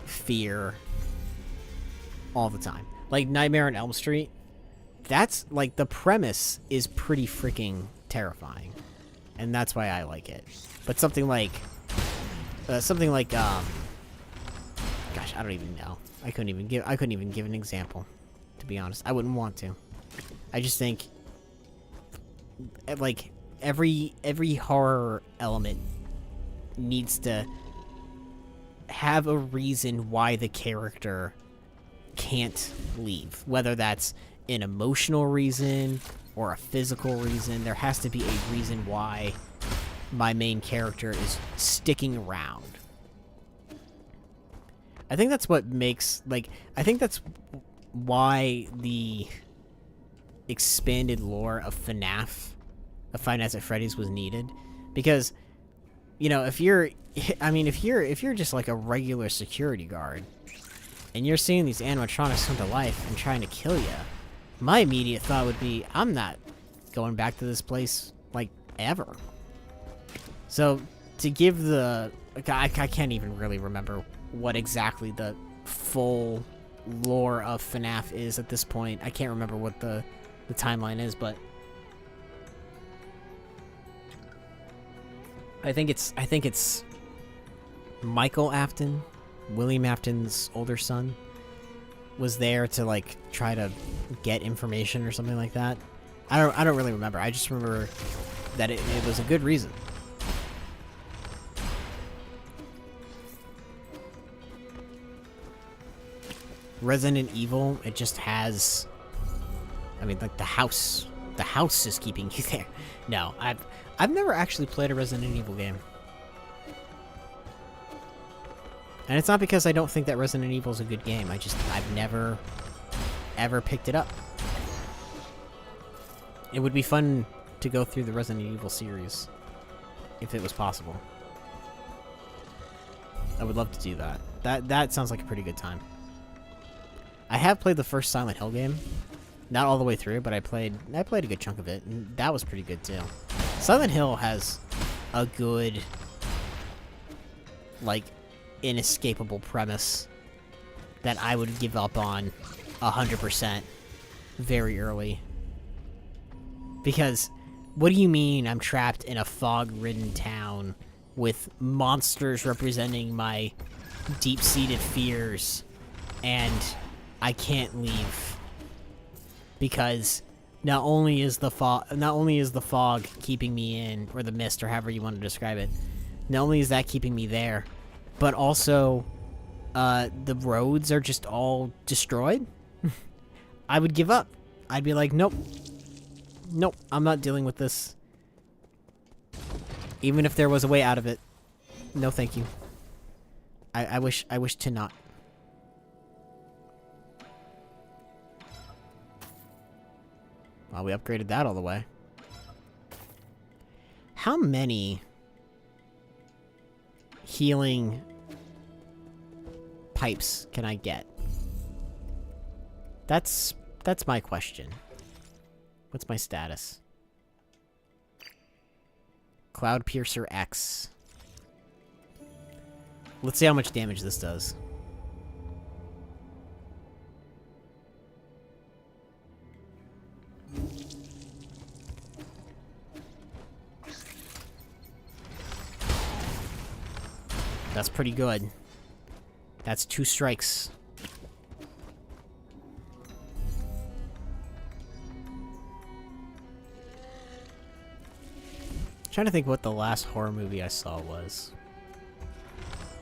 fear all the time. Like Nightmare on Elm Street, that's, like, the premise is pretty freaking terrifying. And that's why I like it. But something like, gosh, I don't even know. I couldn't even give an example, to be honest. I wouldn't want to. I just think, like, every horror element needs to have a reason why the character can't leave. Whether that's an emotional reason or a physical reason, there has to be a reason why my main character is sticking around. I think that's what makes, like, I think that's why the expanded lore of FNAF, of Five Nights at Freddy's, was needed. Because, you know, if you're just like a regular security guard, and you're seeing these animatronics come to life and trying to kill you, my immediate thought would be, I'm not going back to this place, like, ever. So, to give the... I can't even really remember what exactly the full lore of FNAF is at this point. I can't remember what the timeline is, but... I think it's Michael Afton, William Afton's older son, was there to, like, try to get information or something like that. I don't really remember. I just remember that it was a good reason. Resident Evil, it just has, I mean, like, the house is keeping you there. No, I've never actually played a Resident Evil game. And it's not because I don't think that Resident Evil is a good game. I've never, ever picked it up. It would be fun to go through the Resident Evil series, if it was possible. I would love to do that. That sounds like a pretty good time. I have played the first Silent Hill game. Not all the way through, but I played a good chunk of it, and that was pretty good too. Silent Hill has a good, like, inescapable premise that I would give up on 100% very early. Because, what do you mean I'm trapped in a fog-ridden town with monsters representing my deep-seated fears, and I can't leave? Because not only is the fog keeping me in, or the mist, or however you want to describe it, not only is that keeping me there, but also, the roads are just all destroyed. I would give up. I'd be like, nope, I'm not dealing with this. Even if there was a way out of it, no, thank you. I wish to not. Well, we upgraded that all the way. How many healing pipes can I get That's my question. What's my status? Cloud Piercer X. Let's see how much damage this does. That's pretty good. That's 2 strikes. Trying to think what the last horror movie I saw was.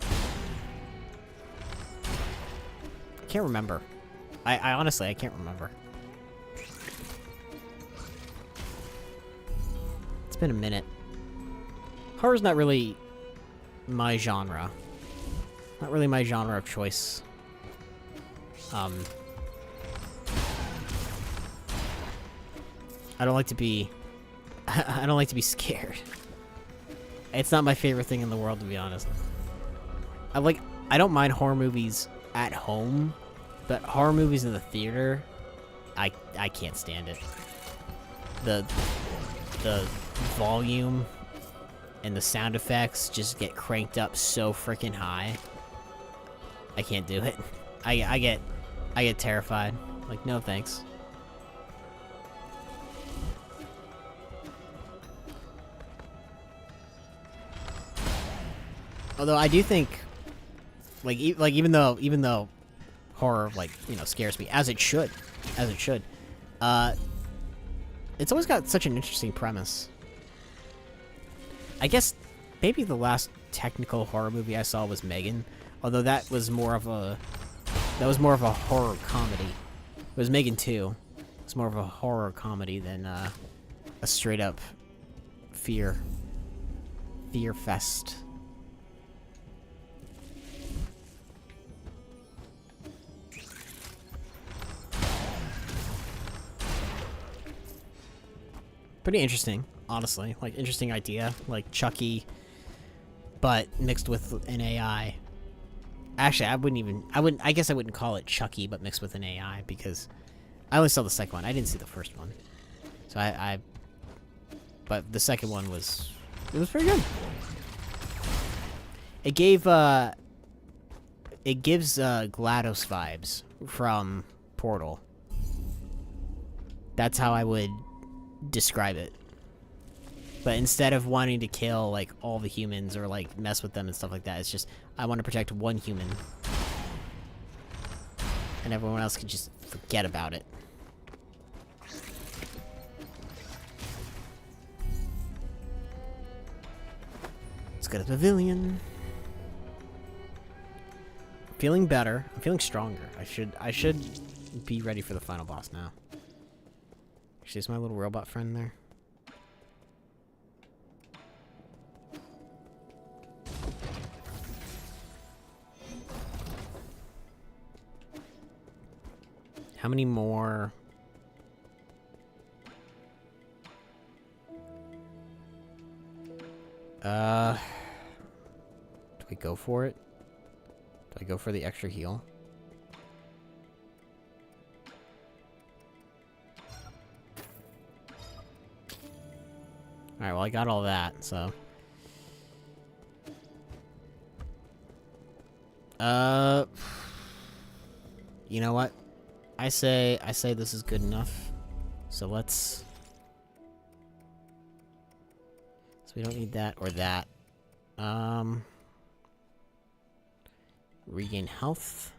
I can't remember. I honestly, I can't remember. It's been a minute. Horror's not really my genre. Not really my genre of choice. I don't like to be... I don't like to be scared. It's not my favorite thing in the world, to be honest. I don't mind horror movies at home, but horror movies in the theater, I can't stand it. The volume and the sound effects just get cranked up so freaking high. I can't do it. I get terrified. Like, no thanks. Although I do think, even though horror, scares me, as it should, it's always got such an interesting premise. I guess maybe the last technical horror movie I saw was Megan, although that was more of a horror comedy. It was Megan 2. It's more of a horror comedy than a straight up fear fest. Pretty interesting, honestly. Like, interesting idea. Like, Chucky, but mixed with an AI. Actually, I guess I wouldn't call it Chucky, but mixed with an AI, because I only saw the second one. I didn't see the first one. So but the second one was pretty good. It gives GLaDOS vibes from Portal. That's how I would describe it. But instead of wanting to kill, like, all the humans or, like, mess with them and stuff like that, it's just, I want to protect one human. And everyone else can just forget about it. Let's go to the pavilion. Feeling better. I'm feeling stronger. I should be ready for the final boss now. Actually, is my little robot friend there? How many more? Do we go for it? Do I go for the extra heal? Alright, well, I got all that, so... You know what? I say this is good enough. So let's... So we don't need that or that. Regain health.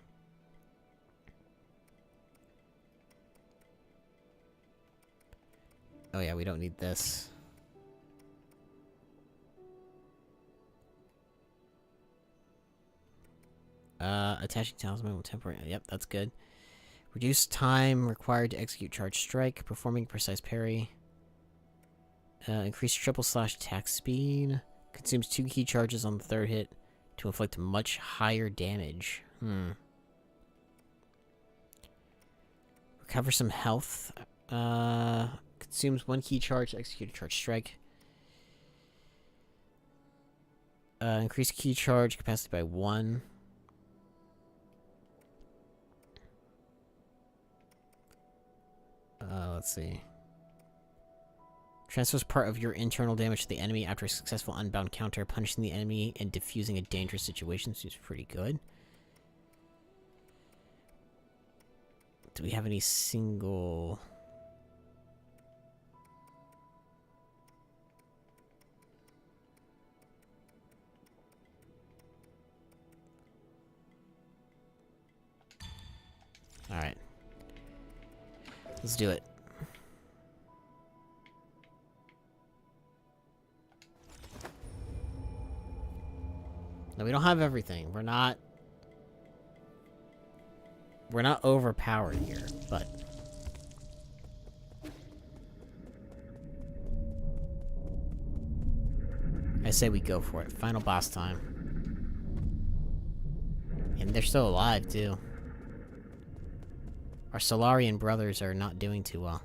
Oh yeah, we don't need this. Attaching talisman will temporarily... Yep, that's good. Reduce time required to execute charge strike. Performing precise parry. Increase triple slash attack speed. Consumes 2 key charges on the 3rd hit to inflict much higher damage. Recover some health. Consumes 1 key charge to execute a charge strike. Increase key charge capacity by 1. Let's see. Transfers part of your internal damage to the enemy after a successful unbound counter, punishing the enemy and diffusing a dangerous situation. Seems pretty good. Do we have any single... Alright. Let's do it. No, we don't have everything. We're not overpowered here, but... I say we go for it. Final boss time. And they're still alive, too. Our Solarian brothers are not doing too well.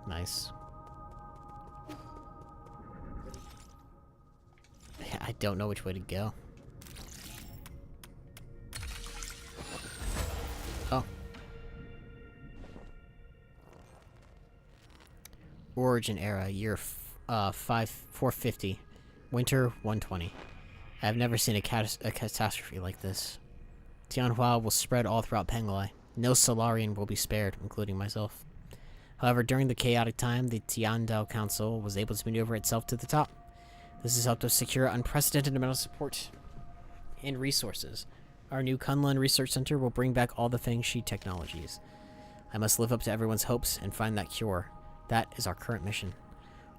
Nice. I don't know which way to go. Oh. Origin era, year 450. Winter 120. I have never seen a catastrophe like this. Tianhua will spread all throughout Penglai. No Solarian will be spared, including myself. However, during the chaotic time, the Tiandao Council was able to maneuver itself to the top. This has helped us secure unprecedented amount of support and resources. Our new Kunlun Research Center will bring back all the Feng Shi technologies. I must live up to everyone's hopes and find that cure. That is our current mission.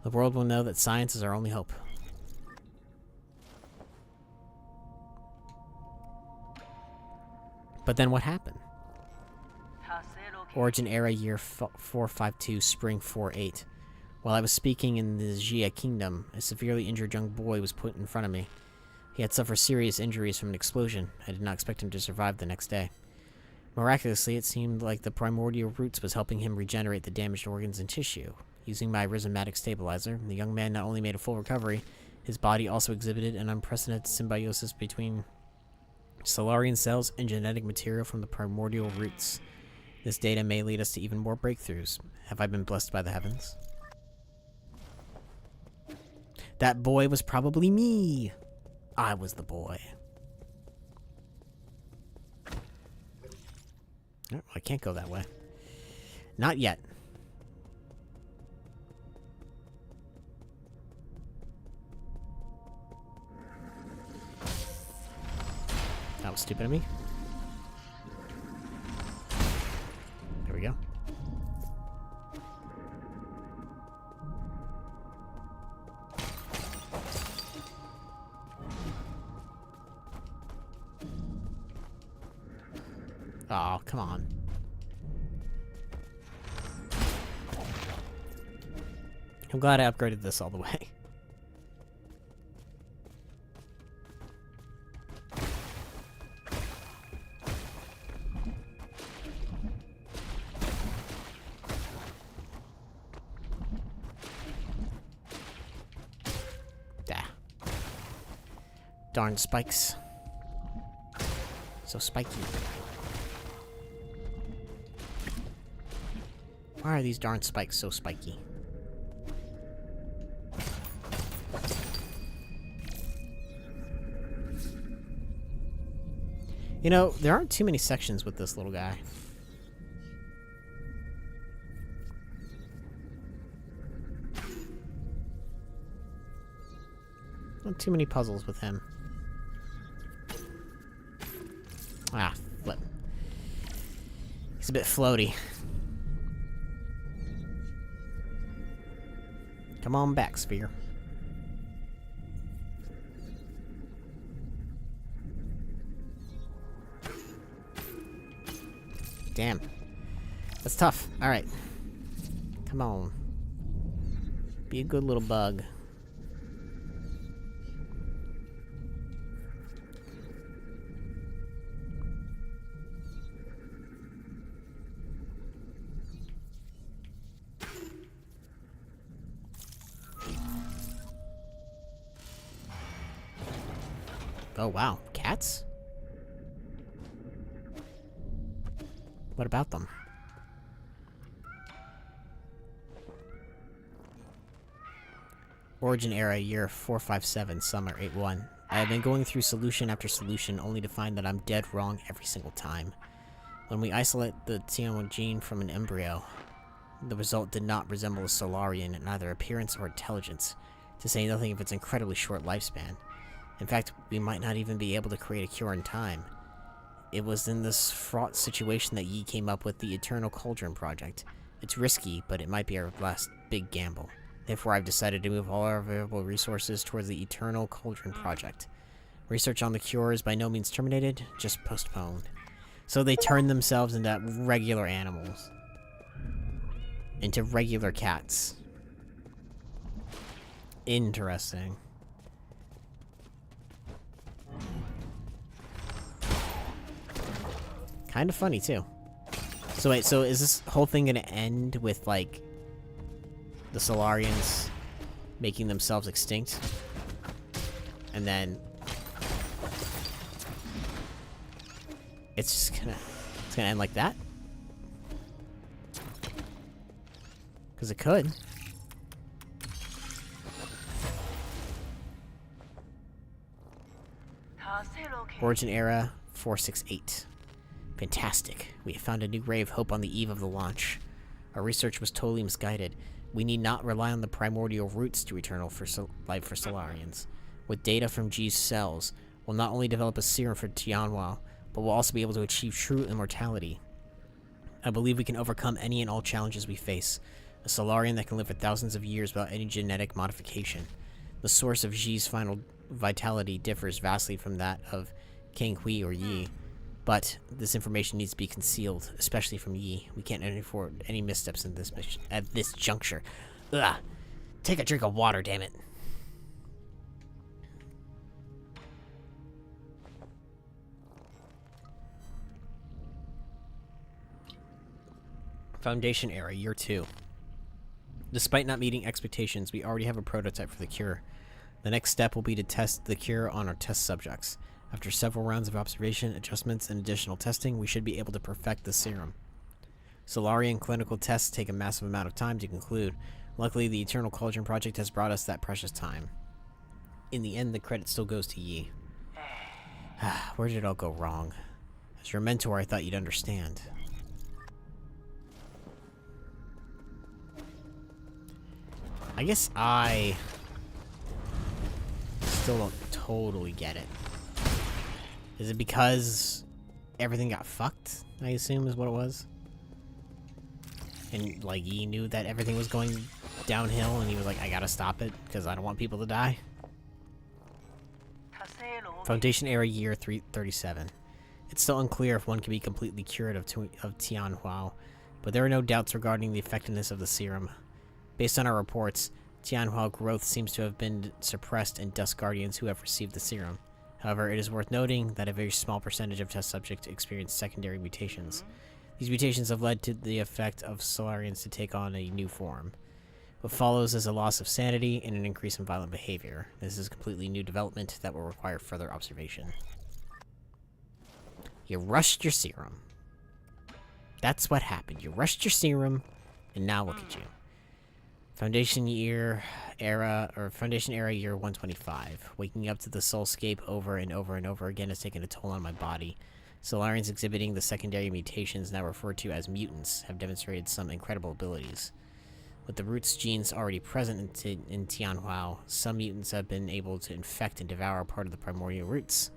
The world will know that science is our only hope. But then what happened? Origin era year 452, spring 48. While I was speaking in the Jia Kingdom, a severely injured young boy was put in front of me. He had suffered serious injuries from an explosion. I did not expect him to survive the next day. Miraculously, it seemed like the primordial roots was helping him regenerate the damaged organs and tissue. Using my rhizomatic stabilizer, the young man not only made a full recovery, his body also exhibited an unprecedented symbiosis between Solarian cells and genetic material from the primordial roots. This data may lead us to even more breakthroughs. Have I been blessed by the heavens? That boy was probably me. I was the boy. Oh, I can't go that way. Not yet. That was stupid of me. There we go. Oh, come on. I'm glad I upgraded this all the way. Darn spikes. So spiky. Why are these darn spikes so spiky? You know, there aren't too many sections with this little guy. Not too many puzzles with him. Ah, flip. He's a bit floaty. Come on back, Sphere. Damn. That's tough. Alright. Come on. Be a good little bug. Oh, wow. Cats? What about them? Origin era, year 457, summer 81. I have been going through solution after solution only to find that I'm dead wrong every single time. When we isolate the Tianwen gene from an embryo, the result did not resemble a Solarian in either appearance or intelligence, to say nothing of its incredibly short lifespan. In fact, we might not even be able to create a cure in time. It was in this fraught situation that Yi came up with the Eternal Cauldron project. It's risky, but it might be our last big gamble. Therefore, I've decided to move all our available resources towards the Eternal Cauldron project. Research on the cure is by no means terminated, just postponed. So they turn themselves into regular animals. Into regular cats. Interesting. Kind of funny, too. So wait, so is this whole thing gonna end with, like, the Solarians making themselves extinct? And then... it's gonna end like that? Because it could. Origin era 468. Fantastic. We have found a new ray of hope on the eve of the launch. Our research was totally misguided. We need not rely on the primordial roots to eternal life for Solarians. With data from G's cells, we'll not only develop a serum for Tianhua, but we'll also be able to achieve true immortality. I believe we can overcome any and all challenges we face. A Solarian that can live for thousands of years without any genetic modification. The source of G's final vitality differs vastly from that of King Hui or Yi. But this information needs to be concealed, especially from Yi. We can't afford any missteps in this mission at this juncture. Ugh. Take a drink of water, damn it. Foundation era, year 2. Despite not meeting expectations, we already have a prototype for the cure. The next step will be to test the cure on our test subjects. After several rounds of observation, adjustments, and additional testing, we should be able to perfect the serum. Solarian clinical tests take a massive amount of time to conclude. Luckily, the Eternal Cauldron project has brought us that precious time. In the end, the credit still goes to Yi. Where did it all go wrong? As your mentor, I thought you'd understand. I guess I still don't totally get it. Is it because everything got fucked, I assume is what it was? And, like, Yi knew that everything was going downhill, and he was like, I gotta stop it, because I don't want people to die? Foundation era year 337. It's still unclear if one can be completely cured of Tianhua, but there are no doubts regarding the effectiveness of the serum. Based on our reports, Tianhua growth seems to have been suppressed in Dust Guardians who have received the serum. However, it is worth noting that a very small percentage of test subjects experience secondary mutations. These mutations have led to the effect of Solarians to take on a new form. What follows is a loss of sanity and an increase in violent behavior. This is a completely new development that will require further observation. You rushed your serum. That's what happened. You rushed your serum, and now look at you. Foundation era year 125. Waking up to the soulscape over and over and over again has taken a toll on my body. Solarians exhibiting the secondary mutations now referred to as mutants have demonstrated some incredible abilities. With the roots genes already present in Tianhua, some mutants have been able to infect and devour part of the primordial roots.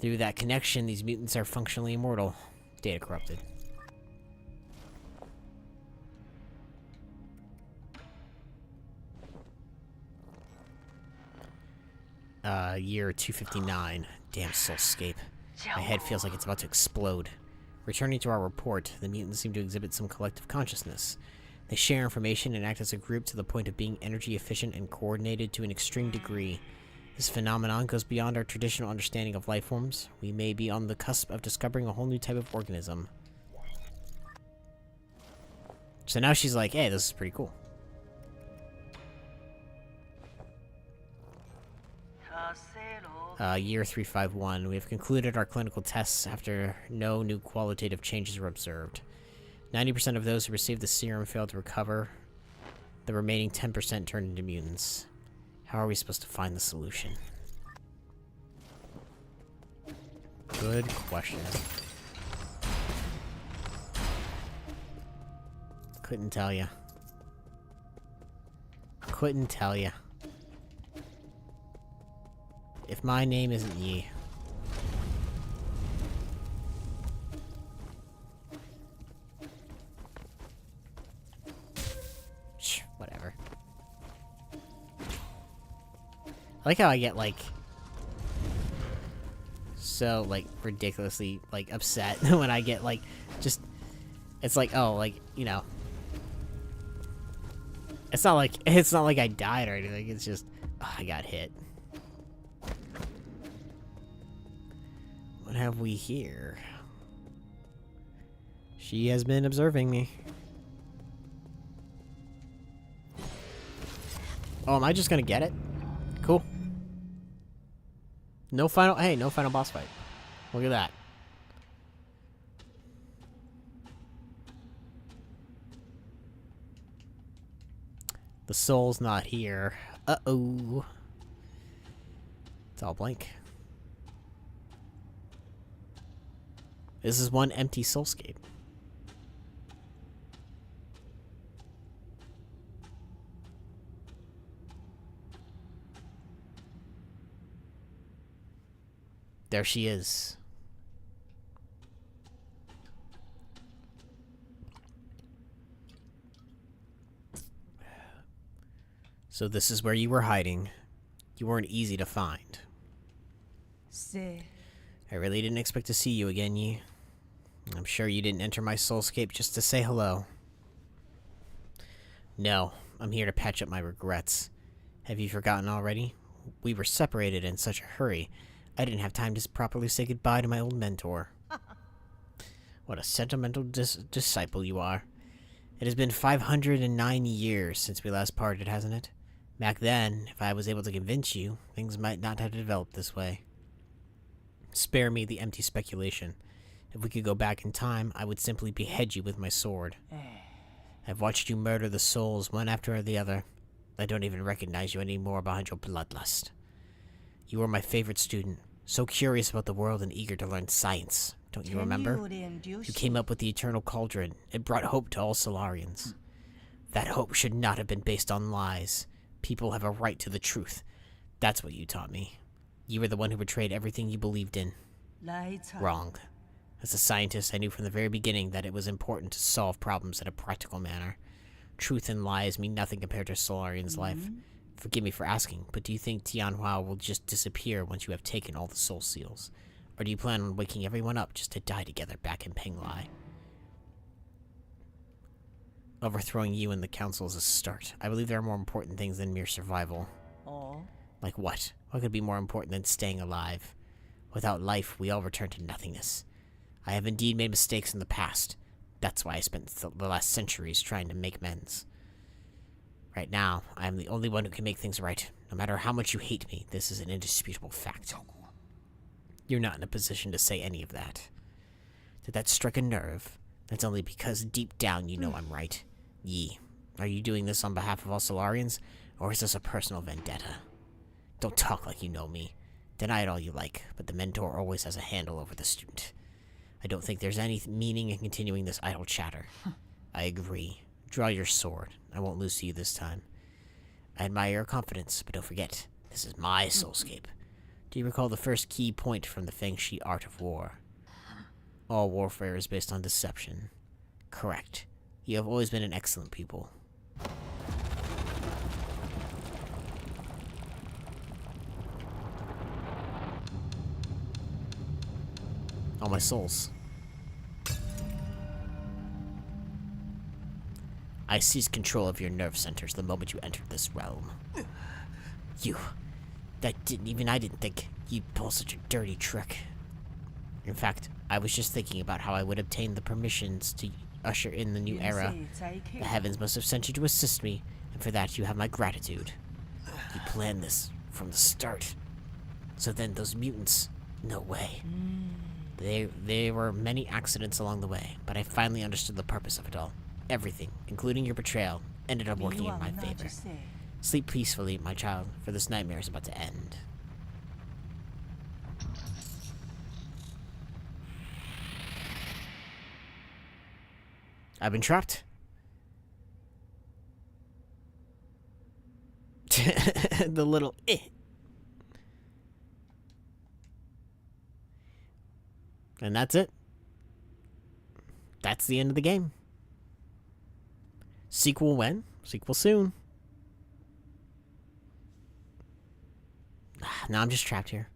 Through that connection, these mutants are functionally immortal. Data corrupted. Year 259. Damn soulscape. My head feels like it's about to explode. Returning to our report, the mutants seem to exhibit some collective consciousness. They share information and act as a group to the point of being energy efficient and coordinated to an extreme degree. This phenomenon goes beyond our traditional understanding of life forms. We may be on the cusp of discovering a whole new type of organism. So now she's like, hey, this is pretty cool. Year 351. We have concluded our clinical tests after no new qualitative changes were observed. 90% of those who received the serum failed to recover. The remaining 10% turned into mutants. How are we supposed to find the solution? Good question. Couldn't tell ya. Couldn't tell ya. If my name isn't Yi. Whatever. I like how I get, like, so, like, ridiculously, like, upset when I get, like, just, it's like, oh, like, you know. It's not like I died or anything, it's just, oh, I got hit. What have we here? She has been observing me. Oh, am I just gonna get it? Cool. No final boss fight. Look at that. The soul's not here. Uh-oh. It's all blank. This is one empty soulscape. There she is. So this is where you were hiding. You weren't easy to find. I really didn't expect to see you again, Yi. I'm sure you didn't enter my soulscape just to say hello. No, I'm here to patch up my regrets. Have you forgotten already? We were separated in such a hurry. I didn't have time to properly say goodbye to my old mentor. What a sentimental disciple you are. It has been 509 years since we last parted, hasn't it? Back then, if I was able to convince you, things might not have developed this way. Spare me the empty speculation. If we could go back in time, I would simply behead you with my sword. I've watched you murder the souls one after the other. I don't even recognize you anymore behind your bloodlust. You were my favorite student, so curious about the world and eager to learn science. Don't you remember? You came up with the eternal cauldron. It brought hope to all Solarians. That hope should not have been based on lies. People have a right to the truth. That's what you taught me. You were the one who betrayed everything you believed in. Wrong. As a scientist, I knew from the very beginning that it was important to solve problems in a practical manner. Truth and lies mean nothing compared to Solarian's life. Forgive me for asking, but do you think Tianhua will just disappear once you have taken all the soul seals? Or do you plan on waking everyone up just to die together back in Penglai? Overthrowing you and the council is a start. I believe there are more important things than mere survival. Like what? What could be more important than staying alive? Without life, we all return to nothingness. I have indeed made mistakes in the past. That's why I spent the last centuries trying to make amends. Right now, I am the only one who can make things right. No matter how much you hate me, this is an indisputable fact. You're not in a position to say any of that. Did that strike a nerve? That's only because deep down you know I'm right. Yi, are you doing this on behalf of all Solarians, or is this a personal vendetta? Don't talk like you know me. Deny it all you like, but the mentor always has a handle over the student. I don't think there's any meaning in continuing this idle chatter. I agree. Draw your sword. I won't lose to you this time. I admire your confidence, but don't forget, this is my soulscape. Do you recall the first key point from the Fengshi art of war? All warfare is based on deception. Correct. You have always been an excellent pupil. All my souls. I seized control of your nerve centers the moment you entered this realm. I didn't think you'd pull such a dirty trick. In fact, I was just thinking about how I would obtain the permissions to usher in the new era. The heavens must have sent you to assist me, and for that you have my gratitude. You planned this from the start. So then those mutants... No way. There were many accidents along the way, but I finally understood the purpose of it all. Everything, including your betrayal, ended up working in my favor. Sleep peacefully, my child, for this nightmare is about to end. I've been trapped. The little And that's it. That's the end of the game. Sequel when? Sequel soon. Now I'm just trapped here.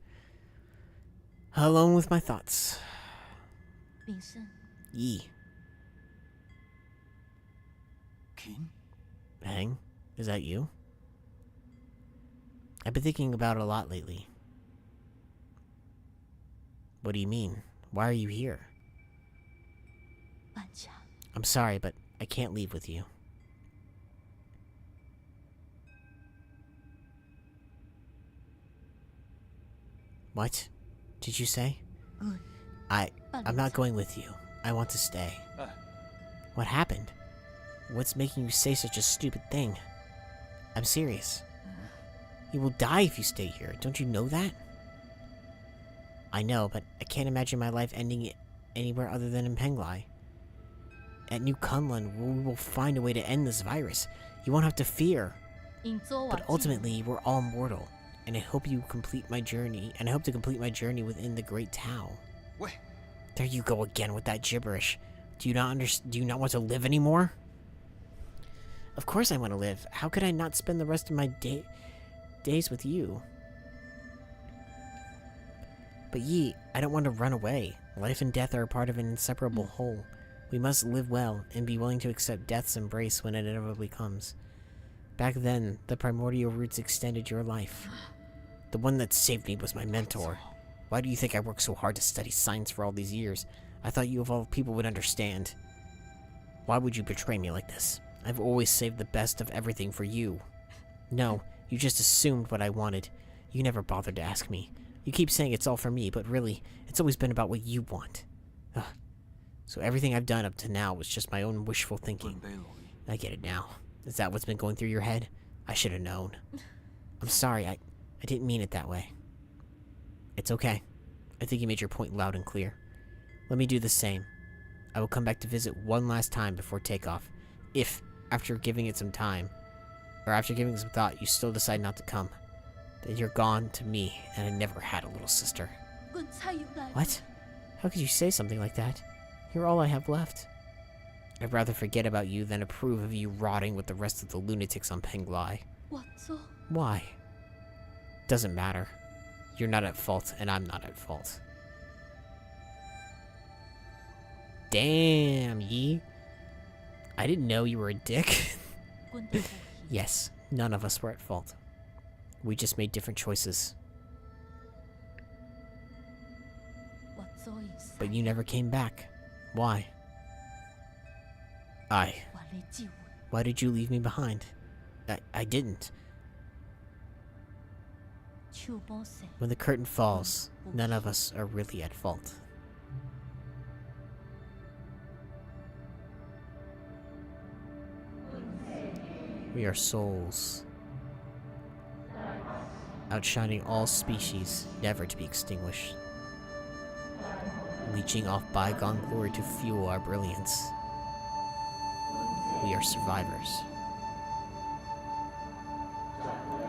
Alone with my thoughts. Yi. King? Bang? Is that you? I've been thinking about it a lot lately. What do you mean? Why are you here? I'm sorry, but I can't leave with you. What did you say? I'm not going with you. I want to stay. What happened? What's making you say such a stupid thing? I'm serious. You will die if you stay here. Don't you know that? I know, but I can't imagine my life ending anywhere other than in Penglai. At New Kunlun, we will find a way to end this virus. You won't have to fear. But ultimately, we're all mortal, and I hope you complete my journey. And I hope to complete my journey within the Great Tao. Wait. There you go again with that gibberish. Do you not want to live anymore? Of course I want to live. How could I not spend the rest of my days with you? But Yi, I don't want to run away. Life and death are a part of an inseparable whole. We must live well and be willing to accept death's embrace when it inevitably comes. Back then, the primordial roots extended your life. The one that saved me was my mentor. Why do you think I worked so hard to study science for all these years? I thought you of all people would understand. Why would you betray me like this? I've always saved the best of everything for you. No, you just assumed what I wanted. You never bothered to ask me. You keep saying it's all for me, but really, it's always been about what you want. Ugh. So everything I've done up to now was just my own wishful thinking. I get it now. Is that what's been going through your head? I should have known. I'm sorry, I didn't mean it that way. It's okay. I think you made your point loud and clear. Let me do the same. I will come back to visit one last time before takeoff. If, after giving it some time, or after giving it some thought, you still decide not to come, then you're gone to me, and I never had a little sister. What? How could you say something like that? You're all I have left. I'd rather forget about you than approve of you rotting with the rest of the lunatics on Penglai. Why? Doesn't matter. You're not at fault, and I'm not at fault. Damn, Yi. I didn't know you were a dick. Yes, none of us were at fault. We just made different choices. But you never came back. Why? Why did you leave me behind? I didn't. When the curtain falls, none of us are really at fault. We are souls, outshining all species, never to be extinguished, leeching off bygone glory to fuel our brilliance. We are survivors.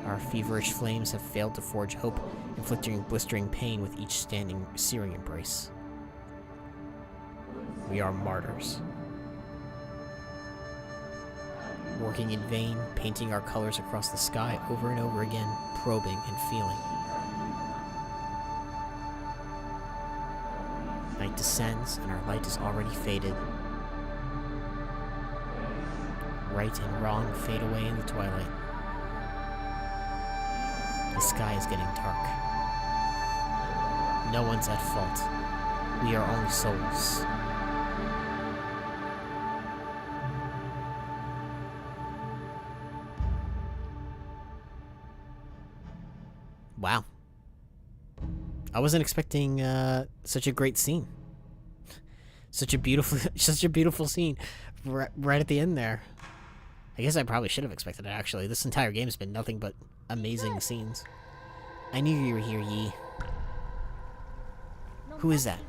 Our feverish flames have failed to forge hope, inflicting blistering pain with each searing embrace. We are martyrs. Working in vain, painting our colors across the sky over and over again, probing and feeling. Night descends, and our light is already faded. Right and wrong fade away in the twilight. The sky is getting dark. No one's at fault. We are only souls. Wow. I wasn't expecting such a great scene. Such a beautiful scene right at the end there. I guess I probably should have expected it, actually. This entire game's been nothing but amazing scenes. I knew you were here, Yi. Who is that?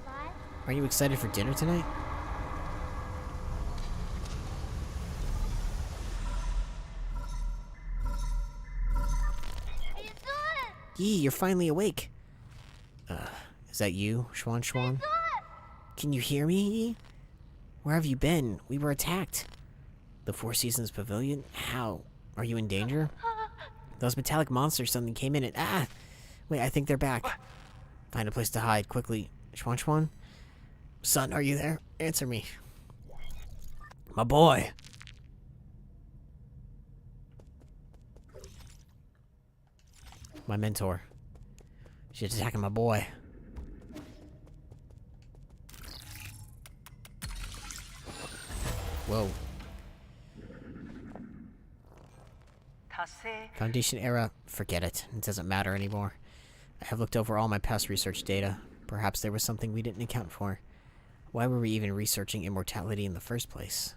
Are you excited for dinner tonight? Yi, you're finally awake. Is that you, Schwan Schwan? Can you hear me, Yi? Where have you been? We were attacked. The Four Seasons Pavilion? How? Are you in danger? Those metallic monsters suddenly came in and... Ah! Wait, I think they're back. Find a place to hide, quickly. Schwan Schwan? Son, are you there? Answer me. My boy! My mentor. She's attacking my boy. Whoa. Foundation era, forget it. It doesn't matter anymore. I have looked over all my past research data. Perhaps there was something we didn't account for. Why were we even researching immortality in the first place?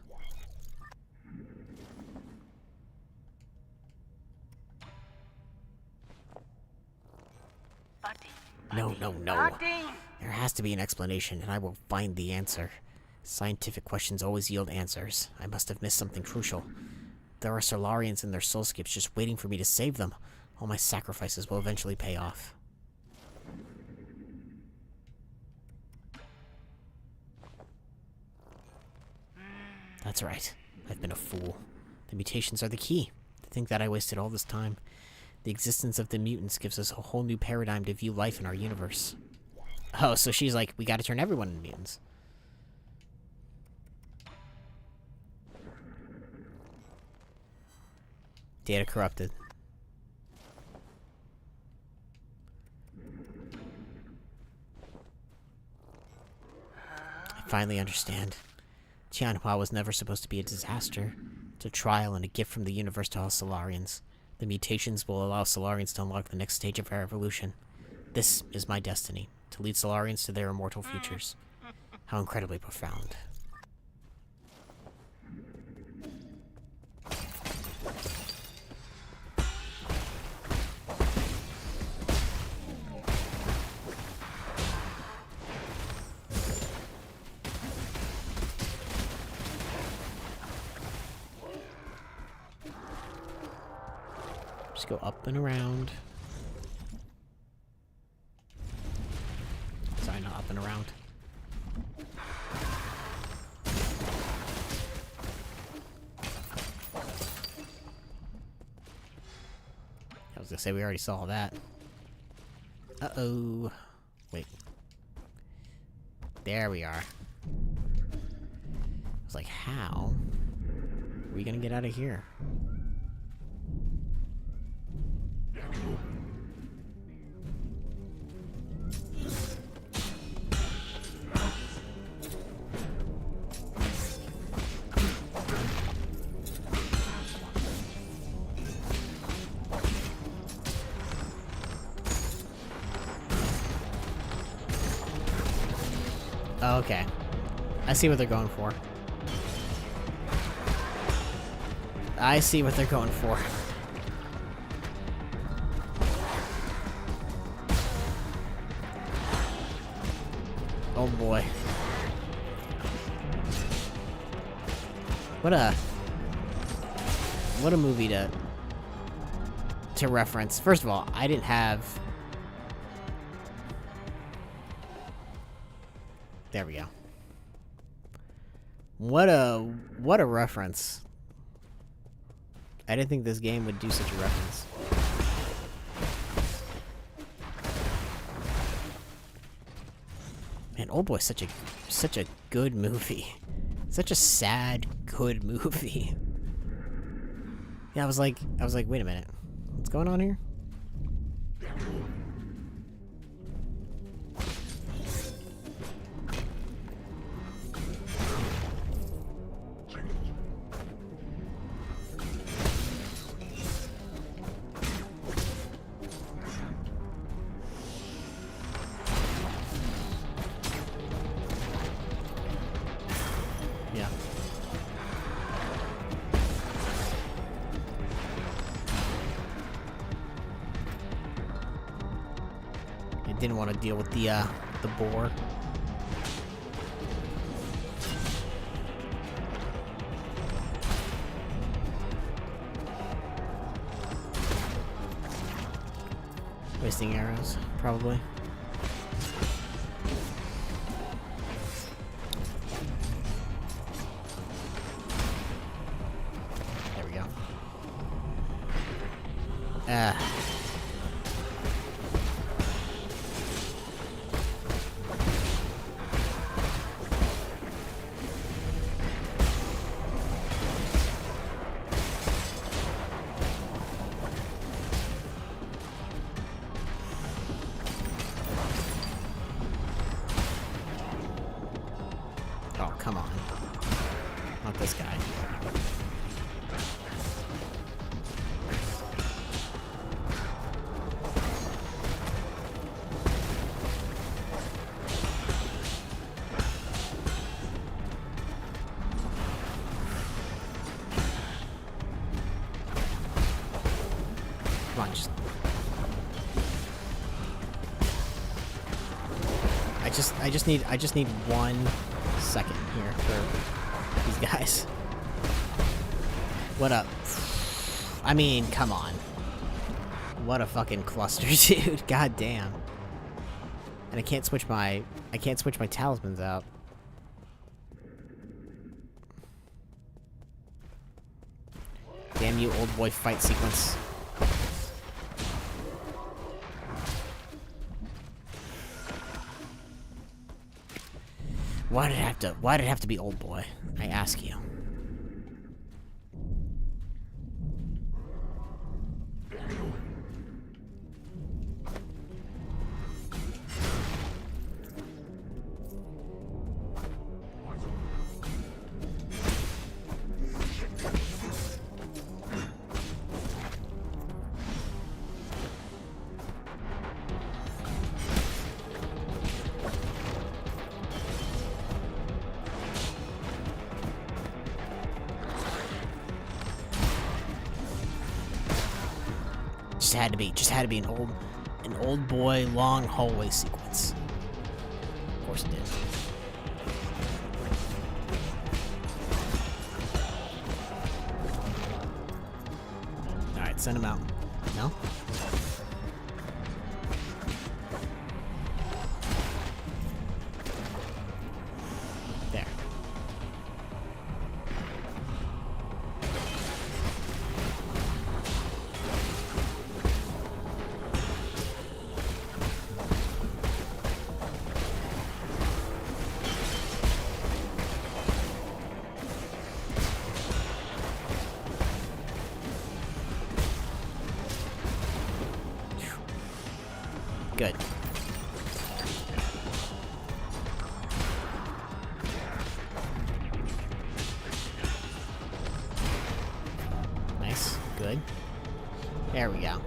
No. There has to be an explanation, and I will find the answer. Scientific questions always yield answers. I must have missed something crucial. There are Solarians and their soulscapes just waiting for me to save them. All my sacrifices will eventually pay off. That's right. I've been a fool. The mutations are the key. To think that I wasted all this time. The existence of the mutants gives us a whole new paradigm to view life in our universe. Oh, so she's like, we gotta turn everyone into mutants. Data corrupted. I finally understand. Tianhua was never supposed to be a disaster. It's a trial and a gift from the universe to all Solarians. The mutations will allow Solarians to unlock the next stage of our evolution. This is my destiny, to lead Solarians to their immortal futures. How incredibly profound. Just go up and around. Sorry, not up and around. I was gonna say we already saw that. Uh-oh. Wait. There we are. I was like, how are we gonna get out of here? Oh, okay. I see what they're going for. I see what they're going for. Oh boy. What a movie to reference. First of all, I didn't have... There we go. What a reference. I didn't think this game would do such a reference. Man, Oldboy's such a good movie. Such a sad, good movie. Yeah, I was like, wait a minute. What's going on here? didn't want to deal with the boar. Wasting arrows, probably. There we go. Oh, come on. Not this guy. Come on, I just need 1 second here for these guys. What up? I mean, come on. What a fucking cluster, dude. God damn. And I can't switch my talismans out. Damn you, old boy fight sequence. Why did it have to be old boy? I ask you. Just had to be an old boy long hallway sequence. Of course it did. Alright, send him out. No? There. Good. Nice. Good. There we go.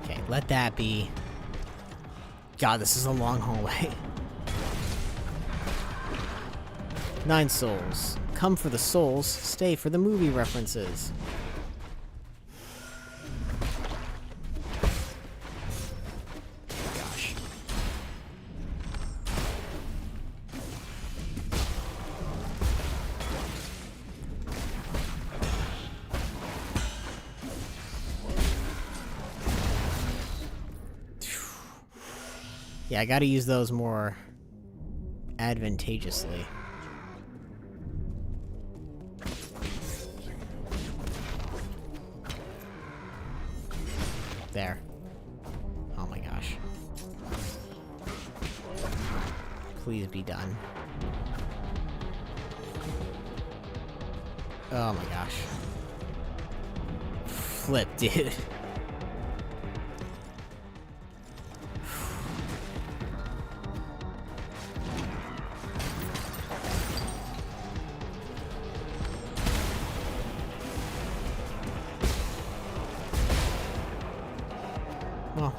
Okay, let that be. God, this is a long hallway. 9 souls. Come for the souls, stay for the movie references. Gosh. Yeah, I gotta use those more advantageously. There. Oh my gosh. Please be done. Oh my gosh. Flip, dude. Well.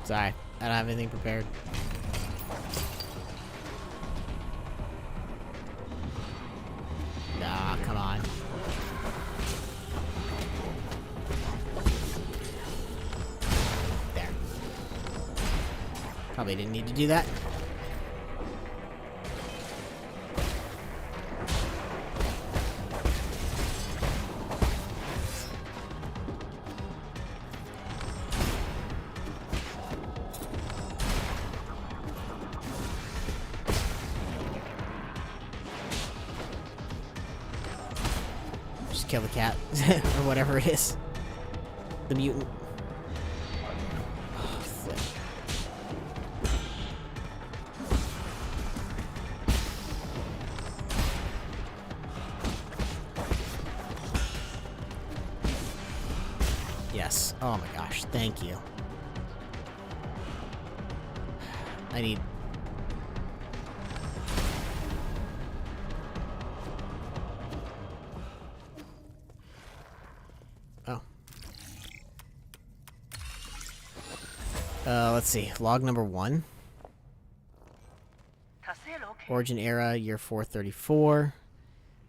Sorry. I don't have anything prepared. Nah, come on. There. Probably didn't need to do that. Just kill the cat. Or whatever it is. The mutant. Oh, flip. Yes. Oh my gosh. Thank you. I need... Oh. Let's see. Log number 1. Origin era, year 434.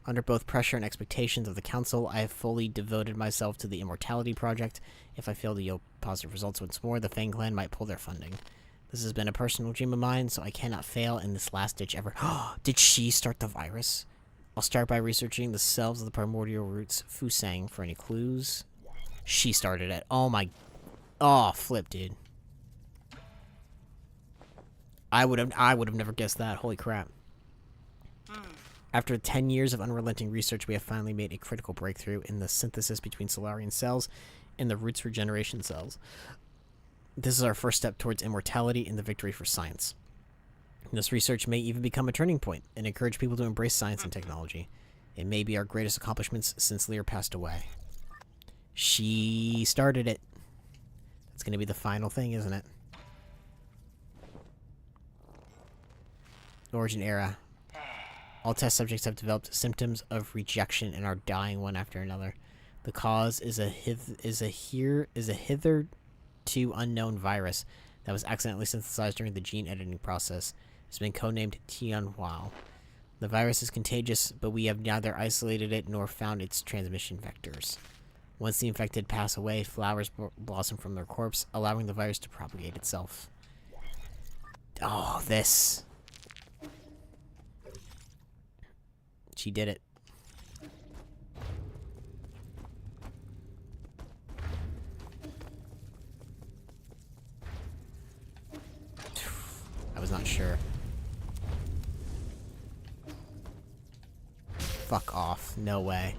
Under both pressure and expectations of the Council, I have fully devoted myself to the Immortality Project. If I fail to yield positive results once more, the Fang Clan might pull their funding. This has been a personal dream of mine, so I cannot fail in this last-ditch effort. Did she start the virus? I'll start by researching the cells of the primordial roots Fusang for any clues. She started it. Oh my... Oh, flip, dude. I would have never guessed that. Holy crap. After 10 years of unrelenting research, we have finally made a critical breakthrough in the synthesis between Solarian cells and the roots regeneration cells. This is our first step towards immortality and the victory for science. This research may even become a turning point and encourage people to embrace science and technology. It may be our greatest accomplishments since Lear passed away. She started it. That's going to be the final thing, isn't it? Origin era. All test subjects have developed symptoms of rejection and are dying one after another. The cause is a hitherto unknown virus that was accidentally synthesized during the gene editing process. It's been codenamed Tianhuao. The virus is contagious, but we have neither isolated it nor found its transmission vectors. Once the infected pass away, flowers blossom from their corpse, allowing the virus to propagate itself. Oh, this. She did it. I was not sure. Fuck off. No way.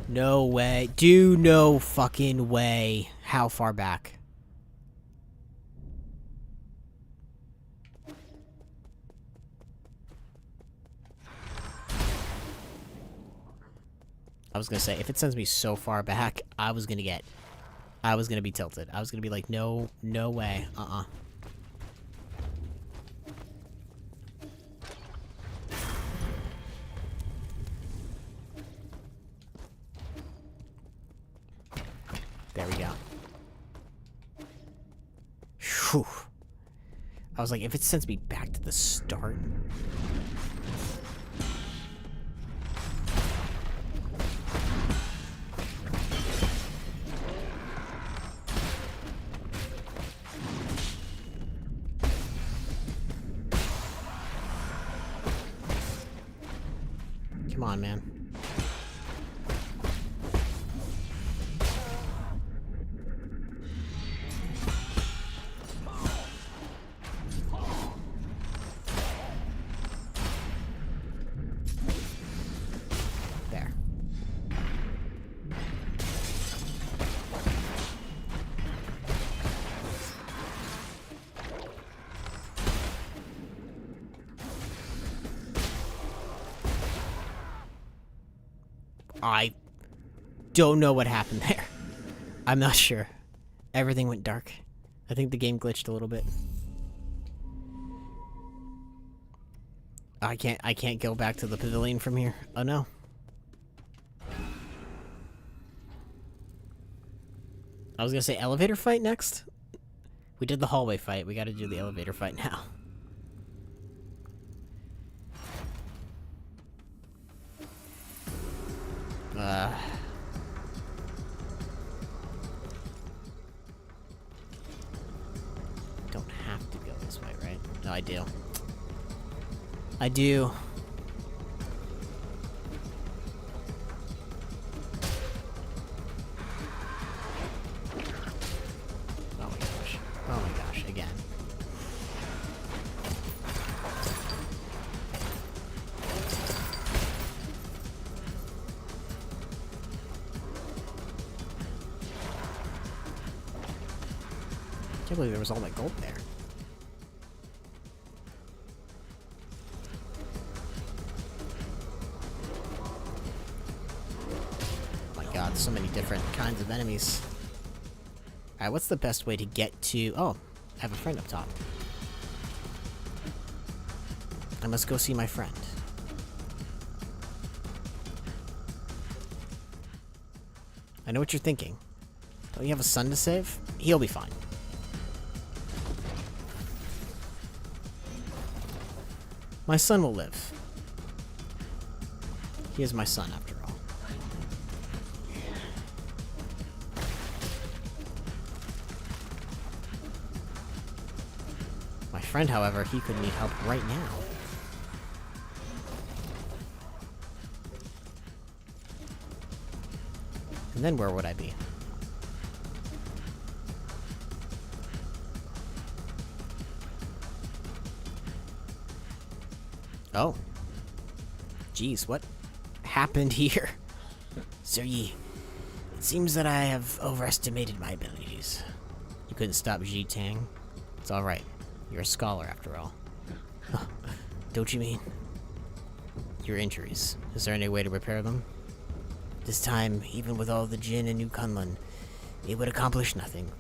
No way. Do no fucking way. How far back? I was gonna say, if it sends me so far back, I was gonna be tilted. I was gonna be like, no way. There we go. Whew. I was like, if it sends me back to the start... Come on, man. There. I don't know what happened there. I'm not sure. Everything went dark. I think the game glitched a little bit. I can't go back to the pavilion from here. Oh no. I was gonna say elevator fight next. We did the hallway fight. We gotta do the elevator fight now. Don't have to go this way, right? No, I do. I do. Oh my gosh. Oh my gosh, again. I can't believe there was all that gold there. Oh my god, so many different kinds of enemies. Alright, what's the best way to get to... Oh, I have a friend up top. I must go see my friend. I know what you're thinking. Don't you have a son to save? He'll be fine. My son will live. He is my son, after all. My friend, however, he could need help right now. And then where would I be? Oh. Jeez, what happened here? Sir Yi, it seems that I have overestimated my abilities. You couldn't stop Ji Tang? It's alright. You're a scholar, after all. Don't you mean? Your injuries. Is there any way to repair them? This time, even with all the Jin and New Kunlun, it would accomplish nothing.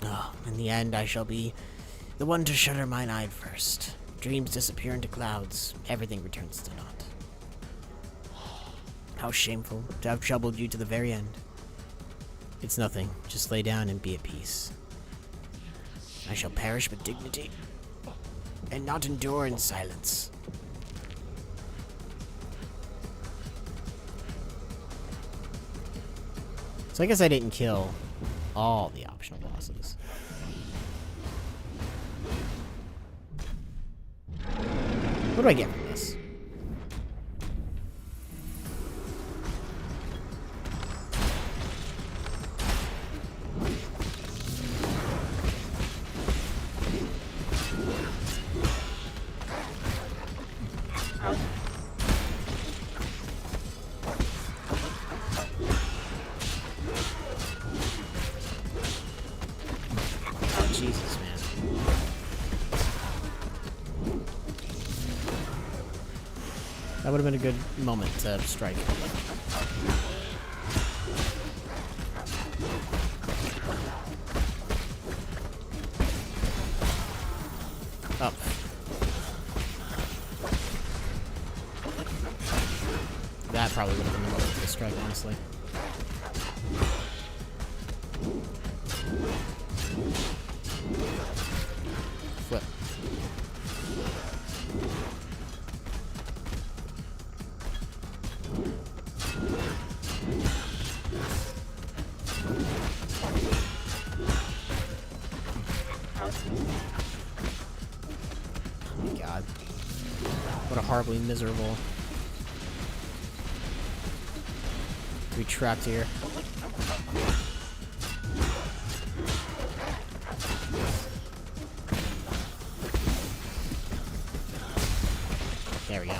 Oh, in the end, I shall be the one to shudder mine-eyed first. Dreams disappear into clouds. Everything returns to naught. How shameful to have troubled you to the very end. It's nothing. Just lay down and be at peace. I shall perish with dignity, and not endure in silence. So I guess I didn't kill all the optional bosses. What do I get from this? Jesus, man. That would have been a good moment to strike. Up. That probably would have been the moment to strike, honestly. Flip. Oh my god. What a horribly miserable to be trapped here. There we go.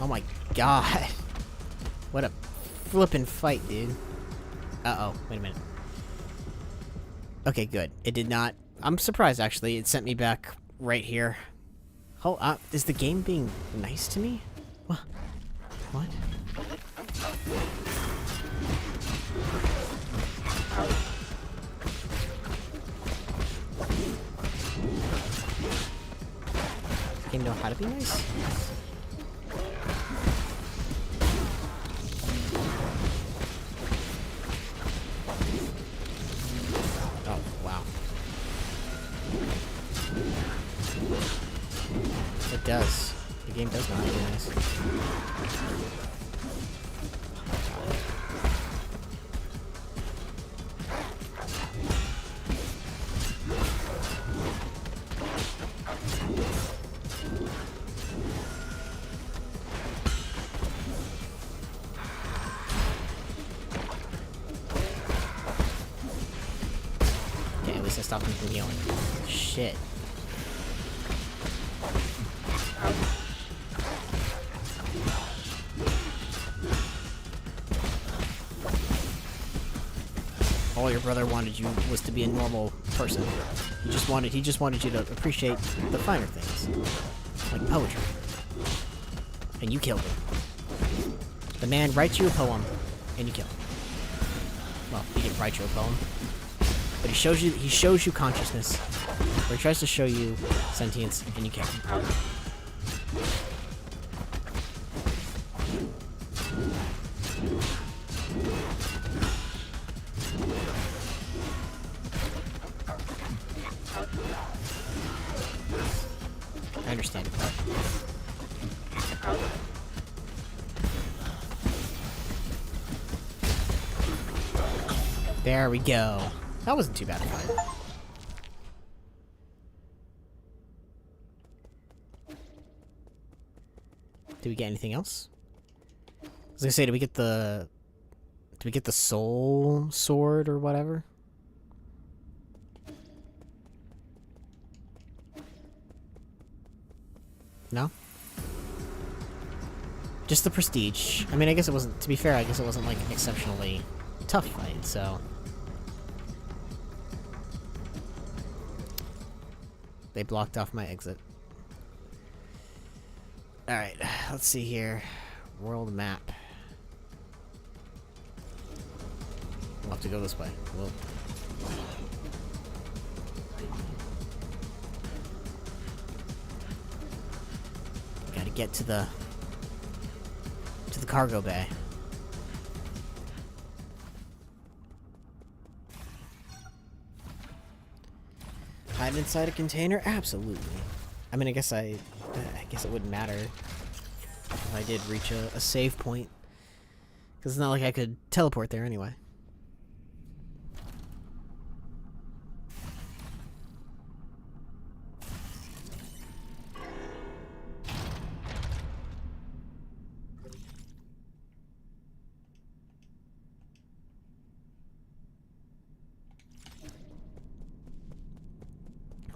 Oh my god. What a flippin' fight, dude. Uh-oh. Wait a minute. Okay, good. It did not... I'm surprised, actually. It sent me back right here. Hold up. Is the game being nice to me? What? What? know how to be nice? Oh, wow. It does. The game does know how to be nice. Okay, at least I stopped him from healing. Shit. All your brother wanted you was to be a normal person. He just wanted you to appreciate the finer things, like poetry. And you killed him. The man writes you a poem, and you kill him. Well, he didn't write you a poem, but he shows you consciousness, or he tries to show you sentience, and you kill him. I understand it. There we go. That wasn't too bad a fight. Did we get anything else? I was gonna say, did we get the soul sword or whatever? No? Just the prestige. I mean, I guess it wasn't, to be fair, I guess it wasn't like an exceptionally tough fight, so. They blocked off my exit. Alright, let's see here. World map. We'll have to go this way. Whoa. Gotta get to the cargo bay. Hide inside a container? Absolutely. I mean, I guess it wouldn't matter if I did reach a save point, because it's not like I could teleport there anyway.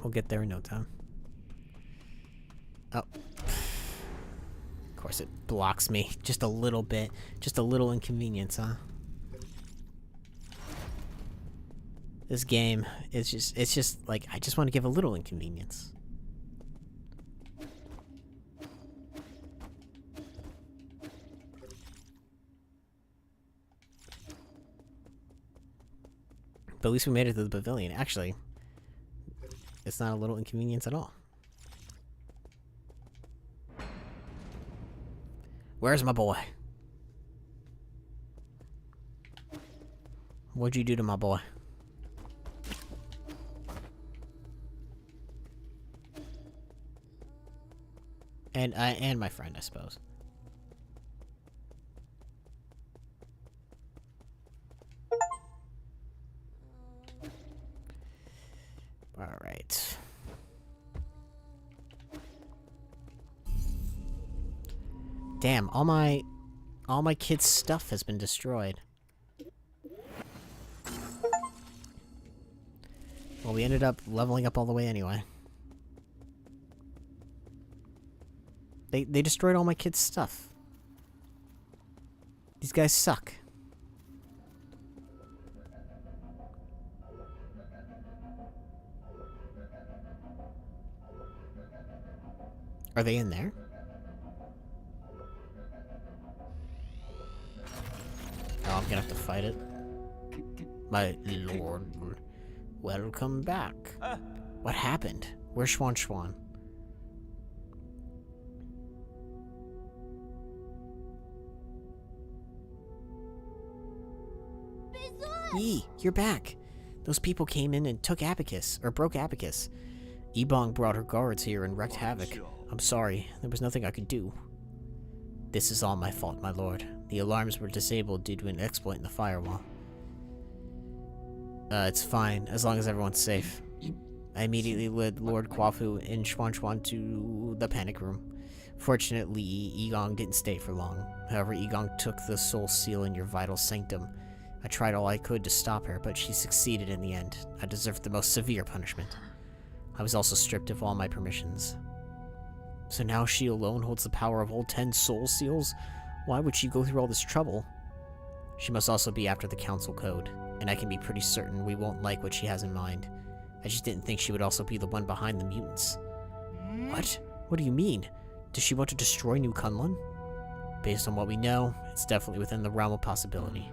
We'll get there in no time. Oh. Of course it blocks me. Just a little bit. Just a little inconvenience, huh? This game is it's just like, I just want to give a little inconvenience. But at least we made it to the pavilion. Actually, it's not a little inconvenience at all. Where's my boy? What'd you do to my boy? And my friend, I suppose. All right. Damn, all my kids' stuff has been destroyed. Well, we ended up leveling up all the way anyway. They destroyed all my kids' stuff. These guys suck. Are they in there? Oh, I'm gonna have to fight it. My lord. Welcome back. What happened? Where's Schwan? Yi, you're back. Those people came in and took Abacus, or broke Abacus. Ebong brought her guards here and wreaked havoc. I'm sorry, there was nothing I could do. This is all my fault, my lord. The alarms were disabled due to an exploit in the firewall. It's fine, as long as everyone's safe. I immediately led Lord Kwafu and Xuan to the panic room. Fortunately, Egong didn't stay for long. However, Egong took the soul seal in your vital sanctum. I tried all I could to stop her, but she succeeded in the end. I deserved the most severe punishment. I was also stripped of all my permissions. So now she alone holds the power of all 10 soul seals? Why would she go through all this trouble? She must also be after the council code, and I can be pretty certain we won't like what she has in mind. I just didn't think she would also be the one behind the mutants. What? What do you mean? Does she want to destroy New Kunlun? Based on what we know, it's definitely within the realm of possibility.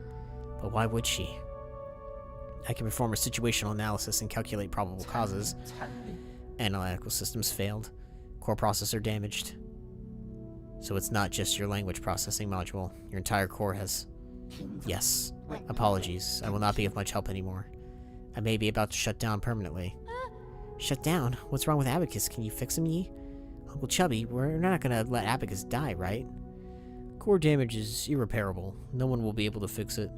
But why would she? I can perform a situational analysis and calculate probable causes. Analytical systems failed. Core processor damaged. So it's not just your language processing module. Your entire core has... Yes. Apologies. I will not be of much help anymore. I may be about to shut down permanently. Shut down? What's wrong with Abacus? Can you fix him, Yi? Uncle Chubby, we're not gonna let Abacus die, right? Core damage is irreparable. No one will be able to fix it.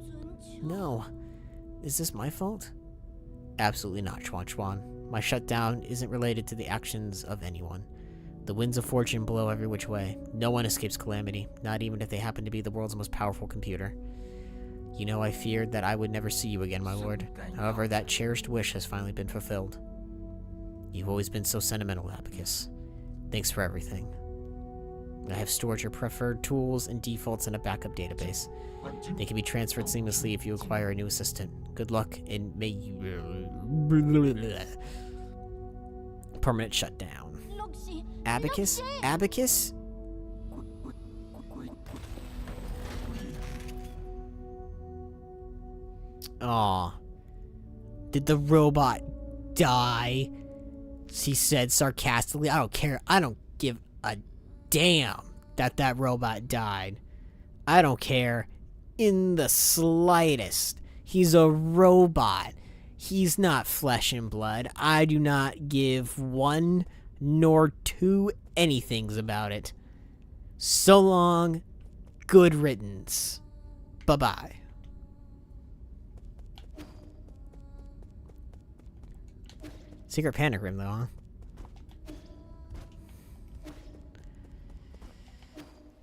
No. Is this my fault? Absolutely not, Xuan. My shutdown isn't related to the actions of anyone. The winds of fortune blow every which way. No one escapes calamity, not even if they happen to be the world's most powerful computer. You know, I feared that I would never see you again, my lord. However, that cherished wish has finally been fulfilled. You've always been so sentimental, Abacus. Thanks for everything. I have stored your preferred tools and defaults in a backup database. They can be transferred seamlessly if you acquire a new assistant. Good luck, and may you... Permanent shutdown. Abacus? Abacus? Aw. Did the robot die? She said sarcastically. I don't care. I don't give a damn that that robot died. I don't care in the slightest. He's a robot. He's not flesh and blood. I do not give one nor two anythings about it. So long. Good riddance. Bye-bye. Secret panic room, though, huh?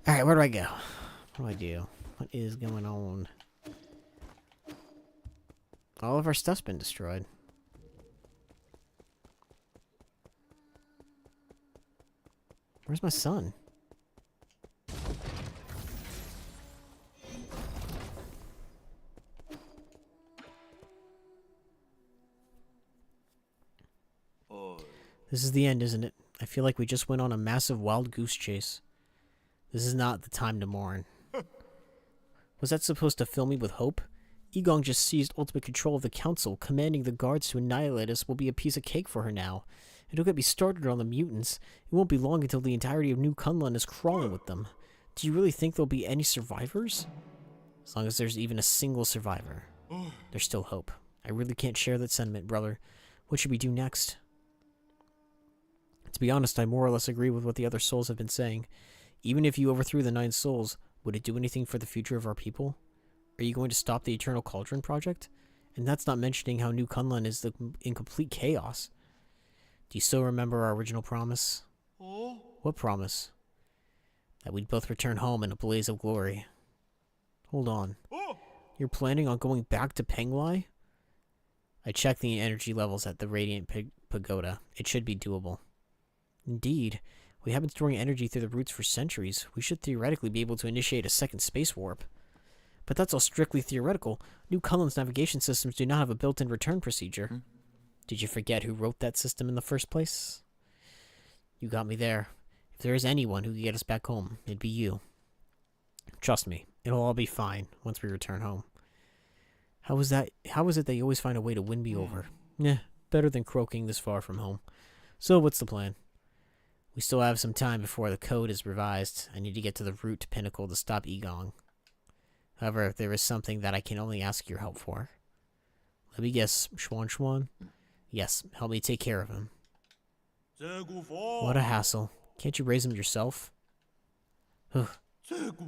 Alright, where do I go? What do I do? What is going on? All of our stuff's been destroyed. Where's my son? This is the end, isn't it? I feel like we just went on a massive wild goose chase. This is not the time to mourn. Was that supposed to fill me with hope? Egong just seized ultimate control of the council. Commanding the guards to annihilate us will be a piece of cake for her now. And don't get me started on the mutants. It won't be long until the entirety of New Kunlun is crawling with them. Do you really think there'll be any survivors? As long as there's even a single survivor, there's still hope. I really can't share that sentiment, brother. What should we do next? To be honest, I more or less agree with what the other souls have been saying. Even if you overthrew the 9 souls, would it do anything for the future of our people? Are you going to stop the Eternal Cauldron project? And that's not mentioning how New Kunlun is in complete chaos. Do you still remember our original promise? What promise? That we'd both return home in a blaze of glory. Hold on. You're planning on going back to Penglai? I checked the energy levels at the Radiant Pagoda. It should be doable. Indeed. We have been storing energy through the roots for centuries. We should theoretically be able to initiate a second space warp. But that's all strictly theoretical. New Kunlun's navigation systems do not have a built-in return procedure. Did you forget who wrote that system in the first place? You got me there. If there is anyone who can get us back home, it'd be you. Trust me, it'll all be fine once we return home. How is it that you always find a way to win me over? Better than croaking this far from home. So what's the plan? We still have some time before the code is revised. I need to get to the root pinnacle to stop Egong. However, there is something that I can only ask your help for. Let me guess, Schwan Schwan? Yes, help me take care of him. What a hassle. Can't you raise him yourself? Ugh.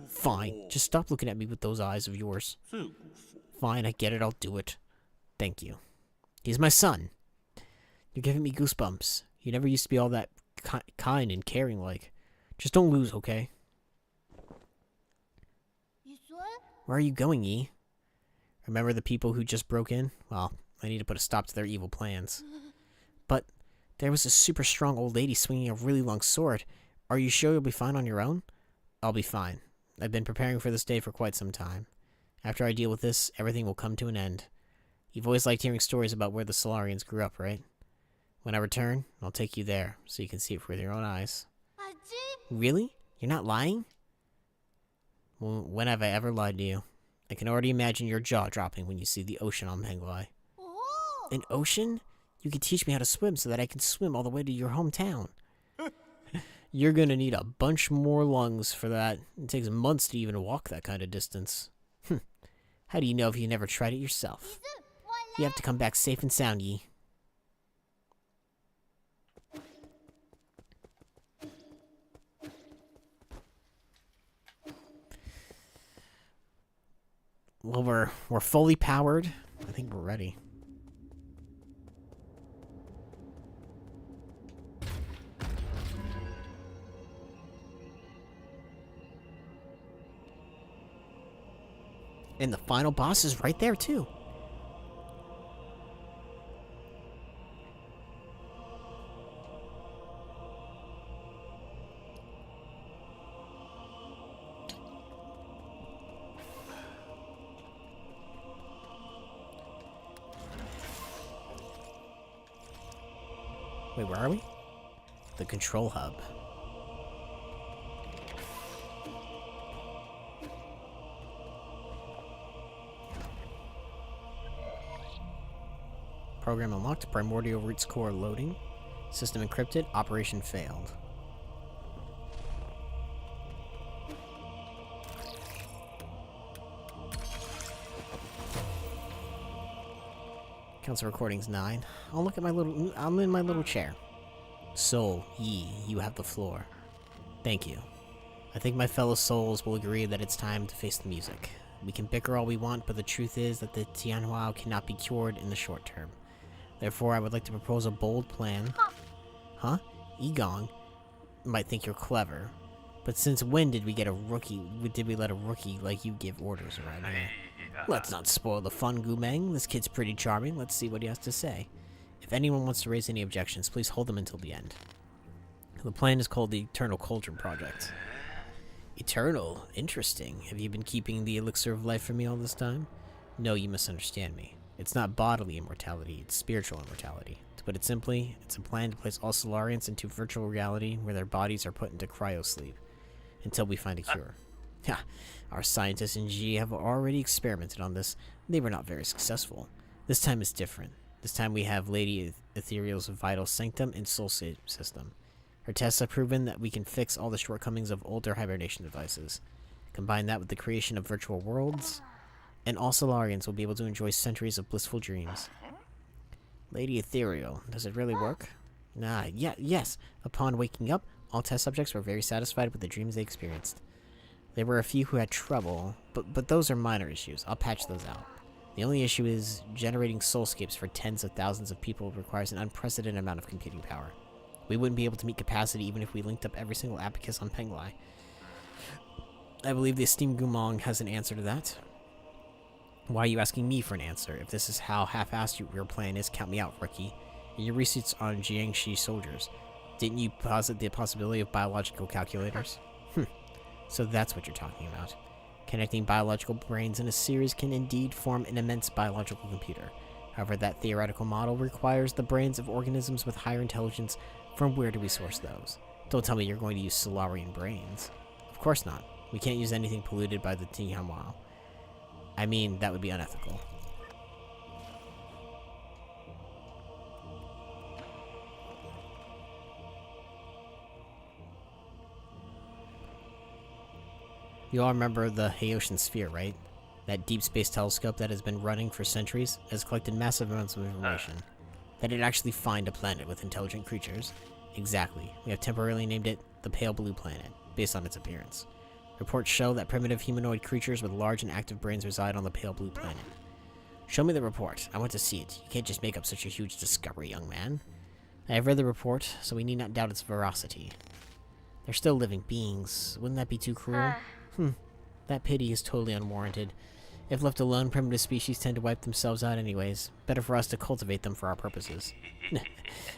Fine, just stop looking at me with those eyes of yours. Fine, I get it, I'll do it. Thank you. He's my son. You're giving me goosebumps. You never used to be all that kind and caring like. Just don't lose, okay? Where are you going, Yi? Remember the people who just broke in? Well, I need to put a stop to their evil plans. But there was a super strong old lady swinging a really long sword. Are you sure you'll be fine on your own? I'll be fine. I've been preparing for this day for quite some time. After I deal with this, everything will come to an end. You've always liked hearing stories about where the Solarians grew up, right? When I return, I'll take you there, so you can see it with your own eyes. Really? You're not lying? Well, when have I ever lied to you? I can already imagine your jaw dropping when you see the ocean on Penglai. An ocean? You can teach me how to swim so that I can swim all the way to your hometown. You're gonna need a bunch more lungs for that. It takes months to even walk that kind of distance. How do you know if you never tried it yourself? You have to come back safe and sound, Yi. Well, we're fully powered. I think we're ready. And the final boss is right there, too. Wait, where are we? The control hub. Program unlocked. Primordial Roots Core loading. System encrypted. Operation failed. Council recordings 9. I'm in my little chair. Soul, Yi, you have the floor. Thank you. I think my fellow souls will agree that it's time to face the music. We can bicker all we want, but the truth is that the Tianhuo cannot be cured in the short term. Therefore, I would like to propose a bold plan. Huh? Egong might think you're clever. But since when did we let a rookie like you give orders around here? Let's not spoil the fun, Gumeng. This kid's pretty charming. Let's see what he has to say. If anyone wants to raise any objections, please hold them until the end. The plan is called the Eternal Cauldron Project. Eternal? Interesting. Have you been keeping the elixir of life from me all this time? No, you misunderstand me. It's not bodily immortality, it's spiritual immortality. To put it simply, it's a plan to place all Solarians into virtual reality where their bodies are put into cryosleep until we find a cure. Ha! Our scientists in G have already experimented on this. They were not very successful. This time is different. This time we have Lady Ethereal's vital sanctum and soul system. Her tests have proven that we can fix all the shortcomings of older hibernation devices. Combine that with the creation of virtual worlds, and all Solarians will be able to enjoy centuries of blissful dreams. Lady Ethereal, does it really work? Yes. Upon waking up, all test subjects were very satisfied with the dreams they experienced. There were a few who had trouble, but those are minor issues. I'll patch those out. The only issue is generating soulscapes for tens of thousands of people requires an unprecedented amount of computing power. We wouldn't be able to meet capacity even if we linked up every single abacus on Penglai. I believe the esteemed Gumong has an answer to that. Why are you asking me for an answer? If this is how half-assed your plan is, count me out, rookie. In your research on Jiangxi soldiers, didn't you posit the possibility of biological calculators? So that's what you're talking about. Connecting biological brains in a series can indeed form an immense biological computer. However, that theoretical model requires the brains of organisms with higher intelligence. From where do we source those? Don't tell me you're going to use Solarian brains. Of course not. We can't use anything polluted by the Tianhuo. I mean, that would be unethical. You all remember the Haitian sphere, right? That deep space telescope that has been running for centuries has collected massive amounts of information. That it actually find a planet with intelligent creatures. Exactly. We have temporarily named it the Pale Blue Planet, based on its appearance. Reports show that primitive humanoid creatures with large and active brains reside on the Pale Blue Planet. Show me the report. I want to see it. You can't just make up such a huge discovery, young man. I have read the report, so we need not doubt its veracity. They're still living beings. Wouldn't that be too cruel? That pity is totally unwarranted. If left alone, primitive species tend to wipe themselves out anyways. Better for us to cultivate them for our purposes.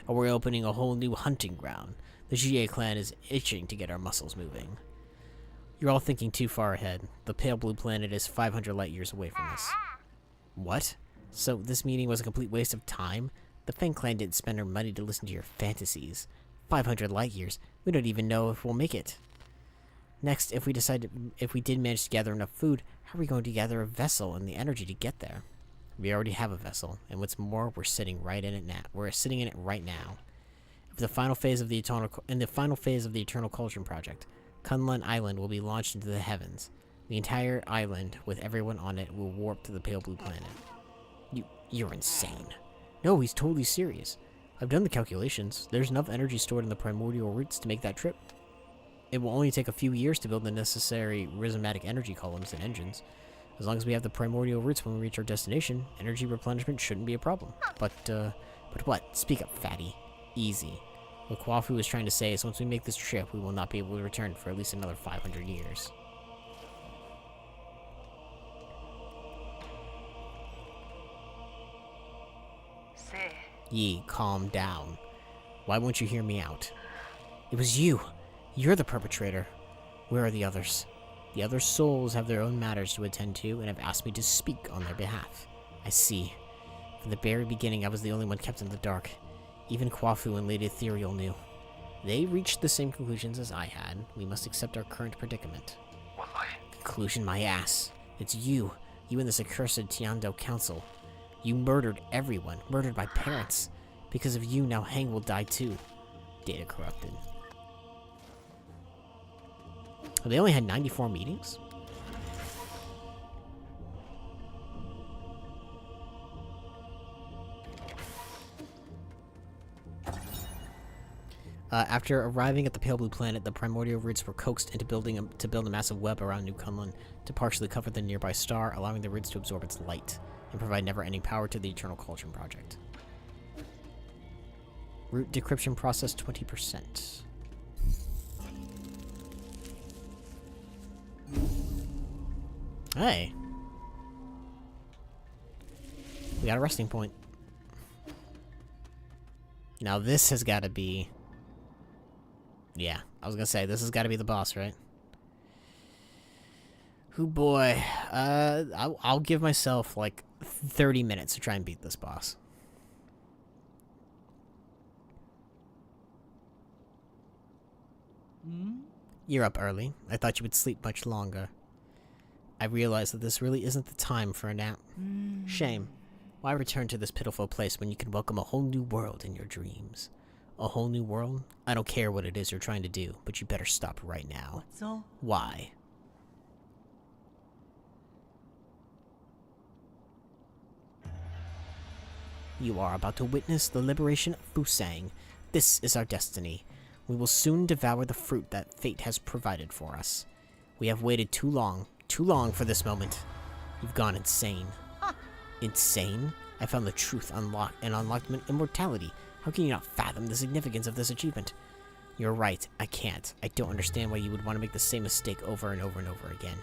Or we're opening a whole new hunting ground. The GA clan is itching to get our muscles moving. You're all thinking too far ahead. The Pale Blue Planet is 500 light years away from us. What? So this meeting was a complete waste of time? The Fang clan didn't spend their money to listen to your fantasies. 500 light years. We don't even know if we'll make it. Next, if we did manage to gather enough food, how are we going to gather a vessel and the energy to get there? We already have a vessel, and what's more, we're sitting right in it now. We're sitting in it right now. In the final phase of the Eternal Cauldron project, Kunlun Island will be launched into the heavens. The entire island, with everyone on it, will warp to the Pale Blue Planet. You're insane. No, he's totally serious. I've done the calculations. There's enough energy stored in the primordial roots to make that trip. It will only take a few years to build the necessary rhizomatic energy columns and engines. As long as we have the primordial roots when we reach our destination, energy replenishment shouldn't be a problem. But what? Speak up, fatty. Easy. What Kwafu is trying to say is once we make this trip, we will not be able to return for at least another 500 years. Yi, calm down. Why won't you hear me out? It was you. You're the perpetrator. Where are the others? The other souls have their own matters to attend to and have asked me to speak on their behalf. I see. From the very beginning, I was the only one kept in the dark. Even Kwafu and Lady Ethereal knew. They reached the same conclusions as I had. We must accept our current predicament. Conclusion my ass. It's you. You and this accursed Tiando Council. You murdered everyone. Murdered my parents. Because of you, now Hang will die too. Data corrupted. Oh, they only had 94 meetings? After arriving at the Pale Blue Planet, the primordial roots were coaxed into build a massive web around New Kunlun to partially cover the nearby star, allowing the roots to absorb its light and provide never-ending power to the Eternal Cauldron project. Root decryption process 20%. Hey. We got a resting point. Now this has got to be... Yeah, I was gonna say, this has got to be the boss, right? Oh boy. I'll give myself, like, 30 minutes to try and beat this boss. You're up early. I thought you would sleep much longer. I realize that this really isn't the time for a nap. Shame. Why return to this pitiful place when you can welcome a whole new world in your dreams? A whole new world? I don't care what it is you're trying to do, but you better stop right now. Why? You are about to witness the liberation of Fusang. This is our destiny. We will soon devour the fruit that fate has provided for us. We have waited too long for this moment. You've gone insane. Insane? I found the truth unlocked immortality. How can you not fathom the significance of this achievement? You're right, I can't. I don't understand why you would want to make the same mistake over and over and over again.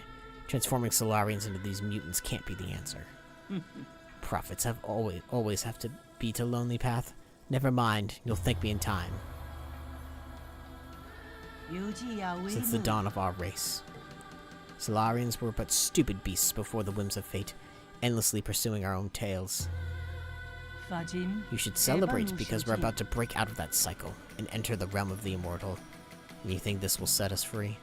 Transforming Solarians into these mutants can't be the answer. Prophets have always have to beat a lonely path. Never mind, you'll thank me in time. Since the dawn of our race, Solarians were but stupid beasts before the whims of fate, endlessly pursuing our own tails. You should celebrate because we're about to break out of that cycle and enter the realm of the immortal. And you think this will set us free?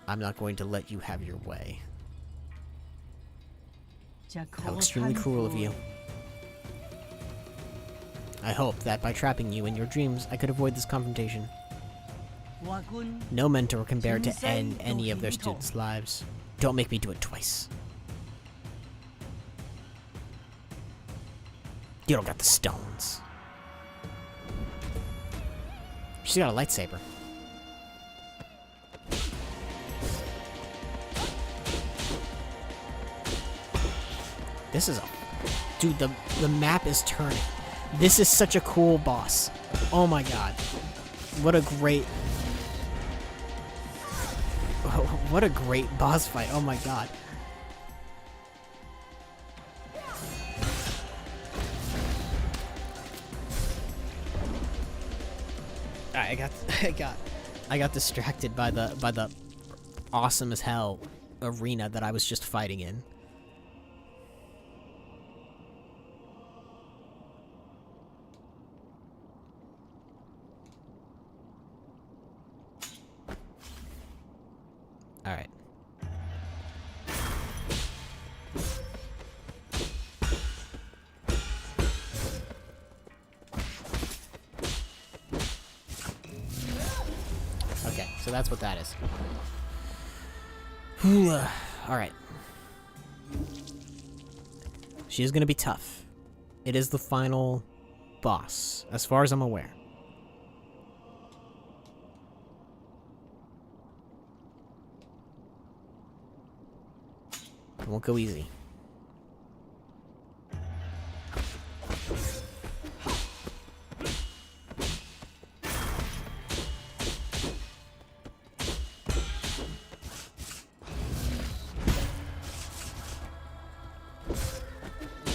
I'm not going to let you have your way. How extremely cruel of you. I hope that by trapping you in your dreams, I could avoid this confrontation. No mentor can bear to end any of their students' lives. Don't make me do it twice. You don't got the stones. She's got a lightsaber. This is a... Dude, the map is turning. This is such a cool boss. Oh my god. What a great... What a great boss fight. Oh my god. Alright, I got distracted by the awesome as hell arena that I was just fighting in. Alright. Okay, so that's what that is. Alright. She is gonna be tough. It is the final boss, as far as I'm aware. It won't go easy.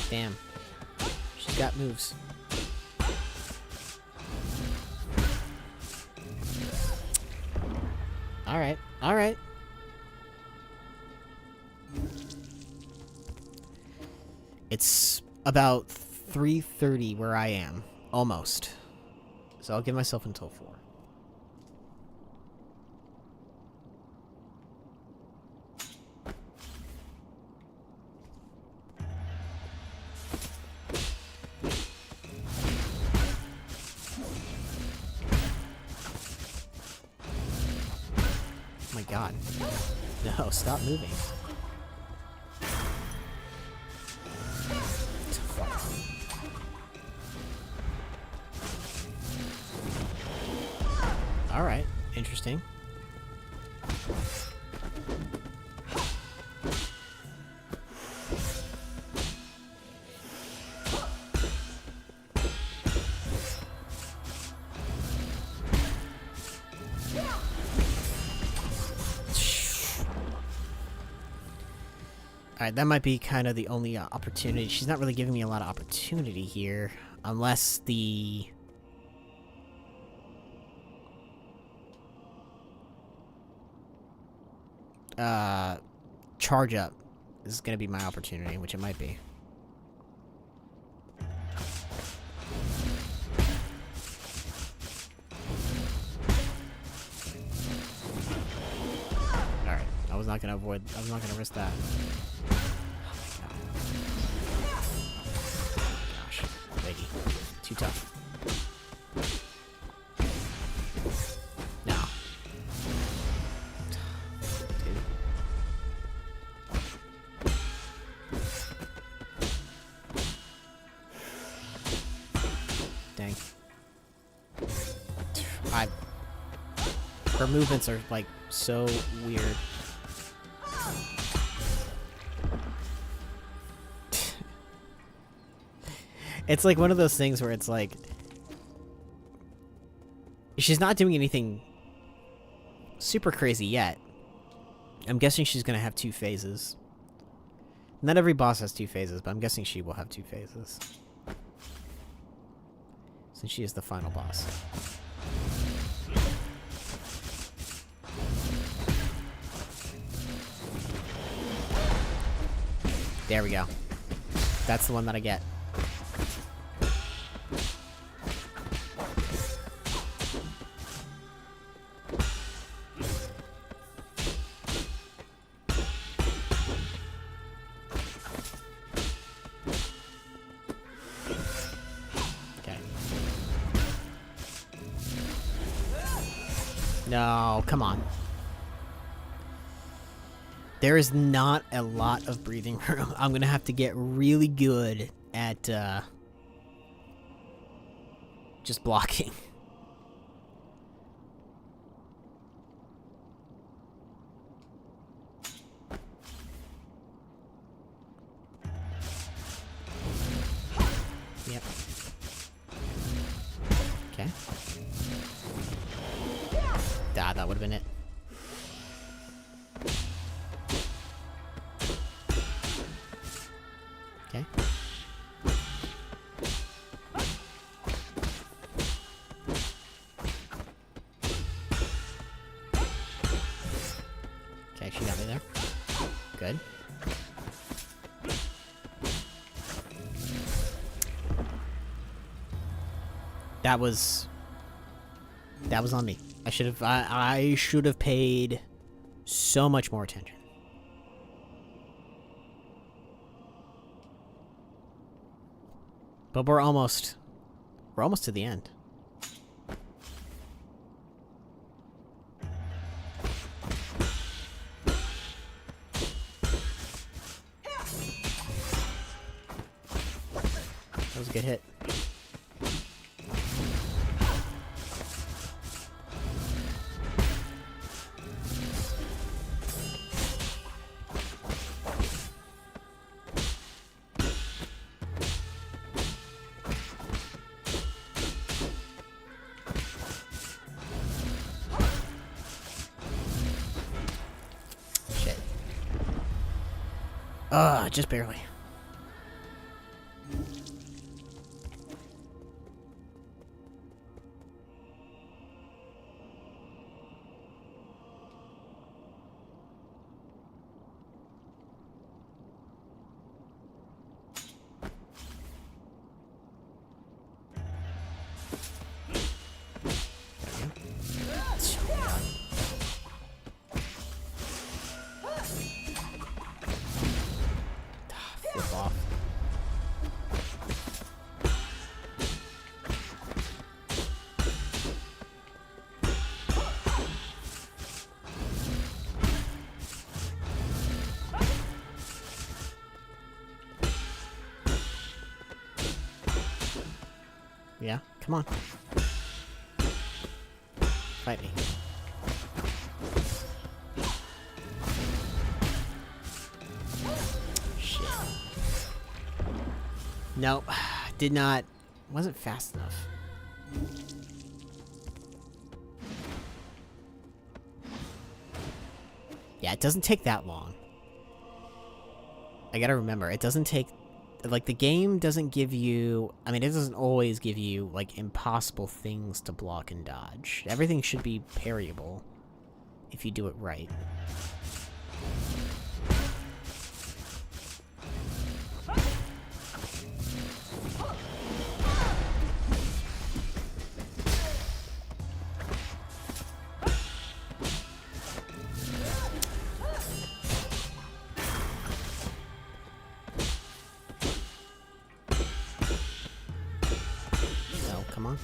Damn. She's got moves. Alright, alright. It's about 3:30 where I am. Almost. So I'll give myself until 4. Oh my god. No, stop moving. Alright, interesting. Alright, that might be kind of the only opportunity. She's not really giving me a lot of opportunity here. Unless the... charge up is gonna be my opportunity, which it might be. Alright, I was not gonna risk that. Gosh, lady. Too tough. No. Dang. Her movements are, like, so weird. It's like one of those things where it's like... She's not doing anything super crazy yet. I'm guessing she's gonna have 2 phases. Not every boss has 2 phases, but I'm guessing she will have 2 phases. Since she is the final boss. There we go. That's the one that I get. No, come on. There is not a lot of breathing room. I'm gonna have to get really good at, just blocking. Yep. Okay. That would have been it. Okay. Okay, she got me there. Good. That was on me. I should have paid so much more attention. But we're almost to the end. That was a good hit. Just barely. Flip off. Yeah, come on. Fight me. Shit. Nope. Did not. Wasn't fast enough. Yeah, it doesn't take that long. I gotta remember, it doesn't take... Like, the game doesn't give you... I mean, it doesn't always give you, like, impossible things to block and dodge. Everything should be parryable if you do it right. Come on.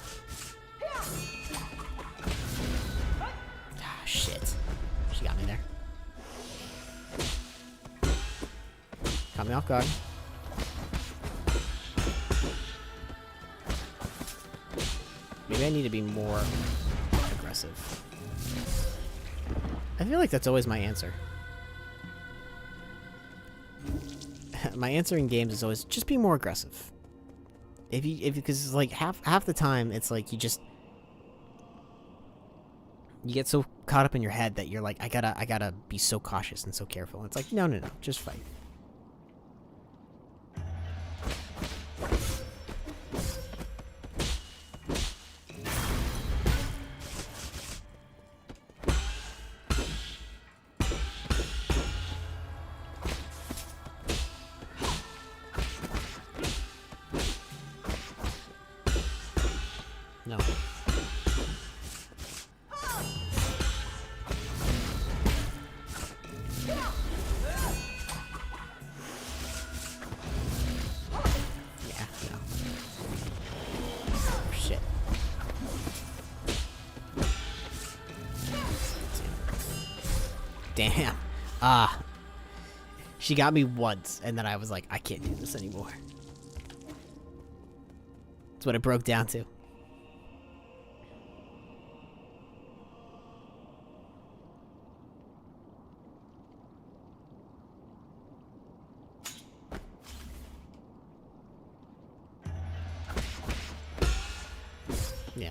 Ah, shit. She got me there. Caught me off guard. Maybe I need to be more aggressive. I feel like that's always my answer. My answer in games is always just be more aggressive. Because like half the time it's like you get so caught up in your head that you're like, I gotta be so cautious and so careful. And it's like, no, just fight. No. Yeah, no. Oh, shit. Damn. She got me once, and then I was like, I can't do this anymore. That's what it broke down to. Yeah.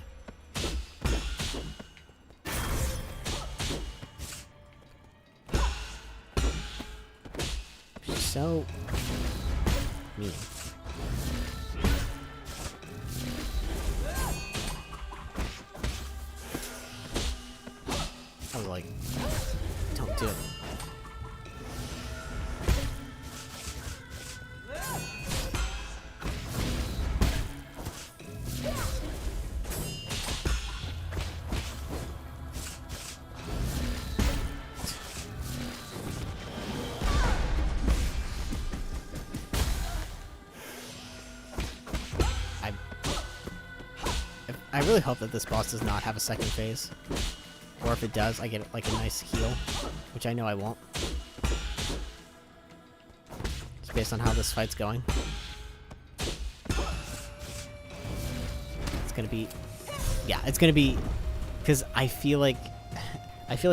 She's so mean. I was like, don't do it. I really hope that this boss does not have a second phase. Or if it does, I get like a nice heal, which I know I won't. Just based on how this fight's going. It's gonna be... Yeah, it's gonna be... Because I feel like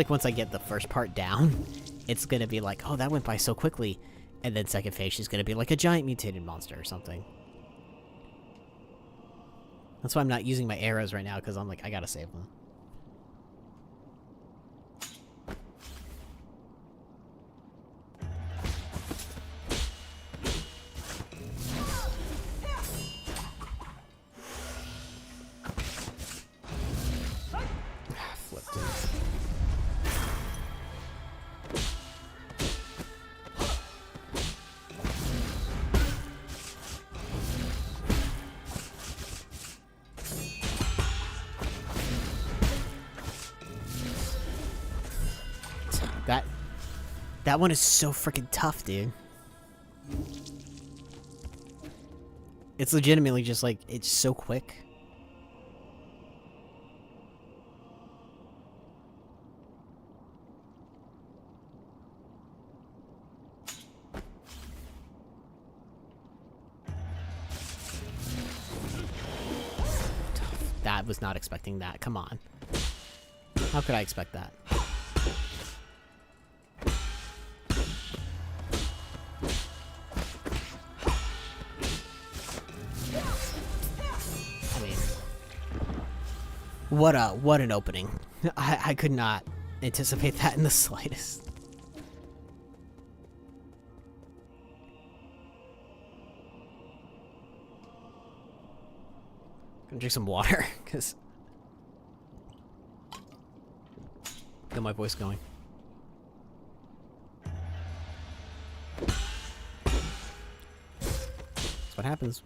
once I get the first part down, it's gonna be like, oh, that went by so quickly. And then second phase, she's gonna be like a giant mutated monster or something. That's why I'm not using my arrows right now, because I'm like, I gotta save them. Flipped it. That one is so freaking tough, dude. It's legitimately just like, it's so quick. That was not expecting that. Come on. How could I expect that? What an opening. I could not anticipate that in the slightest. Gonna drink some water, because feel my voice going. That's what happens.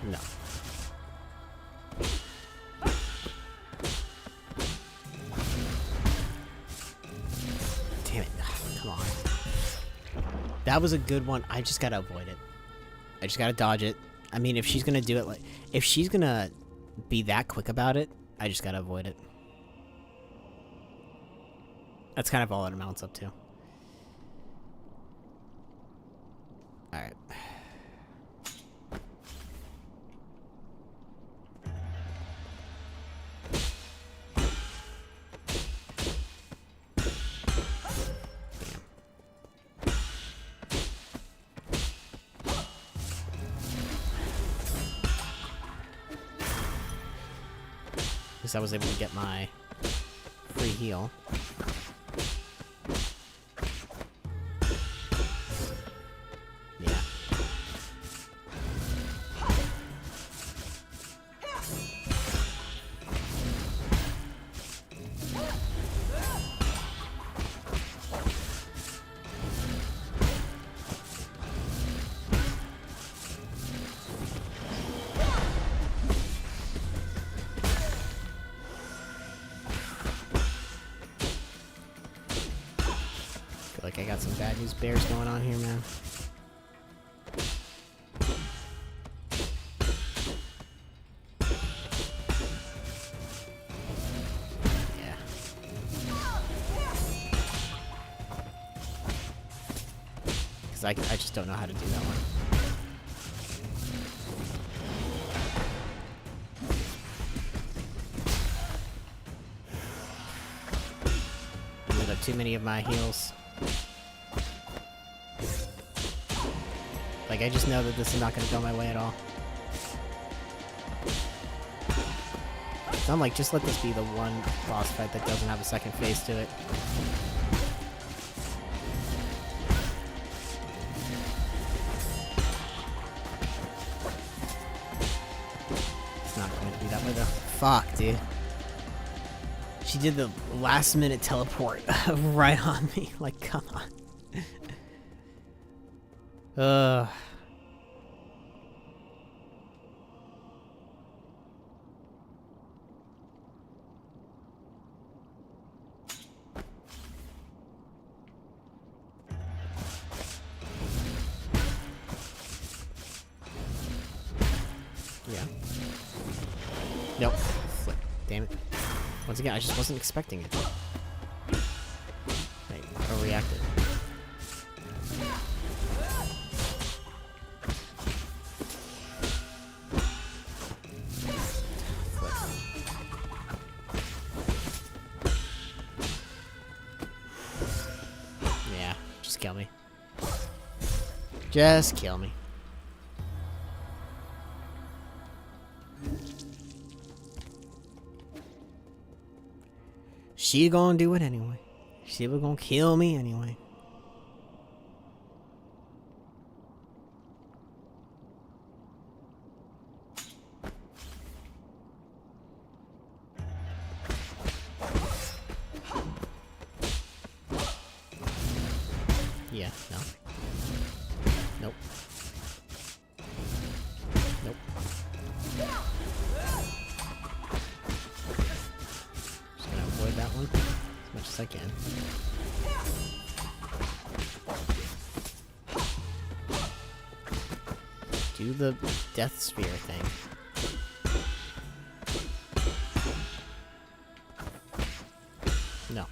No. Damn it. Come on. That was a good one. I just gotta avoid it. I just gotta dodge it. I mean, if she's gonna do it like... If she's gonna be that quick about it, I just gotta avoid it. That's kind of all it amounts up to. Alright. I was able to get my free heal. Yeah. Like I got some bad news bears going on here, man. because I just don't know how to do that one. I lit up too many of my heals. Like, I just know that this is not gonna go my way at all. So I'm like, just let this be the one boss fight that doesn't have a second phase to it. It's not going to be that way though. Fuck, dude. She did the last minute teleport right on me. Like, come on. Ugh. Yeah. Nope. Flip. Damn it. Once again, I just wasn't expecting it. I overreacted. Yeah, just kill me. Just kill me. She gonna do it anyway. She was gonna kill me anyway. Yeah, no. Nope. Nope. Just gonna avoid that one as much as I can. Do the death sphere thing. No.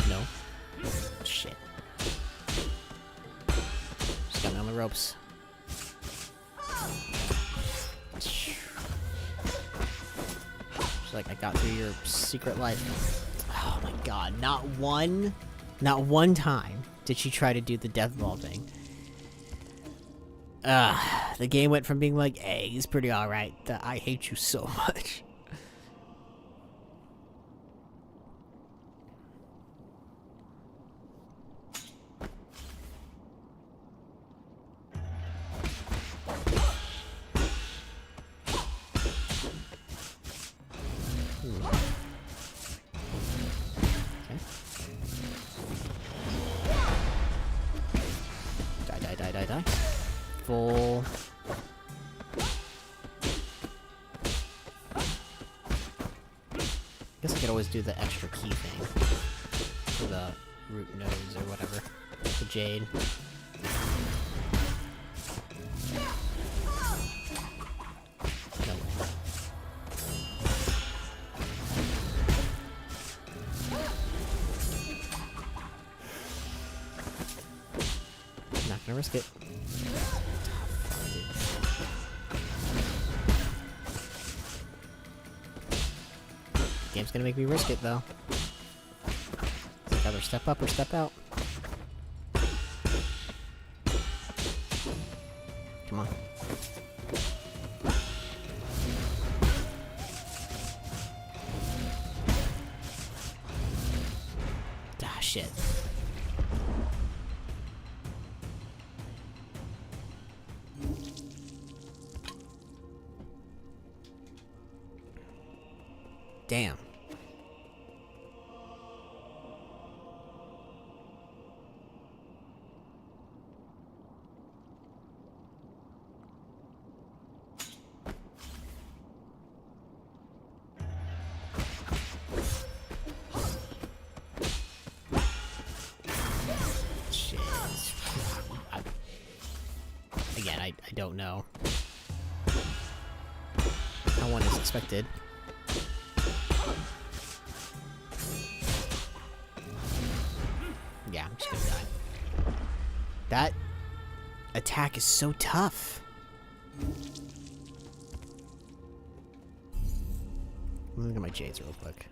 No. Shit. Just got me on the ropes. Just like I got through your secret life. Oh my god, not one time did she try to do the death ball thing. The game went from being like, hey, he's pretty alright, to I hate you so much. Die. Full. Guess I could always do the extra key thing. For the root nodes or whatever. The jade. No way. Not gonna risk it. Game's gonna make me risk it though. It's like either step up or step out. Come on. Ah, shit. Damn. Shit. Again, I don't know. How one is expected. That attack is so tough. Let me look at my jades real quick.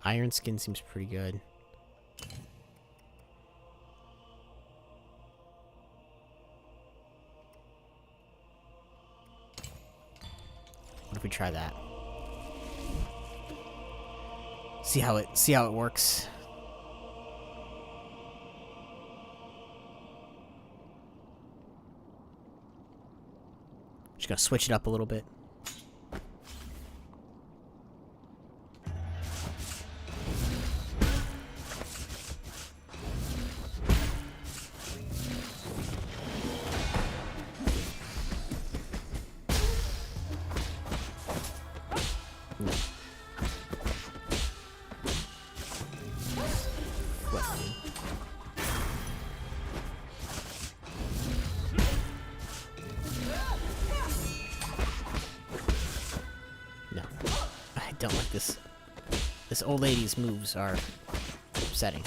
Iron skin seems pretty good. What if we try that? See how it works. Just gonna switch it up a little bit. No. What, dude? No. I don't like this. This old lady's moves are upsetting.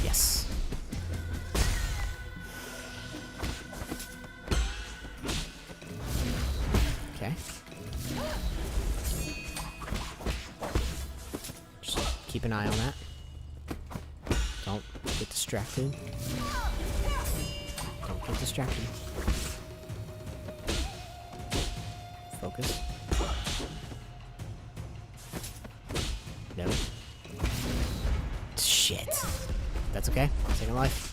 Yes. Okay. Just keep an eye on that. Don't get distracted. Don't get distracted. Focus. No. Shit. That's okay. Second life.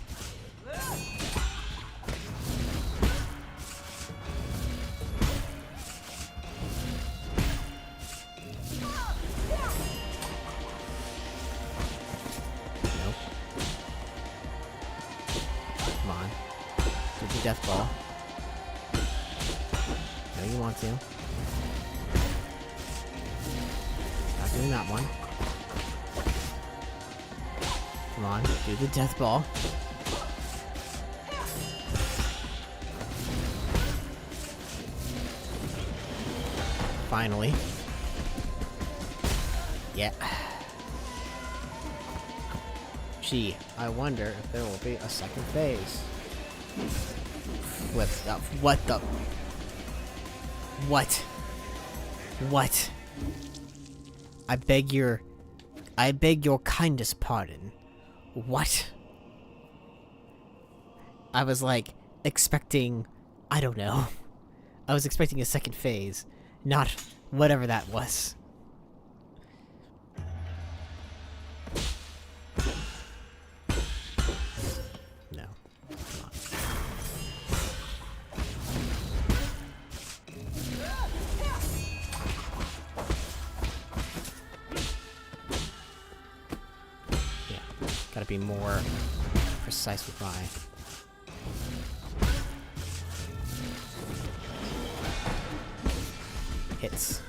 Nope. Come on. Do the death ball. No, you want to. Not doing that one. Come on, do the death ball. Finally. Yeah. Gee, I wonder if there will be a second phase. What the? What the? What? What? I beg your kindest pardon. What? I was like expecting, I don't know. I was expecting a second phase, not whatever that was. No. Come on. Gotta be more precise with my... hits.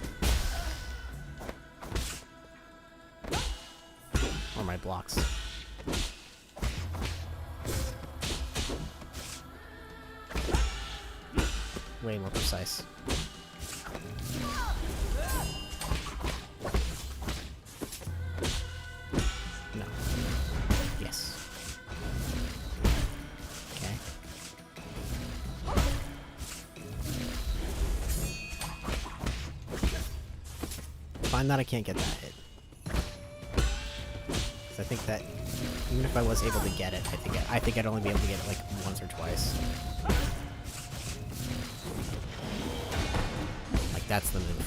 Or my blocks. Way more precise. No. Yes. Okay. Find that I can't get that hit. 'Cause I think that even if I was able to get it, I think I'd only be able to get it like once or twice. Like that's the move.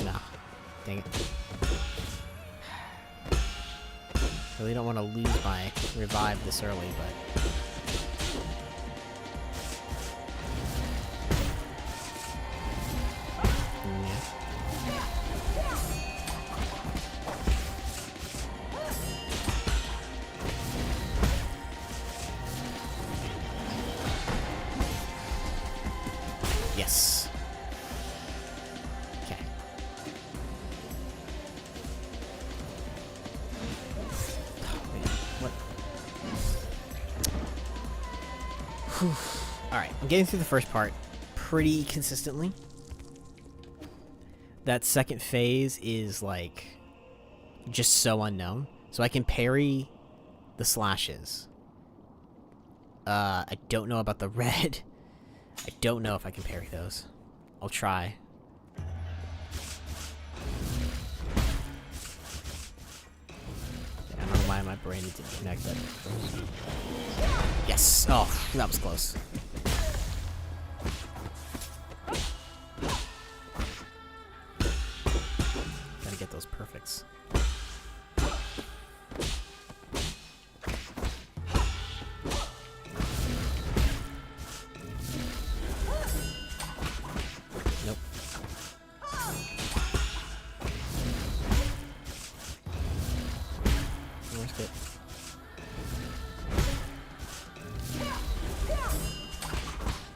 No. Dang it. Really don't want to lose my revive this early, but... Yes. Okay. Alright, I'm getting through the first part pretty consistently. That second phase is, like, just so unknown. So I can parry the slashes. I don't know about the red. I don't know if I can parry those. I'll try. I don't know why my brain didn't connect that. Yes! Oh, that was close. Gotta get those perfects. Nope. Risk it.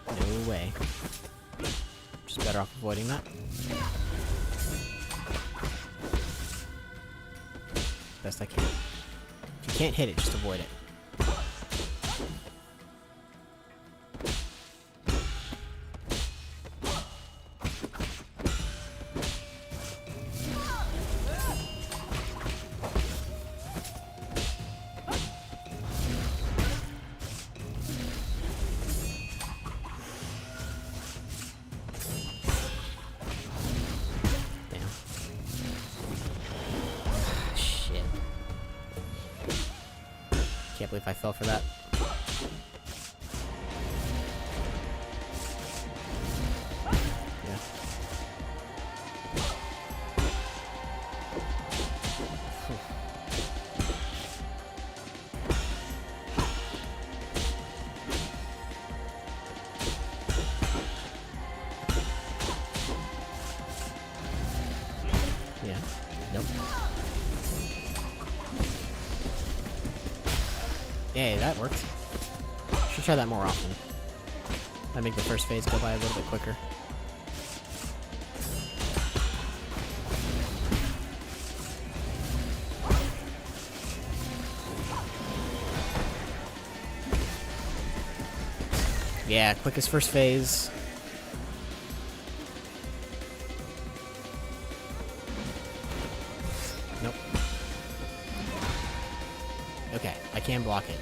No way. Just better off avoiding that. Best I can. If you can't hit it, just avoid it. Can't believe I fell for that. Yeah. Yeah. Nope. Hey, that worked. Should try that more often. That'd make the first phase go by a little bit quicker. Yeah, quickest first phase. Nope. Okay, I can block it.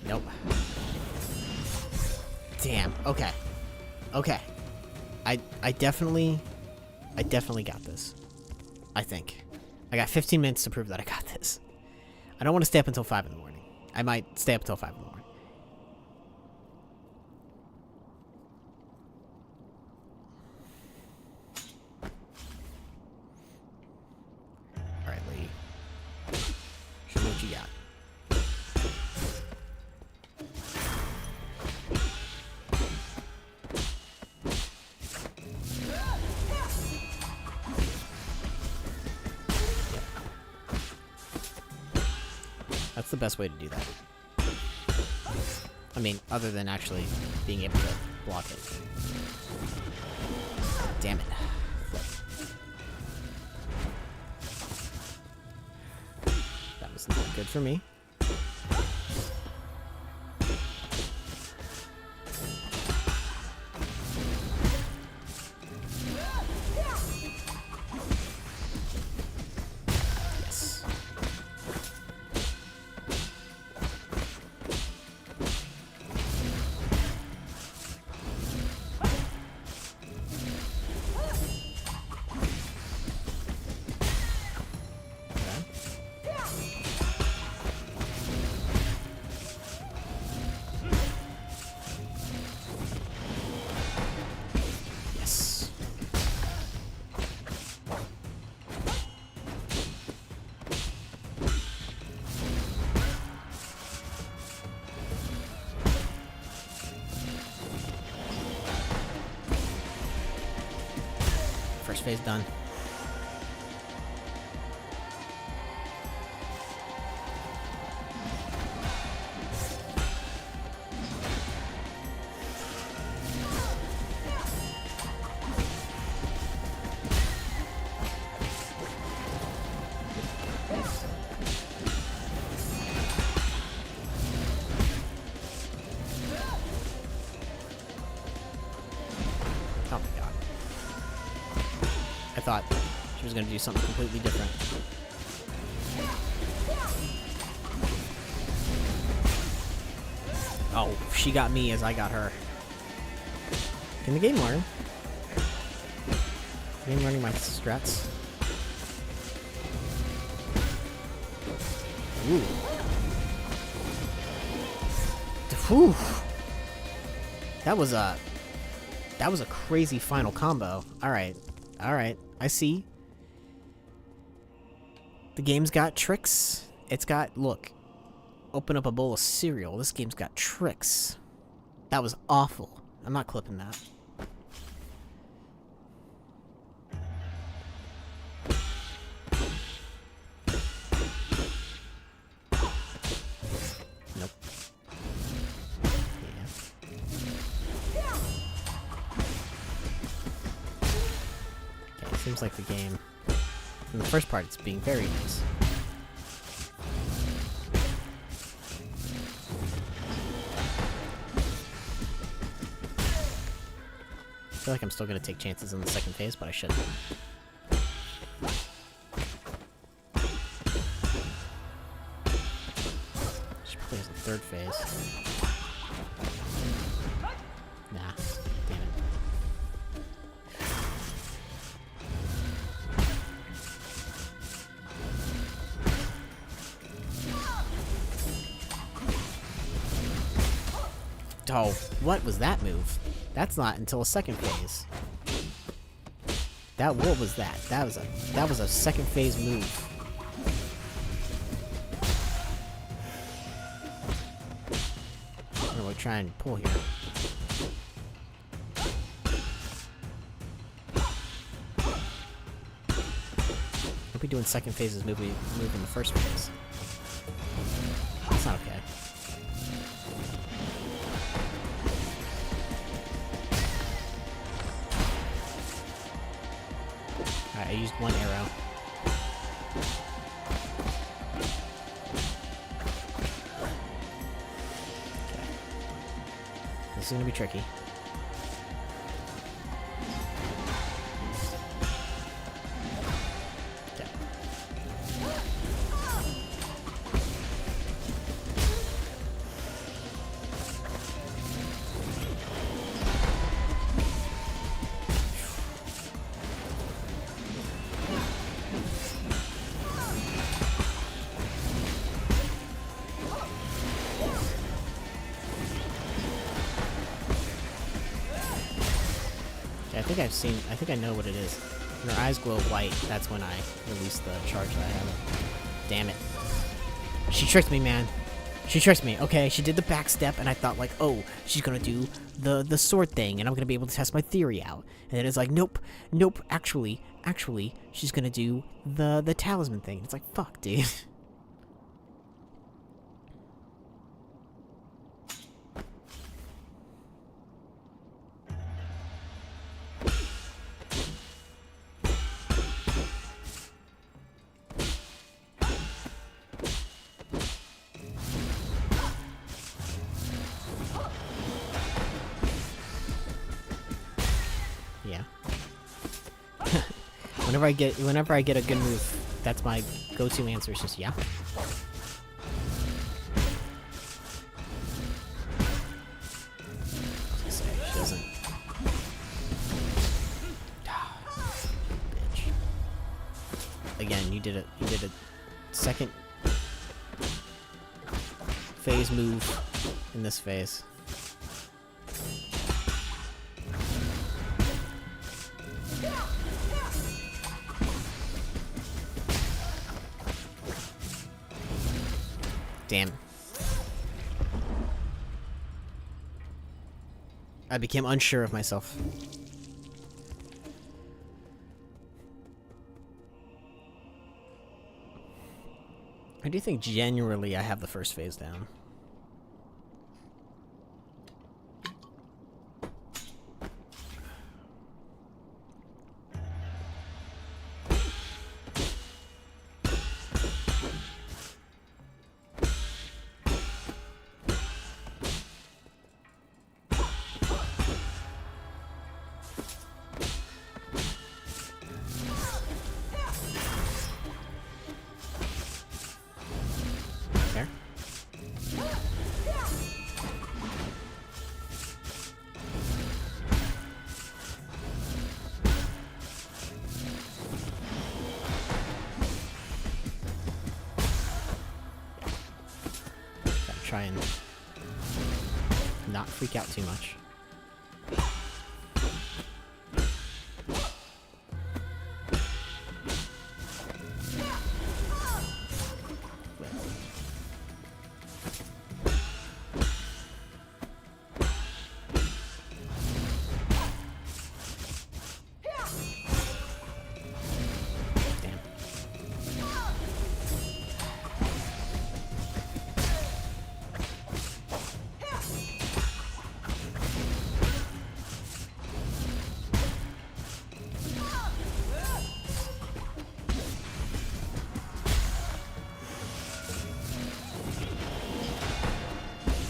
Nope. Damn. Okay. Okay. I definitely got this. I think. I got 15 minutes to prove that I got this. I don't want to stay up until 5 in the morning. I might stay up until 5 in the morning. Alright, Lee. Show me what you got. That's the best way to do that. I mean, other than actually being able to block it. Damn it. That was not good for me. Yes. Yes. First phase done. thought she was gonna do something completely different. Oh, she got me as I got her. Can the game learn? The game learning my strats? Ooh. Whew. That was a crazy final combo. Alright. Alright. I see. The game's got tricks. It's got, look. Open up a bowl of cereal. This game's got tricks. That was awful. I'm not clipping that. Nope. Yeah. Okay, seems like the game... In the first part, it's being very nice. I feel like I'm still gonna take chances in the second phase, but I shouldn't. Should play as the third phase. Nah, damn it. Oh, what was that move? That's not until a second phase. What was that? That was a second phase move. What are we trying to pull here? Hope we doing second phase's move in the first phase. That's not okay. I used one arrow. Okay. This is gonna be tricky. Okay. I think I know what it is. When her eyes glow white, that's when I release the charge that I have. Damn it. She tricked me, man. She tricked me. Okay, she did the back step, and I thought, like, oh, she's gonna do the sword thing, and I'm gonna be able to test my theory out. And then it's like, nope, actually, she's gonna do the talisman thing. It's like, fuck, dude. Yeah. Whenever I get a good move, that's my go-to answer. Is just yeah. She doesn't. Bitch. Again, you did a second phase move in this phase. Damn. I became unsure of myself. I do think genuinely I have the first phase down. try and not freak out too much.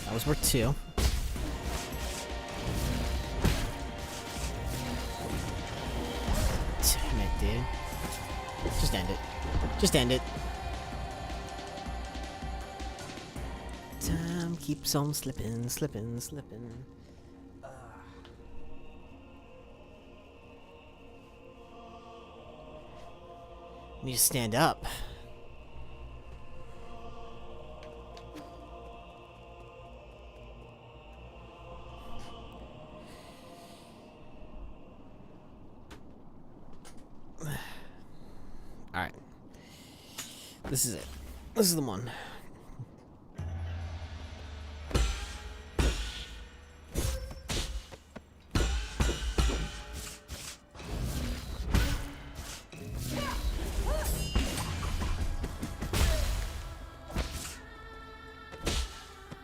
That was worth 2. Damn it, dude. Just end it. Just end it. Time keeps on slipping, slipping, slipping. Need to stand up. Alright. This is it. This is the one.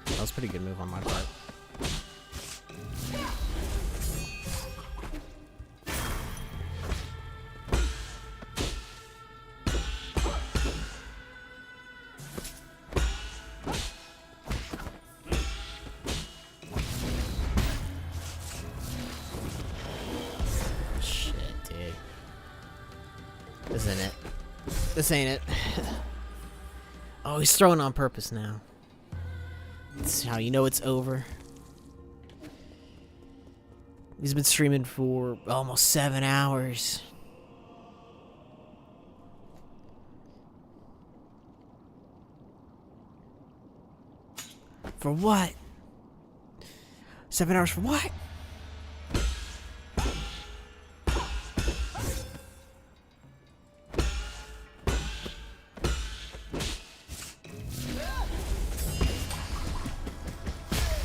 That was a pretty good move on my part. This ain't it. This ain't it. Oh, he's throwing on purpose now. That's how you know it's over. He's been streaming for almost 7 hours. For what? 7 hours for what?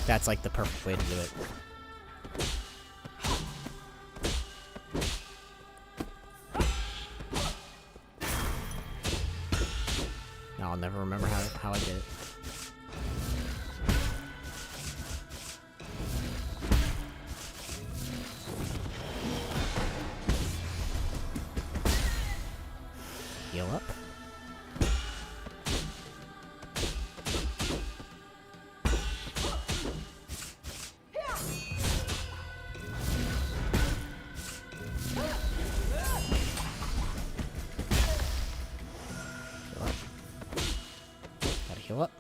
That's like the perfect way to do it. I'll never remember how I did it. Heal up. Heal up.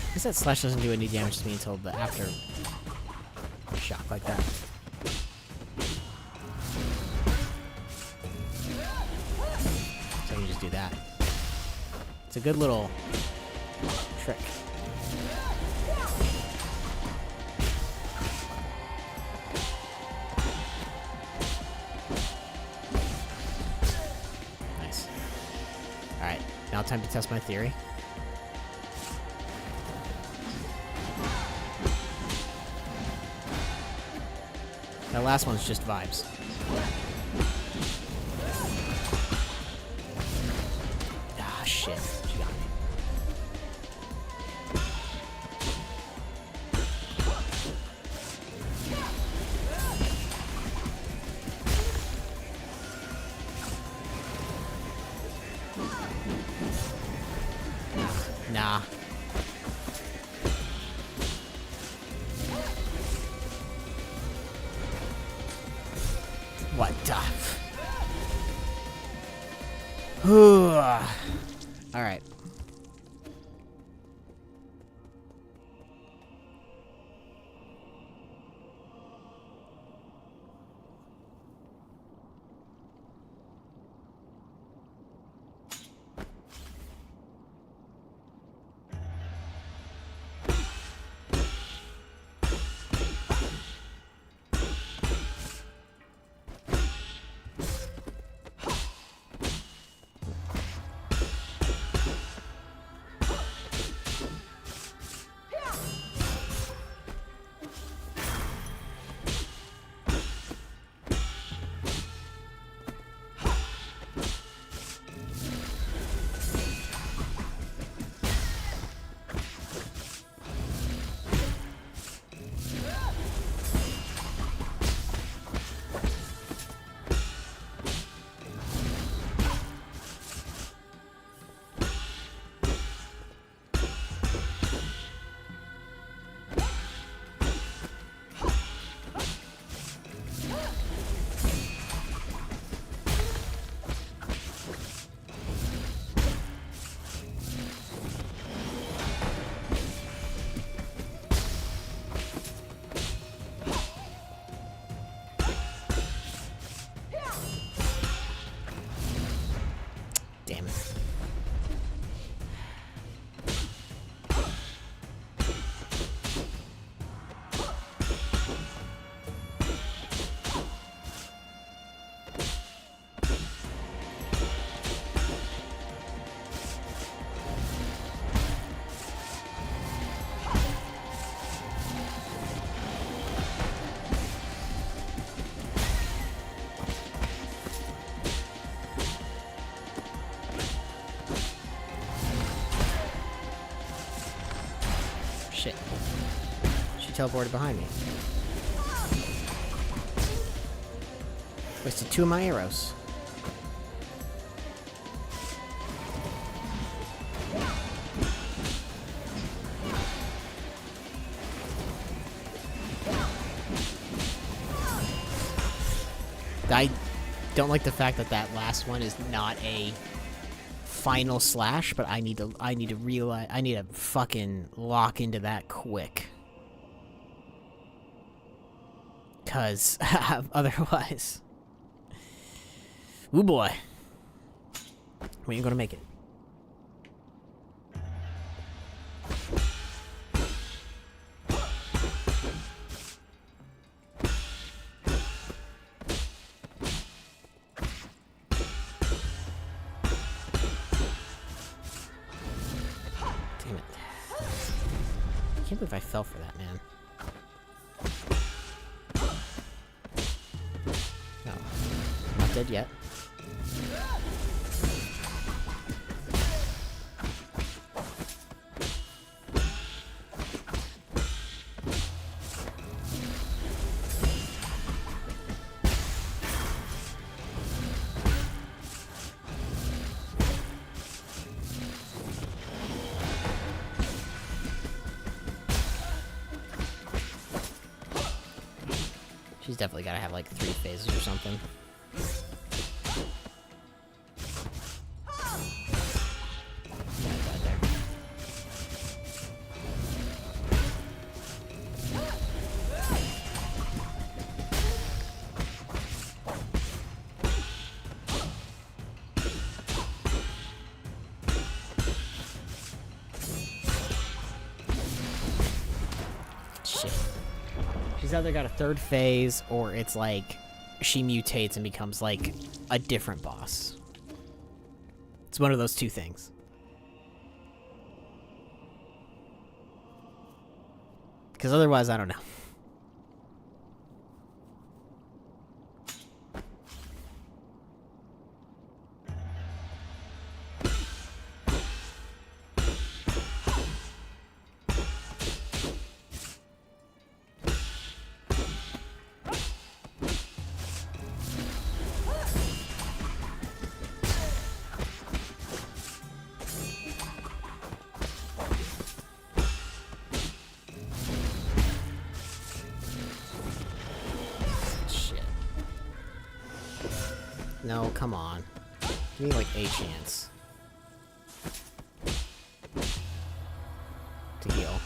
I guess that slash doesn't do any damage to me until the after shock like that. So I can just do that. It's a good little trick. Nice. Alright, now time to test my theory. That last one's just vibes. Ah, shit. She got me. Nah. What the? Alright. teleported behind me. Wasted 2 of my arrows. I don't like the fact that that last one is not a final slash, but I need to realize, I need to fucking lock into that quick. 'Cause otherwise, ooh boy, we ain't gonna make it. I can't believe I fell for that, man. No. Not dead yet. She's definitely gotta have like 3 phases or something. Yeah, I died there. Shit. She's either got a 3rd phase, or it's like she mutates and becomes like a different boss. It's one of those 2 things. Because otherwise, I don't know. No, come on. Give me like a chance to heal.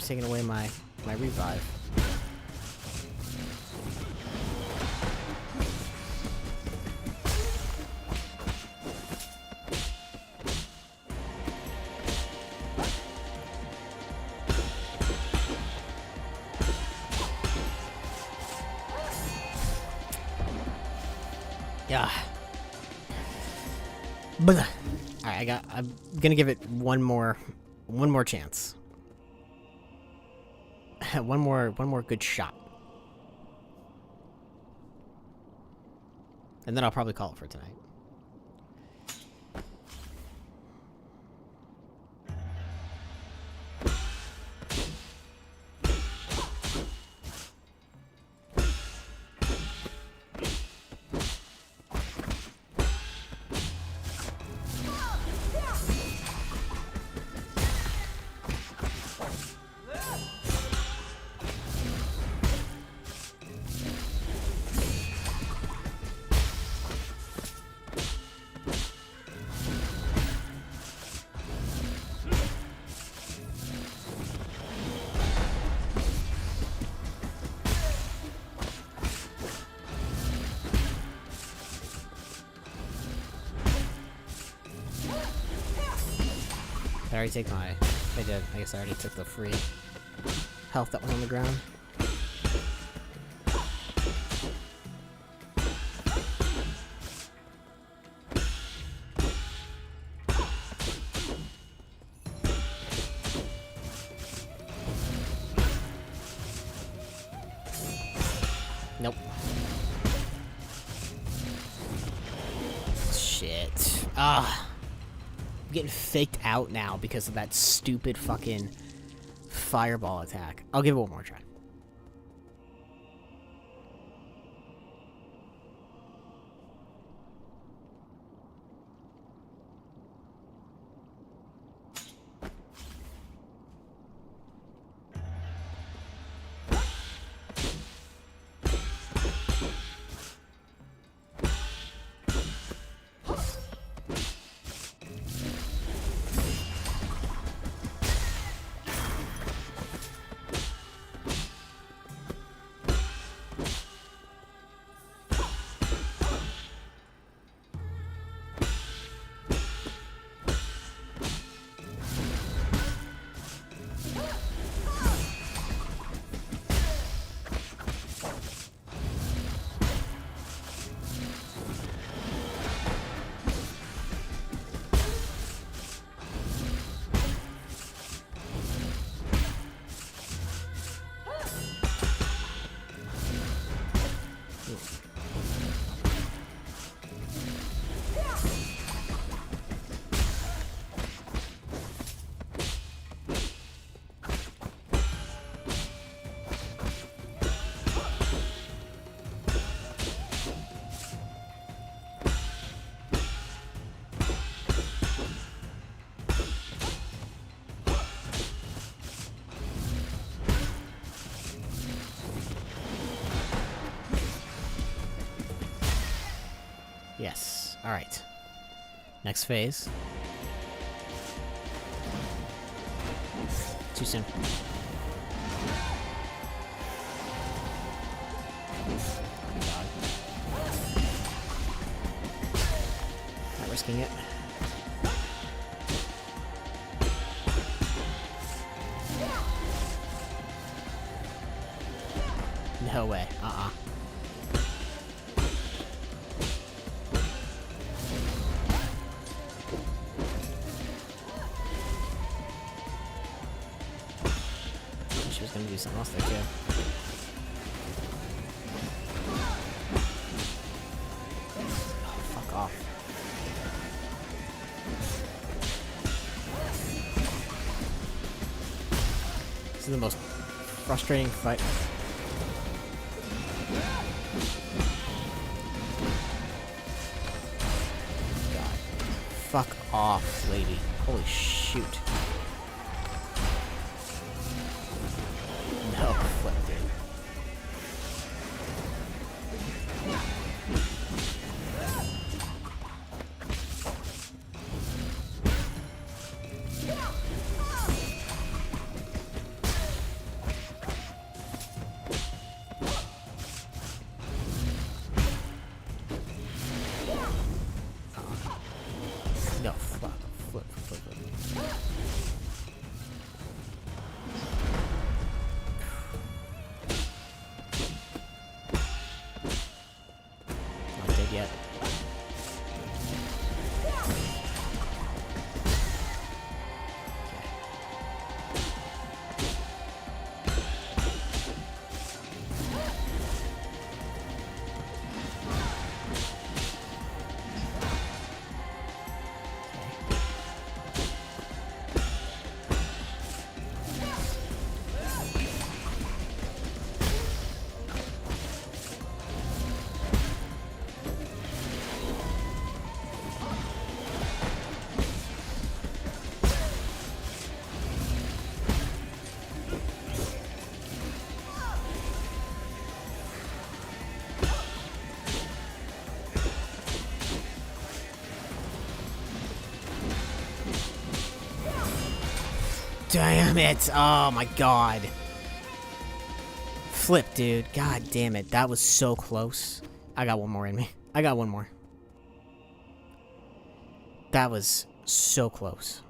Taking away my revive. Yeah. Alright, I'm gonna give it one more chance. one more good shot. And then I'll probably call it for tonight. Did I already take my... I did. I guess I already took the free health that was on the ground. Nope. Shit. Ah. I'm getting faked out now because of that stupid fucking fireball attack. I'll give it one more try. Yes. Alright. Next phase. Too soon. God. Not risking it. No way. She was gonna do something else there too. Oh, fuck off. This is the most frustrating fight. God. Fuck off, lady. Holy shoot. No, flip, dude. No, fuck. Flip. Not dead yet. Damn it! Oh my god. Flip, dude. God damn it. That was so close. I got one more in me. I got one more. That was so close.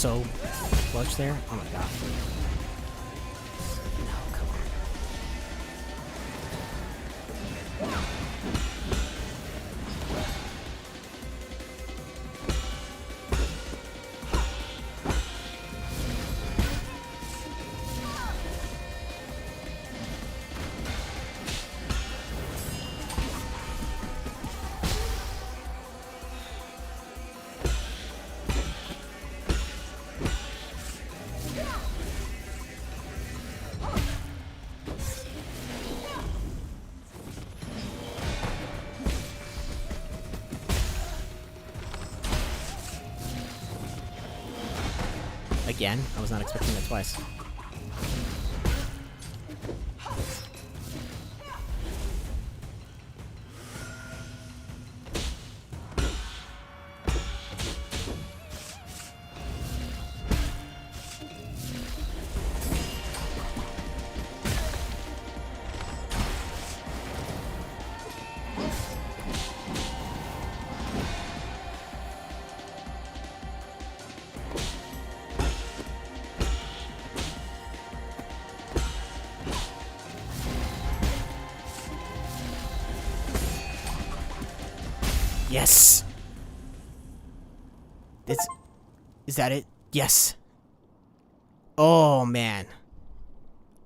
so large there. Oh my god. No, come on. Again, I was not expecting that twice. Yes! Is that it? Yes! Oh, man.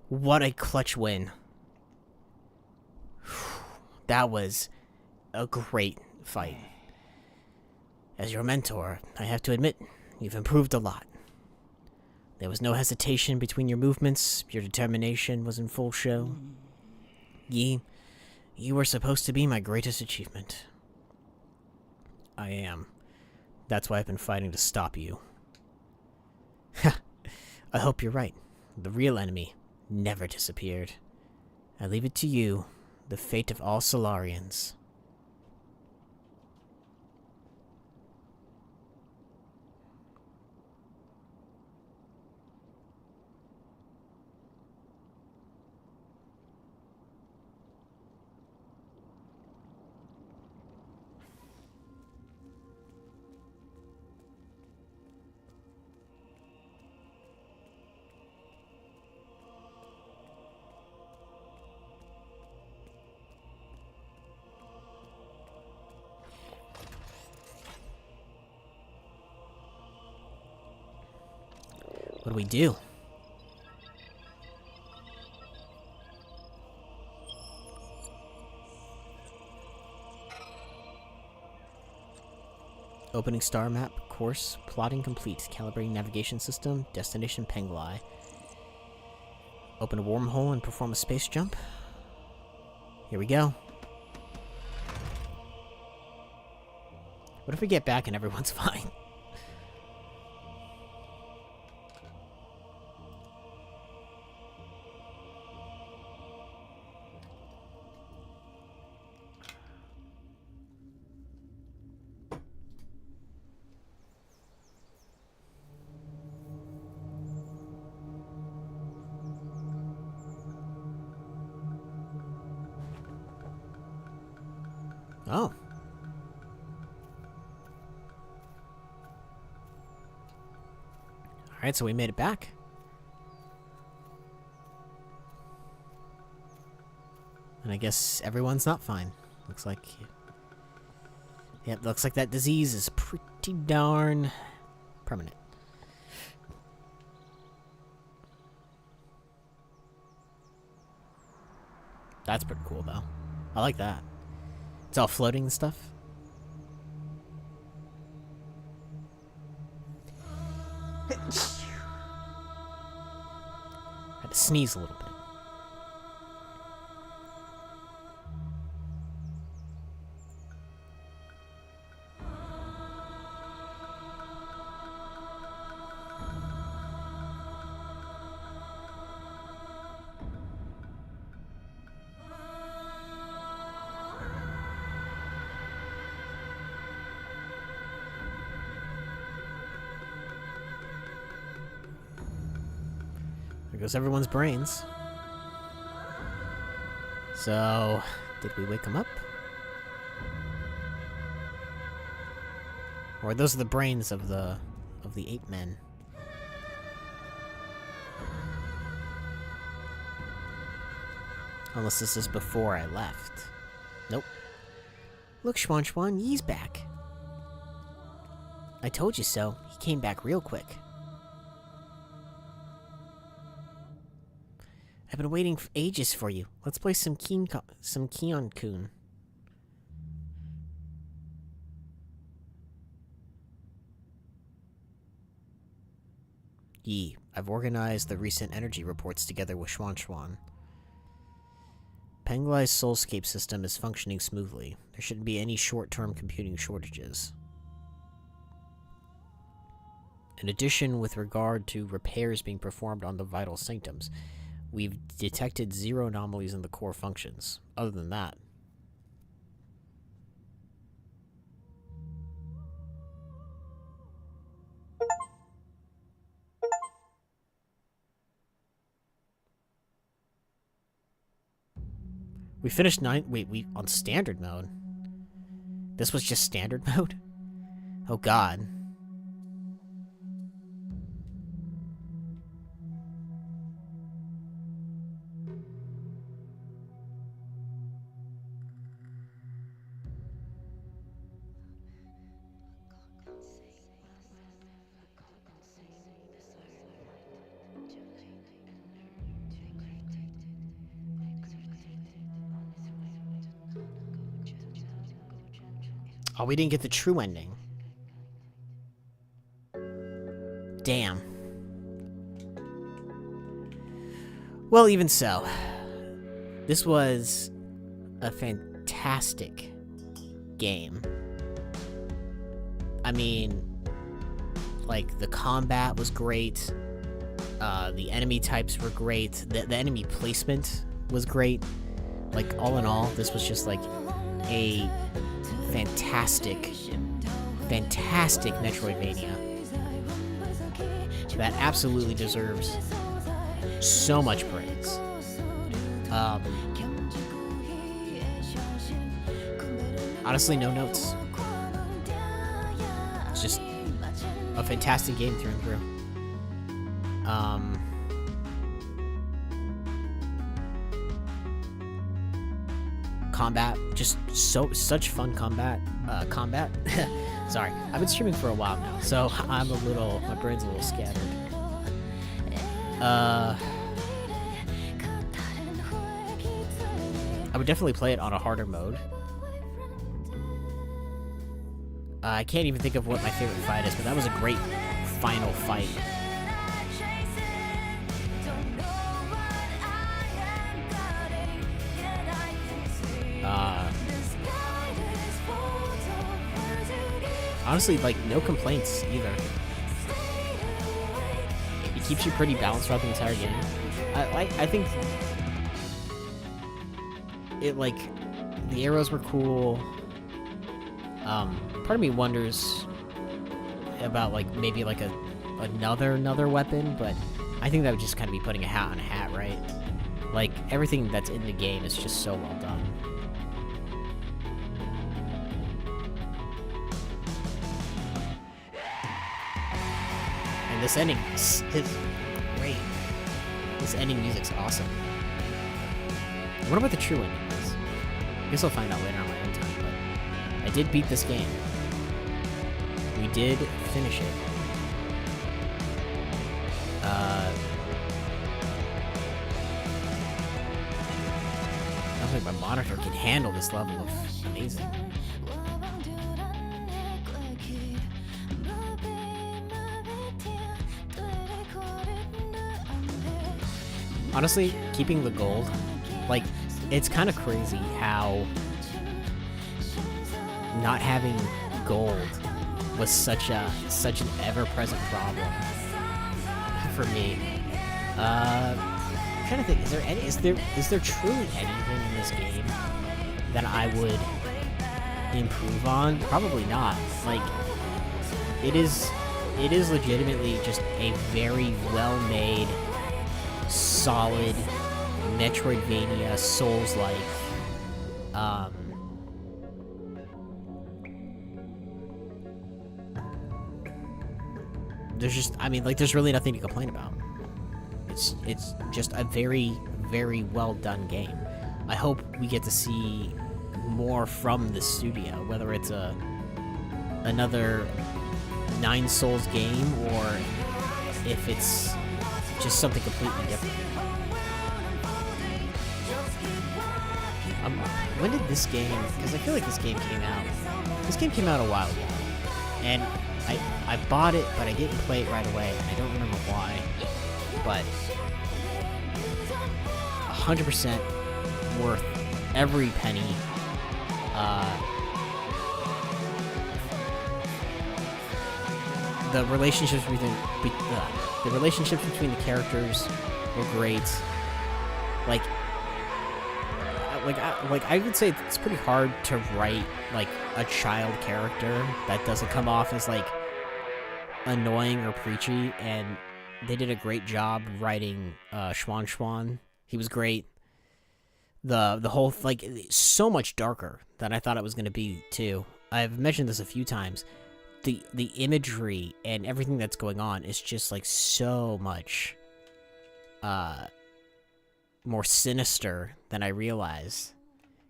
What a clutch win. That was a great fight. As your mentor, I have to admit, you've improved a lot. There was no hesitation between your movements, your determination was in full show. You were supposed to be my greatest achievement. I am. That's why I've been fighting to stop you. I hope you're right. The real enemy never disappeared. I leave it to you, the fate of all Solarians. What do we do? Opening star map, course, plotting complete, calibrating navigation system, destination Penglai. Open a wormhole and perform a space jump. Here we go. What if we get back and everyone's fine? Oh. Alright, so we made it back. And I guess everyone's not fine. Looks like... Yep, looks like that disease is pretty darn permanent. That's pretty cool, though. I like that. It's all floating and stuff. Had to sneeze a little bit. There goes everyone's brains. So, did we wake him up? Or those are the brains of the 8 men. Unless this is before I left. Nope. Look, Schwan Schwan, Yi's back. I told you so. He came back real quick. I've been waiting for ages for you. Let's play some Keon-kun. Yi, I've organized the recent energy reports together with Schwan Schwan. Penglai's soulscape system is functioning smoothly. There shouldn't be any short-term computing shortages. In addition, with regard to repairs being performed on the vital sanctums, we've detected 0 anomalies in the core functions. Other than that, we finished 9. Wait, we on standard mode? This was just standard mode? Oh god. Oh, we didn't get the true ending. Damn. Well, even so. This was a fantastic game. I mean, like, the combat was great. The enemy types were great. The enemy placement was great. Like, all in all, this was just, like, a fantastic Metroidvania that absolutely deserves so much praise. Honestly, no notes. It's just a fantastic game through and through. Combat, just such fun combat. Sorry, I've been streaming for a while now, so my brain's a little scattered. I would definitely play it on a harder mode. I can't even think of what my favorite fight is, but that was a great final fight. Honestly, like, no complaints either. It keeps you pretty balanced throughout the entire game. I think it, like, the arrows were cool. Part of me wonders about, like, maybe like another weapon, but I think that would just kind of be putting a hat on a hat, right? Like, everything that's in the game is just so well done. And this ending is great. This ending music's awesome. I wonder what the true ending is. I guess I'll find out later on my own time, but I did beat this game. We did finish it. I don't think my monitor can handle this level of amazing. Honestly, keeping the gold, like, it's kind of crazy how not having gold was such an ever-present problem for me. I'm trying to think, is there truly anything in this game that I would improve on? Probably not. Like, it is legitimately just a very well-made, solid Metroidvania, Souls-like. There's just, I mean, like, there's really nothing to complain about. It's just a very, very well done game. I hope we get to see more from the studio, whether it's another Nine Souls game or if it's just something completely different. When did this game? Because I feel like this game came out. This game came out a while ago, and I bought it, but I didn't play it right away. And I don't remember why, but 100% worth every penny. The relationships between the characters were great. I would say it's pretty hard to write like a child character that doesn't come off as like annoying or preachy, and they did a great job writing Schwan Schwan. He was great. The whole like so much darker than I thought it was going to be too. I've mentioned this a few times. The imagery and everything that's going on is just like so much more sinister than I realized.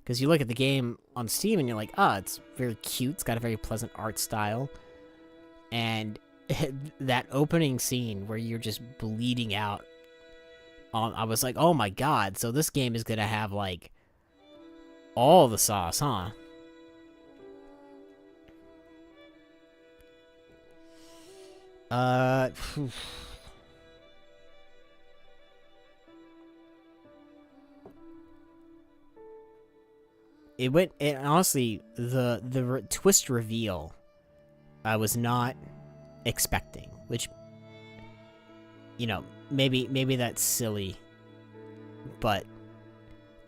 Because you look at the game on Steam and you're like, it's very cute. It's got a very pleasant art style. And that opening scene where you're just bleeding out, I was like, oh my god, so this game is going to have like all the sauce, huh? Honestly, the twist reveal I was not expecting, which, you know, maybe that's silly, but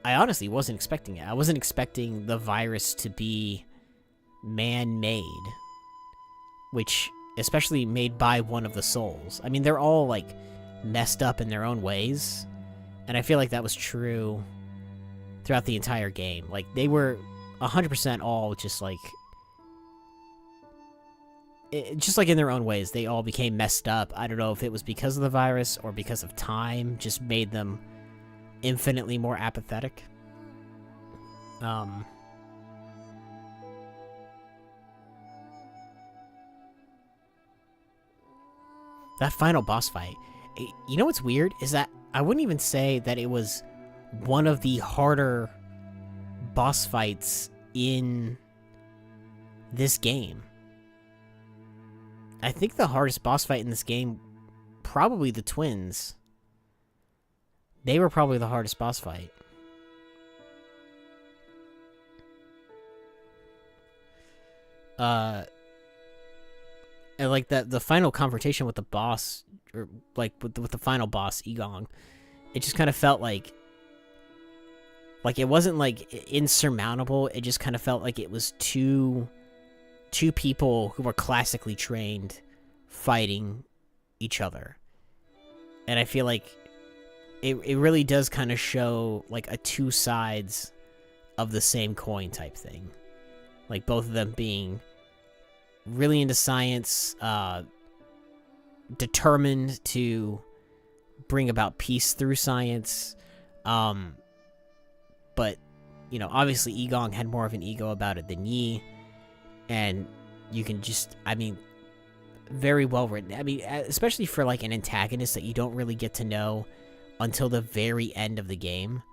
I honestly wasn't expecting it. I wasn't expecting the virus to be man-made, which, especially made by one of the souls. I mean, they're all, like, messed up in their own ways, and I feel like that was true throughout the entire game. Like, they were 100% all just like in their own ways. They all became messed up. I don't know if it was because of the virus or because of time just made them infinitely more apathetic. That final boss fight, you know what's weird is that I wouldn't even say that it was one of the harder boss fights in this game. I think the hardest boss fight in this game, probably the twins. They were probably the hardest boss fight. And like the final confrontation with the boss, or like with the final boss, Egong, it just kind of felt like it wasn't like insurmountable. It just kind of felt like it was two people who were classically trained fighting each other. And I feel like it really does kind of show like a two sides of the same coin type thing. Like both of them being really into science, determined to bring about peace through science. But, you know, obviously Egong had more of an ego about it than Yi. And you can just, I mean, very well written. I mean, especially for like an antagonist that you don't really get to know until the very end of the game.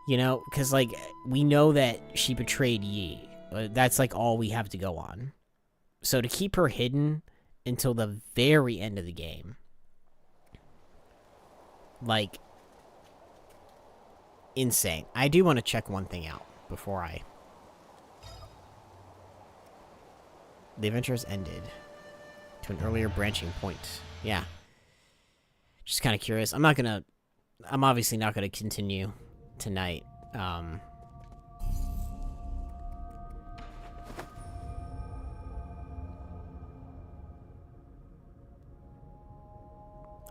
You know, because like we know that she betrayed Yi. That's like all we have to go on. So to keep her hidden until the very end of the game, like, insane. I do want to check one thing out before I... The adventure has ended to an earlier branching point. Yeah. Just kind of curious. I'm obviously not gonna continue tonight.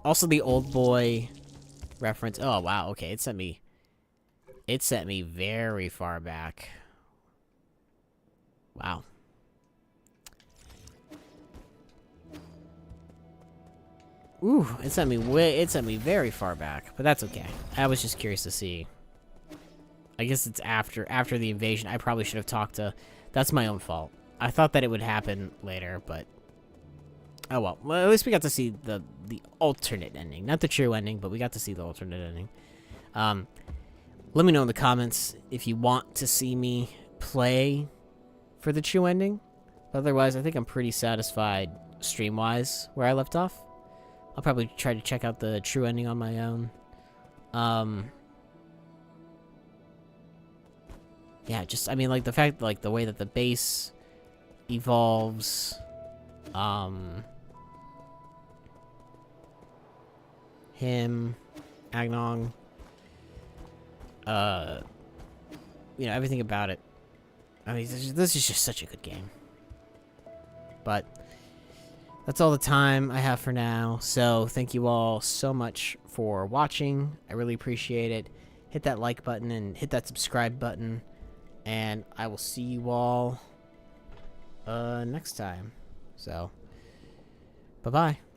Also, the old boy reference. Oh wow. Okay, it sent me very far back. Wow. Ooh, it sent me very far back, but that's okay. I was just curious to see I guess it's after the invasion. I probably should have talked to... That's my own fault. I thought that it would happen later, but... Oh well. Well, at least we got to see the alternate ending. Not the true ending, but we got to see the alternate ending. Let me know in the comments if you want to see me play for the true ending. Otherwise, I think I'm pretty satisfied stream-wise where I left off. I'll probably try to check out the true ending on my own. Yeah, just, I mean, like, the fact, like, the way that the base evolves, him, Agnog, you know, everything about it. I mean, this is just such a good game. But that's all the time I have for now. So thank you all so much for watching. I really appreciate it. Hit that like button and hit that subscribe button. And I will see you all next time. So, bye-bye.